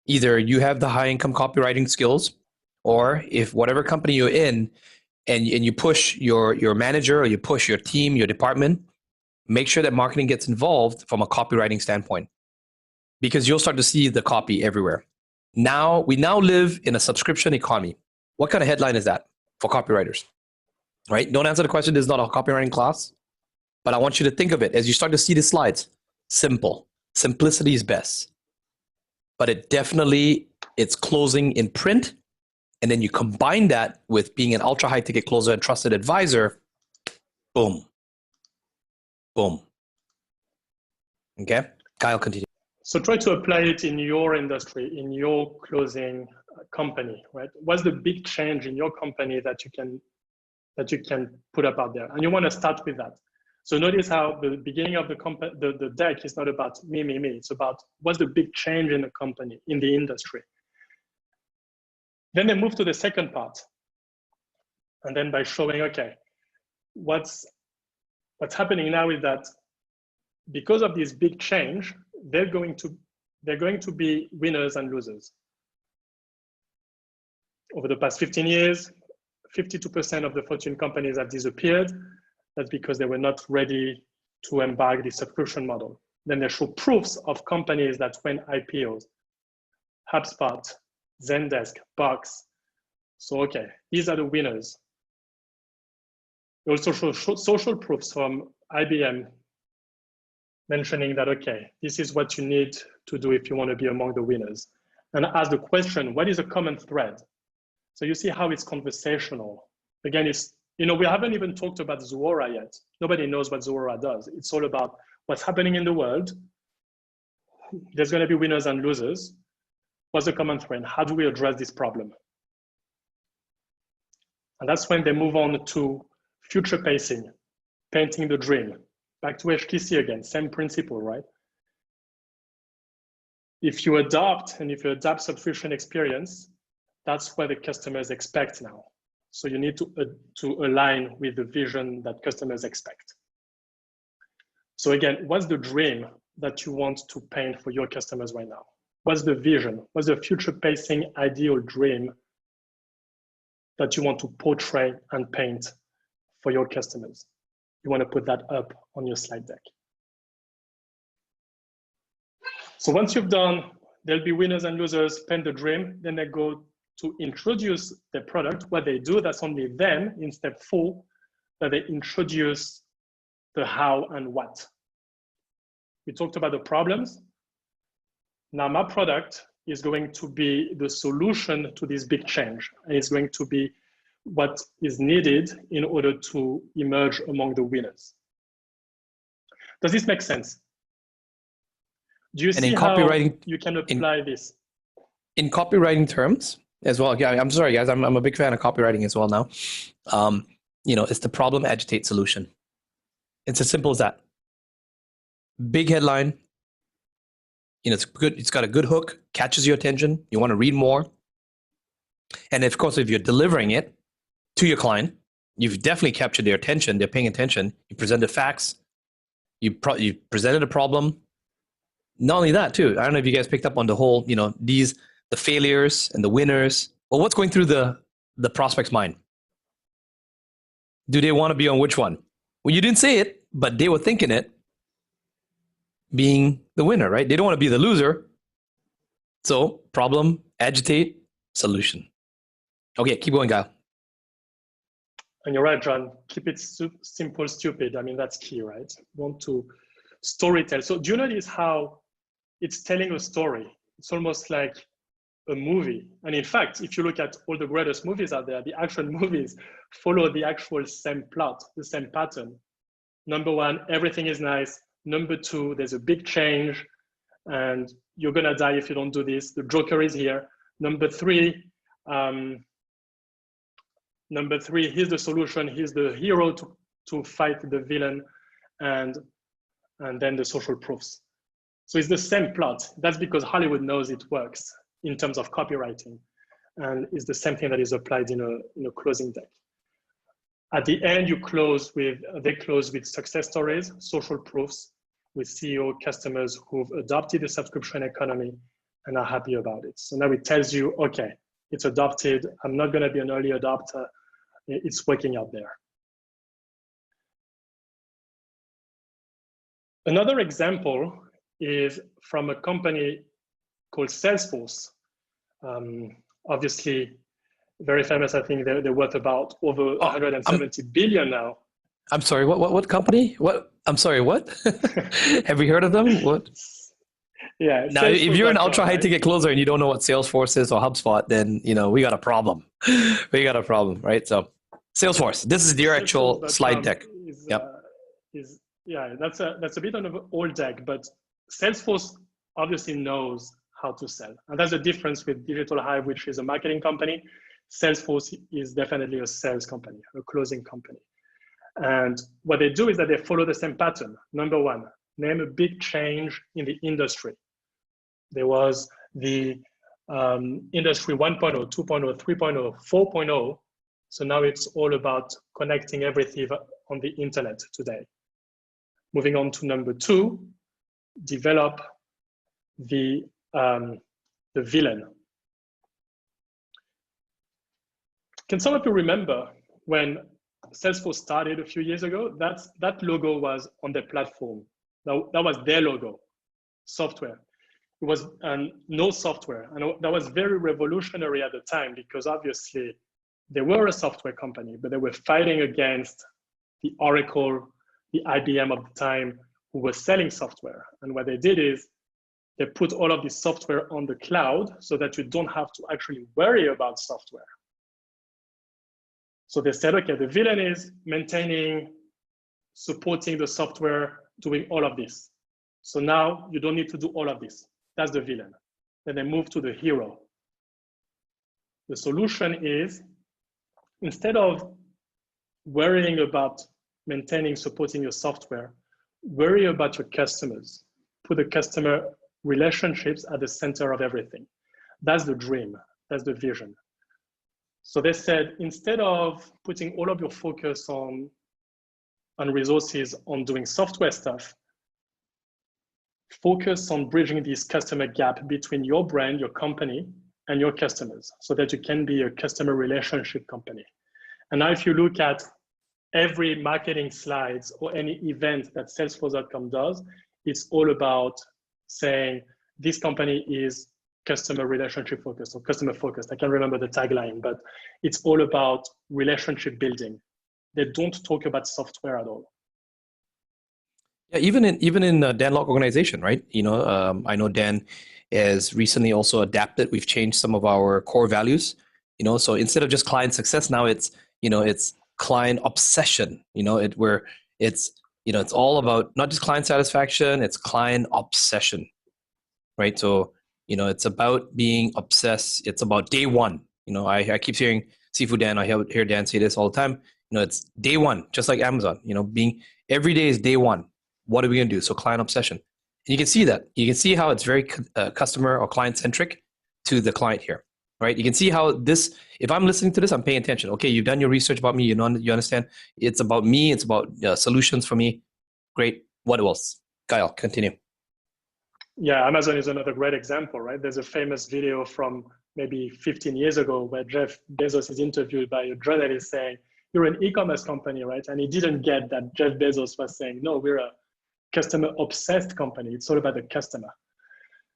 [SPEAKER 4] either you have the high income copywriting skills, or if whatever company you're in and you push your manager or you push your team, your department, make sure that marketing gets involved from a copywriting standpoint, because you'll start to see the copy everywhere. We now live in a subscription economy. What kind of headline is that for copywriters? Right? Don't answer the question. This is not a copywriting class, but I want you to think of it as you start to see the slides. Simple. Simplicity is best. But it's closing in print. And then you combine that with being an ultra high ticket closer and trusted advisor. Boom. Boom. Okay. Kyle, continue.
[SPEAKER 2] So try to apply it in your industry, in your closing company, right? What's the big change in your company that you can put up out there? And you want to start with that. So notice how the beginning of the deck is not about me. It's about what's the big change in the company, in the industry. Then they move to the second part. And then by showing, okay, what's happening now is that because of this big change, they're going to be winners and losers. Over the past 15 years, 52% of the Fortune companies have disappeared. That's because they were not ready to embark the subscription model. Then they show proofs of companies that went IPOs, HubSpot, Zendesk, Box. So, okay, these are the winners. They also show social proofs from IBM mentioning that, okay, this is what you need to do if you want to be among the winners. And ask the question, what is a common thread? So you see how it's conversational. Again, we haven't even talked about Zuora yet. Nobody knows what Zuora does. It's all about what's happening in the world. There's going to be winners and losers. What's the common thread? How do we address this problem? And that's when they move on to future pacing, painting the dream. Back to HTC again, same principle, right? If you adapt subscription experience, that's what the customers expect now. So you need to align with the vision that customers expect. So again, what's the dream that you want to paint for your customers right now? What's the vision? What's the future pacing ideal dream that you want to portray and paint for your customers? You want to put that up on your slide deck. So once you've done, there'll be winners and losers, paint the dream, then they go to introduce the product. What they do, that's only then in step 4, that they introduce the how and what. We talked about the problems. Now my product is going to be the solution to this big change. And it's going to be what is needed in order to emerge among the winners. Does this make sense? Do you see how you can apply this?
[SPEAKER 4] In copywriting terms as well, yeah, I'm sorry guys, I'm a big fan of copywriting as well now. It's the problem, agitate, solution. It's as simple as that. Big headline, it's good, it's got a good hook, catches your attention, you want to read more. And of course, if you're delivering it to your client, you've definitely captured their attention, they're paying attention, you presented facts, you presented a problem. Not only that too, I don't know if you guys picked up on the whole, the failures and the winners. Well, what's going through the prospect's mind? Do they want to be on which one? Well, you didn't say it, but they were thinking it, being the winner, right? They don't want to be the loser. So problem, agitate, solution. Okay, keep going, Kyle.
[SPEAKER 2] And you're right, John, keep it simple, stupid. I mean, that's key, right? Want to storytell. So do you notice how it's telling a story? It's almost like a movie. And in fact, if you look at all the greatest movies out there, the action movies follow the actual same plot, the same pattern. Number one, everything is nice. Number two, there's a big change and you're gonna die if you don't do this. The Joker is here. Number three, here's the solution. Here's the hero to fight the villain, and then the social proofs. So it's the same plot. That's because Hollywood knows it works in terms of copywriting, and it's the same thing that is applied in a closing deck. At the end, they close with success stories, social proofs, with CEO customers who've adopted the subscription economy and are happy about it. So now it tells you, okay, it's adopted. I'm not going to be an early adopter. It's working out there. Another example is from a company called Salesforce. Obviously, very famous. I think they're worth about over 170 billion now.
[SPEAKER 4] I'm sorry, what company? What? I'm sorry, what? Have you heard of them? What?
[SPEAKER 2] Yeah.
[SPEAKER 4] Now, if you're an ultra high ticket closer and you don't know what Salesforce is or HubSpot, then we got a problem. We got a problem, right? So, Salesforce. This is your actual slide deck.
[SPEAKER 2] Yeah, that's a bit of an old deck, but Salesforce obviously knows how to sell, and that's the difference with Digital Hive, which is a marketing company. Salesforce is definitely a sales company, a closing company. And what they do is that they follow the same pattern. Number one, name a big change in the industry. There was the industry 1.0, 2.0, 3.0, 4.0. So now it's all about connecting everything on the internet today. Moving on to number two, develop the villain. Can some of you remember when Salesforce started a few years ago? That logo was on their platform. That was their logo, software. It was no software. And that was very revolutionary at the time because obviously they were a software company, but they were fighting against the Oracle, the IBM of the time, who was selling software. And what they did is they put all of this software on the cloud so that you don't have to actually worry about software. So they said, okay, the villain is maintaining, supporting the software, doing all of this. So now you don't need to do all of this. That's the villain. Then they move to the hero. The solution is, instead of worrying about maintaining, supporting your software, worry about your customers. Put the customer relationships at the center of everything. That's the dream. That's the vision. So they said, instead of putting all of your focus on resources on doing software stuff, focus on bridging this customer gap between your brand, your company, and your customers so that you can be a customer relationship company. And now if you look at every marketing slides or any event that Salesforce.com does, it's all about saying this company is customer relationship focused or customer focused. I can't remember the tagline, but it's all about relationship building. They don't talk about software at all.
[SPEAKER 4] Yeah, even in the Dan Lok organization, right? I know Dan has recently also adapted. We've changed some of our core values. So instead of just client success, now it's client obsession. It's all about not just client satisfaction, it's client obsession, right? So it's about being obsessed. It's about day one. I keep hearing Seafood Dan. I hear Dan say this all the time. It's day one, just like Amazon. Being every day is day one. What are we going to do? So client obsession. And you can see that. You can see how it's very customer or client centric to the client here, right? You can see how this, if I'm listening to this, I'm paying attention. Okay, you've done your research about me. You understand. It's about me. It's about solutions for me. Great. What else? Kyle, continue.
[SPEAKER 2] Yeah, Amazon is another great example, right? There's a famous video from maybe 15 years ago where Jeff Bezos is interviewed by a journalist saying, you're an e-commerce company, right? And he didn't get that Jeff Bezos was saying, no, we're a customer obsessed company. It's all about the customer.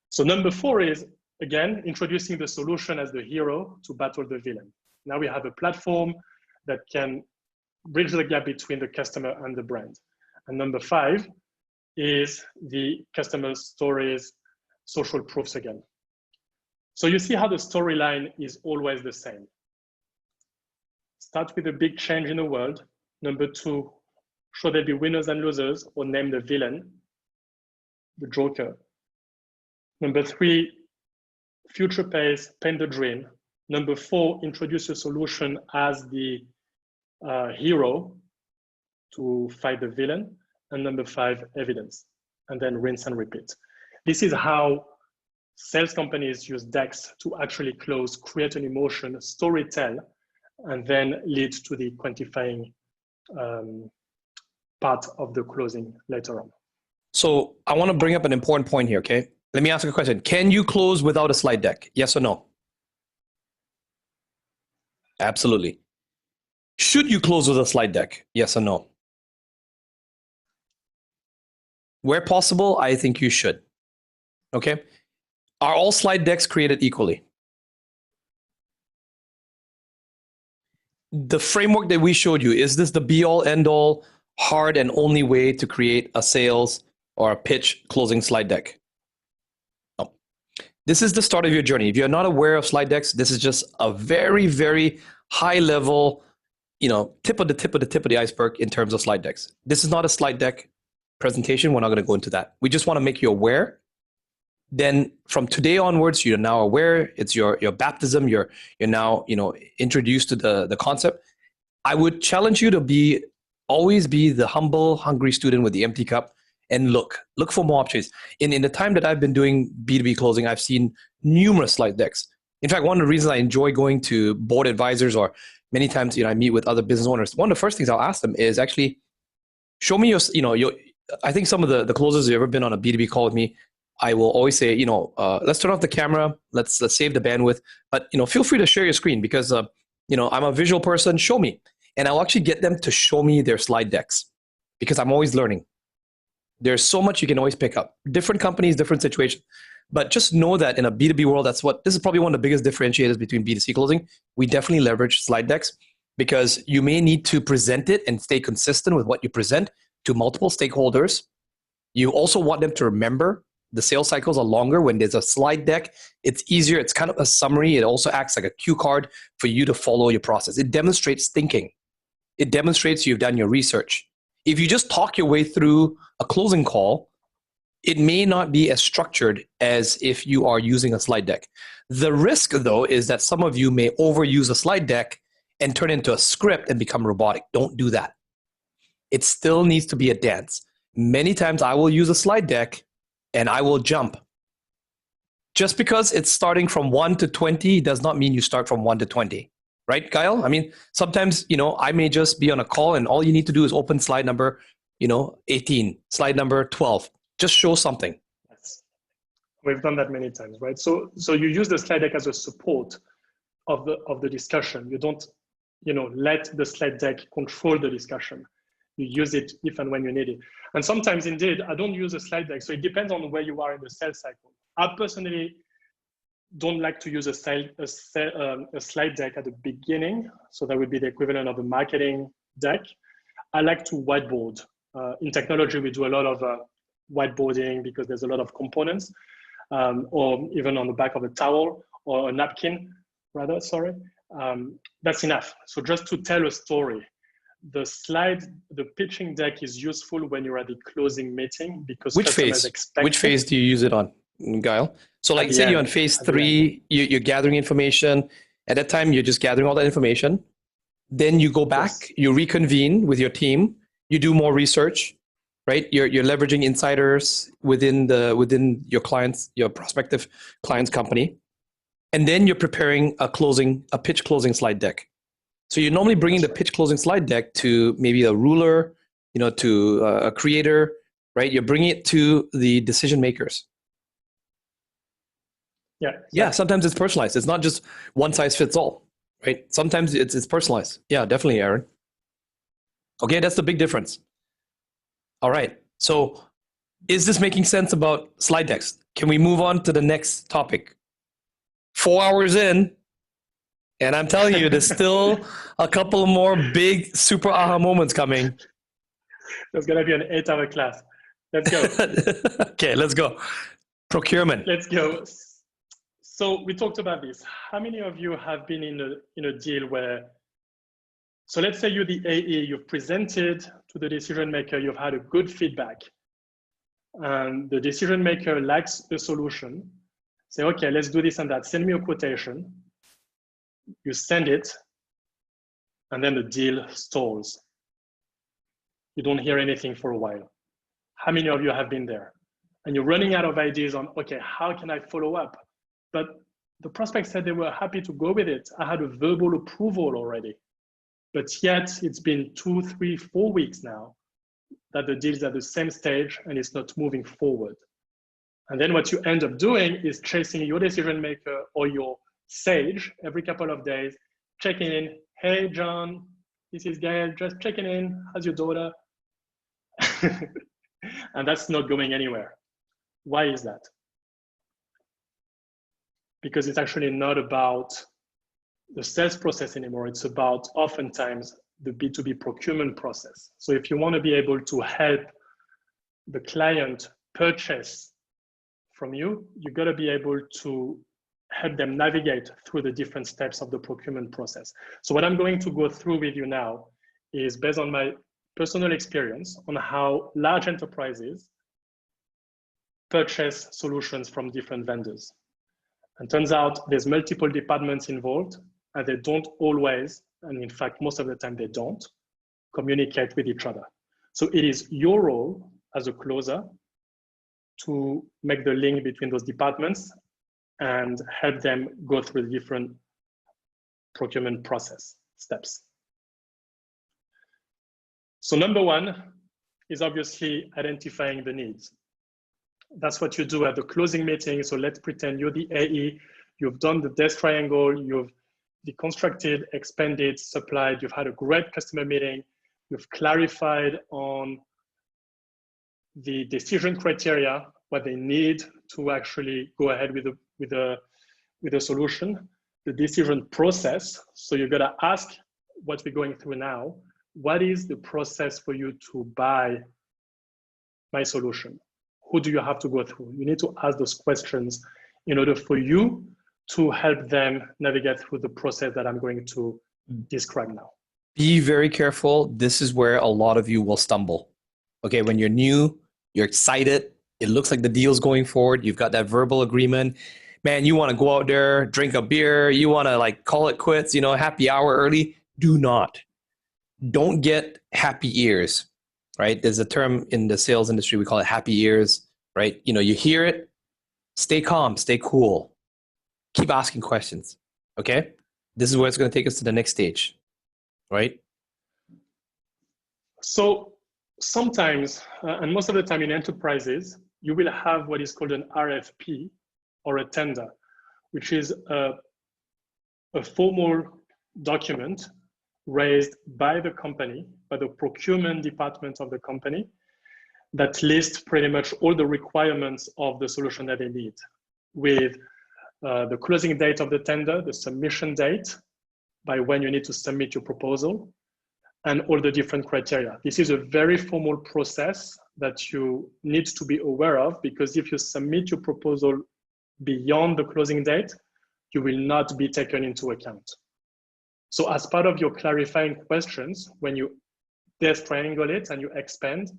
[SPEAKER 2] So number 4 is, again, introducing the solution as the hero to battle the villain. Now we have a platform that can bridge the gap between the customer and the brand. And number 5 is the customer stories, social proofs again. So you see how the storyline is always the same. Start with a big change in the world. Number 2, show there be winners and losers, or name the villain, the Joker. Number 3, future pace, paint the dream. Number 4, introduce a solution as the hero to fight the villain. And number 5, evidence. And then rinse and repeat. This is how sales companies use decks to actually close, create an emotion, storytell, and then lead to the quantifying part of the closing later on.
[SPEAKER 4] So I want to bring up an important point here, okay? Let me ask you a question. Can you close without a slide deck? Yes or no? Absolutely. Should you close with a slide deck? Yes or no? Where possible, I think you should. Okay? Are all slide decks created equally? The framework that we showed you, is this the be-all, end-all, hard and only way to create a sales or a pitch closing slide deck? No. This is the start of your journey. If you're not aware of slide decks, this is just a very, very high level, tip of the iceberg in terms of slide decks. This is not a slide deck presentation. We're not going to go into that. We just want to make you aware. Then from today onwards, you're now aware. It's your baptism. You're now introduced to the concept. I would challenge you to always be the humble, hungry student with the empty cup, and look for more options. In the time that I've been doing B2B closing, I've seen numerous slide decks. In fact, one of the reasons I enjoy going to board advisors, or many times I meet with other business owners, one of the first things I'll ask them is actually show me your I think some of the closers who've ever been on a B2B call with me, I will always say, let's turn off the camera, let's save the bandwidth, but feel free to share your screen, because I'm a visual person. Show me, and I'll actually get them to show me their slide decks, because I'm always learning. There's so much you can always pick up. Different companies, different situations, but just know that in a B2B world, this is probably one of the biggest differentiators between B2C closing. We definitely leverage slide decks, because you may need to present it and stay consistent with what you present to multiple stakeholders. You also want them to remember. The sales cycles are longer when there's a slide deck. It's easier. It's kind of a summary. It also acts like a cue card for you to follow your process. It demonstrates thinking. It demonstrates you've done your research. If you just talk your way through a closing call, it may not be as structured as if you are using a slide deck. The risk, though, is that some of you may overuse a slide deck and turn it into a script and become robotic. Don't do that. It still needs to be a dance. Many times I will use a slide deck and I will jump. Just because it's starting from 1 to 20 does not mean you start from 1 to 20. Right, Kyle? I mean, sometimes, I may just be on a call and all you need to do is open slide number, 18, slide number 12. Just show something.
[SPEAKER 2] Yes. We've done that many times, right? So you use the slide deck as a support of the discussion. You don't, let the slide deck control the discussion. You use it if and when you need it. And sometimes, indeed, I don't use a slide deck. So it depends on where you are in the sales cycle. I personally don't like to use a slide deck at the beginning. So that would be the equivalent of a marketing deck. I like to whiteboard. In technology, we do a lot of whiteboarding because there's a lot of components, or even on the back of a towel or a napkin, rather, sorry. That's enough. So just to tell a story. The pitching deck is useful when you're at the closing meeting, because
[SPEAKER 4] Which phase do you use it on, Guile? So like say you're on phase 3, you're gathering information. At that time, you're just gathering all that information. Then you go back, yes. You reconvene with your team, you do more research, right? You're leveraging insiders within your clients, your prospective client's company. And then you're preparing a pitch closing slide deck. So you're normally bringing the pitch closing slide deck to maybe a ruler, to a creator, right? You're bringing it to the decision makers.
[SPEAKER 2] Yeah. Exactly.
[SPEAKER 4] Yeah. Sometimes it's personalized. It's not just one size fits all, right? Sometimes it's personalized. Yeah, definitely, Aaron. Okay, that's the big difference. All right. So is this making sense about slide decks? Can we move on to the next topic? 4 hours in, And I'm telling you, there's still a couple more big super aha moments coming.
[SPEAKER 2] There's going to be an 8-hour class. Let's go.
[SPEAKER 4] Okay, let's go. Procurement.
[SPEAKER 2] Let's go. So we talked about this. How many of you have been in a deal where, so let's say you're the AE, you've presented to the decision maker, you've had a good feedback, and the decision maker likes the solution. Say, okay, let's do this and that. Send me a quotation. You send it, and then the deal stalls. You don't hear anything for a while. How many of you have been there? And you're running out of ideas on, okay, how can I follow up? But the prospect said they were happy to go with it. I had a verbal approval already. But yet it's been 2, 3, 4 weeks now that the deal is at the same stage and it's not moving forward. And then what you end up doing is chasing your decision maker or your sage every couple of days, checking in. Hey, John, this is Gail, just checking in. How's your daughter? And that's not going anywhere. Why is that? Because it's actually not about the sales process anymore. It's about oftentimes the B2B procurement process. So if you want to be able to help the client purchase from you, you've got to be able to help them navigate through the different steps of the procurement process. So what I'm going to go through with you now is based on my personal experience on how large enterprises purchase solutions from different vendors. And turns out there's multiple departments involved, and they don't always, and in fact, most of the time they don't, communicate with each other. So it is your role as a closer to make the link between those departments and help them go through the different procurement process steps. So number one is obviously identifying the needs. That's what you do at the closing meeting. So let's pretend you're the AE, you've done the desk triangle, you've deconstructed, expanded, supplied, you've had a great customer meeting, you've clarified on the decision criteria, what they need to actually go ahead with a solution, the decision process. So you've got to ask what we're going through now. What is the process for you to buy my solution? Who do you have to go through? You need to ask those questions in order for you to help them navigate through the process that I'm going to describe now.
[SPEAKER 4] Be very careful. This is where a lot of you will stumble. Okay, when you're new, you're excited. It looks like the deal's going forward. You've got that verbal agreement. Man, you want to go out there, drink a beer. You want to like call it quits, happy hour early. Do not. Don't get happy ears, right? There's a term in the sales industry, we call it happy ears, right? You hear it, stay calm, stay cool. Keep asking questions, okay? This is where it's going to take us to the next stage, right?
[SPEAKER 2] So sometimes, and most of the time in enterprises, you will have what is called an RFP or a tender, which is a formal document raised by the company, by the procurement department of the company, that lists pretty much all the requirements of the solution that they need, with the closing date of the tender, the submission date, by when you need to submit your proposal, and all the different criteria. This is a very formal process that you need to be aware of, because if you submit your proposal beyond the closing date, you will not be taken into account. So as part of your clarifying questions, when you desk triangle it and you expand,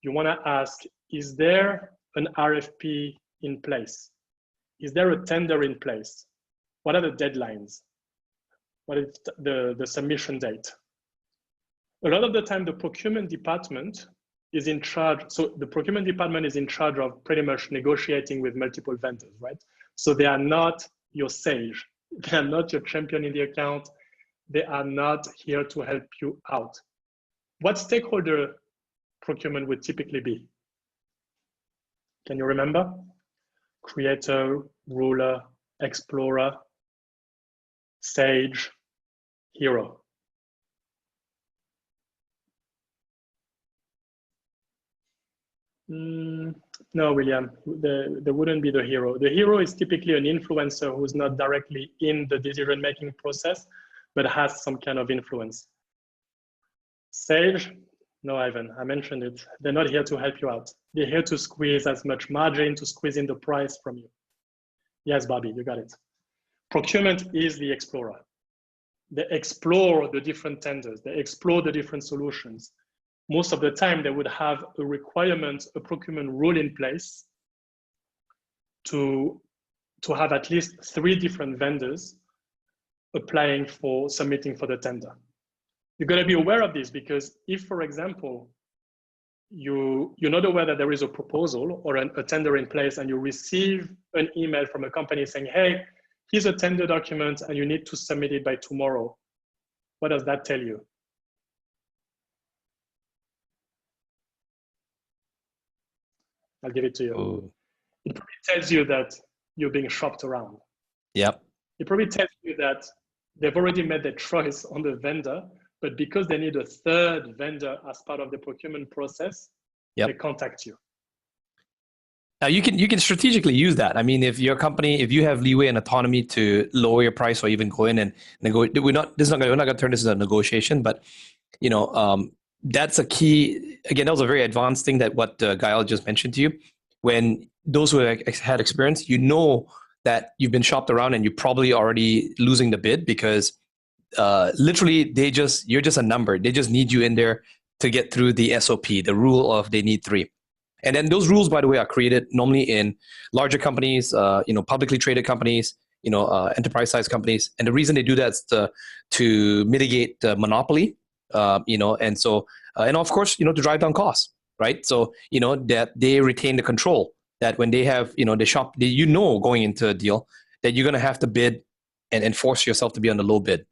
[SPEAKER 2] you want to ask, is there an RFP in place? Is there a tender in place? What are the deadlines? What is the submission date? A lot of the time, the procurement department is in charge. So the procurement department is in charge of pretty much negotiating with multiple vendors, right? So they are not your sage. They are not your champion in the account. They are not here to help you out. What stakeholder procurement would typically be? Can you remember? Creator, ruler, explorer, sage, hero. No, William, there wouldn't be the hero. The hero is typically an influencer who's not directly in the decision-making process, but has some kind of influence. Sage, no, Ivan, I mentioned it. They're not here to help you out. They're here to squeeze as much margin, to squeeze in the price from you. Yes, Bobby, you got it. Procurement is the explorer. They explore the different tenders. They explore the different solutions. Most of the time, they would have a requirement, a procurement rule in place to have at least 3 different vendors applying for submitting for the tender. You've got to be aware of this, because if, for example, you're not aware that there is a proposal or a tender in place, and you receive an email from a company saying, hey, here's a tender document and you need to submit it by tomorrow. What does that tell you? I'll give it to you.
[SPEAKER 4] Ooh.
[SPEAKER 2] It probably tells you that you're being shopped around.
[SPEAKER 4] Yep.
[SPEAKER 2] It probably tells you that they've already made their choice on the vendor, but because they need a 3rd vendor as part of the procurement process,
[SPEAKER 4] yep,
[SPEAKER 2] they contact you.
[SPEAKER 4] Now you can strategically use that. I mean, if your company, if you have leeway and autonomy to lower your price or even go in and negotiate, we're not going to turn this into a negotiation, but you know, that's a key. Again, that was a very advanced thing that what Gael just mentioned to you. When those who had experience, you know that you've been shopped around and you're probably already losing the bid, because literally you're just a number. They just need you in there to get through the SOP, the rule of they need 3. And then those rules, by the way, are created normally in larger companies, publicly traded companies, enterprise-sized companies. And the reason they do that is to mitigate monopoly, and so, and of course, to drive down costs, right? So, that they retain the control, that when they have, they shop, going into a deal that you're going to have to bid and force yourself to be on the low bid,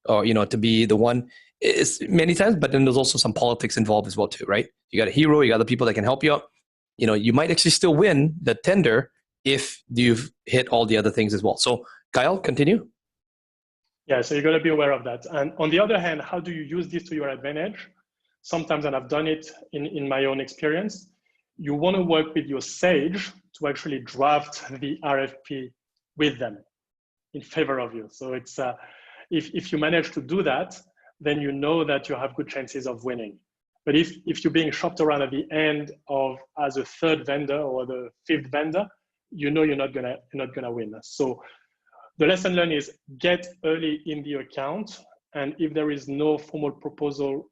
[SPEAKER 4] or, to be the one. It's many times, but then there's also some politics involved as well too, right? You got a hero, you got the people that can help you out. You might actually still win the tender if you've hit all the other things as well. So Gael, continue.
[SPEAKER 2] Yeah, so you got to be aware of that. And on the other hand, how do you use this to your advantage? Sometimes, and I've done it in my own experience, you want to work with your Sage to actually draft the RFP with them in favor of you. So it's if you manage to do that, then you know that you have good chances of winning. But if you're being shopped around at the end as a 3rd vendor or the 5th vendor, you're not gonna win. So the lesson learned is get early in the account, and if there is no formal proposal,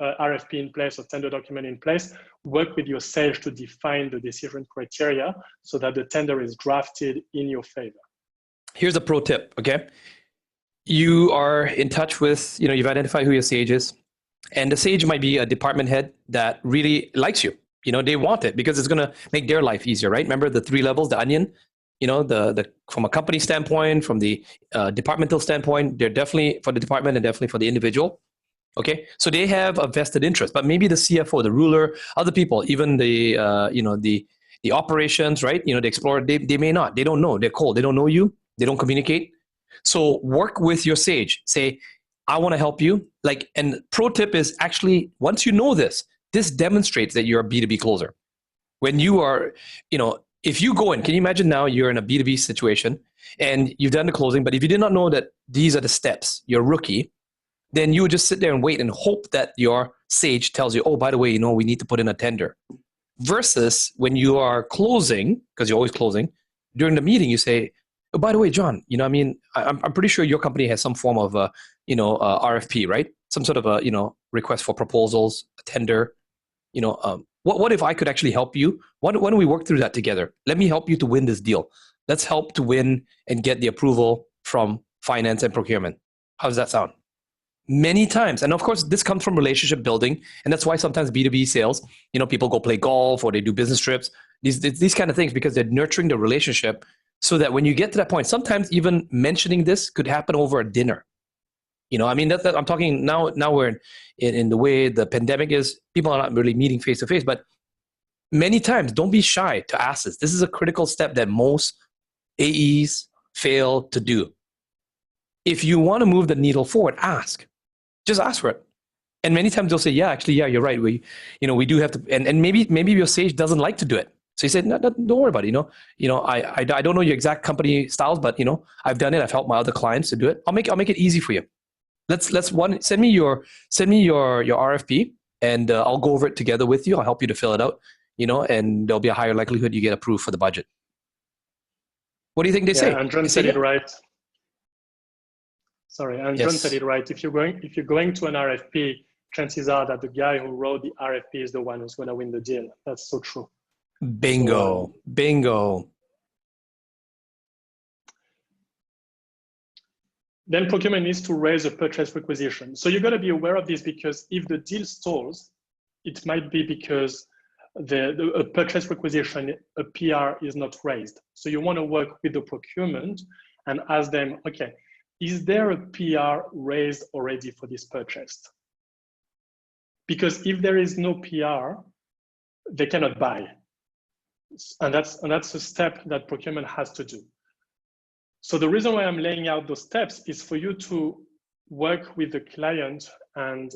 [SPEAKER 2] RFP in place or tender document in place, work with your sales to define the decision criteria so that the tender is drafted in your favor.
[SPEAKER 4] Here's a pro tip, okay? You are in touch with, you've identified who your Sage is. And the Sage might be a department head that really likes you. They want it because it's going to make their life easier, right? Remember the 3 levels, the onion, the from a company standpoint, from the departmental standpoint, they're definitely for the department and definitely for the individual. Okay. So they have a vested interest, but maybe the CFO, the ruler, other people, even the, the operations, right? The explorer, they may not, they don't know, they're cold. They don't know you. They don't communicate. So work with your Sage. Say, I want to help you. And pro tip is actually, once you know this demonstrates that you're a B2B closer. When you are, if you go in, can you imagine now you're in a B2B situation and you've done the closing, but if you did not know that these are the steps, you're a rookie, then you would just sit there and wait and hope that your Sage tells you, oh, by the way, we need to put in a tender. Versus when you are closing, because you're always closing, during the meeting, you say, oh, by the way, John, I'm pretty sure your company has some form of RFP, right? Some sort of a, request for proposals, a tender. What if I could actually help you? Why don't we work through that together? Let me help you to win this deal. Let's help to win and get the approval from finance and procurement. How does that sound? Many times. And of course, this comes from relationship building. And that's why sometimes B2B sales, people go play golf or they do business trips, these kind of things, because they're nurturing the relationship so that when you get to that point, sometimes even mentioning this could happen over a dinner. I'm talking now we're in the way the pandemic is, people are not really meeting face to face, but many times don't be shy to ask this. This is a critical step that most AEs fail to do. If you want to move the needle forward, ask. Just ask for it. And many times they'll say, yeah, actually, yeah, you're right. We do have to, and maybe your sage doesn't like to do it. So he said, no, don't worry about it. I don't know your exact company styles, but I've done it. I've helped my other clients to do it. I'll make it easy for you. Send me your RFP, and I'll go over it together with you. I'll help you to fill it out, and there'll be a higher likelihood you get approved for the budget. What do you think they say?
[SPEAKER 2] And John said it right. Sorry, and John said it right. If you're going to an RFP, chances are that the guy who wrote the RFP is the one who's going to win the deal. That's so true.
[SPEAKER 4] Bingo. Bingo.
[SPEAKER 2] Then procurement needs to raise a purchase requisition. So you're going to be aware of this, because if the deal stalls, it might be because a purchase requisition, a PR, is not raised. So you want to work with the procurement and ask them, okay, is there a PR raised already for this purchase? Because if there is no PR, they cannot buy. And that's a step that procurement has to do. So the reason why I'm laying out those steps is for you to work with the client and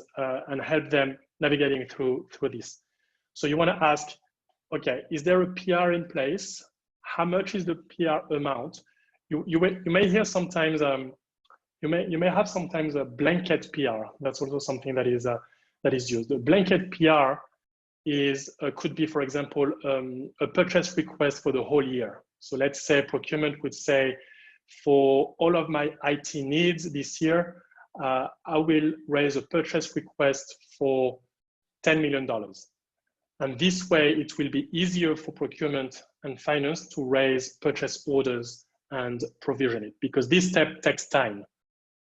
[SPEAKER 2] help them navigating through this. So you want to ask, okay, is there a PR in place? How much is the PR amount? You may hear sometimes you may have sometimes a blanket PR. That's also something that is used. The blanket PR could be, for example, a purchase request for the whole year. So let's say procurement would say, for all of my IT needs this year, I will raise a purchase request for $10 million. And this way, it will be easier for procurement and finance to raise purchase orders and provision it, because this step takes time.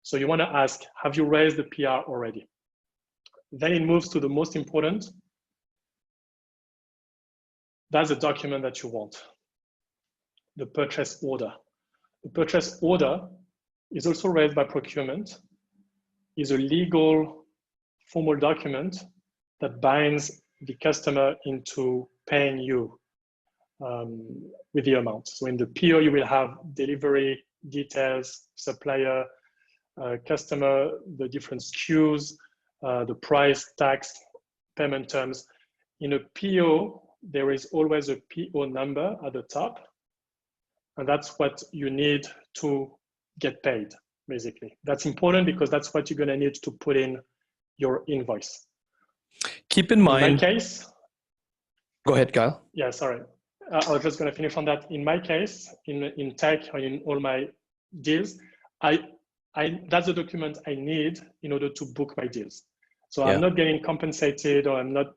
[SPEAKER 2] So you want to ask, have you raised the PR already? Then it moves to the most important. That's the document that you want, the purchase order. The purchase order is also raised by procurement, is a legal formal document that binds the customer into paying you with the amount. So in the PO, you will have delivery details, supplier, customer, the different SKUs, the price, tax, payment terms. In a PO, there is always a PO number at the top. And that's what you need to get paid, basically. That's important because that's what you're going to need to put in your invoice.
[SPEAKER 4] Keep in mind.
[SPEAKER 2] In my case.
[SPEAKER 4] Go ahead, Kyle.
[SPEAKER 2] Yeah, sorry. I was just going to finish on that. In my case, in tech or in all my deals, that's the document I need in order to book my deals. So I'm not getting compensated or I'm not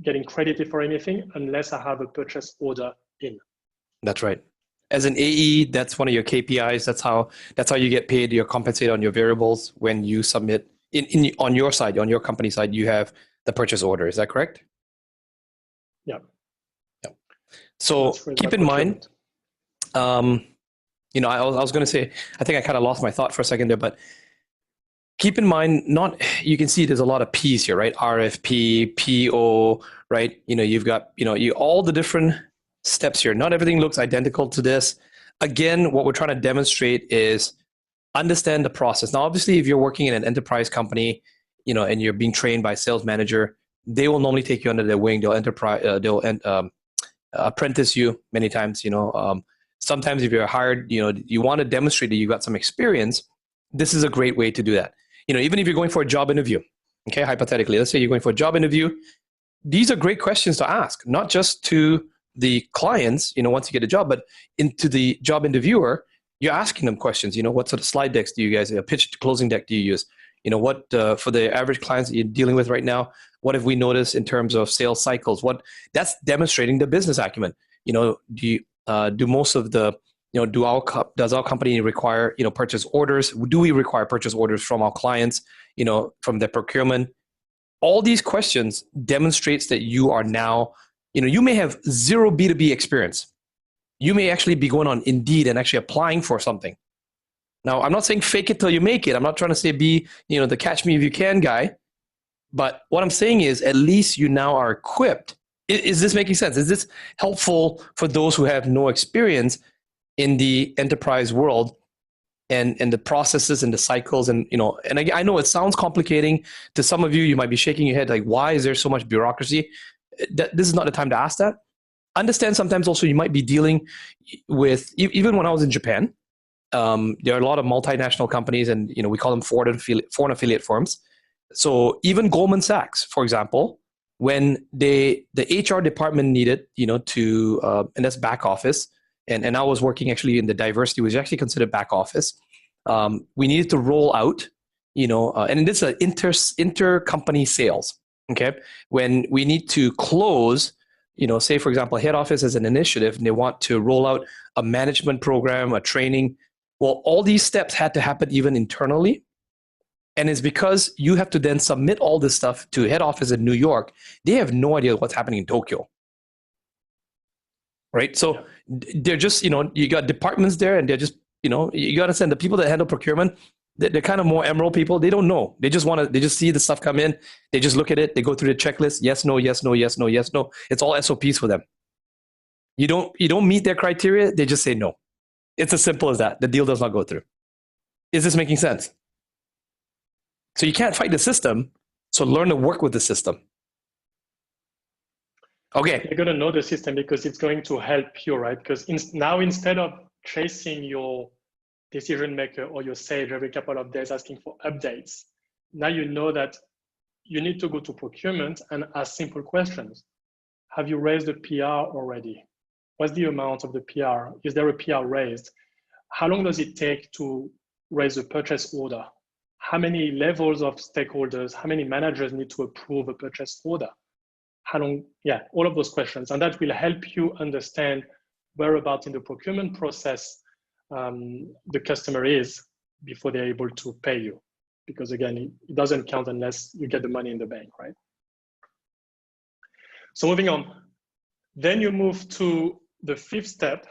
[SPEAKER 2] getting credited for anything unless I have a purchase order in.
[SPEAKER 4] That's right. As an AE, that's one of your KPIs. That's how you get paid. You're compensated on your variables when you submit on your side, on your company side, you have the purchase order. Is that correct?
[SPEAKER 2] Yeah.
[SPEAKER 4] Yeah. So keep in mind, I was going to say, I think I kind of lost my thought for a second there, but keep in mind, you can see there's a lot of P's here, right? RFP, PO, right? You've got, all the different steps here. Not everything looks identical to this. Again, what we're trying to demonstrate is understand the process. Now, obviously, if you're working in an enterprise company, and you're being trained by a sales manager, they will normally take you under their wing. They'll apprentice you many times. Sometimes if you're hired, you want to demonstrate that you got some experience. This is a great way to do that. Even if you're going for a job interview, okay, hypothetically, let's say you're going for a job interview, these are great questions to ask, not just to the clients, once you get a job, but into the job interviewer, you're asking them questions. What sort of slide decks do you guys, pitch closing deck do you use? What for the average clients that you're dealing with right now, what have we noticed in terms of sales cycles? That's demonstrating the business acumen. Do most of the, does our company require, purchase orders? Do we require purchase orders from our clients, from the procurement? All these questions demonstrates that you are now, you may have zero B2B experience. You may actually be going on Indeed and actually applying for something. Now, I'm not saying fake it till you make it. I'm not trying to say be, the catch me if you can guy. But what I'm saying is at least you now are equipped. Is this making sense? Is this helpful for those who have no experience in the enterprise world and the processes and the cycles, and and I know it sounds complicating to some of you. You might be shaking your head like, why is there so much bureaucracy? This is not the time to ask that. Understand sometimes also you might be dealing with, even when I was in Japan, there are a lot of multinational companies, and we call them foreign affiliate firms. So even Goldman Sachs, for example, when the HR department needed, to and that's back office, and I was working actually in the diversity, which is actually considered back office. We needed to roll out, and this is inter-company sales. Okay, when we need to close, say for example, head office as an initiative, and they want to roll out a management program, a training. Well, all these steps had to happen even internally. And it's because you have to then submit all this stuff to head office in New York. They have no idea what's happening in Tokyo. Right? So they're just, you got departments there, and they're just, you got to understand the people that handle procurement, they're kind of more emerald people. They don't know. They just see the stuff come in. They just look at it. They go through the checklist. Yes, no, yes, no, yes, no, yes, no. It's all SOPs for them. You don't meet their criteria. They just say no. It's as simple as that. The deal does not go through. Is this making sense? So you can't fight the system. So learn to work with the system. Okay.
[SPEAKER 2] You're going to know the system because it's going to help you, right? Because now instead of chasing your decision maker or your sage every couple of days asking for updates, now you know that you need to go to procurement and ask simple questions. Have you raised the PR already? What's the amount of the PR? Is there a PR raised? How long does it take to raise a purchase order? How many levels of stakeholders, how many managers need to approve a purchase order? How long? Yeah, all of those questions. And that will help you understand whereabouts in the procurement process the customer is before they're able to pay you. Because again, it doesn't count unless you get the money in the bank, right? So moving on. Then you move to the fifth step,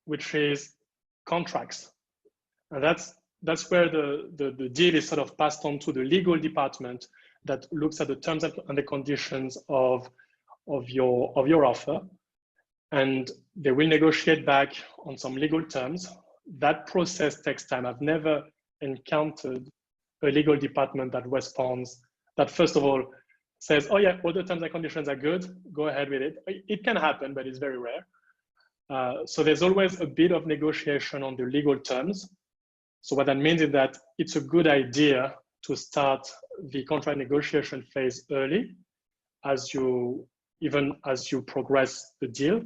[SPEAKER 2] which is contracts. And that's where the deal is sort of passed on to the legal department that looks at the terms and the conditions of your offer. And they will negotiate back on some legal terms. That process takes time. I've never encountered a legal department that responds, that first of all says, oh yeah, all the terms and conditions are good, go ahead with it. It can happen, but it's very rare. So there's always a bit of negotiation on the legal terms. So what that means is that it's a good idea to start the contract negotiation phase early, even as you progress the deal,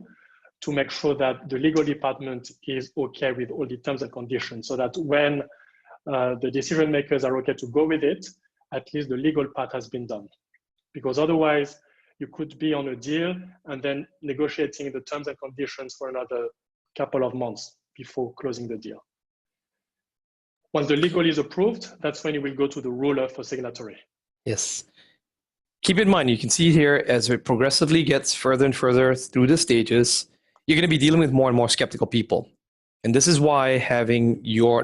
[SPEAKER 2] to make sure that the legal department is okay with all the terms and conditions, so that when the decision makers are okay to go with it, at least the legal part has been done. Because otherwise, you could be on a deal and then negotiating the terms and conditions for another couple of months before closing the deal. Once the legal is approved, that's when you will go to the ruler for signatory.
[SPEAKER 4] Yes. Keep in mind, you can see here, as it progressively gets further and further through the stages, you're going to be dealing with more and more skeptical people. And this is why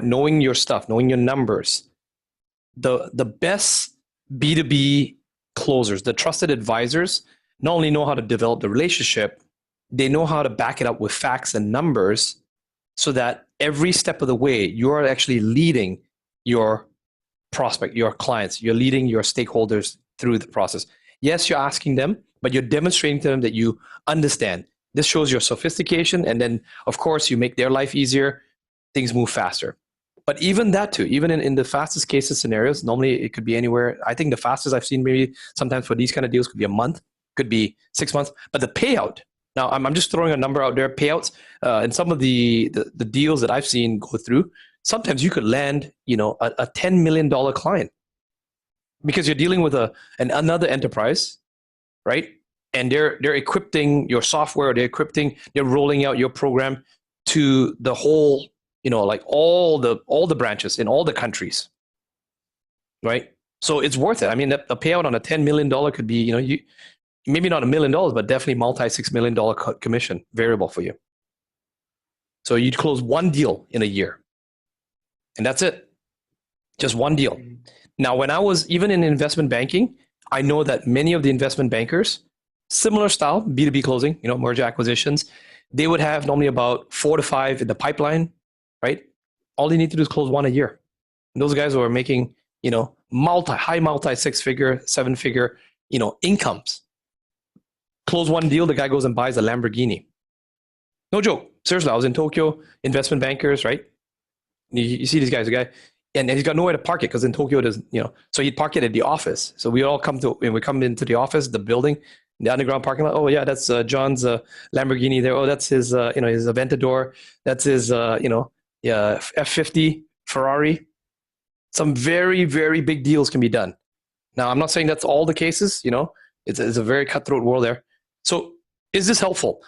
[SPEAKER 4] knowing your stuff, knowing your numbers, the best B2B closers, the trusted advisors, not only know how to develop the relationship, they know how to back it up with facts and numbers, so that every step of the way, you're actually leading your prospect, your clients, you're leading your stakeholders through the process. Yes, you're asking them, but you're demonstrating to them that you understand. This shows your sophistication, and then, of course, you make their life easier, things move faster. But even that too, even in the fastest cases scenarios, normally it could be anywhere. I think the fastest I've seen maybe sometimes for these kind of deals could be a month, could be 6 months. But the payout, now I'm just throwing a number out there, payouts, and some of the deals that I've seen go through, sometimes you could land, a $10 million client, because you're dealing with another enterprise, right? And they're equipping your software, they're rolling out your program to the whole, like all the branches in all the countries, right? So it's worth it. I mean, a payout on a $10 million could be, maybe not $1 million, but definitely multi-$6 million commission variable for you. So you'd close one deal in a year, and that's it. Just one deal. Now, when I was even in investment banking, I know that many of the investment bankers, similar style, B2B closing, merger acquisitions, they would have normally about 4 to 5 in the pipeline, right? All they need to do is close one a year. And those guys who are making, multi 6-figure, 7-figure, incomes. Close one deal, the guy goes and buys a Lamborghini. No joke. Seriously, I was in Tokyo, investment bankers, right? You see these guys, the guy, and he's got nowhere to park it because in Tokyo there's, so he'd park it at the office. So we all come into the office, the building, the underground parking lot. Oh yeah, that's John's Lamborghini there. Oh, that's his, his Aventador. That's his, F50 Ferrari. Some very, very big deals can be done. Now, I'm not saying that's all the cases. It's a very cutthroat world there. So, is this helpful?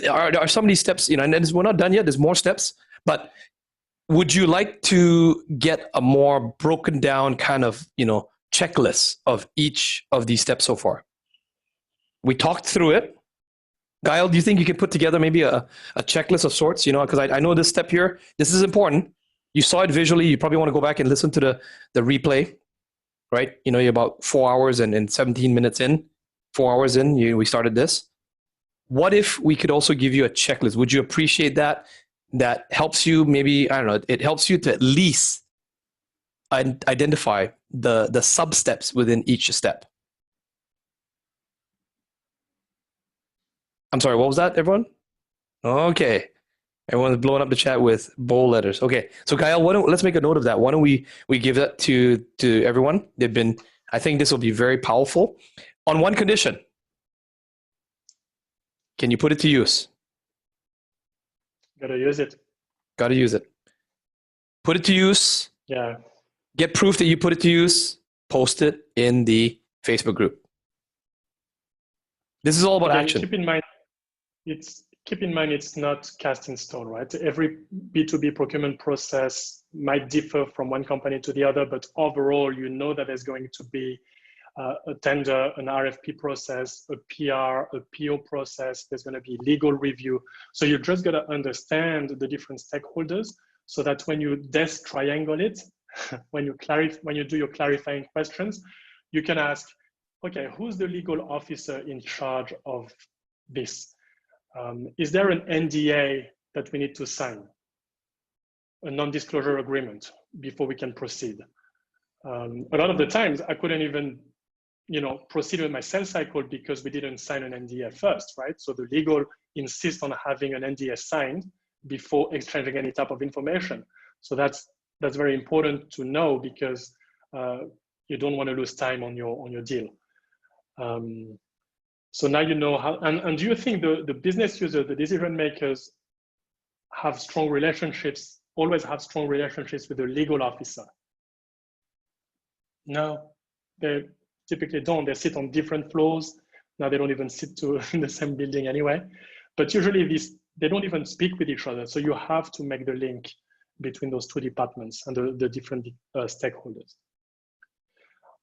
[SPEAKER 4] Are some of these steps? And we're not done yet. There's more steps, but would you like to get a more broken down kind of, checklist of each of these steps so far? We talked through it. Gael, do you think you could put together maybe a checklist of sorts? Because I know this step here, this is important. You saw it visually. You probably want to go back and listen to the replay, right? You're about 4 hours and 17 minutes in. 4 hours in, we started this. What if we could also give you a checklist? Would you appreciate that? That helps you maybe, I don't know, it helps you to at least identify the sub-steps within each step. I'm sorry, what was that, everyone? Okay. Everyone's blowing up the chat with bold letters. Okay, so Gael, let's make a note of that. Why don't we give that to everyone? I think this will be very powerful. On one condition. Can you put it to use?
[SPEAKER 2] Gotta use it.
[SPEAKER 4] Got to use it. Put it to use.
[SPEAKER 2] Yeah.
[SPEAKER 4] Get proof that you put it to use. Post it in the Facebook group. This is all about action.
[SPEAKER 2] Keep in mind, it's not cast in stone, right? Every B2B procurement process might differ from one company to the other, but overall, that there's going to be a tender, an RFP process, a PR, a PO process. There's going to be legal review. So you just got to understand the different stakeholders so that when you desk triangle it, when you do your clarifying questions, you can ask, okay, who's the legal officer in charge of this? Is there an NDA that we need to sign? A non-disclosure agreement before we can proceed? A lot of the times I couldn't even proceed with my sales cycle because we didn't sign an NDA first, right? So the legal insists on having an NDA signed before exchanging any type of information. So that's very important to know because you don't want to lose time on your deal. So now you know how, and do you think the business user, the decision makers always have strong relationships with the legal officer? No, they typically don't. They sit on different floors. Now they don't even sit in the same building anyway. But usually they don't even speak with each other. So you have to make the link between those two departments and the different stakeholders.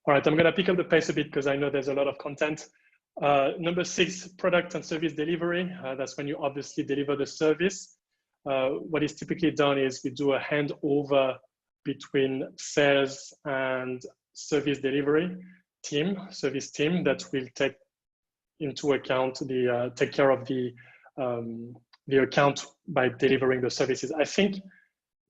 [SPEAKER 2] All right, I'm gonna pick up the pace a bit because I know there's a lot of content. Number 6, product and service delivery. That's when you obviously deliver the service. What is typically done is we do a handover between sales and service delivery service team that will take into account take care of the account by delivering the services. I think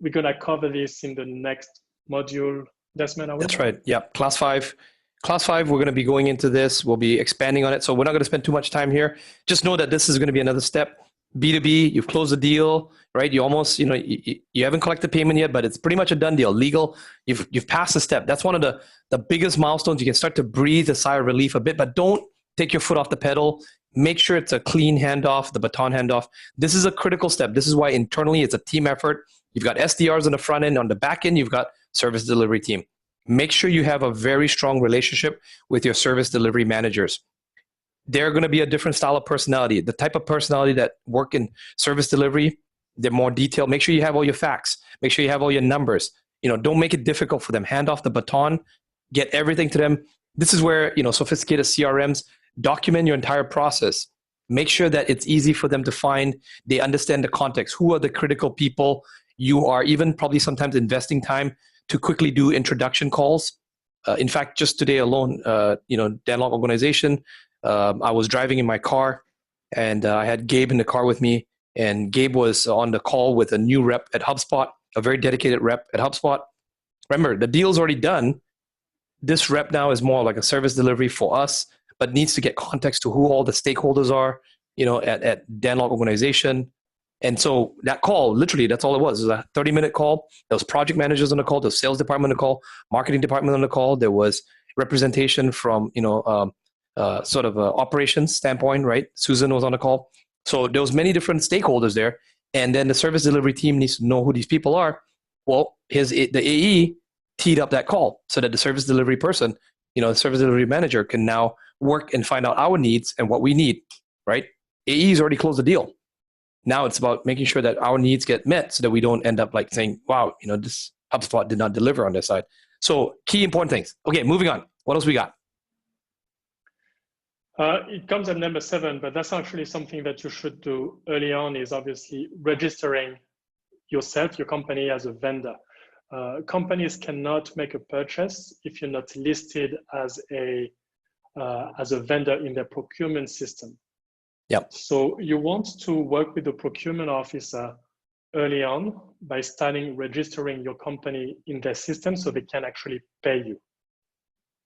[SPEAKER 2] we're gonna cover this in the next module. Desmond,
[SPEAKER 4] that's right. Yeah, class 5. Class 5, we're going to be going into this. We'll be expanding on it. So we're not going to spend too much time here. Just know that this is going to be another step. B2B, you've closed the deal, right? You almost, you haven't collected payment yet, but it's pretty much a done deal. Legal, you've passed a step. That's one of the biggest milestones. You can start to breathe a sigh of relief a bit, but don't take your foot off the pedal. Make sure it's a clean handoff, the baton handoff. This is a critical step. This is why internally it's a team effort. You've got SDRs on the front end. On the back end, you've got service delivery team. Make sure you have a very strong relationship with your service delivery managers. They're going to be a different style of personality. The type of personality that work in service delivery, they're more detailed. Make sure you have all your facts. Make sure you have all your numbers. Don't make it difficult for them. Hand off the baton. Get everything to them. This is where, sophisticated CRMs document your entire process. Make sure that it's easy for them to find. They understand the context. Who are the critical people? You are even probably sometimes investing time to quickly do introduction calls. In fact, just today alone, Danlock organization, I was driving in my car and I had Gabe in the car with me, and Gabe was on the call with a new rep at HubSpot. a very dedicated rep at HubSpot. Remember, the deal's already done. This rep now is more like a service delivery for us, but needs to get context to who all the stakeholders are, at Danlog organization. And so that call, literally, that's all it was. It was a 30-minute call. There was project managers on the call. There was sales department on the call, marketing department on the call. There was representation from, sort of a operations standpoint, right? Susan was on the call. So there was many different stakeholders there. And then the service delivery team needs to know who these people are. Well, the AE teed up that call so that the service delivery person, the service delivery manager can now work and find out our needs and what we need, right? AE's already closed the deal. Now it's about making sure that our needs get met so that we don't end up like saying, wow, this HubSpot did not deliver on this side. So key important things. Okay, moving on. What else we got?
[SPEAKER 2] It comes at number 7, but that's actually something that you should do early on, is obviously registering yourself, your company, as a vendor. Companies cannot make a purchase if you're not listed as a vendor in their procurement system.
[SPEAKER 4] Yep.
[SPEAKER 2] So you want to work with the procurement officer early on by starting registering your company in their system so they can actually pay you.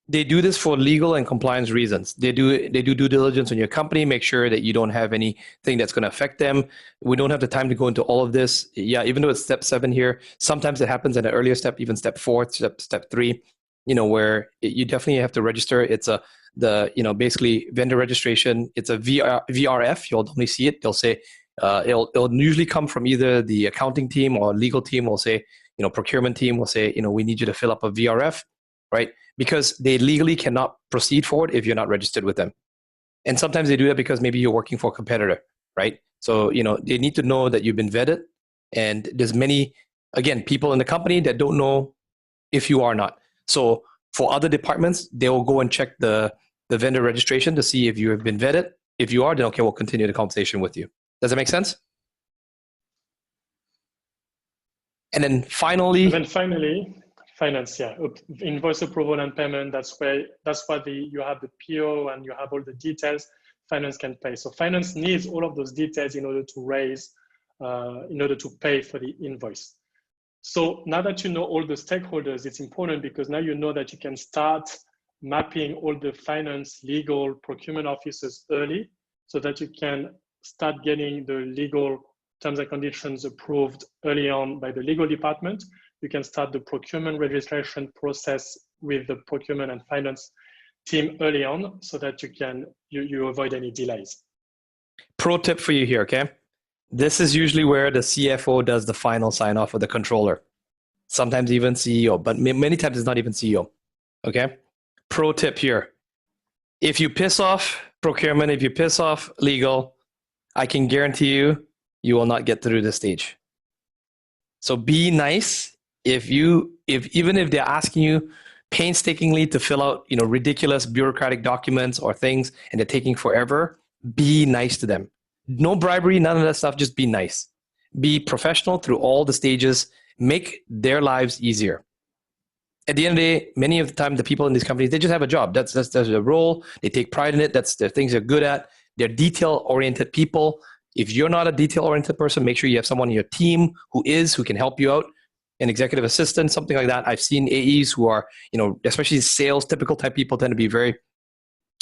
[SPEAKER 4] They do this for legal and compliance reasons. They do due diligence on your company, make sure that you don't have anything that's going to affect them. We don't have the time to go into all of this. Yeah, even though it's step 7 here, sometimes it happens at an earlier step, even step 4, step 3, where you definitely have to register. It's basically vendor registration. It's a VRF. You'll only see it. They'll say, it'll usually come from either the accounting team or legal team will say, procurement team will say, we need you to fill up a VRF, right? Because they legally cannot proceed forward if you're not registered with them. And sometimes they do that because maybe you're working for a competitor, right? So, they need to know that you've been vetted. And there's many, again, people in the company that don't know if you are not. So for other departments, they will go and check the vendor registration to see if you have been vetted. If you are, then okay, we'll continue the conversation with you. Does that make sense? And then finally,
[SPEAKER 2] finance, yeah, invoice approval and payment. That's why you have the PO and you have all the details. Finance can pay. So finance needs all of those details in order to pay for the invoice. So now that you know all the stakeholders, it's important because now you know that you can start mapping all the finance, legal, procurement officers early so that you can start getting the legal terms and conditions approved early on by the legal department. You can start the procurement registration process with the procurement and finance team early on so that you avoid any delays.
[SPEAKER 4] Pro tip for you here, okay? This is usually where the CFO does the final sign off, or the controller. Sometimes even CEO, but many times it's not even CEO, okay? Pro tip here. If you piss off procurement, if you piss off legal, I can guarantee you will not get through this stage. So be nice. Even if they're asking you painstakingly to fill out, ridiculous bureaucratic documents or things, and they're taking forever, be nice to them. No bribery, none of that stuff. Just be nice. Be professional through all the stages. Make their lives easier. At the end of the day, many of the time, the people in these companies, they just have a job. That's their role. They take pride in it. That's the things they're good at. They're detail-oriented people. If you're not a detail-oriented person, make sure you have someone in your team who can help you out. An executive assistant, something like that. I've seen AEs who are, especially sales, typical type people tend to be very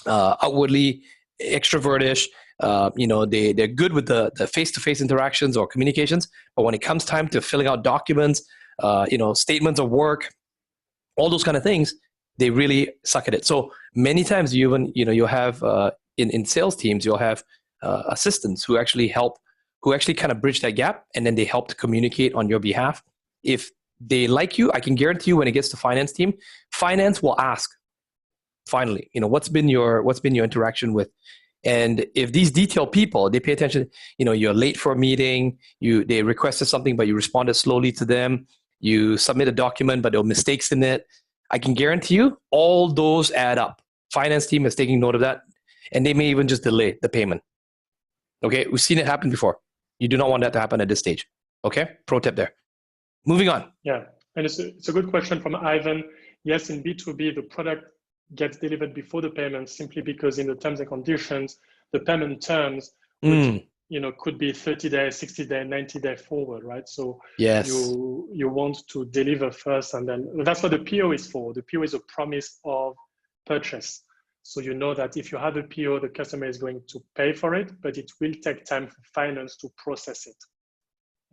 [SPEAKER 4] outwardly extrovertish. They're good with the face-to-face interactions or communications. But when it comes time to filling out documents, statements of work, all those kind of things, they really suck at it. So many times you'll have in sales teams, you'll have assistants who actually kind of bridge that gap, and then they help to communicate on your behalf. If they like you, I can guarantee you when it gets to finance team, finance will ask, finally, what's been your interaction with? And if these detailed people, they pay attention, you're late for a meeting, they requested something, but you responded slowly to them, you submit a document, but there were mistakes in it. I can guarantee you all those add up. Finance team is taking note of that, and they may even just delay the payment. Okay, we've seen it happen before. You do not want that to happen at this stage. Okay, pro tip there. Moving on.
[SPEAKER 2] Yeah, and it's a good question from Ivan. Yes, in B2B, the product gets delivered before the payment simply because in the terms and conditions, the payment terms would could be 30 days, 60 days, 90 days forward, right? So
[SPEAKER 4] Yes.
[SPEAKER 2] you want to deliver first, and then that's what the PO is for. The PO is a promise of purchase. So you know that if you have a PO, the customer is going to pay for it, but it will take time for finance to process it.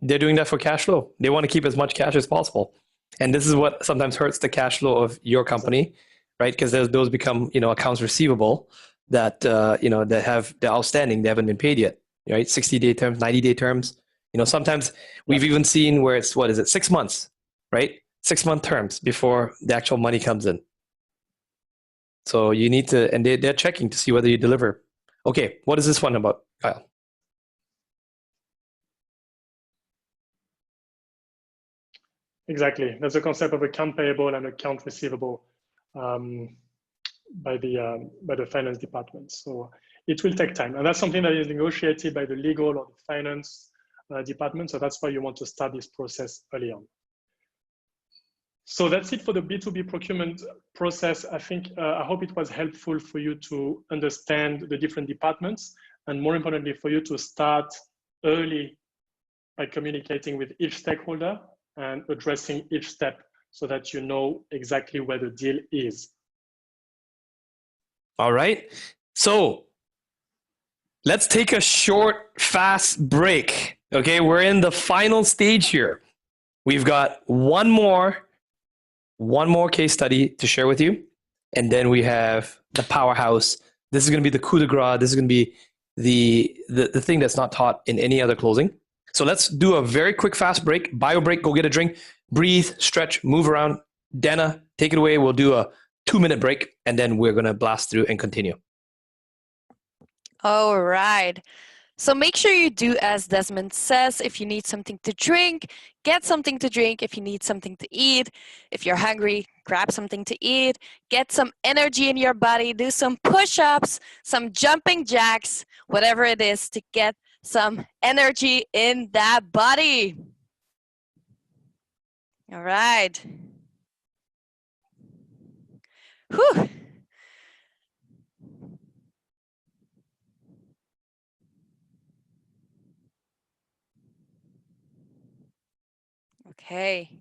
[SPEAKER 4] They're doing that for cash flow. They want to keep as much cash as possible. And this is what sometimes hurts the cash flow of your company, right? Because those become, accounts receivable that, they're outstanding. They haven't been paid yet, right? 60-day terms, 90-day terms. Sometimes we've even seen where it's, 6 months, right? 6-month terms before the actual money comes in. So you need to, and they're checking to see whether you deliver. Okay, what is this one about, Kyle?
[SPEAKER 2] Exactly. There's a concept of account payable and account receivable by the finance department. So it will take time. And that's something that is negotiated by the legal or the finance department. So that's why you want to start this process early on. So that's it for the B2B procurement process. I hope it was helpful for you to understand the different departments, and more importantly, for you to start early by communicating with each stakeholder and addressing each step so that you know exactly where the deal is.
[SPEAKER 4] All right. So let's take a short, fast break. Okay, we're in the final stage here. We've got one more case study to share with you. And then we have the powerhouse. This is going to be the coup de grace. This is going to be the thing that's not taught in any other closing. So let's do a very quick, fast break. Bio break, go get a drink, breathe, stretch, move around. Dana, take it away. We'll do a 2-minute break, and then we're going to blast through and continue.
[SPEAKER 1] All right. So make sure you do as Desmond says. If you need something to drink, get something to drink. If you need something to eat, if you're hungry, grab something to eat. Get some energy in your body. Do some push-ups, some jumping jacks, whatever it is to get some energy in that body. All right. Whew. Okay.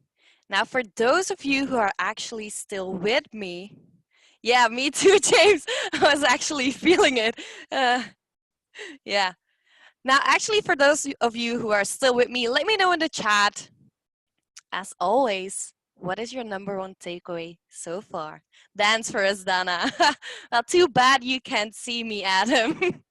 [SPEAKER 1] Now for those of you who are actually still with me, yeah, me too, James. I was actually feeling it. Yeah. Now, actually, for those of you who are still with me, let me know in the chat. As always, what is your number one takeaway so far? Dance for us, Dana. Well, too bad you can't see me, Adam.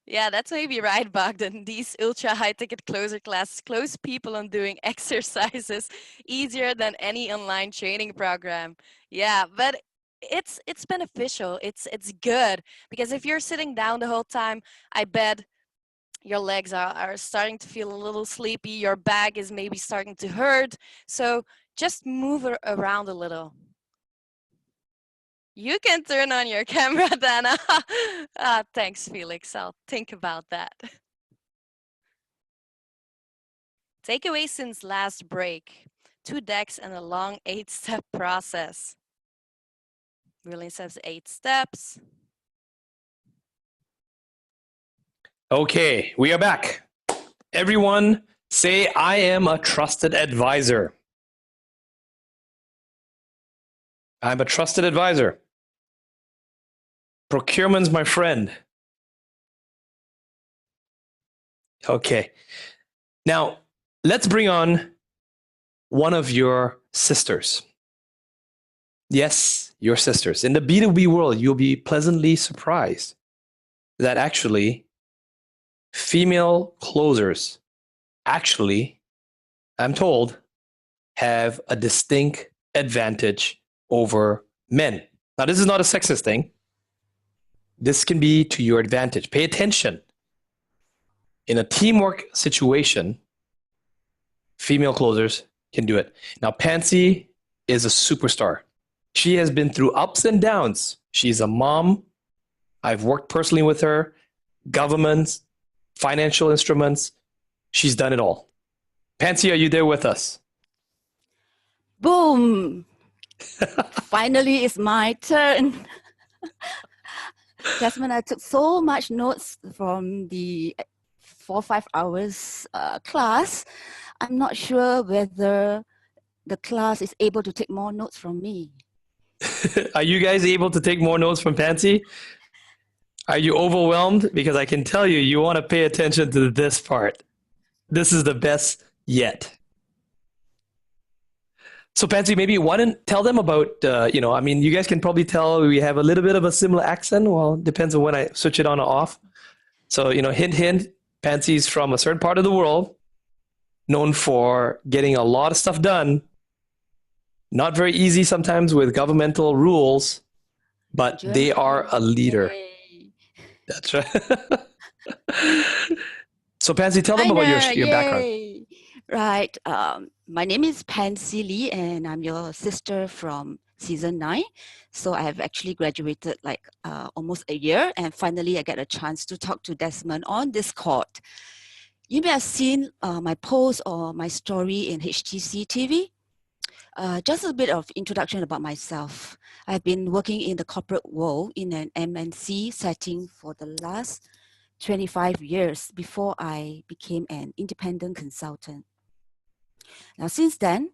[SPEAKER 1] Yeah, that's maybe right, Bogdan. These ultra high ticket closer classes close people on doing exercises easier than any online training program. Yeah, but it's beneficial. It's good, because if you're sitting down the whole time, I bet your legs are starting to feel a little sleepy. Your back is maybe starting to hurt. So just move around a little. You can turn on your camera, Dana. Thanks, Felix. I'll think about that. Takeaway since last break: 2 decks and a long 8-step process. Really says 8 steps.
[SPEAKER 4] Okay, we are back. Everyone say, I am a trusted advisor. I'm a trusted advisor. Procurement's my friend. Okay. Now, let's bring on one of your sisters. Yes, your sisters. In the B2B world, you'll be pleasantly surprised that actually female closers actually, I'm told, have a distinct advantage over men. Now, this is not a sexist thing. This can be to your advantage. Pay attention. In a teamwork situation, female closers can do it. Now, Pansy is a superstar. She has been through ups and downs. She's a mom. I've worked personally with her. Governments, financial instruments. She's done it all. Pansy, are you there with us?
[SPEAKER 8] Boom! Finally, it's my turn. Desmond, I took so much notes from the 4 or 5 hours class. I'm not sure whether the class is able to take more notes from me.
[SPEAKER 4] Are you guys able to take more notes from Pansy? Are you overwhelmed? Because I can tell you, you want to pay attention to this part. This is the best yet. So Pansy, maybe why don't tell them about, I mean, you guys can probably tell we have a little bit of a similar accent. Well, it depends on when I switch it on or off. So, hint, hint, Pansy's from a certain part of the world, known for getting a lot of stuff done. Not very easy sometimes with governmental rules, but they are a leader.
[SPEAKER 8] Yay.
[SPEAKER 4] That's right. So Pansy, tell them about your background.
[SPEAKER 8] Right. My name is Pansy Lee, and I'm your sister from season 9. So I have actually graduated like almost a year, and finally I get a chance to talk to Desmond on Discord. You may have seen my post or my story in HTC TV. Just a bit of introduction about myself. I've been working in the corporate world in an MNC setting for the last 25 years before I became an independent consultant. Now, since then,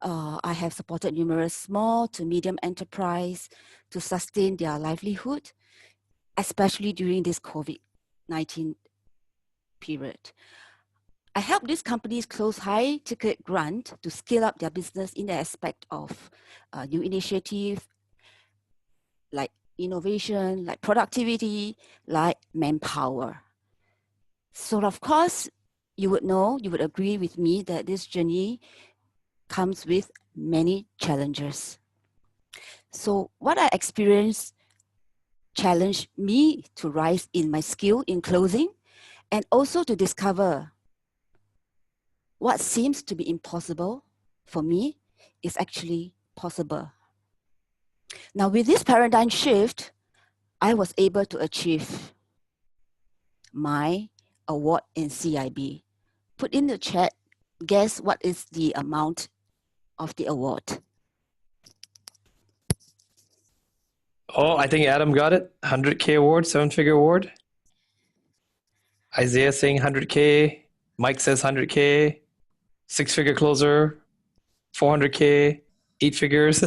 [SPEAKER 8] I have supported numerous small to medium enterprise to sustain their livelihood, especially during this COVID-19 period. I help these companies close high-ticket grant to scale up their business in the aspect of new initiative, like innovation, like productivity, like manpower. So of course, you would agree with me that this journey comes with many challenges. So what I experienced challenged me to rise in my skill in closing and also to discover what seems to be impossible for me is actually possible. Now, with this paradigm shift, I was able to achieve my award in CIB. Put in the chat, guess what is the amount of the award?
[SPEAKER 4] Oh, I think Adam got it. 100K award, 7-figure award. Isaiah saying 100K. Mike says 100K. 6-figure closer. 400K. 8 figures.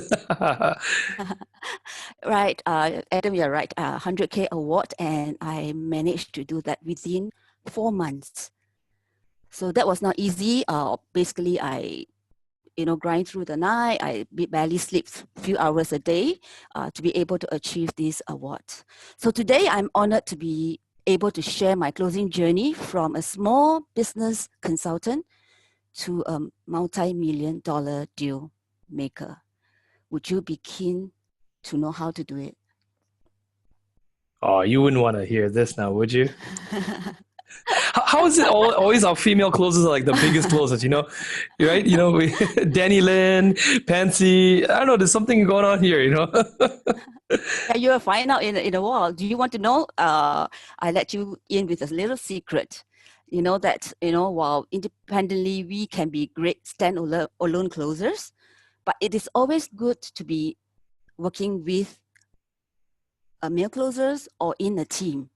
[SPEAKER 8] Right, Adam, you're right. 100K award, and I managed to do that within 4 months. So that was not easy. Basically, I grind through the night. I barely sleep a few hours a day to be able to achieve this award. So today, I'm honored to be able to share my closing journey from a small business consultant to a multi-million-dollar deal maker. Would you be keen to know how to do it?
[SPEAKER 4] Oh, you wouldn't want to hear this now, would you? How is it always our female closers are like the biggest closers, right? Danny Lynn, Pansy, I don't know, there's something going on here,
[SPEAKER 8] Yeah, you will find out in a while. Do you want to know? I let you in with a little secret. You know that, while independently we can be great stand-alone closers, but it is always good to be working with male closers or in a team.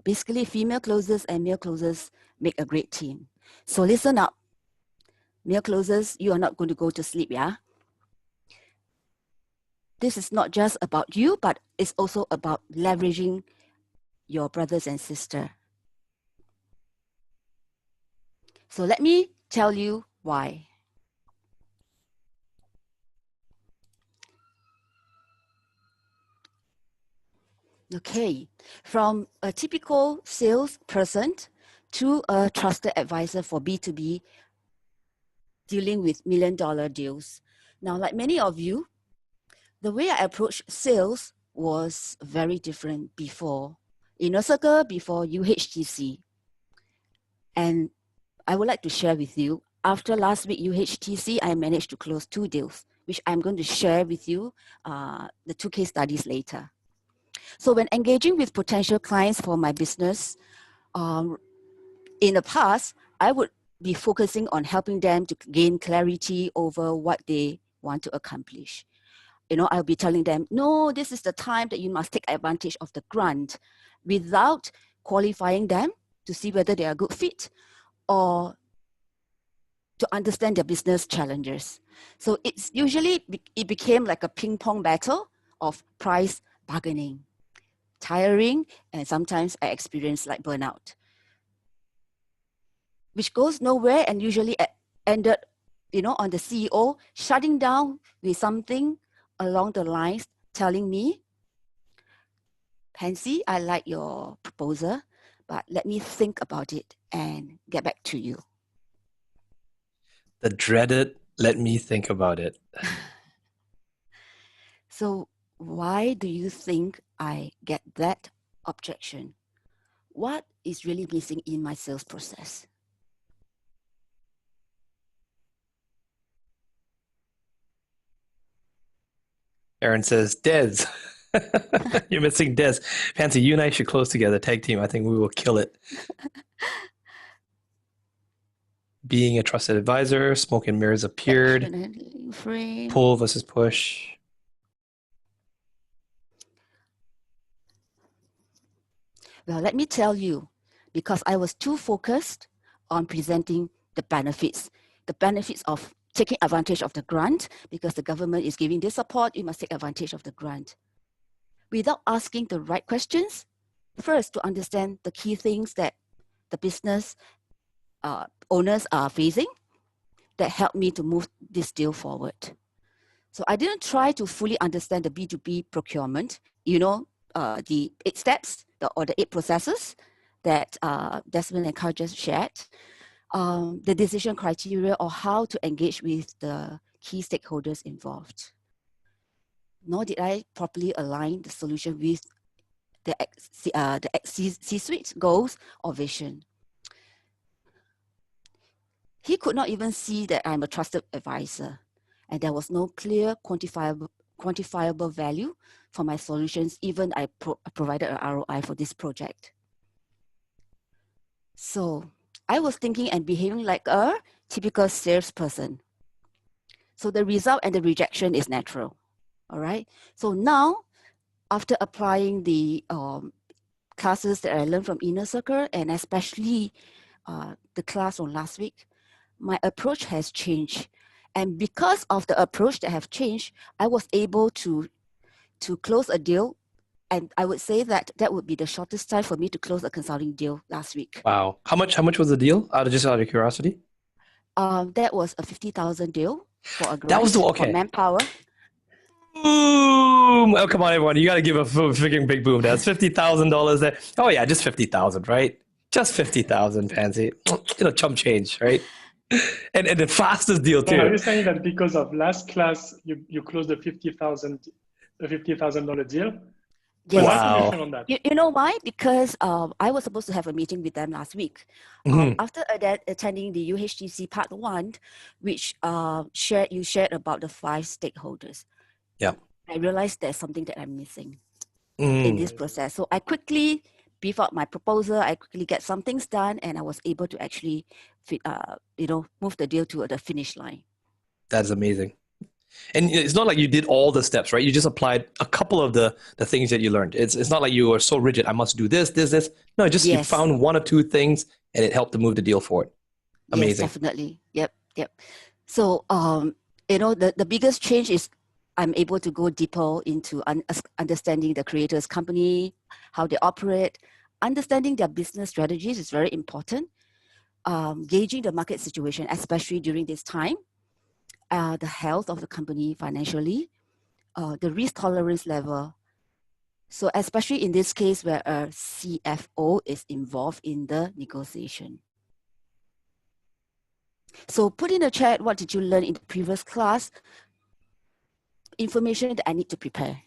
[SPEAKER 8] Basically, female closers and male closers make a great team. So listen up. Male closers, you are not going to go to sleep, yeah? This is not just about you, but it's also about leveraging your brothers and sisters. So let me tell you why. Okay, from a typical salesperson to a trusted advisor for B2B dealing with million-dollar deals. Now, like many of you, the way I approached sales was very different before Inner Circle, before UHTC. And I would like to share with you, after last week UHTC, I managed to close 2 deals, which I'm going to share with you the 2 case studies later. So when engaging with potential clients for my business, in the past, I would be focusing on helping them to gain clarity over what they want to accomplish. I'll be telling them, no, this is the time that you must take advantage of the grant, without qualifying them to see whether they are a good fit or to understand their business challenges. So it's usually, it became like a ping pong battle of price bargaining, tiring, and sometimes I experienced like burnout, which goes nowhere and usually ended, on the CEO shutting down with something along the lines telling me, Pansy, I like your proposal, but let me think about it and get back to you.
[SPEAKER 4] The dreaded, let me think about it.
[SPEAKER 8] So why do you think I get that objection? What is really missing in my sales process?
[SPEAKER 4] Aaron says, Des. You're missing Des. Pansy, you and I should close together, tag team. I think we will kill it. Being a trusted advisor, smoke and mirrors appeared. Pull versus push.
[SPEAKER 8] Well, let me tell you, because I was too focused on presenting the benefits of taking advantage of the grant, because the government is giving this support, you must take advantage of the grant, without asking the right questions. First, to understand the key things that the business owners are facing that help me to move this deal forward. So I didn't try to fully understand the B2B procurement, the 8 steps or the 8 processes that Desmond and Carl just shared, the decision criteria or how to engage with the key stakeholders involved. Nor did I properly align the solution with the C-suite goals or vision. He could not even see that I'm a trusted advisor, and there was no clear quantifiable value for my solutions, even I provided an ROI for this project. So I was thinking and behaving like a typical salesperson. So the result and the rejection is natural, all right? So now, after applying the classes that I learned from Inner Circle, and especially the class on last week, my approach has changed. And because of the approach that have changed, I was able to close a deal. And I would say that that would be the shortest time for me to close a consulting deal last week.
[SPEAKER 4] Wow. How much was the deal? Out of curiosity?
[SPEAKER 8] That was a 50,000 deal for a grant,
[SPEAKER 4] that was okay.
[SPEAKER 8] For manpower.
[SPEAKER 4] Boom! Oh, come on, everyone. You got to give a freaking big boom. That's $50,000 there. Oh, yeah, just 50,000, right? Just 50,000, Pansy. Chump change, right? And the fastest deal, too.
[SPEAKER 2] So are you saying that because of last class, you closed the $50,000 deal?
[SPEAKER 8] Yes.
[SPEAKER 4] Wow.
[SPEAKER 2] On that.
[SPEAKER 8] You know why? Because I was supposed to have a meeting with them last week. After attending the UHTC Part 1, which you shared about the 5 stakeholders.
[SPEAKER 4] Yeah.
[SPEAKER 8] I realized there's something that I'm missing in this process. So I quickly beef up my proposal. I quickly get some things done, and I was able to actually, move the deal to the finish line. That's
[SPEAKER 4] amazing. And it's not like you did all the steps, right? You just applied a couple of the things that you learned. It's not like you were so rigid. I must do this. No, you found 1 or 2 things, and it helped to move the deal forward. Amazing.
[SPEAKER 8] Yes, definitely. Yep. So, the biggest change is I'm able to go deeper into understanding the creator's company, how they operate. Understanding their business strategies is very important. Gauging the market situation, especially during this time. The health of the company financially, the risk tolerance level. So especially in this case where a CFO is involved in the negotiation. So put in the chat, what did you learn in the previous class? Information that I need to prepare.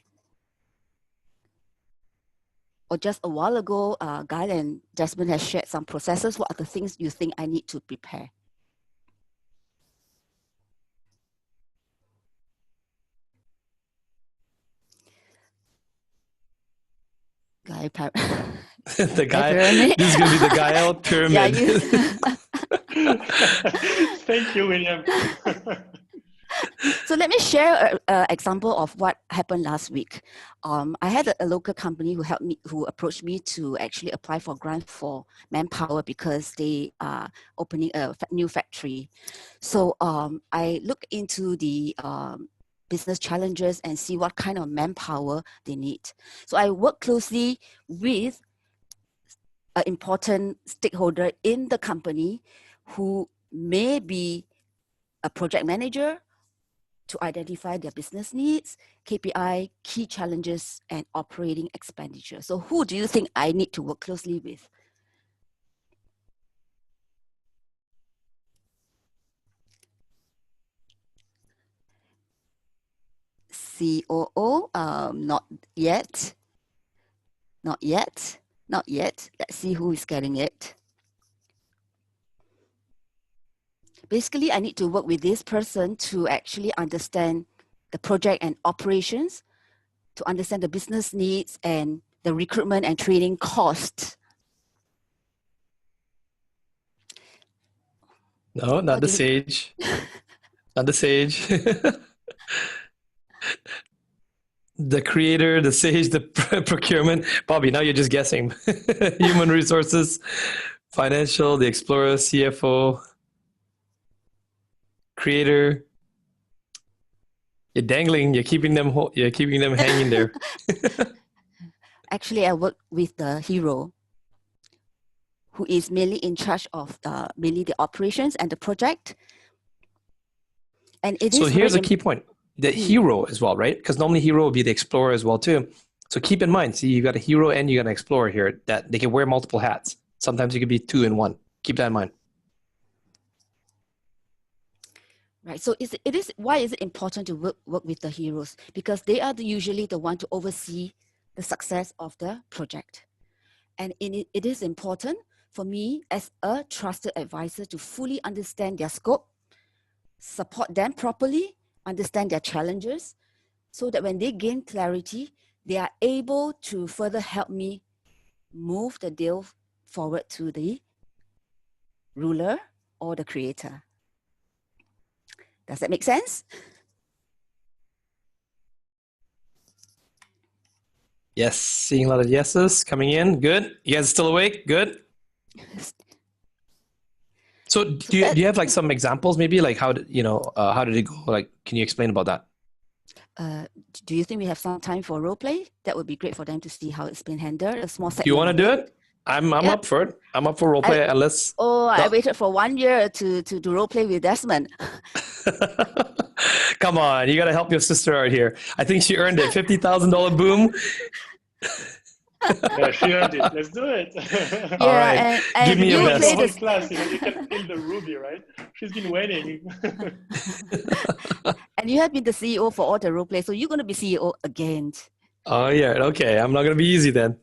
[SPEAKER 8] Or just a while ago, Guy and Jasmine has shared some processes. What are the things you think I need to prepare? Guy
[SPEAKER 4] the guy. This is gonna be the guy out pyramid.
[SPEAKER 2] Thank you, William.
[SPEAKER 8] So let me share an example of what happened last week. I had a local company who approached me to actually apply for grant for manpower because they are opening a new factory. So I looked into the business challenges and see what kind of manpower they need. So I work closely with an important stakeholder in the company who may be a project manager to identify their business needs, KPI, key challenges, and operating expenditure. So who do you think I need to work closely with? COO, not yet. Not yet. Not yet. Let's see who is getting it. Basically, I need to work with this person to actually understand the project and operations, to understand the business needs and the recruitment and training costs.
[SPEAKER 4] No, not the sage. Not the sage. The creator, the sage, the procurement. Bobby, now you're just guessing. Human resources, financial, the explorer, CFO, creator. You're dangling. You're keeping them hanging there.
[SPEAKER 8] Actually, I work with the hero, who is mainly in charge of mainly the operations and the project. And it
[SPEAKER 4] so
[SPEAKER 8] is
[SPEAKER 4] here's a key point. The hero as well, right? Because normally hero would be the explorer as well too. So keep in mind, see, you got a hero and you got an explorer here that they can wear multiple hats. Sometimes you could be 2 in 1. Keep that in mind.
[SPEAKER 8] Right. So why is it important to work with the heroes? Because they are usually the one to oversee the success of the project. And it is important for me as a trusted advisor to fully understand their scope, support them properly, understand their challenges, so that when they gain clarity, they are able to further help me move the deal forward to the ruler or the creator. Does that make sense?
[SPEAKER 4] Yes, seeing a lot of yeses coming in. Good. You guys still awake? Good. So do you have like some examples maybe, like how did it go? Like, can you explain about that?
[SPEAKER 8] Do you think we have some time for role play? That would be great for them to see how it's been handled. A small segment.
[SPEAKER 4] You want to do it? I'm up for it. I'm up for role play. Unless
[SPEAKER 8] I waited for 1 year to do role play with Desmond.
[SPEAKER 4] Come on, you got to help your sister out here. I think she earned it. $50,000 boom.
[SPEAKER 2] Yeah, she earned it. Let's do it.
[SPEAKER 8] All right. And
[SPEAKER 4] give me a best.
[SPEAKER 2] Whole class, you can feel the Ruby, right? She's been waiting.
[SPEAKER 8] And you have been the CEO for all the role play, so you're going to be CEO again.
[SPEAKER 4] Oh yeah, okay. I'm not going to be easy then.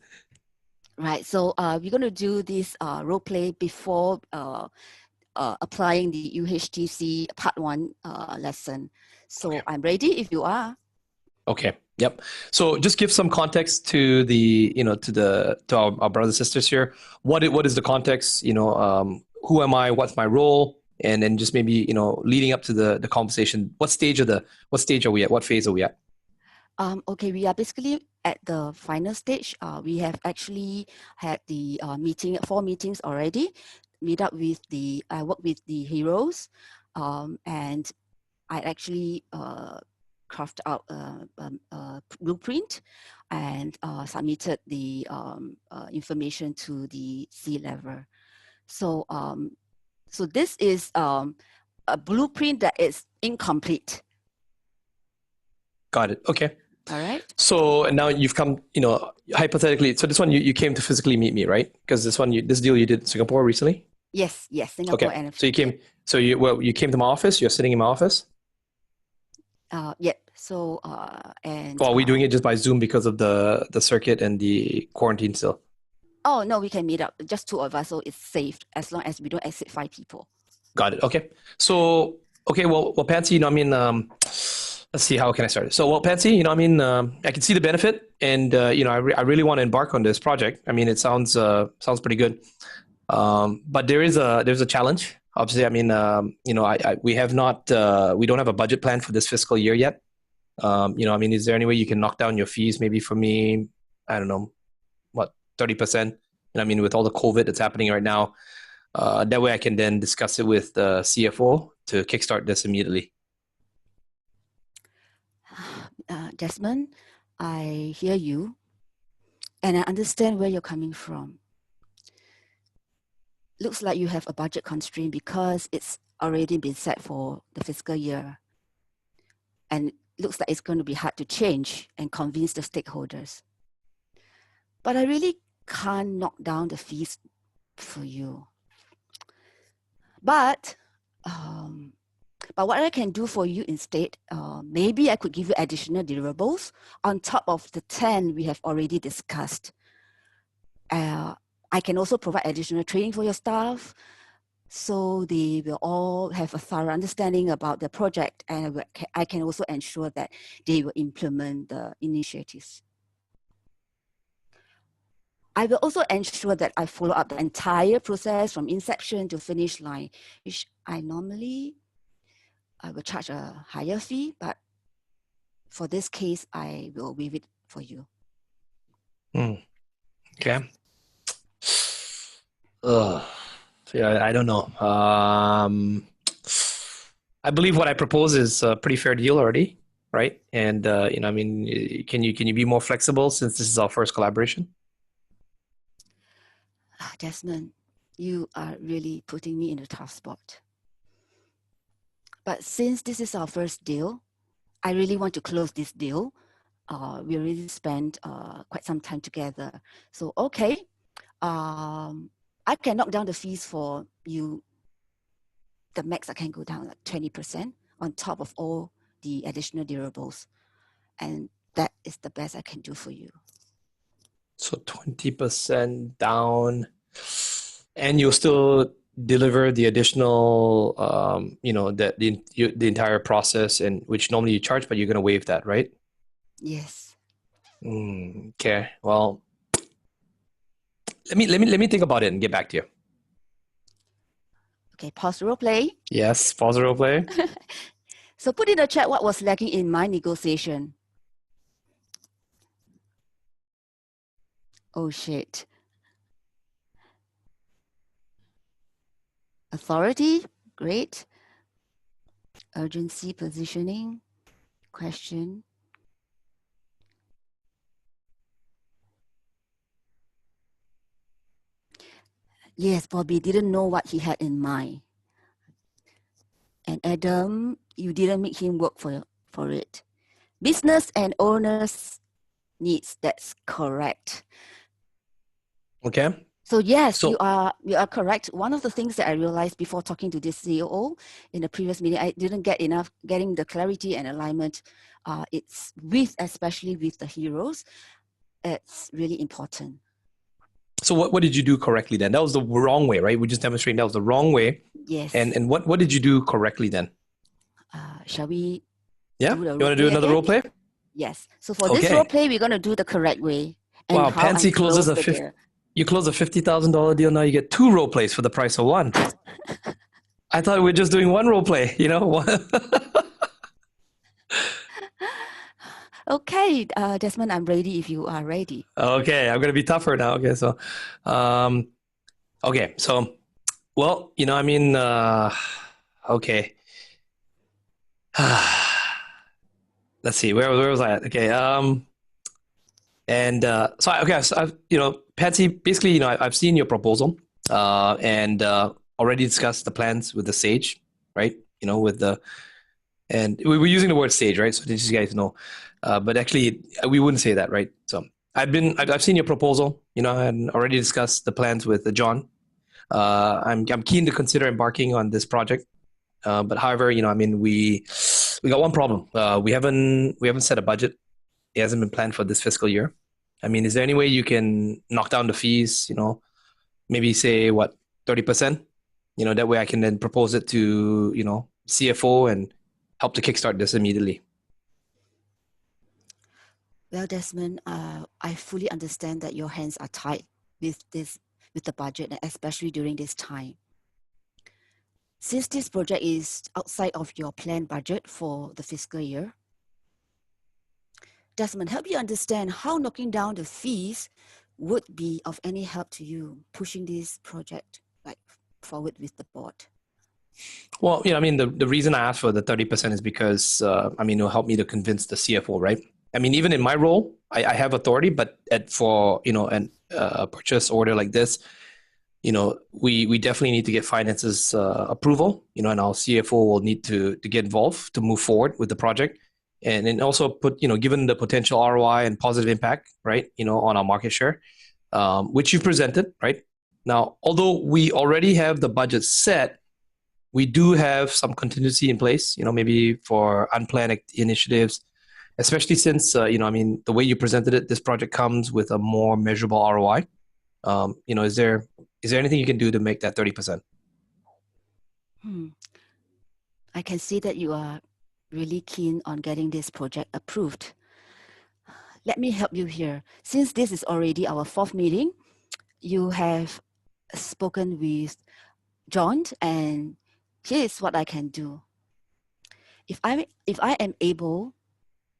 [SPEAKER 8] Right. So we're going to do this role play before applying the UHTC Part 1 lesson. So okay. I'm ready if you are.
[SPEAKER 4] Okay. Yep. So just give some context to the, to our brothers and sisters here. What is the context? Who am I? What's my role? And then just maybe, leading up to the conversation. What stage are we at? What phase are we at?
[SPEAKER 8] Okay, we are basically at the final stage. We have actually had the 4 meetings already. I work with the heroes, and I actually crafted out a blueprint and submitted the information to the C-level. So this is a blueprint that is incomplete.
[SPEAKER 4] Got it. Okay.
[SPEAKER 8] All right.
[SPEAKER 4] So now you've come, hypothetically. So this one you came to physically meet me, right? Because this deal you did in Singapore recently.
[SPEAKER 8] Yes, Singapore.
[SPEAKER 4] Okay. So you came to my office. You're sitting in my office.
[SPEAKER 8] Yep. So and.
[SPEAKER 4] Well, are we doing it just by Zoom because of the circuit and the quarantine still?
[SPEAKER 8] Oh no, we can meet up. Just 2 of us, so it's safe as long as we don't exceed 5 people.
[SPEAKER 4] Got it. Okay. So well, Pansy, let's see, how can I start it? So, well, Pansy, I can see the benefit, and I really want to embark on this project. I mean, it sounds pretty good, but there's a challenge. Obviously, I mean, we have not, we don't have a budget plan for this fiscal year yet. I mean, is there any way you can knock down your fees? Maybe for me, I don't know, what, 30%? I mean, with all the COVID that's happening right now, that way I can then discuss it with the CFO to kickstart this immediately.
[SPEAKER 8] Desmond, I hear you, and I understand where you're coming from. Looks like you have a budget constraint because it's already been set for the fiscal year. And it looks like it's going to be hard to change and convince the stakeholders. But I really can't knock down the fees for you. But what I can do for you instead, maybe I could give you additional deliverables on top of the 10 we have already discussed. I can also provide additional training for your staff so they will all have a thorough understanding about the project, and I can also ensure that they will implement the initiatives. I will also ensure that I follow up the entire process from inception to finish line, which I will charge a higher fee, but for this case, I will waive it for you.
[SPEAKER 4] Okay. Yeah, I don't know. I believe what I propose is a pretty fair deal already, right? And I mean, can you be more flexible since this is our first collaboration?
[SPEAKER 8] Desmond, you are really putting me in a tough spot. But since this is our first deal, I really want to close this deal. We already spent quite some time together. So, okay, I can knock down the fees for you. The max I can go down like 20% on top of all the additional deliverables. And that is the best I can do for you.
[SPEAKER 4] So 20% down, and you'll still deliver the additional, the entire process, and which normally you charge, but you're going to waive that, right?
[SPEAKER 8] Yes.
[SPEAKER 4] Okay. Well, let me think about it and get back to you.
[SPEAKER 8] Okay. Pause the role play.
[SPEAKER 4] Yes. Pause the role play.
[SPEAKER 8] So put in the chat what was lacking in my negotiation. Oh shit. Authority, great. Urgency, positioning, question. Yes, Bobby didn't know what he had in mind. And Adam, you didn't make him work for it. Business and owners needs, that's correct.
[SPEAKER 4] Okay.
[SPEAKER 8] So yes, you are correct. One of the things that I realized before talking to this CEO in the previous meeting, I didn't getting the clarity and alignment. It's especially with the heroes, it's really important.
[SPEAKER 4] So what did you do correctly then? That was the wrong way, right? We just demonstrating that was the wrong way.
[SPEAKER 8] Yes.
[SPEAKER 4] And what did you do correctly then?
[SPEAKER 8] Shall we?
[SPEAKER 4] Yeah. You want to do another role play?
[SPEAKER 8] Yes. So for this role play, we're going to do the correct way. And
[SPEAKER 4] wow, Pansy closes you close a $50,000 deal. Now you get 2 role plays for the price of 1. I thought we were just doing 1 role play,
[SPEAKER 8] Okay, Desmond, I'm ready if you are ready.
[SPEAKER 4] Okay, I'm going to be tougher now. Okay, so, well, okay. Let's see, where was I at? Okay, so Patsy, basically, I've seen your proposal and already discussed the plans with the Sage, right? And we were using the word Sage, right? So just you guys know, but actually we wouldn't say that, right? So I've seen your proposal, and already discussed the plans with John. I'm keen to consider embarking on this project, but however, we got one problem. We haven't set a budget. It hasn't been planned for this fiscal year. I mean, is there any way you can knock down the fees, maybe say 30%? That way I can then propose it to, CFO and help to kickstart this immediately.
[SPEAKER 8] Well, Desmond, I fully understand that your hands are tight with the budget, especially during this time. Since this project is outside of your planned budget for the fiscal year, Desmond, help you understand how knocking down the fees would be of any help to you pushing this project like forward with the board.
[SPEAKER 4] Well, I mean, the reason I asked for the 30% is because, I mean, it'll help me to convince the CFO, right? I mean, even in my role, I have authority, but for, a purchase order like this, we definitely need to get finances approval, and our CFO will need to get involved to move forward with the project. And then also put, given the potential ROI and positive impact, right, on our market share, which you presented, right? Now, although we already have the budget set, we do have some contingency in place, maybe for unplanned initiatives, especially since, the way you presented it, this project comes with a more measurable ROI. Is there anything you can do to make that 30%?
[SPEAKER 8] I can see that you are really keen on getting this project approved. Let me help you here. Since this is already our 4th meeting, you have spoken with John, and here's what I can do. If I am able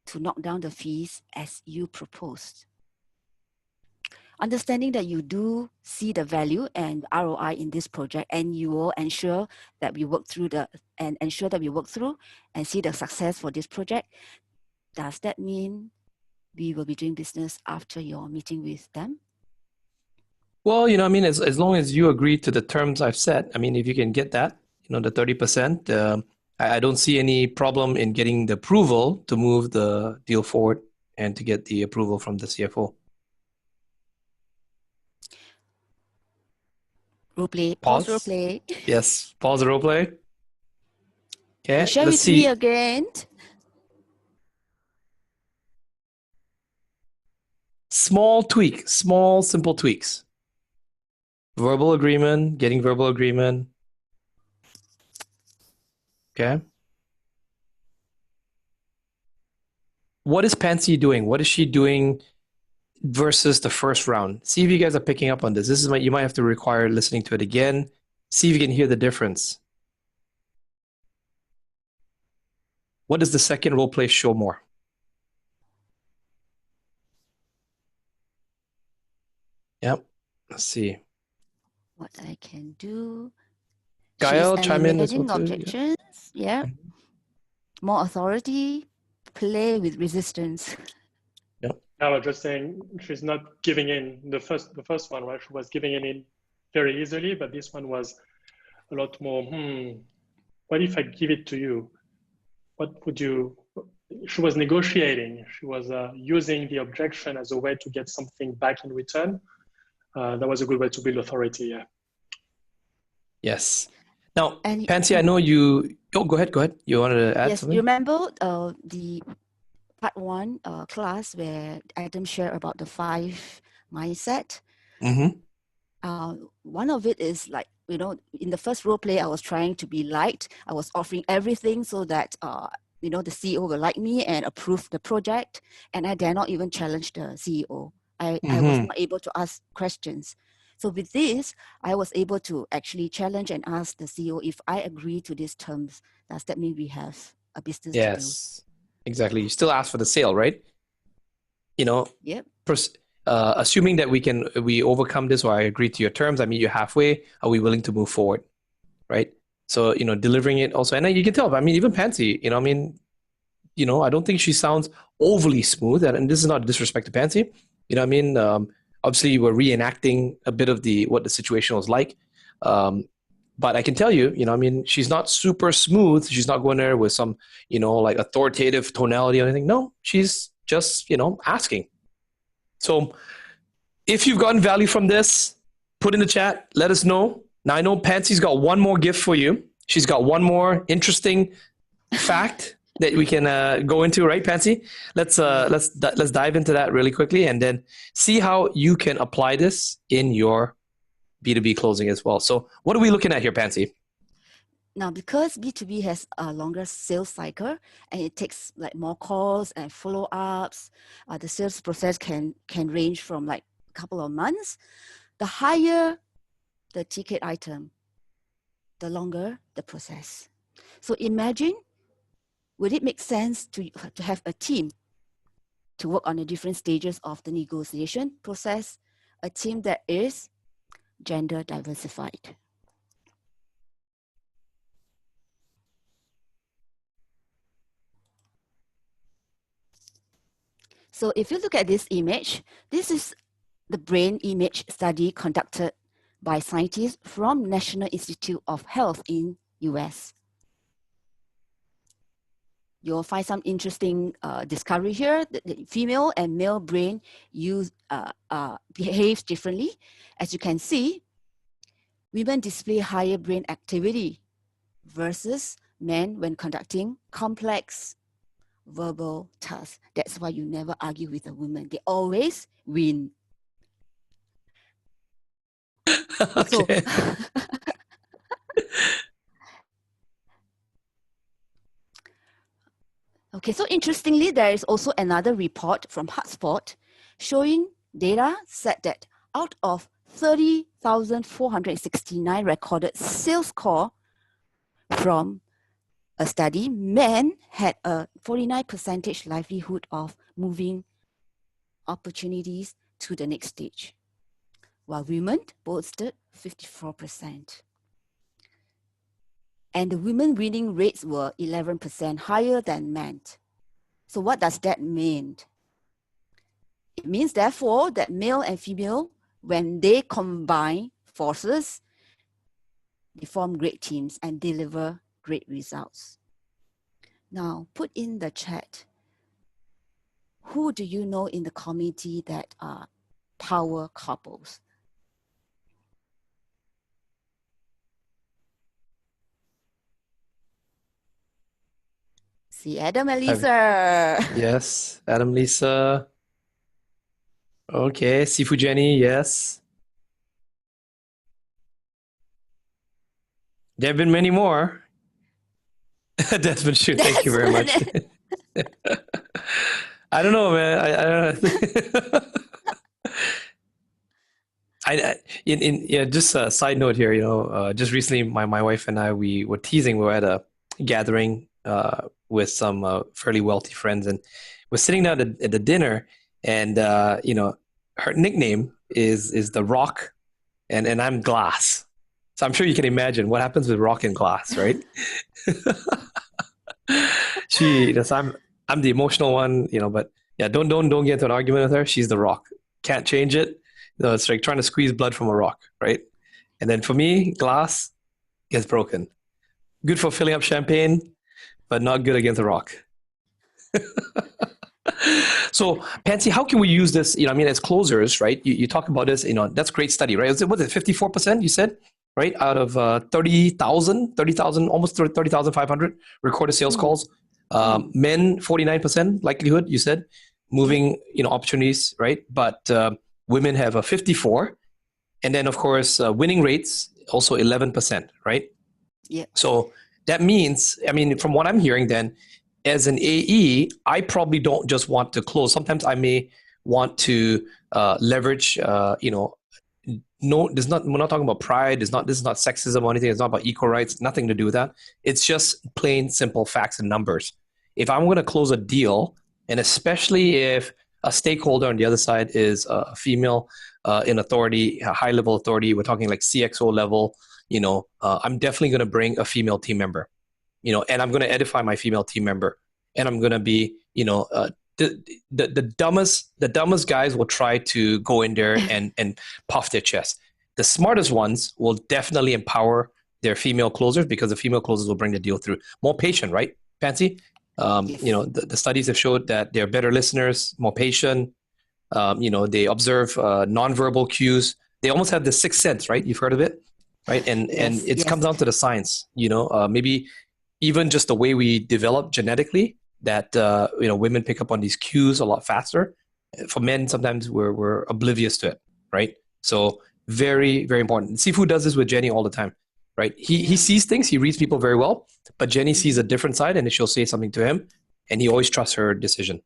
[SPEAKER 8] to knock down the fees as you proposed, understanding that you do see the value and ROI in this project, and you will ensure that we work through and see the success for this project, does that mean we will be doing business after your meeting with them?
[SPEAKER 4] Well, as long as you agree to the terms I've set, if you can get that, the 30%, I don't see any problem in getting the approval to move the deal forward and to get the approval from the CFO.
[SPEAKER 8] Roleplay. Pause roleplay.
[SPEAKER 4] Yes, pause the roleplay. Okay,
[SPEAKER 8] share
[SPEAKER 4] let's
[SPEAKER 8] with
[SPEAKER 4] see.
[SPEAKER 8] me again.
[SPEAKER 4] Small tweak, small, simple tweaks. Verbal agreement, getting verbal agreement. Okay. What is Pansy doing? What is she doing versus the first round? See if you guys are picking up on this. This is what you might have to require listening to it again. See if you can hear the difference. What does the second role play show more? Yep. Let's see.
[SPEAKER 8] What I can do.
[SPEAKER 4] Gael,
[SPEAKER 8] She's
[SPEAKER 4] chime in as well
[SPEAKER 8] eliminating
[SPEAKER 4] too.
[SPEAKER 8] objections. Yeah. More authority. Play with resistance.
[SPEAKER 2] I was just saying she's not giving in. The first one, right? She was giving in very easily, but this one was a lot more. What if I give it to you? What would you? She was negotiating. She was using the objection as a way to get something back in return. That was a good way to build authority. Yeah.
[SPEAKER 4] Yes. Now, Pansy, I know you. Oh, go ahead. You wanted to add something?
[SPEAKER 8] Yes. You remember the part 1 class where Adam shared about the 5 mindset. One of it is like, in the first role play, I was trying to be liked. I was offering everything so that, the CEO will like me and approve the project. And I dare not even challenge the CEO. I was not able to ask questions. So with this, I was able to actually challenge and ask the CEO, if I agree to these terms, does that mean we have a business to do?
[SPEAKER 4] Yes, exactly. You still ask for the sale, right?
[SPEAKER 8] Yep.
[SPEAKER 4] Assuming that we overcome this, or I agree to your terms, I meet you halfway, are we willing to move forward, right? So, delivering it also, and you can tell, even Pansy, I don't think she sounds overly smooth, and this is not disrespect to Pansy, obviously we're reenacting a bit of what the situation was like, but I can tell you, she's not super smooth. She's not going there with some, like authoritative tonality or anything. No, she's just, asking. So if you've gotten value from this, put in the chat, let us know. Now I know Pansy's got one more gift for you. She's got one more interesting fact that we can go into, right, Pansy? Let's dive into that really quickly and then see how you can apply this in your B2B closing as well. So what are we looking at here, Pansy?
[SPEAKER 8] Now, because B2B has a longer sales cycle and it takes like more calls and follow-ups, the sales process can range from like a couple of months. The higher the ticket item, the longer the process. So imagine, would it make sense to have a team to work on the different stages of the negotiation process, a team that is gender diversified? So if you look at this image, this is the brain image study conducted by scientists from National Institute of Health in US. You'll find some interesting discovery here. The female and male brain behaves differently. As you can see, women display higher brain activity versus men when conducting complex verbal tasks. That's why you never argue with a woman. They always win.
[SPEAKER 4] Okay.
[SPEAKER 8] Okay, so interestingly, there is also another report from HubSpot showing data said that out of 30,469 recorded sales call from a study, men had a 49% likelihood of moving opportunities to the next stage, while women boasted 54%. And the women winning rates were 11% higher than men. So what does that mean? It means, therefore, that male and female, when they combine forces, they form great teams and deliver great results. Now, put in the chat, who do you know in the community that are power couples? See, Adam and Lisa.
[SPEAKER 4] Yes, Adam, Lisa. Okay, Sifu Jenny, yes. There have been many more. Desmond Shu, thank you very much. I don't know, man. I don't know. Just a side note here, just recently my wife and I, we were teasing. We were at a gathering with some fairly wealthy friends, and we're sitting down at the dinner, and her nickname is The Rock, and I'm Glass. So I'm sure you can imagine what happens with Rock and Glass, right? I'm the emotional one, but yeah, don't get into an argument with her. She's the Rock. Can't change it. It's like trying to squeeze blood from a rock, right? And then for me, Glass gets broken. Good for filling up champagne, but not good against a rock. So, Pansy, how can we use this? As closers, right? You talk about this. That's a great study, right? Was it 54%? You said, right? Out of 30,000, almost 30,500 recorded sales calls. Men 49% likelihood. You said moving, opportunities, right? But women have a 54, and then of course winning rates also 11%, right?
[SPEAKER 8] Yeah.
[SPEAKER 4] So that means, from what I'm hearing, then as an AE, I probably don't just want to close. Sometimes I may want to leverage. We're not talking about pride. This is not sexism or anything. It's not about equal rights. Nothing to do with that. It's just plain simple facts and numbers. If I'm going to close a deal, and especially if a stakeholder on the other side is a female in authority, a high level authority, we're talking like CXO level, I'm definitely going to bring a female team member, and I'm going to edify my female team member, and I'm going to be, the dumbest guys will try to go in there and puff their chest. The smartest ones will definitely empower their female closers, because the female closers will bring the deal through. More patient, right, Pansy?
[SPEAKER 8] Yes.
[SPEAKER 4] The studies have showed that they're better listeners, more patient. They observe nonverbal cues. They almost have the sixth sense, right? You've heard of it, right? And it comes down to the science. Maybe even just the way we develop genetically, that women pick up on these cues a lot faster. For men, sometimes we're oblivious to it, right? So very, very important. Sifu does this with Jenny all the time, right? He sees things, he reads people very well, but Jenny sees a different side, and she'll say something to him, and he always trusts her decision,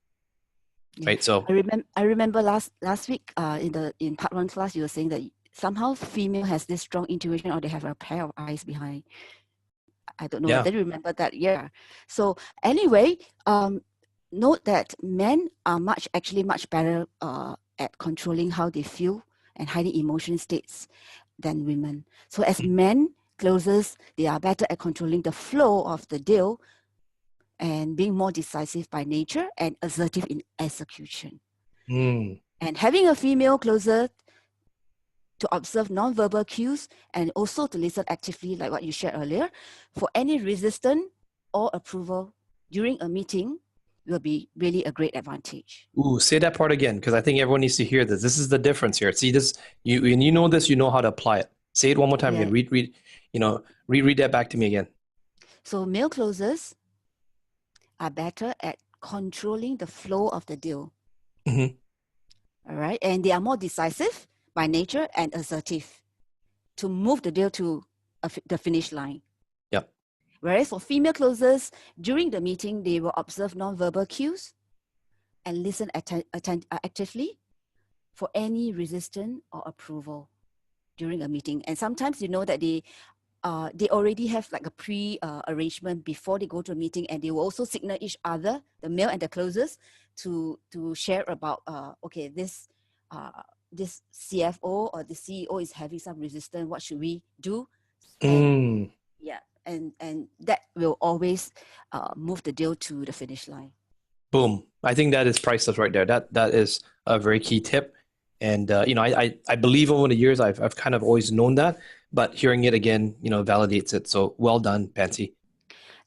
[SPEAKER 4] right? So
[SPEAKER 8] I remember last week in part one class, you were saying that somehow female has this strong intuition, or they have a pair of eyes behind. I don't know
[SPEAKER 4] Yeah.
[SPEAKER 8] whether you remember that. Yeah. So anyway, note that men are actually much better at controlling how they feel and hiding emotion states than women. So as men closers, they are better at controlling the flow of the deal and being more decisive by nature and assertive in execution.
[SPEAKER 4] Mm.
[SPEAKER 8] And having a female closer to observe non-verbal cues and also to listen actively, like what you shared earlier, for any resistance or approval during a meeting will be really a great advantage.
[SPEAKER 4] Ooh, say that part again, because I think everyone needs to hear this. This is the difference here. See this, when you know this, you know how to apply it. Say it one more time
[SPEAKER 8] Yeah.
[SPEAKER 4] again. Reread that back to me again.
[SPEAKER 8] So male closers are better at controlling the flow of the deal.
[SPEAKER 4] Mhm.
[SPEAKER 8] All right, and they are more decisive by nature and assertive to move the deal to the finish line.
[SPEAKER 4] Yep.
[SPEAKER 8] Whereas for female closers, during the meeting, they will observe non-verbal cues and listen actively for any resistance or approval during a meeting. And sometimes you know that they already have like a pre-arrangement before they go to a meeting, and they will also signal each other, the male and the closers, to share about okay, this CFO or the CEO is having some resistance. What should we do? And, yeah, and that will always move the deal to the finish line.
[SPEAKER 4] Boom. I think that is priceless right there. That is a very key tip. And I believe over the years I've kind of always known that, but hearing it again, validates it. So well done, Pansy.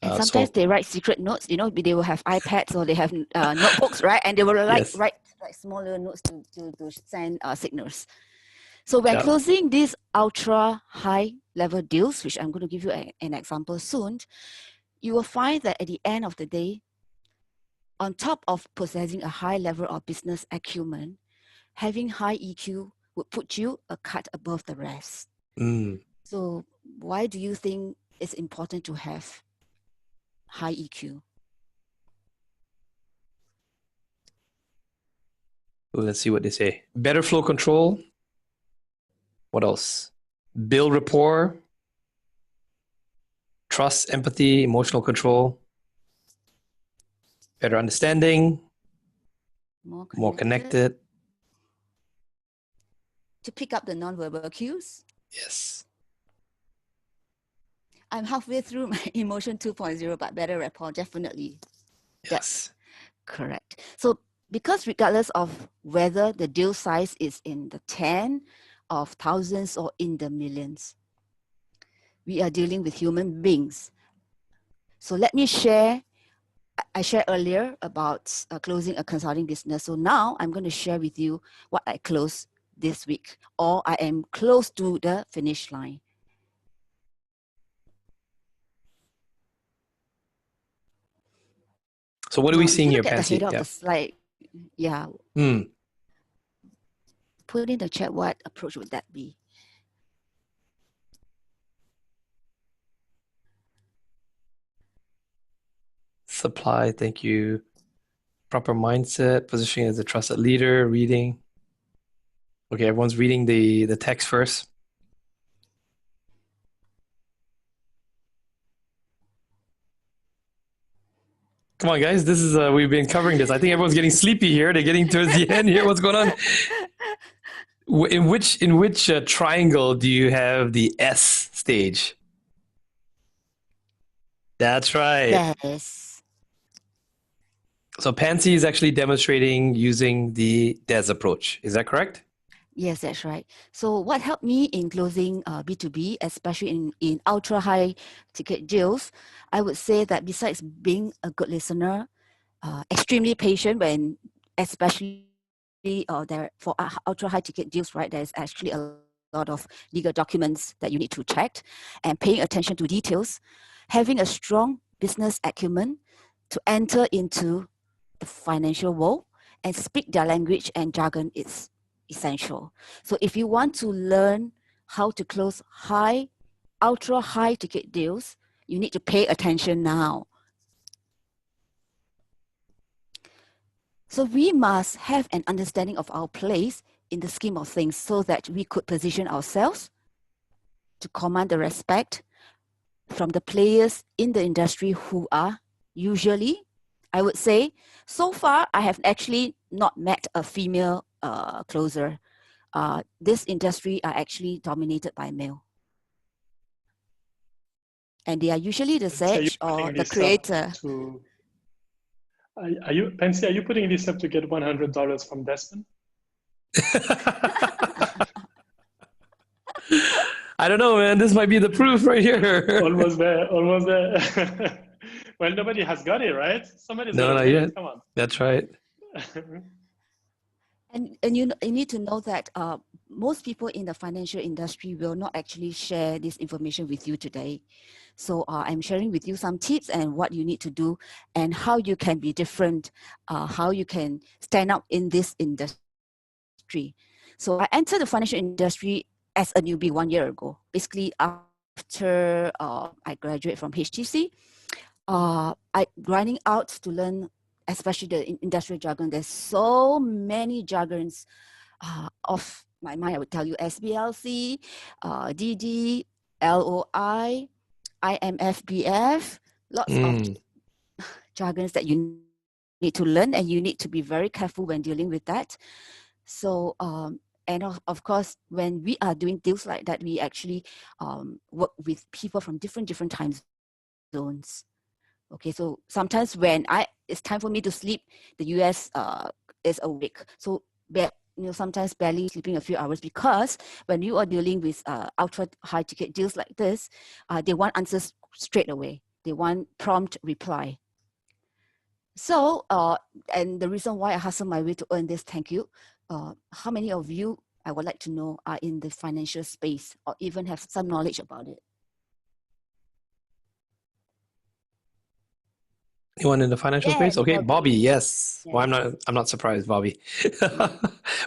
[SPEAKER 8] And sometimes they write secret notes. They will have iPads or they have notebooks, right? And they will write smaller notes to send signals. So when closing these ultra high level deals, which I'm going to give you an example soon, you will find that at the end of the day, on top of possessing a high level of business acumen, having high EQ would put you a cut above the rest. So why do you think it's important to have high EQ?
[SPEAKER 4] Well, let's see what they say. Better flow control. What else? Build rapport. Trust, empathy, emotional control. Better understanding. More connected.
[SPEAKER 8] To pick up the nonverbal cues.
[SPEAKER 4] Yes.
[SPEAKER 8] I'm halfway through my emotion 2.0, but better rapport, definitely.
[SPEAKER 4] Yes.
[SPEAKER 8] That's correct. So because regardless of whether the deal size is in the 10 of thousands or in the millions, we are dealing with human beings. So let me share. I shared earlier about closing a consulting business. So now I'm going to share with you what I closed this week, or I am close to the finish line.
[SPEAKER 4] So what are we seeing here,
[SPEAKER 8] Pansy?
[SPEAKER 4] Pansy?
[SPEAKER 8] The slide. Yeah. Put in the chat, what approach would that be?
[SPEAKER 4] Supply, thank you. Proper mindset, positioning as a trusted leader, reading. Okay, everyone's reading the text first. Come on, guys. This is we've been covering this. I think everyone's getting sleepy here. They're getting towards the end here. What's going on? In which triangle do you have the S stage? That's right.
[SPEAKER 8] Yes.
[SPEAKER 4] So Pansy is actually demonstrating using the DES approach. Is that correct?
[SPEAKER 8] Yes, that's right. So what helped me in closing B2B, especially in ultra high ticket deals, I would say that besides being a good listener, extremely patient when, especially there for ultra high ticket deals, right? There's actually a lot of legal documents that you need to check, and paying attention to details, having a strong business acumen to enter into the financial world and speak their language and jargon is essential. So if you want to learn how to close ultra high ticket deals, you need to pay attention now. So we must have an understanding of our place in the scheme of things so that we could position ourselves to command the respect from the players in the industry who are usually, I would say, so far I have actually not met a female closer. This industry are actually dominated by male. And they are usually the sage or the creator.
[SPEAKER 2] Are you, Pansy, are you putting this up to get $100 from Desmond?
[SPEAKER 4] I don't know, man. This might be the proof right here.
[SPEAKER 2] Almost there, almost there. Well, nobody has got it, right? Somebody's
[SPEAKER 4] No,
[SPEAKER 2] gonna
[SPEAKER 4] not
[SPEAKER 2] win.
[SPEAKER 4] yet.
[SPEAKER 2] Come on.
[SPEAKER 4] That's right.
[SPEAKER 8] And you need to know that most people in the financial industry will not actually share this information with you today. So I'm sharing with you some tips and what you need to do and how you can be different, how you can stand out in this industry. So I entered the financial industry as a newbie 1 year ago. Basically, after I graduated from HTC, I grinding out to learn, especially the industrial jargon. There's so many jargons off my mind. I would tell you SBLC, DD, LOI, IMFBF, lots of jargons that you need to learn, and you need to be very careful when dealing with that. So, and of course, when we are doing deals like that, we actually work with people from different time zones. Okay, so sometimes when it's time for me to sleep, the US is awake. So sometimes barely sleeping a few hours, because when you are dealing with ultra high ticket deals like this, they want answers straight away. They want prompt reply. So, and the reason why I hustle my way to earn this, thank you. How many of you, I would like to know, are in the financial space or even have some knowledge about it?
[SPEAKER 4] Anyone in the financial space? Okay, Bobby, yes.
[SPEAKER 8] Yes.
[SPEAKER 4] Well, I'm not surprised, Bobby.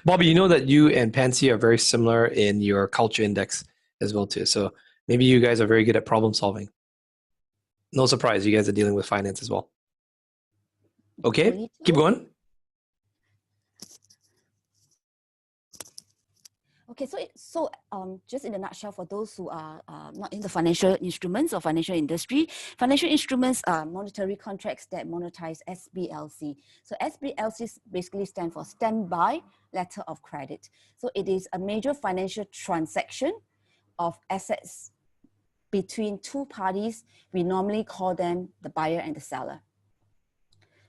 [SPEAKER 4] Bobby, you know that you and Pansy are very similar in your culture index as well too. So maybe you guys are very good at problem solving. No surprise, you guys are dealing with finance as well. Okay, keep going.
[SPEAKER 8] Okay, so just in a nutshell, for those who are not in the financial instruments or financial industry, financial instruments are monetary contracts that monetize SBLC. So SBLC basically stands for Standby Letter of Credit. So it is a major financial transaction of assets between two parties. We normally call them the buyer and the seller.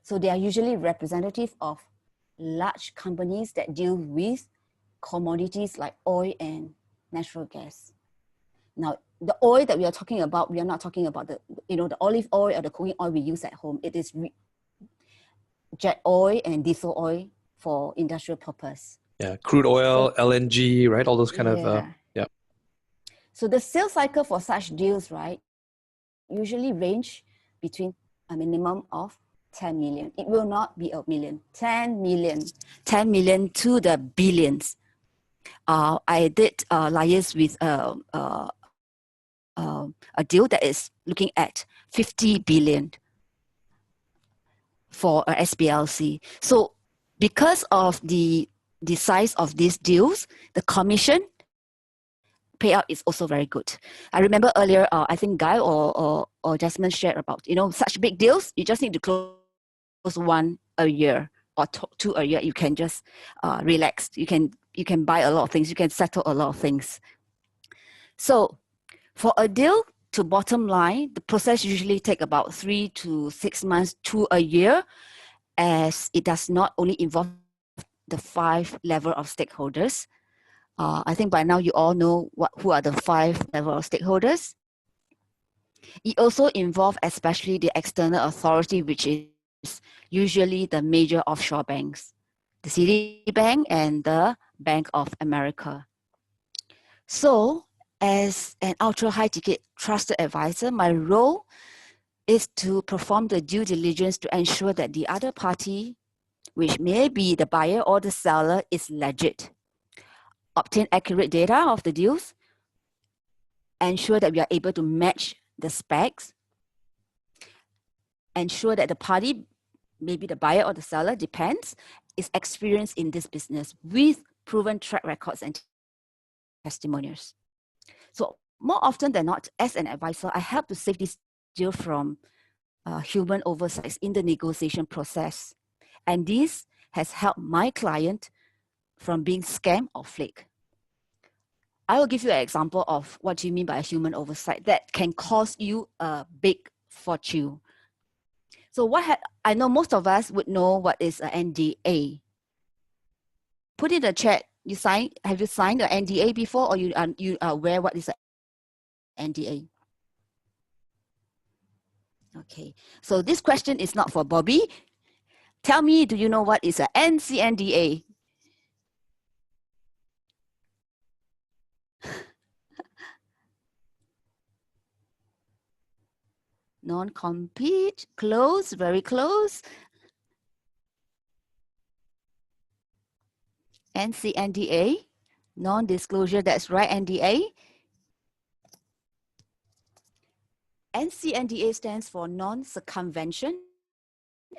[SPEAKER 8] So they are usually representative of large companies that deal with commodities like oil and natural gas. Now, the oil that we are talking about, we are not talking about the olive oil or the cooking oil we use at home. It is jet oil and diesel oil for industrial purpose.
[SPEAKER 4] Yeah, crude oil, LNG, right? All those kind of, yeah.
[SPEAKER 8] So the sales cycle for such deals, right, usually range between a minimum of 10 million. It will not be a million, 10 million to the billions. I did liaise with a deal that is looking at 50 billion for a SBLC. So because of the size of these deals, the commission payout is also very good. I remember earlier, I think Guy or Jasmine shared about, such big deals, you just need to close one a year or two a year. You can just relax. You can buy a lot of things. You can settle a lot of things. So for a deal to bottom line, the process usually take about 3 to 6 months to a year, as it does not only involve the 5 level of stakeholders. I think by now you all know who are the 5 level of stakeholders. It also involves especially the external authority, which is usually the major offshore banks, the Citibank and the Bank of America. So as an ultra high ticket trusted advisor, my role is to perform the due diligence to ensure that the other party, which may be the buyer or the seller, is legit. Obtain accurate data of the deals, ensure that we are able to match the specs, ensure that the party, maybe the buyer or the seller, depends, is experienced in this business with proven track records and testimonials. So more often than not, as an advisor, I help to save this deal from human oversights in the negotiation process. And this has helped my client from being scammed or flaked. I will give you an example of what do you mean by a human oversight that can cost you a big fortune. So I know most of us would know what is an NDA. Put in the chat, have you signed an NDA before, or you are aware what is an NDA? Okay, so this question is not for Bobby. Tell me, do you know what is an NCNDA? Non-compete, close, very close. NCNDA, non-disclosure, that's right, NDA. NCNDA stands for non-circumvention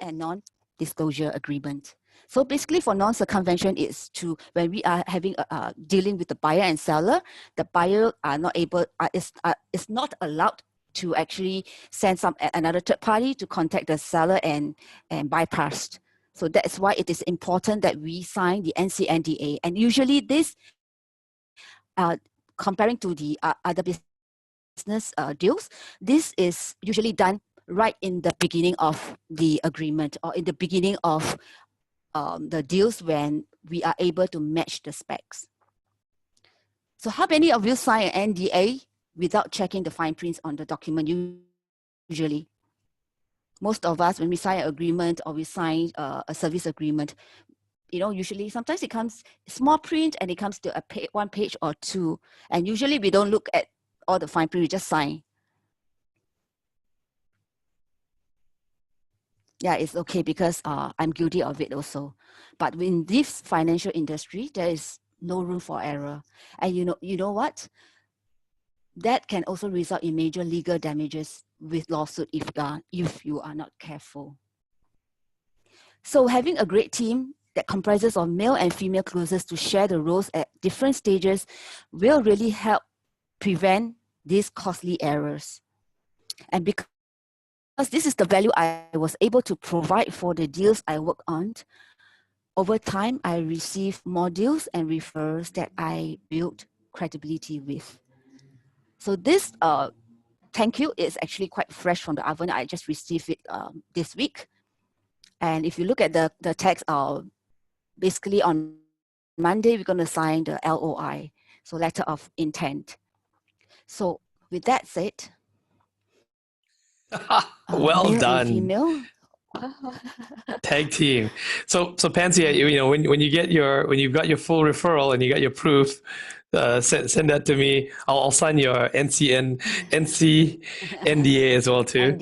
[SPEAKER 8] and non-disclosure agreement. So basically for non-circumvention is to, when we are having dealing with the buyer and seller, the buyer are not able, is not allowed to actually send another third party to contact the seller and bypass. So that's why it is important that we sign the NCNDA. And usually this, comparing to the other business deals, this is usually done right in the beginning of the agreement or in the beginning of the deals when we are able to match the specs. So how many of you sign an NDA without checking the fine prints on the document? Usually, most of us, when we sign an agreement or we sign a service agreement, usually sometimes it comes small print and it comes to one page or two. And usually we don't look at all the fine print, we just sign. Yeah, it's okay because I'm guilty of it also. But in this financial industry, there is no room for error. And you know what? That can also result in major legal damages with lawsuit if you are not careful. So having a great team that comprises of male and female closers to share the roles at different stages will really help prevent these costly errors. And because this is the value I was able to provide for the deals I work on, over time, I receive more deals and referrals that I build credibility with. So this thank you is actually quite fresh from the oven. I just received it this week. And if you look at the text, basically on Monday, we're going to sign the LOI, so letter of intent. So with that said,
[SPEAKER 4] well done.
[SPEAKER 8] Female.
[SPEAKER 4] Tag team. So Pansy, when you've got your full referral and you got your proof, send that to me. I'll sign your NDA as well too.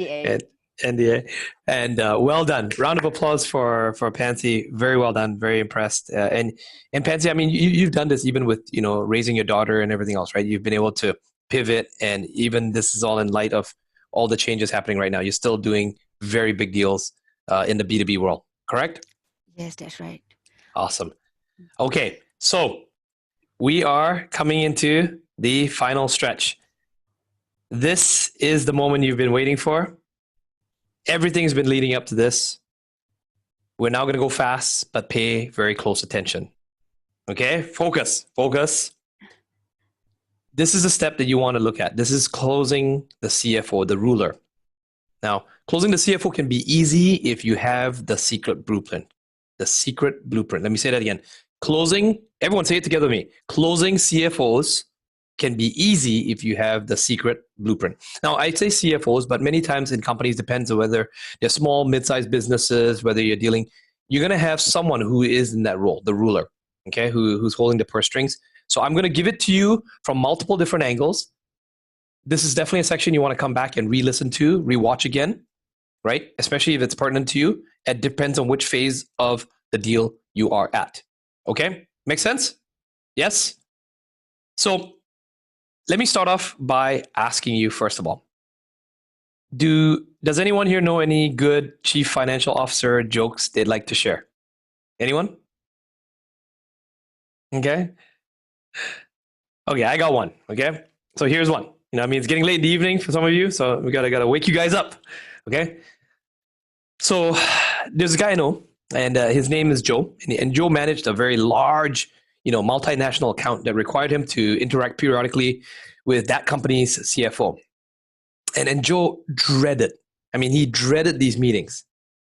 [SPEAKER 4] NDA. And well done. Round of applause for Pansy. Very well done. Very impressed. And Pansy, I mean, you've done this even with raising your daughter and everything else, right? You've been able to pivot, and even this is all in light of all the changes happening right now. You're still doing very big deals in the B2B world, correct?
[SPEAKER 8] Yes, that's right.
[SPEAKER 4] Awesome. Okay, so we are coming into the final stretch. This is the moment you've been waiting for. Everything's been leading up to this. We're now going to go fast, but pay very close attention. Okay, focus. This is the step that you want to look at. This is closing the CFO, the ruler. Now, closing the CFO can be easy if you have the secret blueprint. The secret blueprint. Let me say that again. Everyone say it together with me. Closing CFOs can be easy if you have the secret blueprint. Now, I say CFOs, but many times in companies, depends on whether they're small, mid-sized businesses, whether you're going to have someone who is in that role, the ruler, okay, who's holding the purse strings. So I'm going to give it to you from multiple different angles. This is definitely a section you want to come back and re-listen to, re-watch again, right? Especially if it's pertinent to you. It depends on which phase of the deal you are at. Okay? Make sense? Yes? So let me start off by asking you, first of all, does anyone here know any good chief financial officer jokes they'd like to share? Anyone? Okay. Okay, I got one. Okay. So here's one. I mean, it's getting late in the evening for some of you, so we gotta wake you guys up. Okay. So there's a guy I know, and his name is Joe, and Joe managed a very large, multinational account that required him to interact periodically with that company's CFO. And Joe dreaded. I mean, he dreaded these meetings.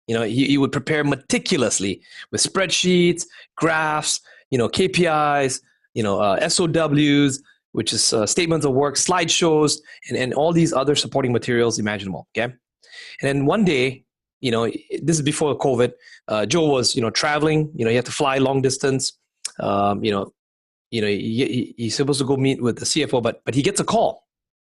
[SPEAKER 4] He would prepare meticulously with spreadsheets, graphs, KPIs, SOWs, which is statements of work, slideshows, and all these other supporting materials imaginable. Okay. And then one day, this is before COVID, Joe was, traveling, he had to fly long distance. He's supposed to go meet with the CFO, but he gets a call,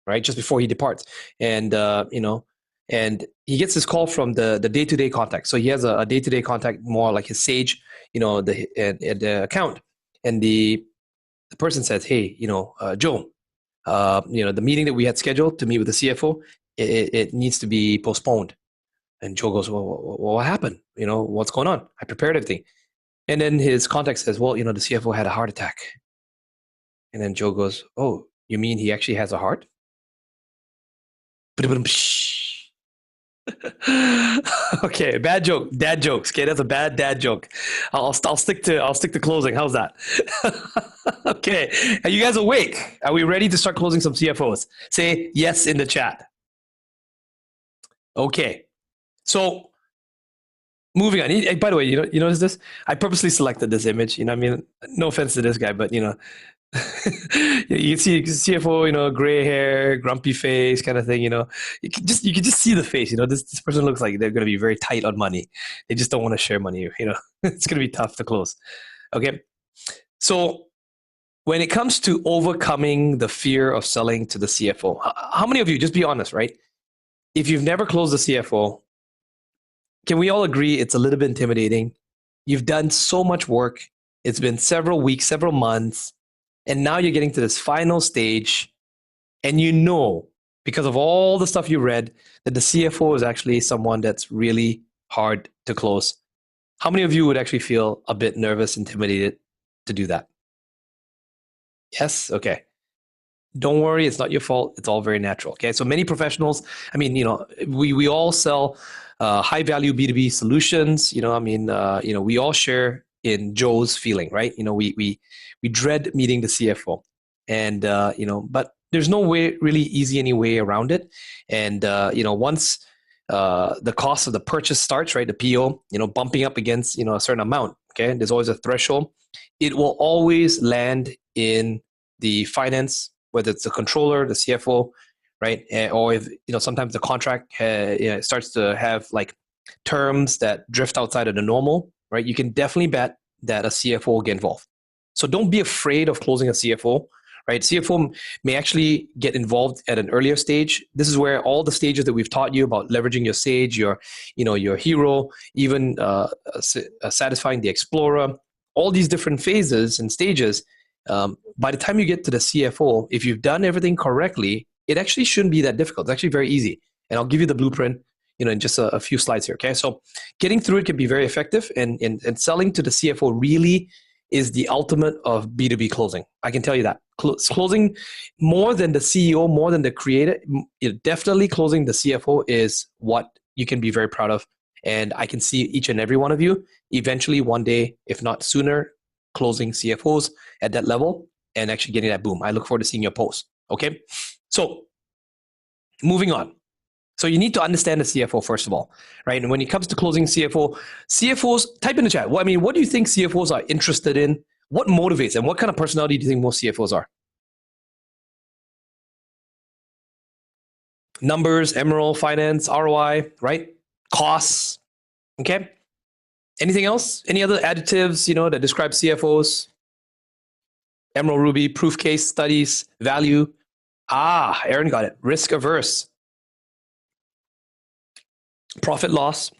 [SPEAKER 4] right, just before he departs. And, and he gets this call from the day-to-day contact. So he has a day-to-day contact, more like his Sage, the account. And the person says, hey, Joe, the meeting that we had scheduled to meet with the CFO, it needs to be postponed. And Joe goes, well, what happened? What's going on? I prepared everything. And then his contact says, well, the CFO had a heart attack. And then Joe goes, oh, you mean he actually has a heart? Okay, bad joke, dad jokes. Okay, that's a bad dad joke. I'll stick to closing. How's that? Okay, are you guys awake? Are we ready to start closing some CFOs? Say yes in the chat. Okay, so moving on. By the way, you notice this? I purposely selected this image. I mean, no offense to this guy, but you see CFO, gray hair, grumpy face, kind of thing. You can just see the face. This person looks like they're going to be very tight on money. They just don't want to share money. It's going to be tough to close. Okay, so when it comes to overcoming the fear of selling to the CFO, how many of you, just be honest, right? If you've never closed the CFO, can we all agree it's a little bit intimidating? You've done so much work. It's been several weeks, several months. And now you're getting to this final stage, and because of all the stuff you read, that the CFO is actually someone that's really hard to close. How many of you would actually feel a bit nervous, intimidated to do that? Yes? Okay. Don't worry, it's not your fault. It's all very natural. Okay. So many professionals, I mean, we all sell high value B2B solutions. We all share in Joe's feeling, right? We dread meeting the CFO, and but there's no way really any way around it. And once the cost of the purchase starts, right, the PO, bumping up against a certain amount, okay, there's always a threshold. It will always land in the finance, whether it's the controller, the CFO, right, or if sometimes the contract starts to have like terms that drift outside of the normal, right? You can definitely bet that a CFO will get involved. So don't be afraid of closing a CFO, right? CFO may actually get involved at an earlier stage. This is where all the stages that we've taught you about leveraging your Sage, your hero, even satisfying the explorer, all these different phases and stages. By the time you get to the CFO, if you've done everything correctly, it actually shouldn't be that difficult. It's actually very easy. And I'll give you the blueprint in just a few slides here. Okay, so getting through it can be very effective, and selling to the CFO really is the ultimate of B2B closing. I can tell you that. Closing more than the CEO, more than the creator, definitely closing the CFO is what you can be very proud of. And I can see each and every one of you eventually one day, if not sooner, closing CFOs at that level and actually getting that boom. I look forward to seeing your post. Okay, so moving on. So you need to understand the CFO first of all, right? And when it comes to closing CFOs, type in the chat. What do you think CFOs are interested in? What motivates them? What kind of personality do you think most CFOs are? Numbers, Emerald, finance, ROI, right? Costs, okay? Anything else? Any other adjectives, that describe CFOs? Emerald, Ruby, proof case studies, value. Aaron got it. Risk averse. Profit loss,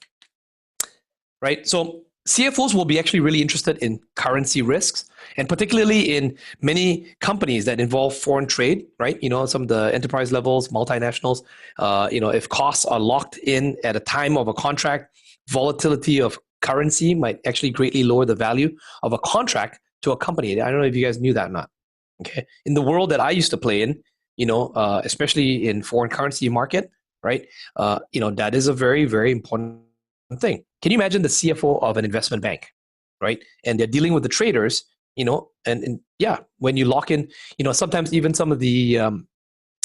[SPEAKER 4] right? So CFOs will be actually really interested in currency risks, and particularly in many companies that involve foreign trade, right? Some of the enterprise levels, multinationals, if costs are locked in at a time of a contract, volatility of currency might actually greatly lower the value of a contract to a company. I don't know if you guys knew that or not. Okay. In the world that I used to play in, especially in foreign currency market, right? That is a very, very important thing. Can you imagine the CFO of an investment bank, right? And they're dealing with the traders, and yeah, when you lock in, sometimes even some of the,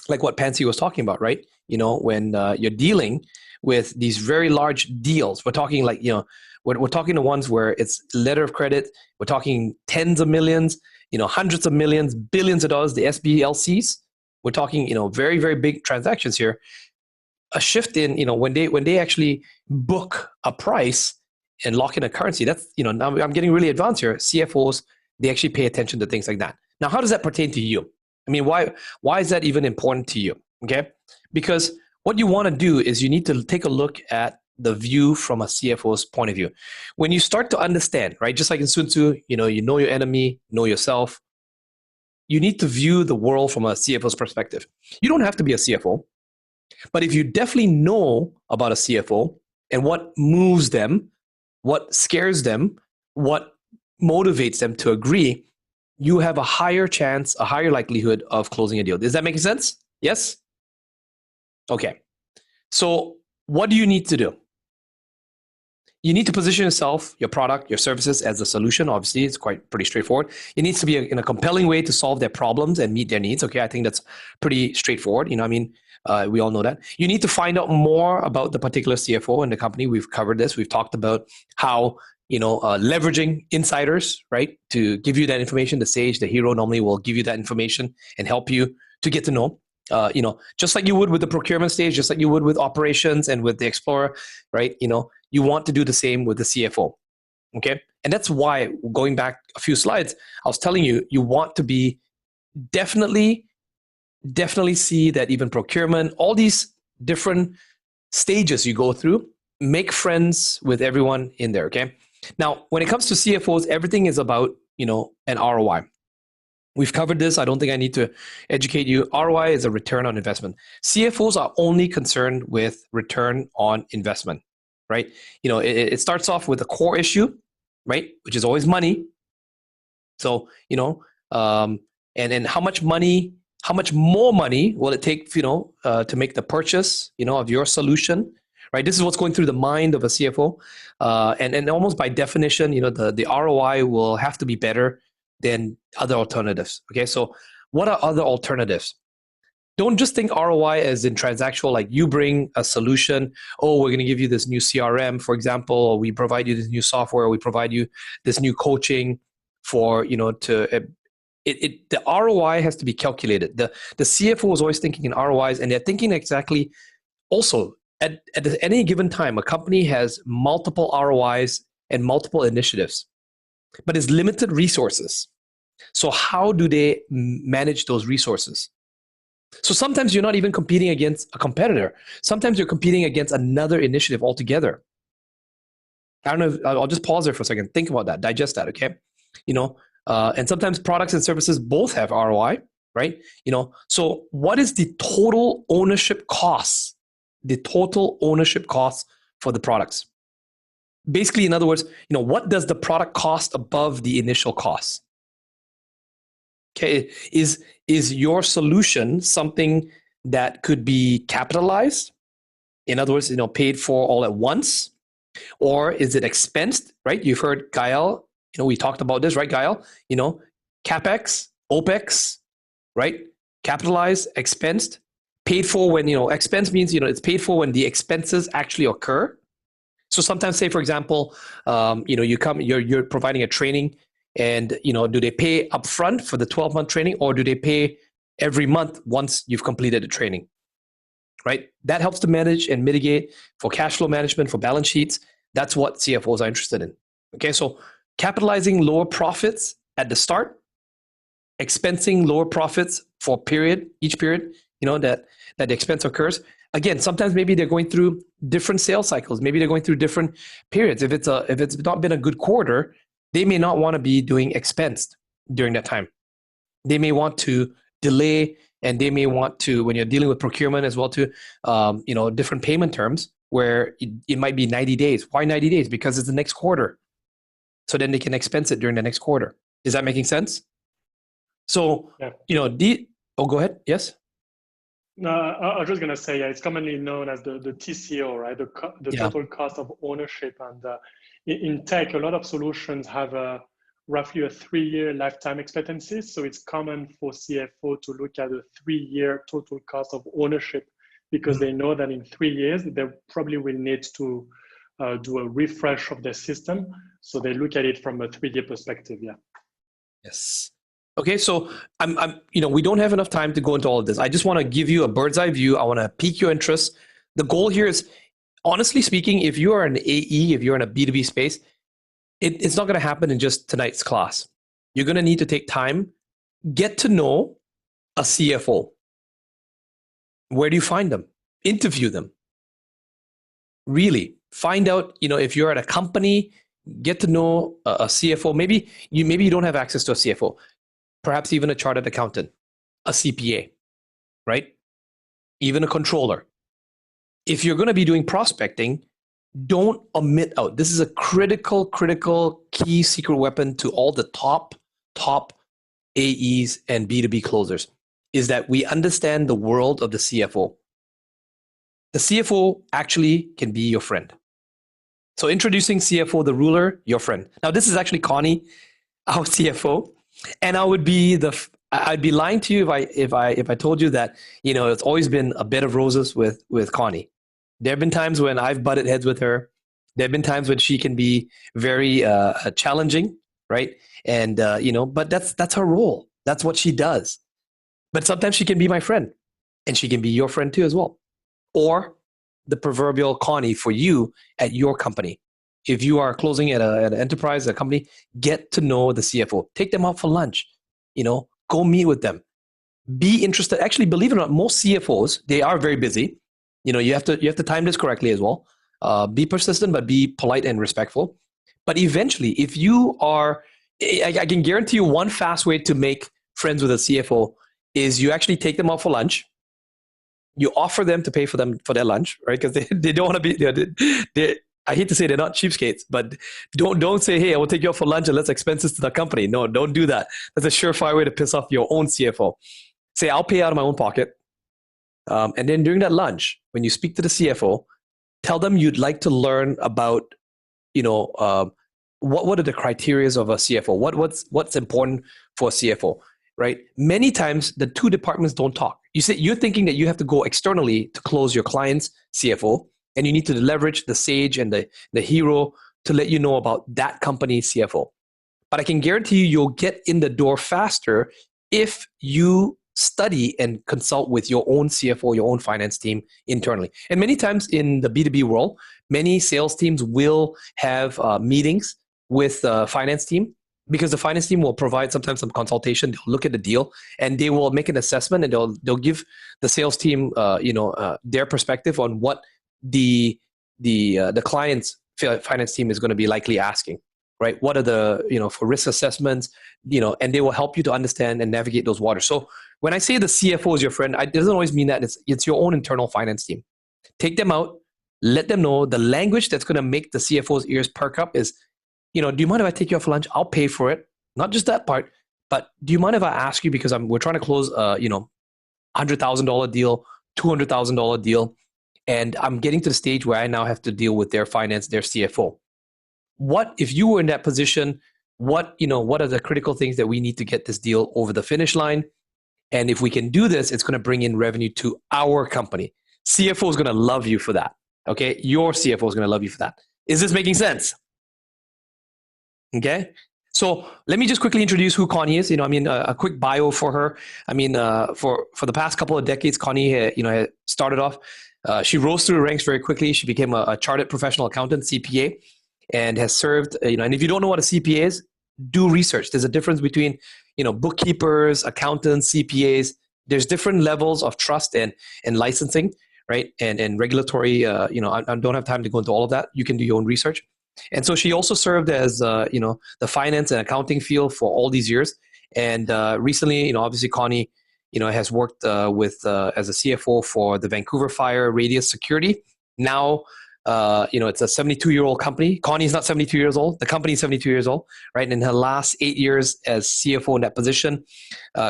[SPEAKER 4] like what Pansy was talking about, right? When you're dealing with these very large deals, we're talking like, we're talking the ones where it's letter of credit, we're talking tens of millions, hundreds of millions, billions of dollars, the SBLCs, we're talking, very, very big transactions here. A shift in, when they actually book a price and lock in a currency, that's, now I'm getting really advanced here. CFOs, they actually pay attention to things like that. Now, how does that pertain to you? I mean, why is that even important to you? Okay, because what you want to do is you need to take a look at the view from a CFO's point of view. When you start to understand, right, just like in Sun Tzu, you know your enemy, know yourself. You need to view the world from a CFO's perspective. You don't have to be a CFO, but if you definitely know about a CFO and what moves them, what scares them, what motivates them to agree, you have a higher chance, a higher likelihood of closing a deal. Does that make sense? Yes? Okay. So what do you need to do? You need to position yourself, your product, your services as a solution. Obviously, it's pretty straightforward. It needs to be in a compelling way to solve their problems and meet their needs. Okay, I think that's pretty straightforward. We all know that. You need to find out more about the particular CFO in the company. We've covered this. We've talked about how leveraging insiders, right, to give you that information. The sage, the hero, normally will give you that information and help you to get to know. Just like you would with the procurement stage, just like you would with operations and with the explorer, right? You want to do the same with the CFO. Okay. And that's why, going back a few slides, I was telling you, you want to be definitely see that even procurement, all these different stages you go through, make friends with everyone in there. Okay. Now, when it comes to CFOs, everything is about, an ROI. We've covered this. I don't think I need to educate you. ROI is a return on investment. CFOs are only concerned with return on investment, right? It starts off with a core issue, right? Which is always money. So, and how much more money will it take, to make the purchase, of your solution, right? This is what's going through the mind of a CFO. And almost by definition, the ROI will have to be better than other alternatives. Okay, so what are other alternatives? Don't just think ROI as in transactional, like you bring a solution, oh, we're going to give you this new CRM, for example, or we provide you this new software, or we provide you this new coaching for, the ROI has to be calculated. The CFO is always thinking in ROIs, and they're thinking exactly also at any given time, a company has multiple ROIs and multiple initiatives, but it's limited resources. So how do they manage those resources? So sometimes you're not even competing against a competitor. Sometimes you're competing against another initiative altogether. I don't know. I'll just pause there for a second. Think about that. Digest that, okay? And sometimes products and services both have ROI, right? So what is the total ownership cost? The total ownership cost for the products. Basically, in other words, what does the product cost above the initial cost? Okay, is your solution something that could be capitalized? In other words, paid for all at once? Or is it expensed, right? You've heard Gael, we talked about this, right, Gael? CapEx, OpEx, right? Capitalized, expensed, paid for when, expense means, it's paid for when the expenses actually occur. So sometimes, say for example, you're providing a training, and do they pay upfront for the 12-month training, or do they pay every month once you've completed the training? Right? That helps to manage and mitigate for cash flow management, for balance sheets. That's what CFOs are interested in. Okay, so capitalizing lower profits at the start, expensing lower profits for each period, that the expense occurs. Again, sometimes maybe they're going through different sales cycles. Maybe they're going through different periods. If it's not been a good quarter, they may not want to be doing expensed during that time. They may want to delay, and they may want to, when you're dealing with procurement as well, to different payment terms where it might be 90 days. Why 90 days? Because it's the next quarter. So then they can expense it during the next quarter. Is that making sense? So,
[SPEAKER 2] Yeah.
[SPEAKER 4] go ahead. Yes.
[SPEAKER 2] No, I was just going to say, it's commonly known as the TCO, right? The total cost of ownership. And in tech, a lot of solutions have roughly a 3-year lifetime expectancy. So it's common for CFO to look at a 3-year total cost of ownership, because they know that in 3 years, they probably will need to do a refresh of their system. So they look at it from a 3-year perspective. Yeah.
[SPEAKER 4] Yes. Okay, so we don't have enough time to go into all of this. I just want to give you a bird's eye view. I want to pique your interest. The goal here is, honestly speaking, if you are an AE, if you're in a B2B space, it's not going to happen in just tonight's class. You're going to need to take time, get to know a CFO. Where do you find them? Interview them. Really find out, if you're at a company, get to know a CFO. Maybe you don't have access to a CFO. Perhaps even a chartered accountant, a CPA, right? Even a controller. If you're going to be doing prospecting, don't omit out. This is a critical key secret weapon to all the top AEs and B2B closers, is that we understand the world of the CFO. The CFO actually can be your friend. So introducing CFO, the ruler, your friend. Now, this is actually Connie, our CFO. And I'd be lying to you if I told you that, it's always been a bed of roses with Connie. There have been times when I've butted heads with her. There have been times when she can be very challenging, right? And but that's her role. That's what she does. But sometimes she can be my friend, and she can be your friend too as well, or the proverbial Connie for you at your company. If you are closing at an enterprise, a company, get to know the CFO. Take them out for lunch. Go meet with them. Be interested. Actually, believe it or not, most CFOs, they are very busy. You have to time this correctly as well. Be persistent, but be polite and respectful. But eventually, if you are, I can guarantee you one fast way to make friends with a CFO is you actually take them out for lunch. You offer them to pay for their lunch, right? Because they don't want to be. I hate to say they're not cheapskates, but don't say, hey, I will take you out for lunch and let's expenses to the company. No, don't do that. That's a surefire way to piss off your own CFO. Say, I'll pay out of my own pocket. And then during that lunch, when you speak to the CFO, tell them you'd like to learn about, what are the criteria of a CFO? What's important for a CFO, right? Many times the two departments don't talk. You're thinking that you have to go externally to close your client's CFO, and you need to leverage the sage and the hero to let you know about that company's CFO. But I can guarantee you'll get in the door faster if you study and consult with your own CFO, your own finance team internally. And many times in the B2B world, many sales teams will have meetings with the finance team, because the finance team will provide sometimes some consultation. They'll look at the deal and they will make an assessment, and they'll give the sales team their perspective on what the client's finance team is going to be likely asking, right? What are the, for risk assessments, and they will help you to understand and navigate those waters. So when I say the CFO is your friend, it doesn't always mean that it's your own internal finance team. Take them out, let them know the language that's going to make the CFO's ears perk up is, do you mind if I take you out for lunch? I'll pay for it. Not just that part, but do you mind if I ask you, because we're trying to close $100,000 deal, $200,000 deal, and I'm getting to the stage where I now have to deal with their finance, their CFO. What if you were in that position? What are the critical things that we need to get this deal over the finish line? And if we can do this, it's going to bring in revenue to our company. CFO is going to love you for that. Okay, your CFO is going to love you for that. Is this making sense? Okay. So let me just quickly introduce who Connie is. A quick bio for her. For the past couple of decades, Connie, had started off. She rose through the ranks very quickly. She became a chartered professional accountant, CPA, and has served. And if you don't know what a CPA is, do research. There's a difference between, bookkeepers, accountants, CPAs. There's different levels of trust and licensing, right? And regulatory. I don't have time to go into all of that. You can do your own research. And so she also served as, the finance and accounting field for all these years. And recently, obviously Connie, has worked as a CFO for the Vancouver Fire Radius Security. Now it's a 72-year-old company. Connie's not 72 years old. The company is 72 years old, right? And in her last 8 years as CFO in that position,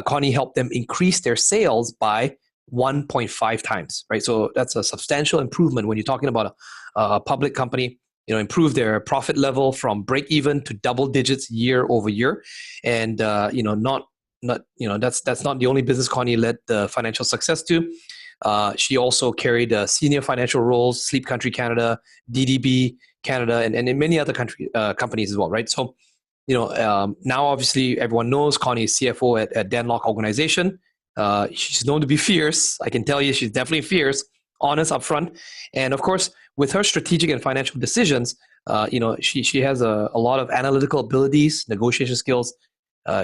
[SPEAKER 4] Connie helped them increase their sales by 1.5 times, right? So that's a substantial improvement when you're talking about a public company. Improve their profit level from break even to double digits year over year, and that's not the only business Connie led the financial success to. She also carried senior financial roles, Sleep Country Canada, DDB Canada, and in many other companies as well, right? So, now obviously everyone knows Connie is CFO at Danlock Organization. She's known to be fierce. I can tell you she's definitely fierce, honest, upfront. And of course, with her strategic and financial decisions, she has a lot of analytical abilities, negotiation skills.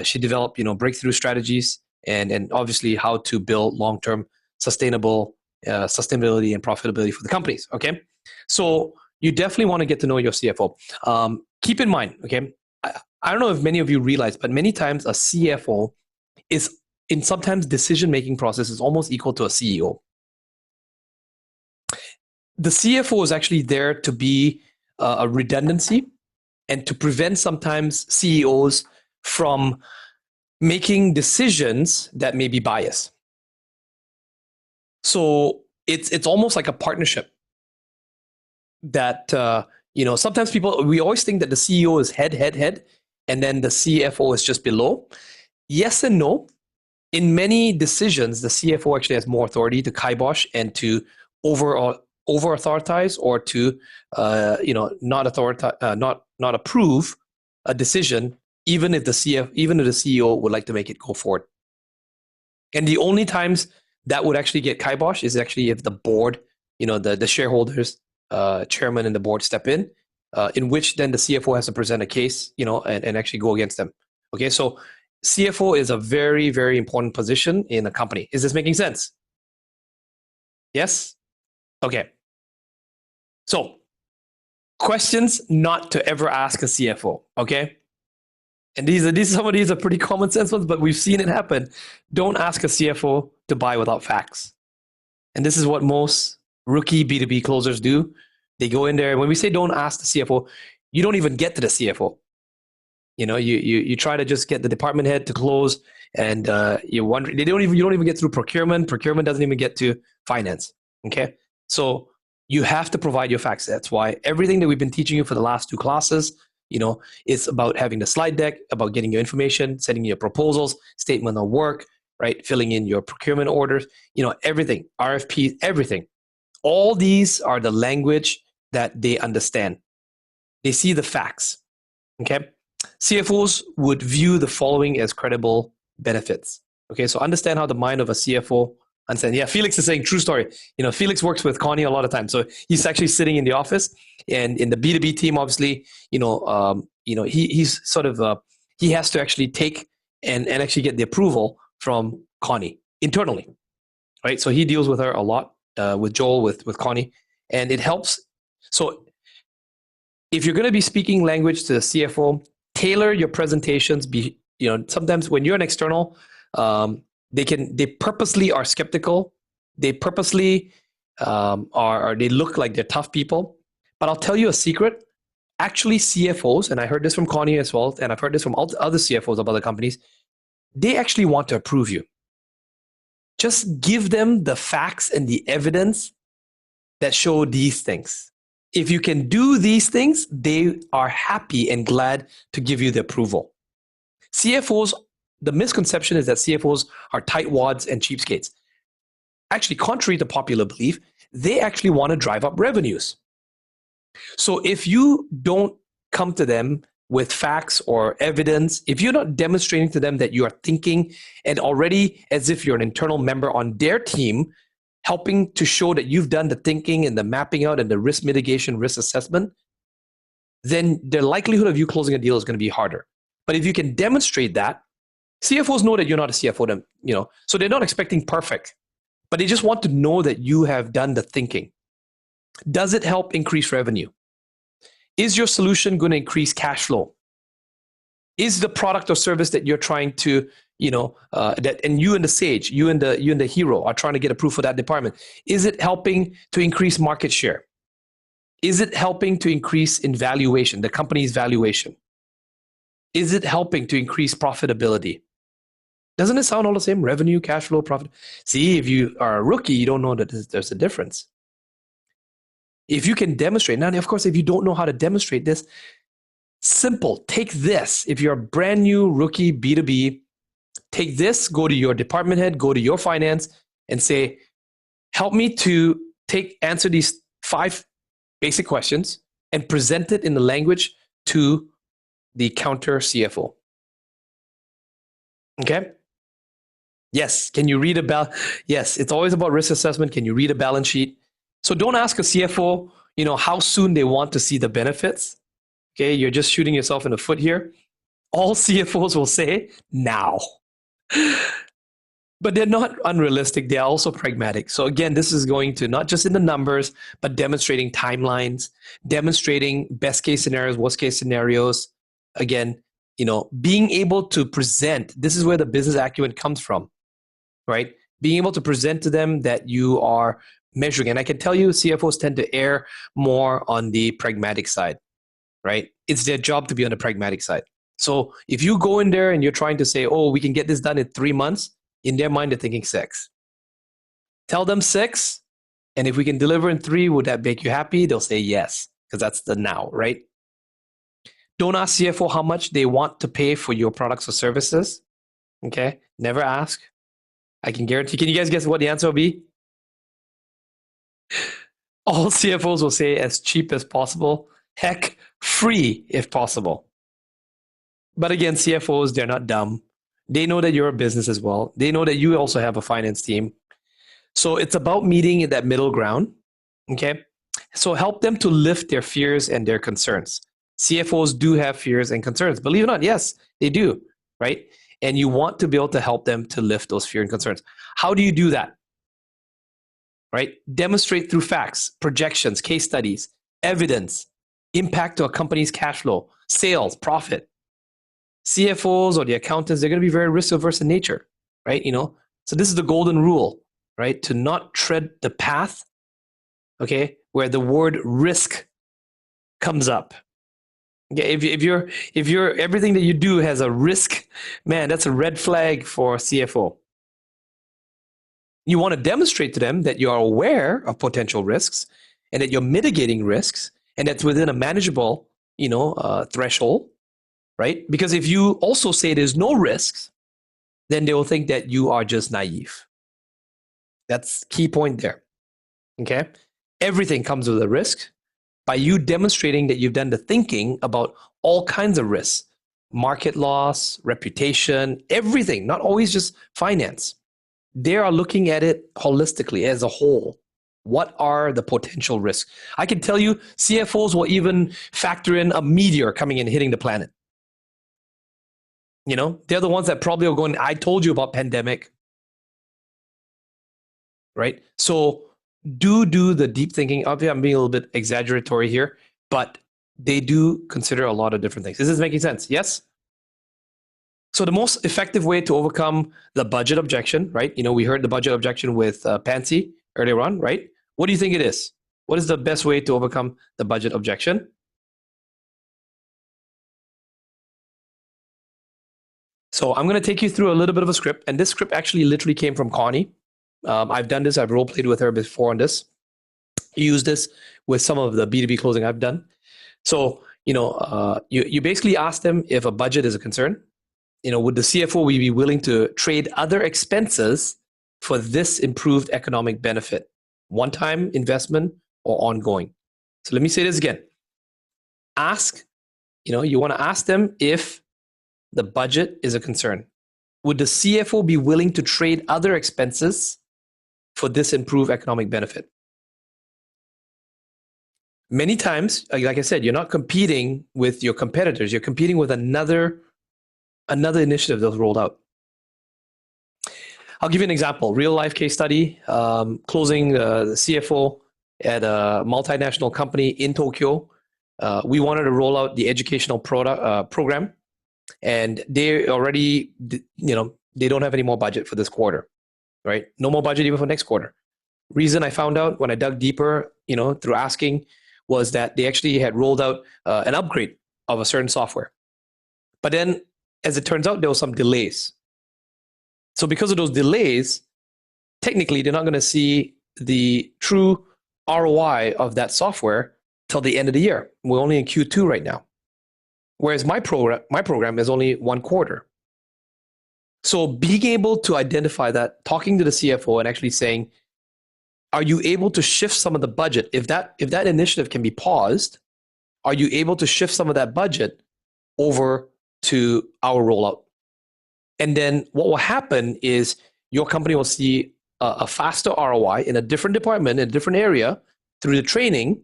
[SPEAKER 4] She developed, breakthrough strategies and obviously how to build long-term sustainability and profitability for the companies. Okay. So you definitely want to get to know your CFO. Keep in mind, okay, I don't know if many of you realize, but many times a CFO is in sometimes decision-making process is almost equal to a CEO. The CFO is actually there to be a redundancy and to prevent sometimes CEOs from making decisions that may be biased. So it's almost like a partnership that, sometimes we always think that the CEO is head, and then the CFO is just below. Yes and no. In many decisions, the CFO actually has more authority to kibosh and to over-authoritize or to, not approve a decision, even if the CEO would like to make it go forward. And the only times that would actually get kibosh is actually if the board, the shareholders, chairman and the board step in which then the CFO has to present a case, and actually go against them. Okay, so CFO is a very, very important position in a company. Is this making sense? Yes? Okay. So, questions not to ever ask a CFO, okay? And some of these are pretty common sense ones, but we've seen it happen. Don't ask a CFO to buy without facts. And this is what most rookie B2B closers do. They go in there. When we say don't ask the CFO, you don't even get to the CFO. You try to just get the department head to close, and you don't even get through procurement. Procurement doesn't even get to finance. Okay, so you have to provide your facts. That's why everything that we've been teaching you for the last 2 classes, it's about having the slide deck, about getting your information, sending your proposals, statement of work, right? Filling in your procurement orders, everything, RFP, everything. All these are the language that they understand. They see the facts. Okay. CFOs would view the following as credible benefits. Okay, so understand how the mind of a CFO understand. Yeah, Felix is saying true story. Felix works with Connie a lot of times, so he's actually sitting in the office, and in the B2B team, obviously, he's sort of he has to actually take and actually get the approval from Connie internally, right? So he deals with her a lot, with Joel, with Connie, and it helps. So if you're going to be speaking language to the CFO, tailor your presentations. Sometimes when you're an external, they purposely are skeptical. They purposely they look like they're tough people. But I'll tell you a secret. Actually, CFOs, and I heard this from Connie as well, and I've heard this from other CFOs of other companies, they actually want to approve you. Just give them the facts and the evidence that show these things. If you can do these things, they are happy and glad to give you the approval. CFOs, the misconception is that CFOs are tightwads and cheapskates. Actually, contrary to popular belief, they actually want to drive up revenues. So if you don't come to them with facts or evidence, if you're not demonstrating to them that you are thinking and already as if you're an internal member on their team, helping to show that you've done the thinking and the mapping out and the risk mitigation, risk assessment, then the likelihood of you closing a deal is going to be harder. But if you can demonstrate that, CFOs know that you're not a CFO, so they're not expecting perfect, but they just want to know that you have done the thinking. Does it help increase revenue? Is your solution going to increase cash flow? Is the product or service that you're trying to and you and the sage, you and the hero are trying to get approved for that department, is it helping to increase market share? Is it helping to increase in valuation, the company's valuation? Is it helping to increase profitability? Doesn't it sound all the same? Revenue, cash flow, profit. See, if you are a rookie, you don't know that there's a difference. If you can demonstrate, now, of course, if you don't know how to demonstrate this, simple. Take this. If you're a brand new rookie B2B, take this, go to your department head, go to your finance, and say, help me to answer these 5 basic questions and present it in the language to the counter CFO. Okay? Yes. Can you read yes, it's always about risk assessment. Can you read a balance sheet? So don't ask a CFO, how soon they want to see the benefits. Okay, you're just shooting yourself in the foot here. All CFOs will say now. But they're not unrealistic. They're also pragmatic. So again, this is going to not just in the numbers, but demonstrating timelines, demonstrating best case scenarios, worst case scenarios. Again, being able to present, this is where the business acumen comes from, right? Being able to present to them that you are measuring. And I can tell you, CFOs tend to err more on the pragmatic side, right? It's their job to be on the pragmatic side. So if you go in there and you're trying to say, oh, we can get this done in 3 months, in their mind, they're thinking 6. Tell them 6, and if we can deliver in 3, would that make you happy? They'll say yes, because that's the now, right? Don't ask CFO how much they want to pay for your products or services. Okay? Never ask. I can guarantee. Can you guys guess what the answer will be? All CFOs will say as cheap as possible. Heck, free if possible. But again, CFOs, they're not dumb. They know that you're a business as well. They know that you also have a finance team. So it's about meeting at that middle ground. Okay? So help them to lift their fears and their concerns. CFOs do have fears and concerns. Believe it or not, yes, they do, right? And you want to be able to help them to lift those fears and concerns. How do you do that? Right? Demonstrate through facts, projections, case studies, evidence, impact to a company's cash flow, sales, profit. CFOs or the accountants, they're going to be very risk averse in nature, right? So this is the golden rule, right? To not tread the path, okay, where the word risk comes up. Okay, if you're everything that you do has a risk, man, that's a red flag for CFO. You want to demonstrate to them that you are aware of potential risks and that you're mitigating risks and that's within a manageable, threshold, right? Because if you also say there's no risks, then they will think that you are just naive. That's key point there. Okay? Everything comes with a risk. By you demonstrating that you've done the thinking about all kinds of risks, market loss, reputation, everything, not always just finance. They are looking at it holistically as a whole. What are the potential risks? I can tell you CFOs will even factor in a meteor coming and hitting the planet. They're the ones that probably are going, I told you about pandemic. Right? So do the deep thinking. Obviously, I'm being a little bit exaggeratory here, but they do consider a lot of different things. Is this making sense? Yes? So the most effective way to overcome the budget objection, right? We heard the budget objection with Pansy earlier on, right? What do you think it is? What is the best way to overcome the budget objection? So I'm going to take you through a little bit of a script, and this script actually literally came from Connie. I've done this. I've role played with her before on this. Use this with some of the B2B closing I've done. So, you basically ask them if a budget is a concern. Would the CFO be willing to trade other expenses for this improved economic benefit? One-time investment or ongoing? So let me say this again. Ask, you want to ask them if the budget is a concern. Would the CFO be willing to trade other expenses for this improved economic benefit? Many times, like I said, you're not competing with your competitors. You're competing with another initiative that's rolled out. I'll give you an example. Real life case study, closing the CFO at a multinational company in Tokyo. We wanted to roll out the educational program, and they already, they don't have any more budget for this quarter, right? No more budget even for next quarter. Reason I found out when I dug deeper, through asking was that they actually had rolled out an upgrade of a certain software. But then, as it turns out, there were some delays. So because of those delays, technically, they're not going to see the true ROI of that software till the end of the year. We're only in Q2 right now. Whereas my program is only 1 quarter. So being able to identify that, talking to the CFO and actually saying, are you able to shift some of the budget? If that initiative can be paused, are you able to shift some of that budget over to our rollout? And then what will happen is your company will see a faster ROI in a different department, in a different area through the training.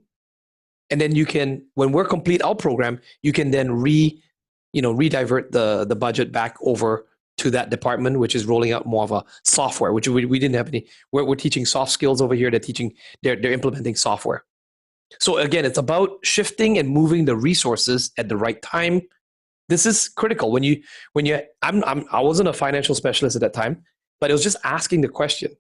[SPEAKER 4] And then you can, when we're complete our program, you can then redivert the budget back over to that department, which is rolling out more of a software, which we didn't have any. We're teaching soft skills over here. They're implementing software. So again, it's about shifting and moving the resources at the right time. This is critical. I wasn't a financial specialist at that time, but it was just asking the question.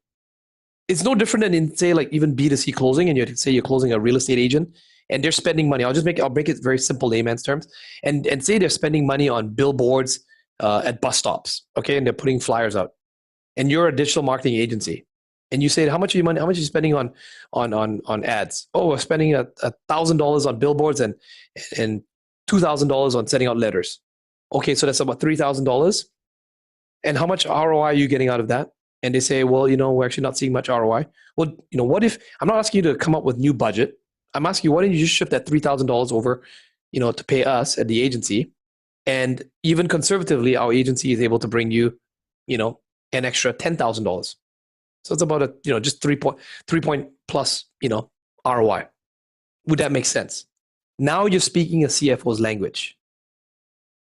[SPEAKER 4] It's no different than in, say, like even B2C closing, and you say you're closing a real estate agent and they're spending money. I'll make it very simple layman's terms, and say they're spending money on billboards at bus stops, okay, and they're putting flyers out, and you're a digital marketing agency, and you say, how much are you spending on ads? Oh, we're spending $1,000 on billboards and $2,000 on sending out letters. Okay, so that's about $3,000. And how much ROI are you getting out of that? And they say, well, we're actually not seeing much ROI. Well, what if, I'm not asking you to come up with new budget. I'm asking you, why don't you just shift that $3,000 over, to pay us at the agency? And even conservatively, our agency is able to bring you, an extra $10,000. So it's about just 3 point plus, ROI. Would that make sense? Now you're speaking a CFO's language.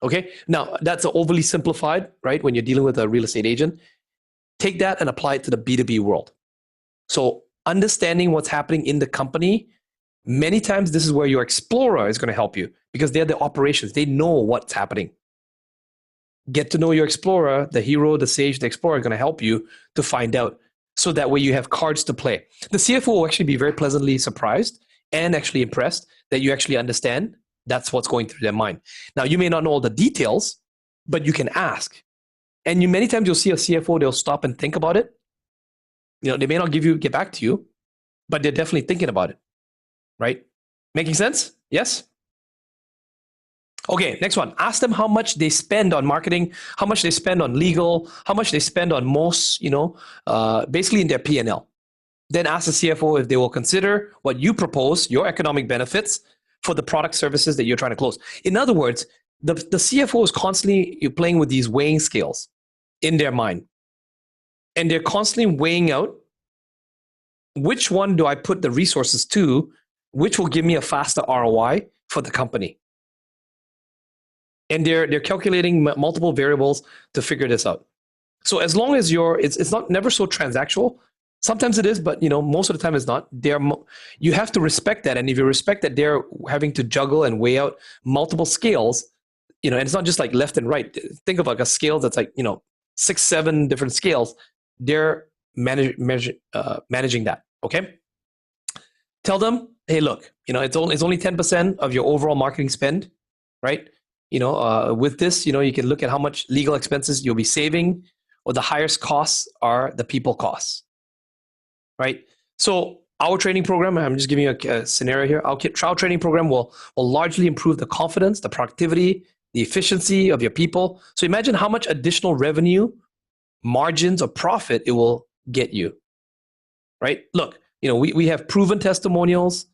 [SPEAKER 4] Okay. Now that's overly simplified, right? When you're dealing with a real estate agent, take that and apply it to the B2B world. So understanding what's happening in the company, many times this is where your explorer is going to help you, because they're the operations. They know what's happening. Get to know your explorer, the hero, the sage, the explorer are going to help you to find out. So that way you have cards to play. The CFO will actually be very pleasantly surprised and actually impressed that you actually understand that's what's going through their mind. Now, you may not know all the details, but you can ask. And many times you'll see a CFO, they'll stop and think about it. They may not get back to you, but they're definitely thinking about it. Right? Making sense? Yes? Okay, next one. Ask them how much they spend on marketing, how much they spend on legal, how much they spend on most, basically in their P&L. Then ask the CFO if they will consider what you propose, your economic benefits for the product services that you're trying to close. In other words, the CFO is constantly playing with these weighing scales in their mind. And they're constantly weighing out which one do I put the resources to, which will give me a faster ROI for the company. And they're calculating multiple variables to figure this out. So as long as it's not never so transactional. Sometimes it is, but most of the time it's not. You have to respect that, and if you respect that they're having to juggle and weigh out multiple scales, and it's not just like left and right. Think of like a scale that's like 6, 7 different scales. They're managing that. Okay. Tell them, hey, look, it's only 10% of your overall marketing spend, right? With this, you can look at how much legal expenses you'll be saving, or the highest costs are the people costs, right? So our training program, I'm just giving you a scenario here. Our trial training program will largely improve the confidence, the productivity, the efficiency of your people. So imagine how much additional revenue, margins, or profit it will get you, right? Look, we have proven testimonials,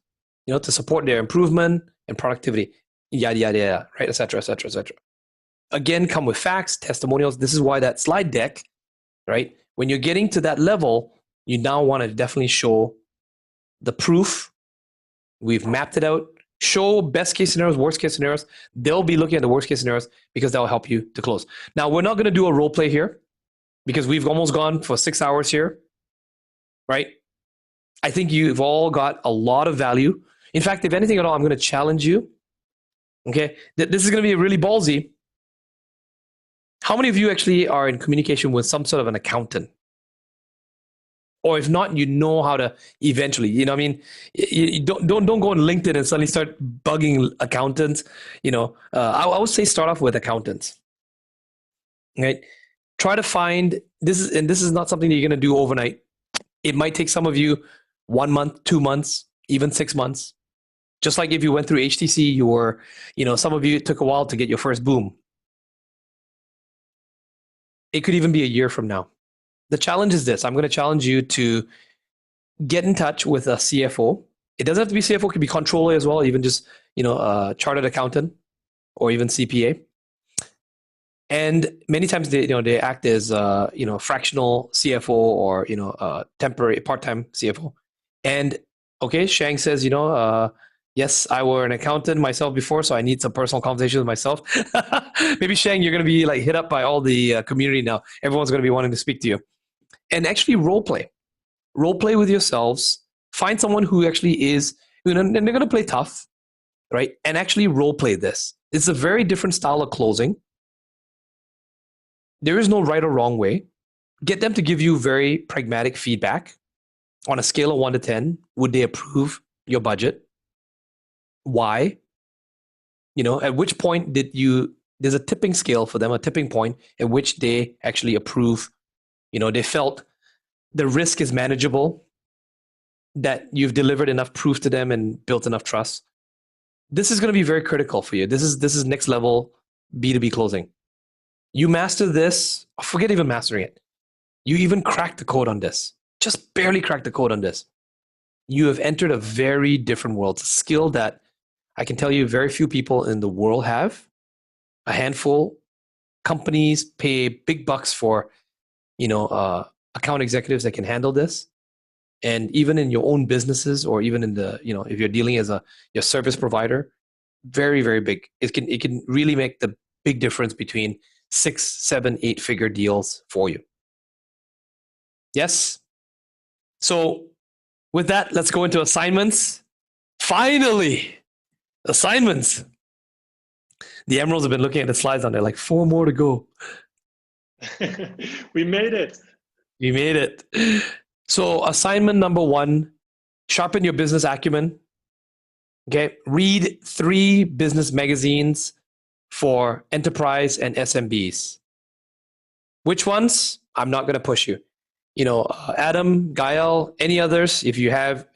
[SPEAKER 4] to support their improvement and productivity. Yada, yada, yada, right, et cetera, et cetera, et cetera. Again, come with facts, testimonials. This is why that slide deck, right? When you're getting to that level, you now want to definitely show the proof. We've mapped it out. Show best case scenarios, worst case scenarios. They'll be looking at the worst case scenarios because that'll help you to close. Now, we're not going to do a role play here because we've almost gone for 6 hours here, right? I think you've all got a lot of value. In fact, if anything at all, I'm going to challenge you. Okay, this is going to be really ballsy. How many of you actually are in communication with some sort of an accountant Or if not, you know how to eventually, you know what I mean? You don't go on LinkedIn and suddenly start bugging accountants. You know, I would say start off with accountants, right? Try to find, this is not something that you're going to do overnight. It might take some of you 1 month, 2 months, even 6 months. Just like if you went through HTC, you were, you know, some of you, it took a while to get your first boom. It could even be a year from now. The challenge is this. I'm going to challenge you to get in touch with a CFO. It doesn't have to be CFO. It could be controller as well, even just, you know, a chartered accountant or even CPA. And many times they act as, you know, fractional CFO or, you know, temporary part-time CFO. And okay, Shang says, you know, yes, I were an accountant myself before, so I need some personal conversations with myself. Maybe Shang, you're going to be like hit up by all the community now. Everyone's going to be wanting to speak to you. And actually role play with yourselves. Find someone who actually is, you know, and they're going to play tough, right? And actually role play this. It's a very different style of closing. There is no right or wrong way. Get them to give you very pragmatic feedback on a scale of 1 to 10. Would they approve your budget? Why? You know, at which point there's a tipping scale for them, a tipping point at which they actually approve. You know, they felt the risk is manageable, that you've delivered enough proof to them and built enough trust. This is going to be very critical for you. This is next level B2B closing. You master this, forget even mastering it. You even crack the code on this. Just barely crack the code on this. You have entered a very different world. It's a skill that I can tell you very few people in the world have. A handful. Companies pay big bucks for, you know, account executives that can handle this. And even in your own businesses, or even in the, you know, if you're dealing as your service provider, very, very big. It can really make the big difference between 6, 7, 8-figure deals for you. Yes. So with that, let's go into assignments. Finally, assignments. The Emeralds have been looking at the slides on there, like 4 more to go.
[SPEAKER 2] We made it.
[SPEAKER 4] We made it. So assignment number 1, sharpen your business acumen. Okay. Read 3 business magazines for enterprise and SMBs. Which ones? I'm not going to push you. You know, Adam, Gael, any others, if you have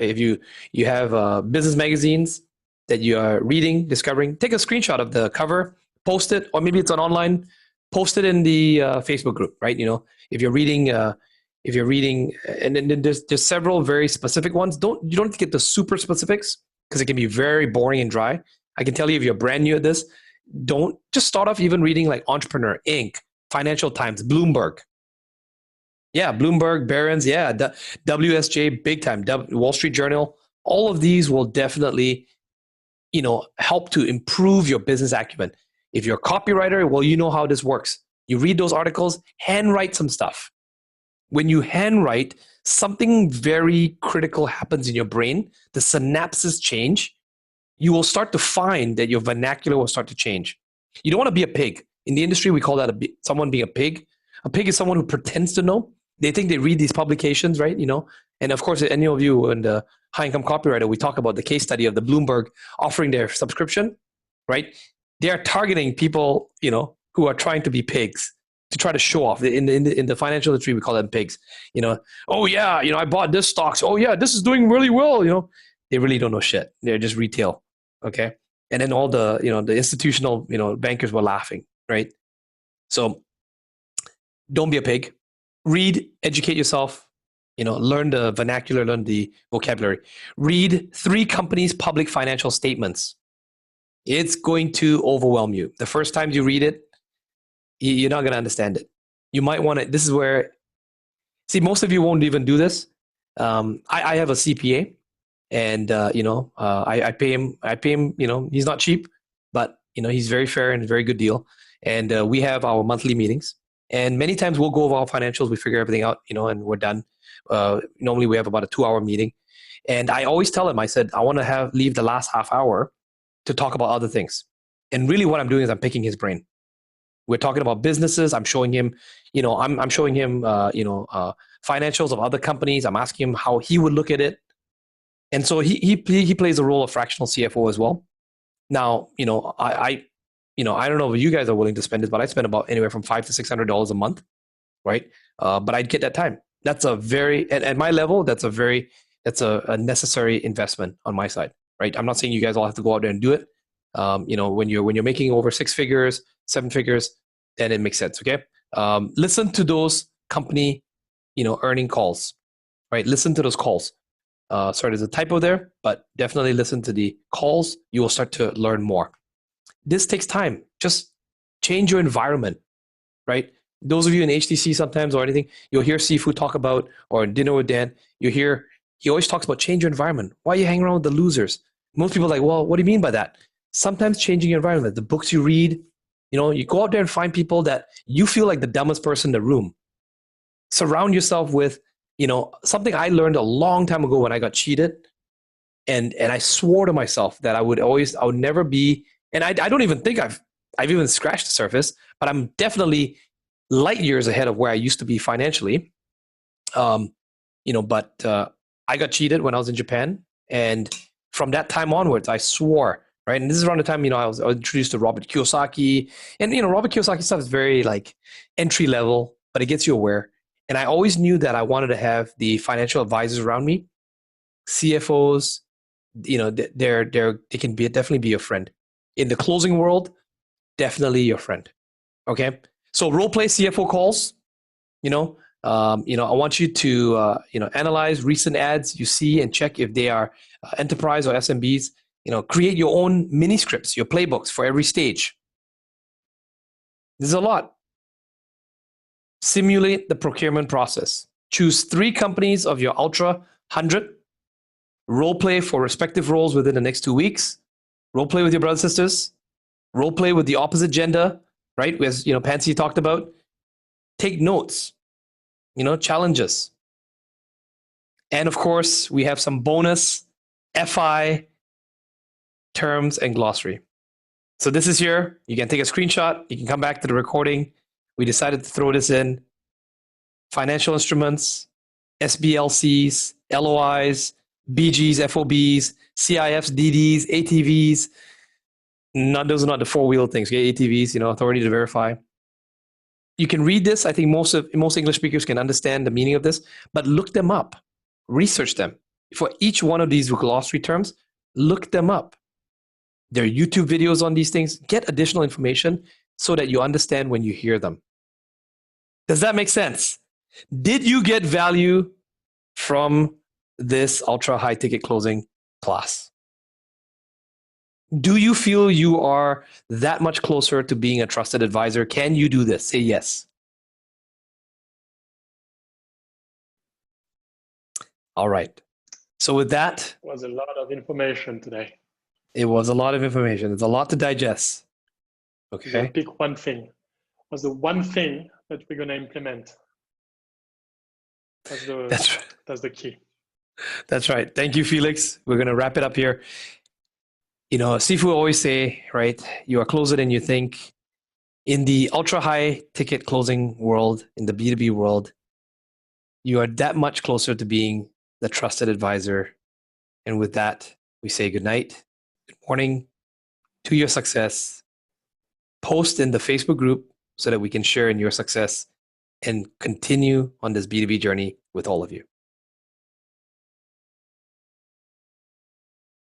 [SPEAKER 4] business magazines that you are reading, discovering, take a screenshot of the cover, post it, or maybe it's an online, post it in the Facebook group, right? You know, if you're reading, and then there's several very specific ones. You don't have to get the super specifics because it can be very boring and dry. I can tell you if you're brand new at this, don't just start off even reading like Entrepreneur, Inc., Financial Times, Bloomberg. Yeah, Bloomberg, Barron's, yeah, WSJ, big time, Wall Street Journal. All of these will definitely, you know, help to improve your business acumen. If you're a copywriter, well, you know how this works. You read those articles, handwrite some stuff. When you handwrite, something very critical happens in your brain. The synapses change. You will start to find that your vernacular will start to change. You don't want to be a pig. In the industry, we call that someone being a pig. A pig is someone who pretends to know. They think they read these publications, right? You know, and of course, any of you in the high income copywriter, we talk about the case study of the Bloomberg offering their subscription, right? They are targeting people, you know, who are trying to be pigs, to try to show off. In the financial industry, we call them pigs. You know, oh yeah, you know, I bought this stocks. Oh yeah, this is doing really well. You know, they really don't know shit. They're just retail, okay? And then all the, you know, the institutional, you know, bankers were laughing, right? So don't be a pig. Read, educate yourself, you know, learn the vernacular, learn the vocabulary. Read 3 companies' public financial statements. It's going to overwhelm you. The first time you read it, you're not going to understand it. You might want to, this is where, see, most of you won't even do this. I have a CPA, and, you know, I pay him, you know, he's not cheap, but, you know, he's very fair and a very good deal. And we have our monthly meetings. And many times we'll go over our financials, we figure everything out, you know, and we're done. Normally we have about a 2-hour meeting. And I always tell him, I said, I want to leave the last half hour to talk about other things. And really what I'm doing is I'm picking his brain. We're talking about businesses. I'm showing him, I'm showing him, financials of other companies. I'm asking him how he would look at it. And so he plays a role of fractional CFO as well. Now, I don't know if you guys are willing to spend this, but I spend about anywhere from $500 to $600 a month, right? But I'd get that time. That's a very, at my level, that's a necessary investment on my side, right? I'm not saying you guys all have to go out there and do it. When you're making over 6 figures, 7 figures, then it makes sense. Okay. Listen to those company, earning calls, right? Listen to those calls. Sorry, there's a typo there, but definitely listen to the calls. You will start to learn more. This takes time. Just change your environment, right? Those of you in HTC sometimes or anything, you'll hear Sifu talk about, or Dinner with Dan, he always talks about change your environment. Why you hang around with the losers? Most people are like, well, what do you mean by that? Sometimes changing your environment, the books you read, you go out there and find people that you feel like the dumbest person in the room. Surround yourself with, something I learned a long time ago when I got cheated. And I swore to myself that I would never be, and I don't even think I've even scratched the surface, but I'm definitely light years ahead of where I used to be financially. But I got cheated when I was in Japan. And from that time onwards, I swore, right? And this is around the time, I was introduced to Robert Kiyosaki. And, Robert Kiyosaki stuff is very like entry level, but it gets you aware. And I always knew that I wanted to have the financial advisors around me, CFOs, they can definitely be your friend. In the closing world, definitely your friend. Okay. So role play CFO calls, I want you to, analyze recent ads you see and check if they are enterprise or SMBs. Create your own mini scripts, your playbooks for every stage. There's a lot. Simulate the procurement process. Choose 3 companies of your Ultra 100. Role play for respective roles within the next 2 weeks. Role play with your brothers and sisters. Role play with the opposite gender, right? As Pansy talked about. Take notes. Challenges. And of course, we have some bonus FI terms and glossary. So this is here. You can take a screenshot. You can come back to the recording. We decided to throw this in. Financial instruments, SBLCs, LOIs, BGs, FOBs, CIFs, DDs, ATVs. Those are not the 4-wheel things. Okay? ATVs, authority to verify. You can read this. I think most English speakers can understand the meaning of this, but look them up. Research them. For each one of these glossary terms, look them up. There are YouTube videos on these things. Get additional information so that you understand when you hear them. Does that make sense? Did you get value from this ultra high ticket closing class? Do you feel you are that much closer to being a trusted advisor? Can you do this? Say yes. All right. So with that,
[SPEAKER 2] it was a lot of information today.
[SPEAKER 4] It was a lot of information. It's a lot to digest. Okay.
[SPEAKER 2] So pick one thing. What's the one thing that we're going to implement? That's the key.
[SPEAKER 4] That's right. Thank you, Felix. We're going to wrap it up here. Sifu always say, right, you are closer than you think. In the ultra high ticket closing world, in the B2B world, you are that much closer to being the trusted advisor. And with that, we say good night, good morning to your success. Post in the Facebook group so that we can share in your success and continue on this B2B journey with all of you.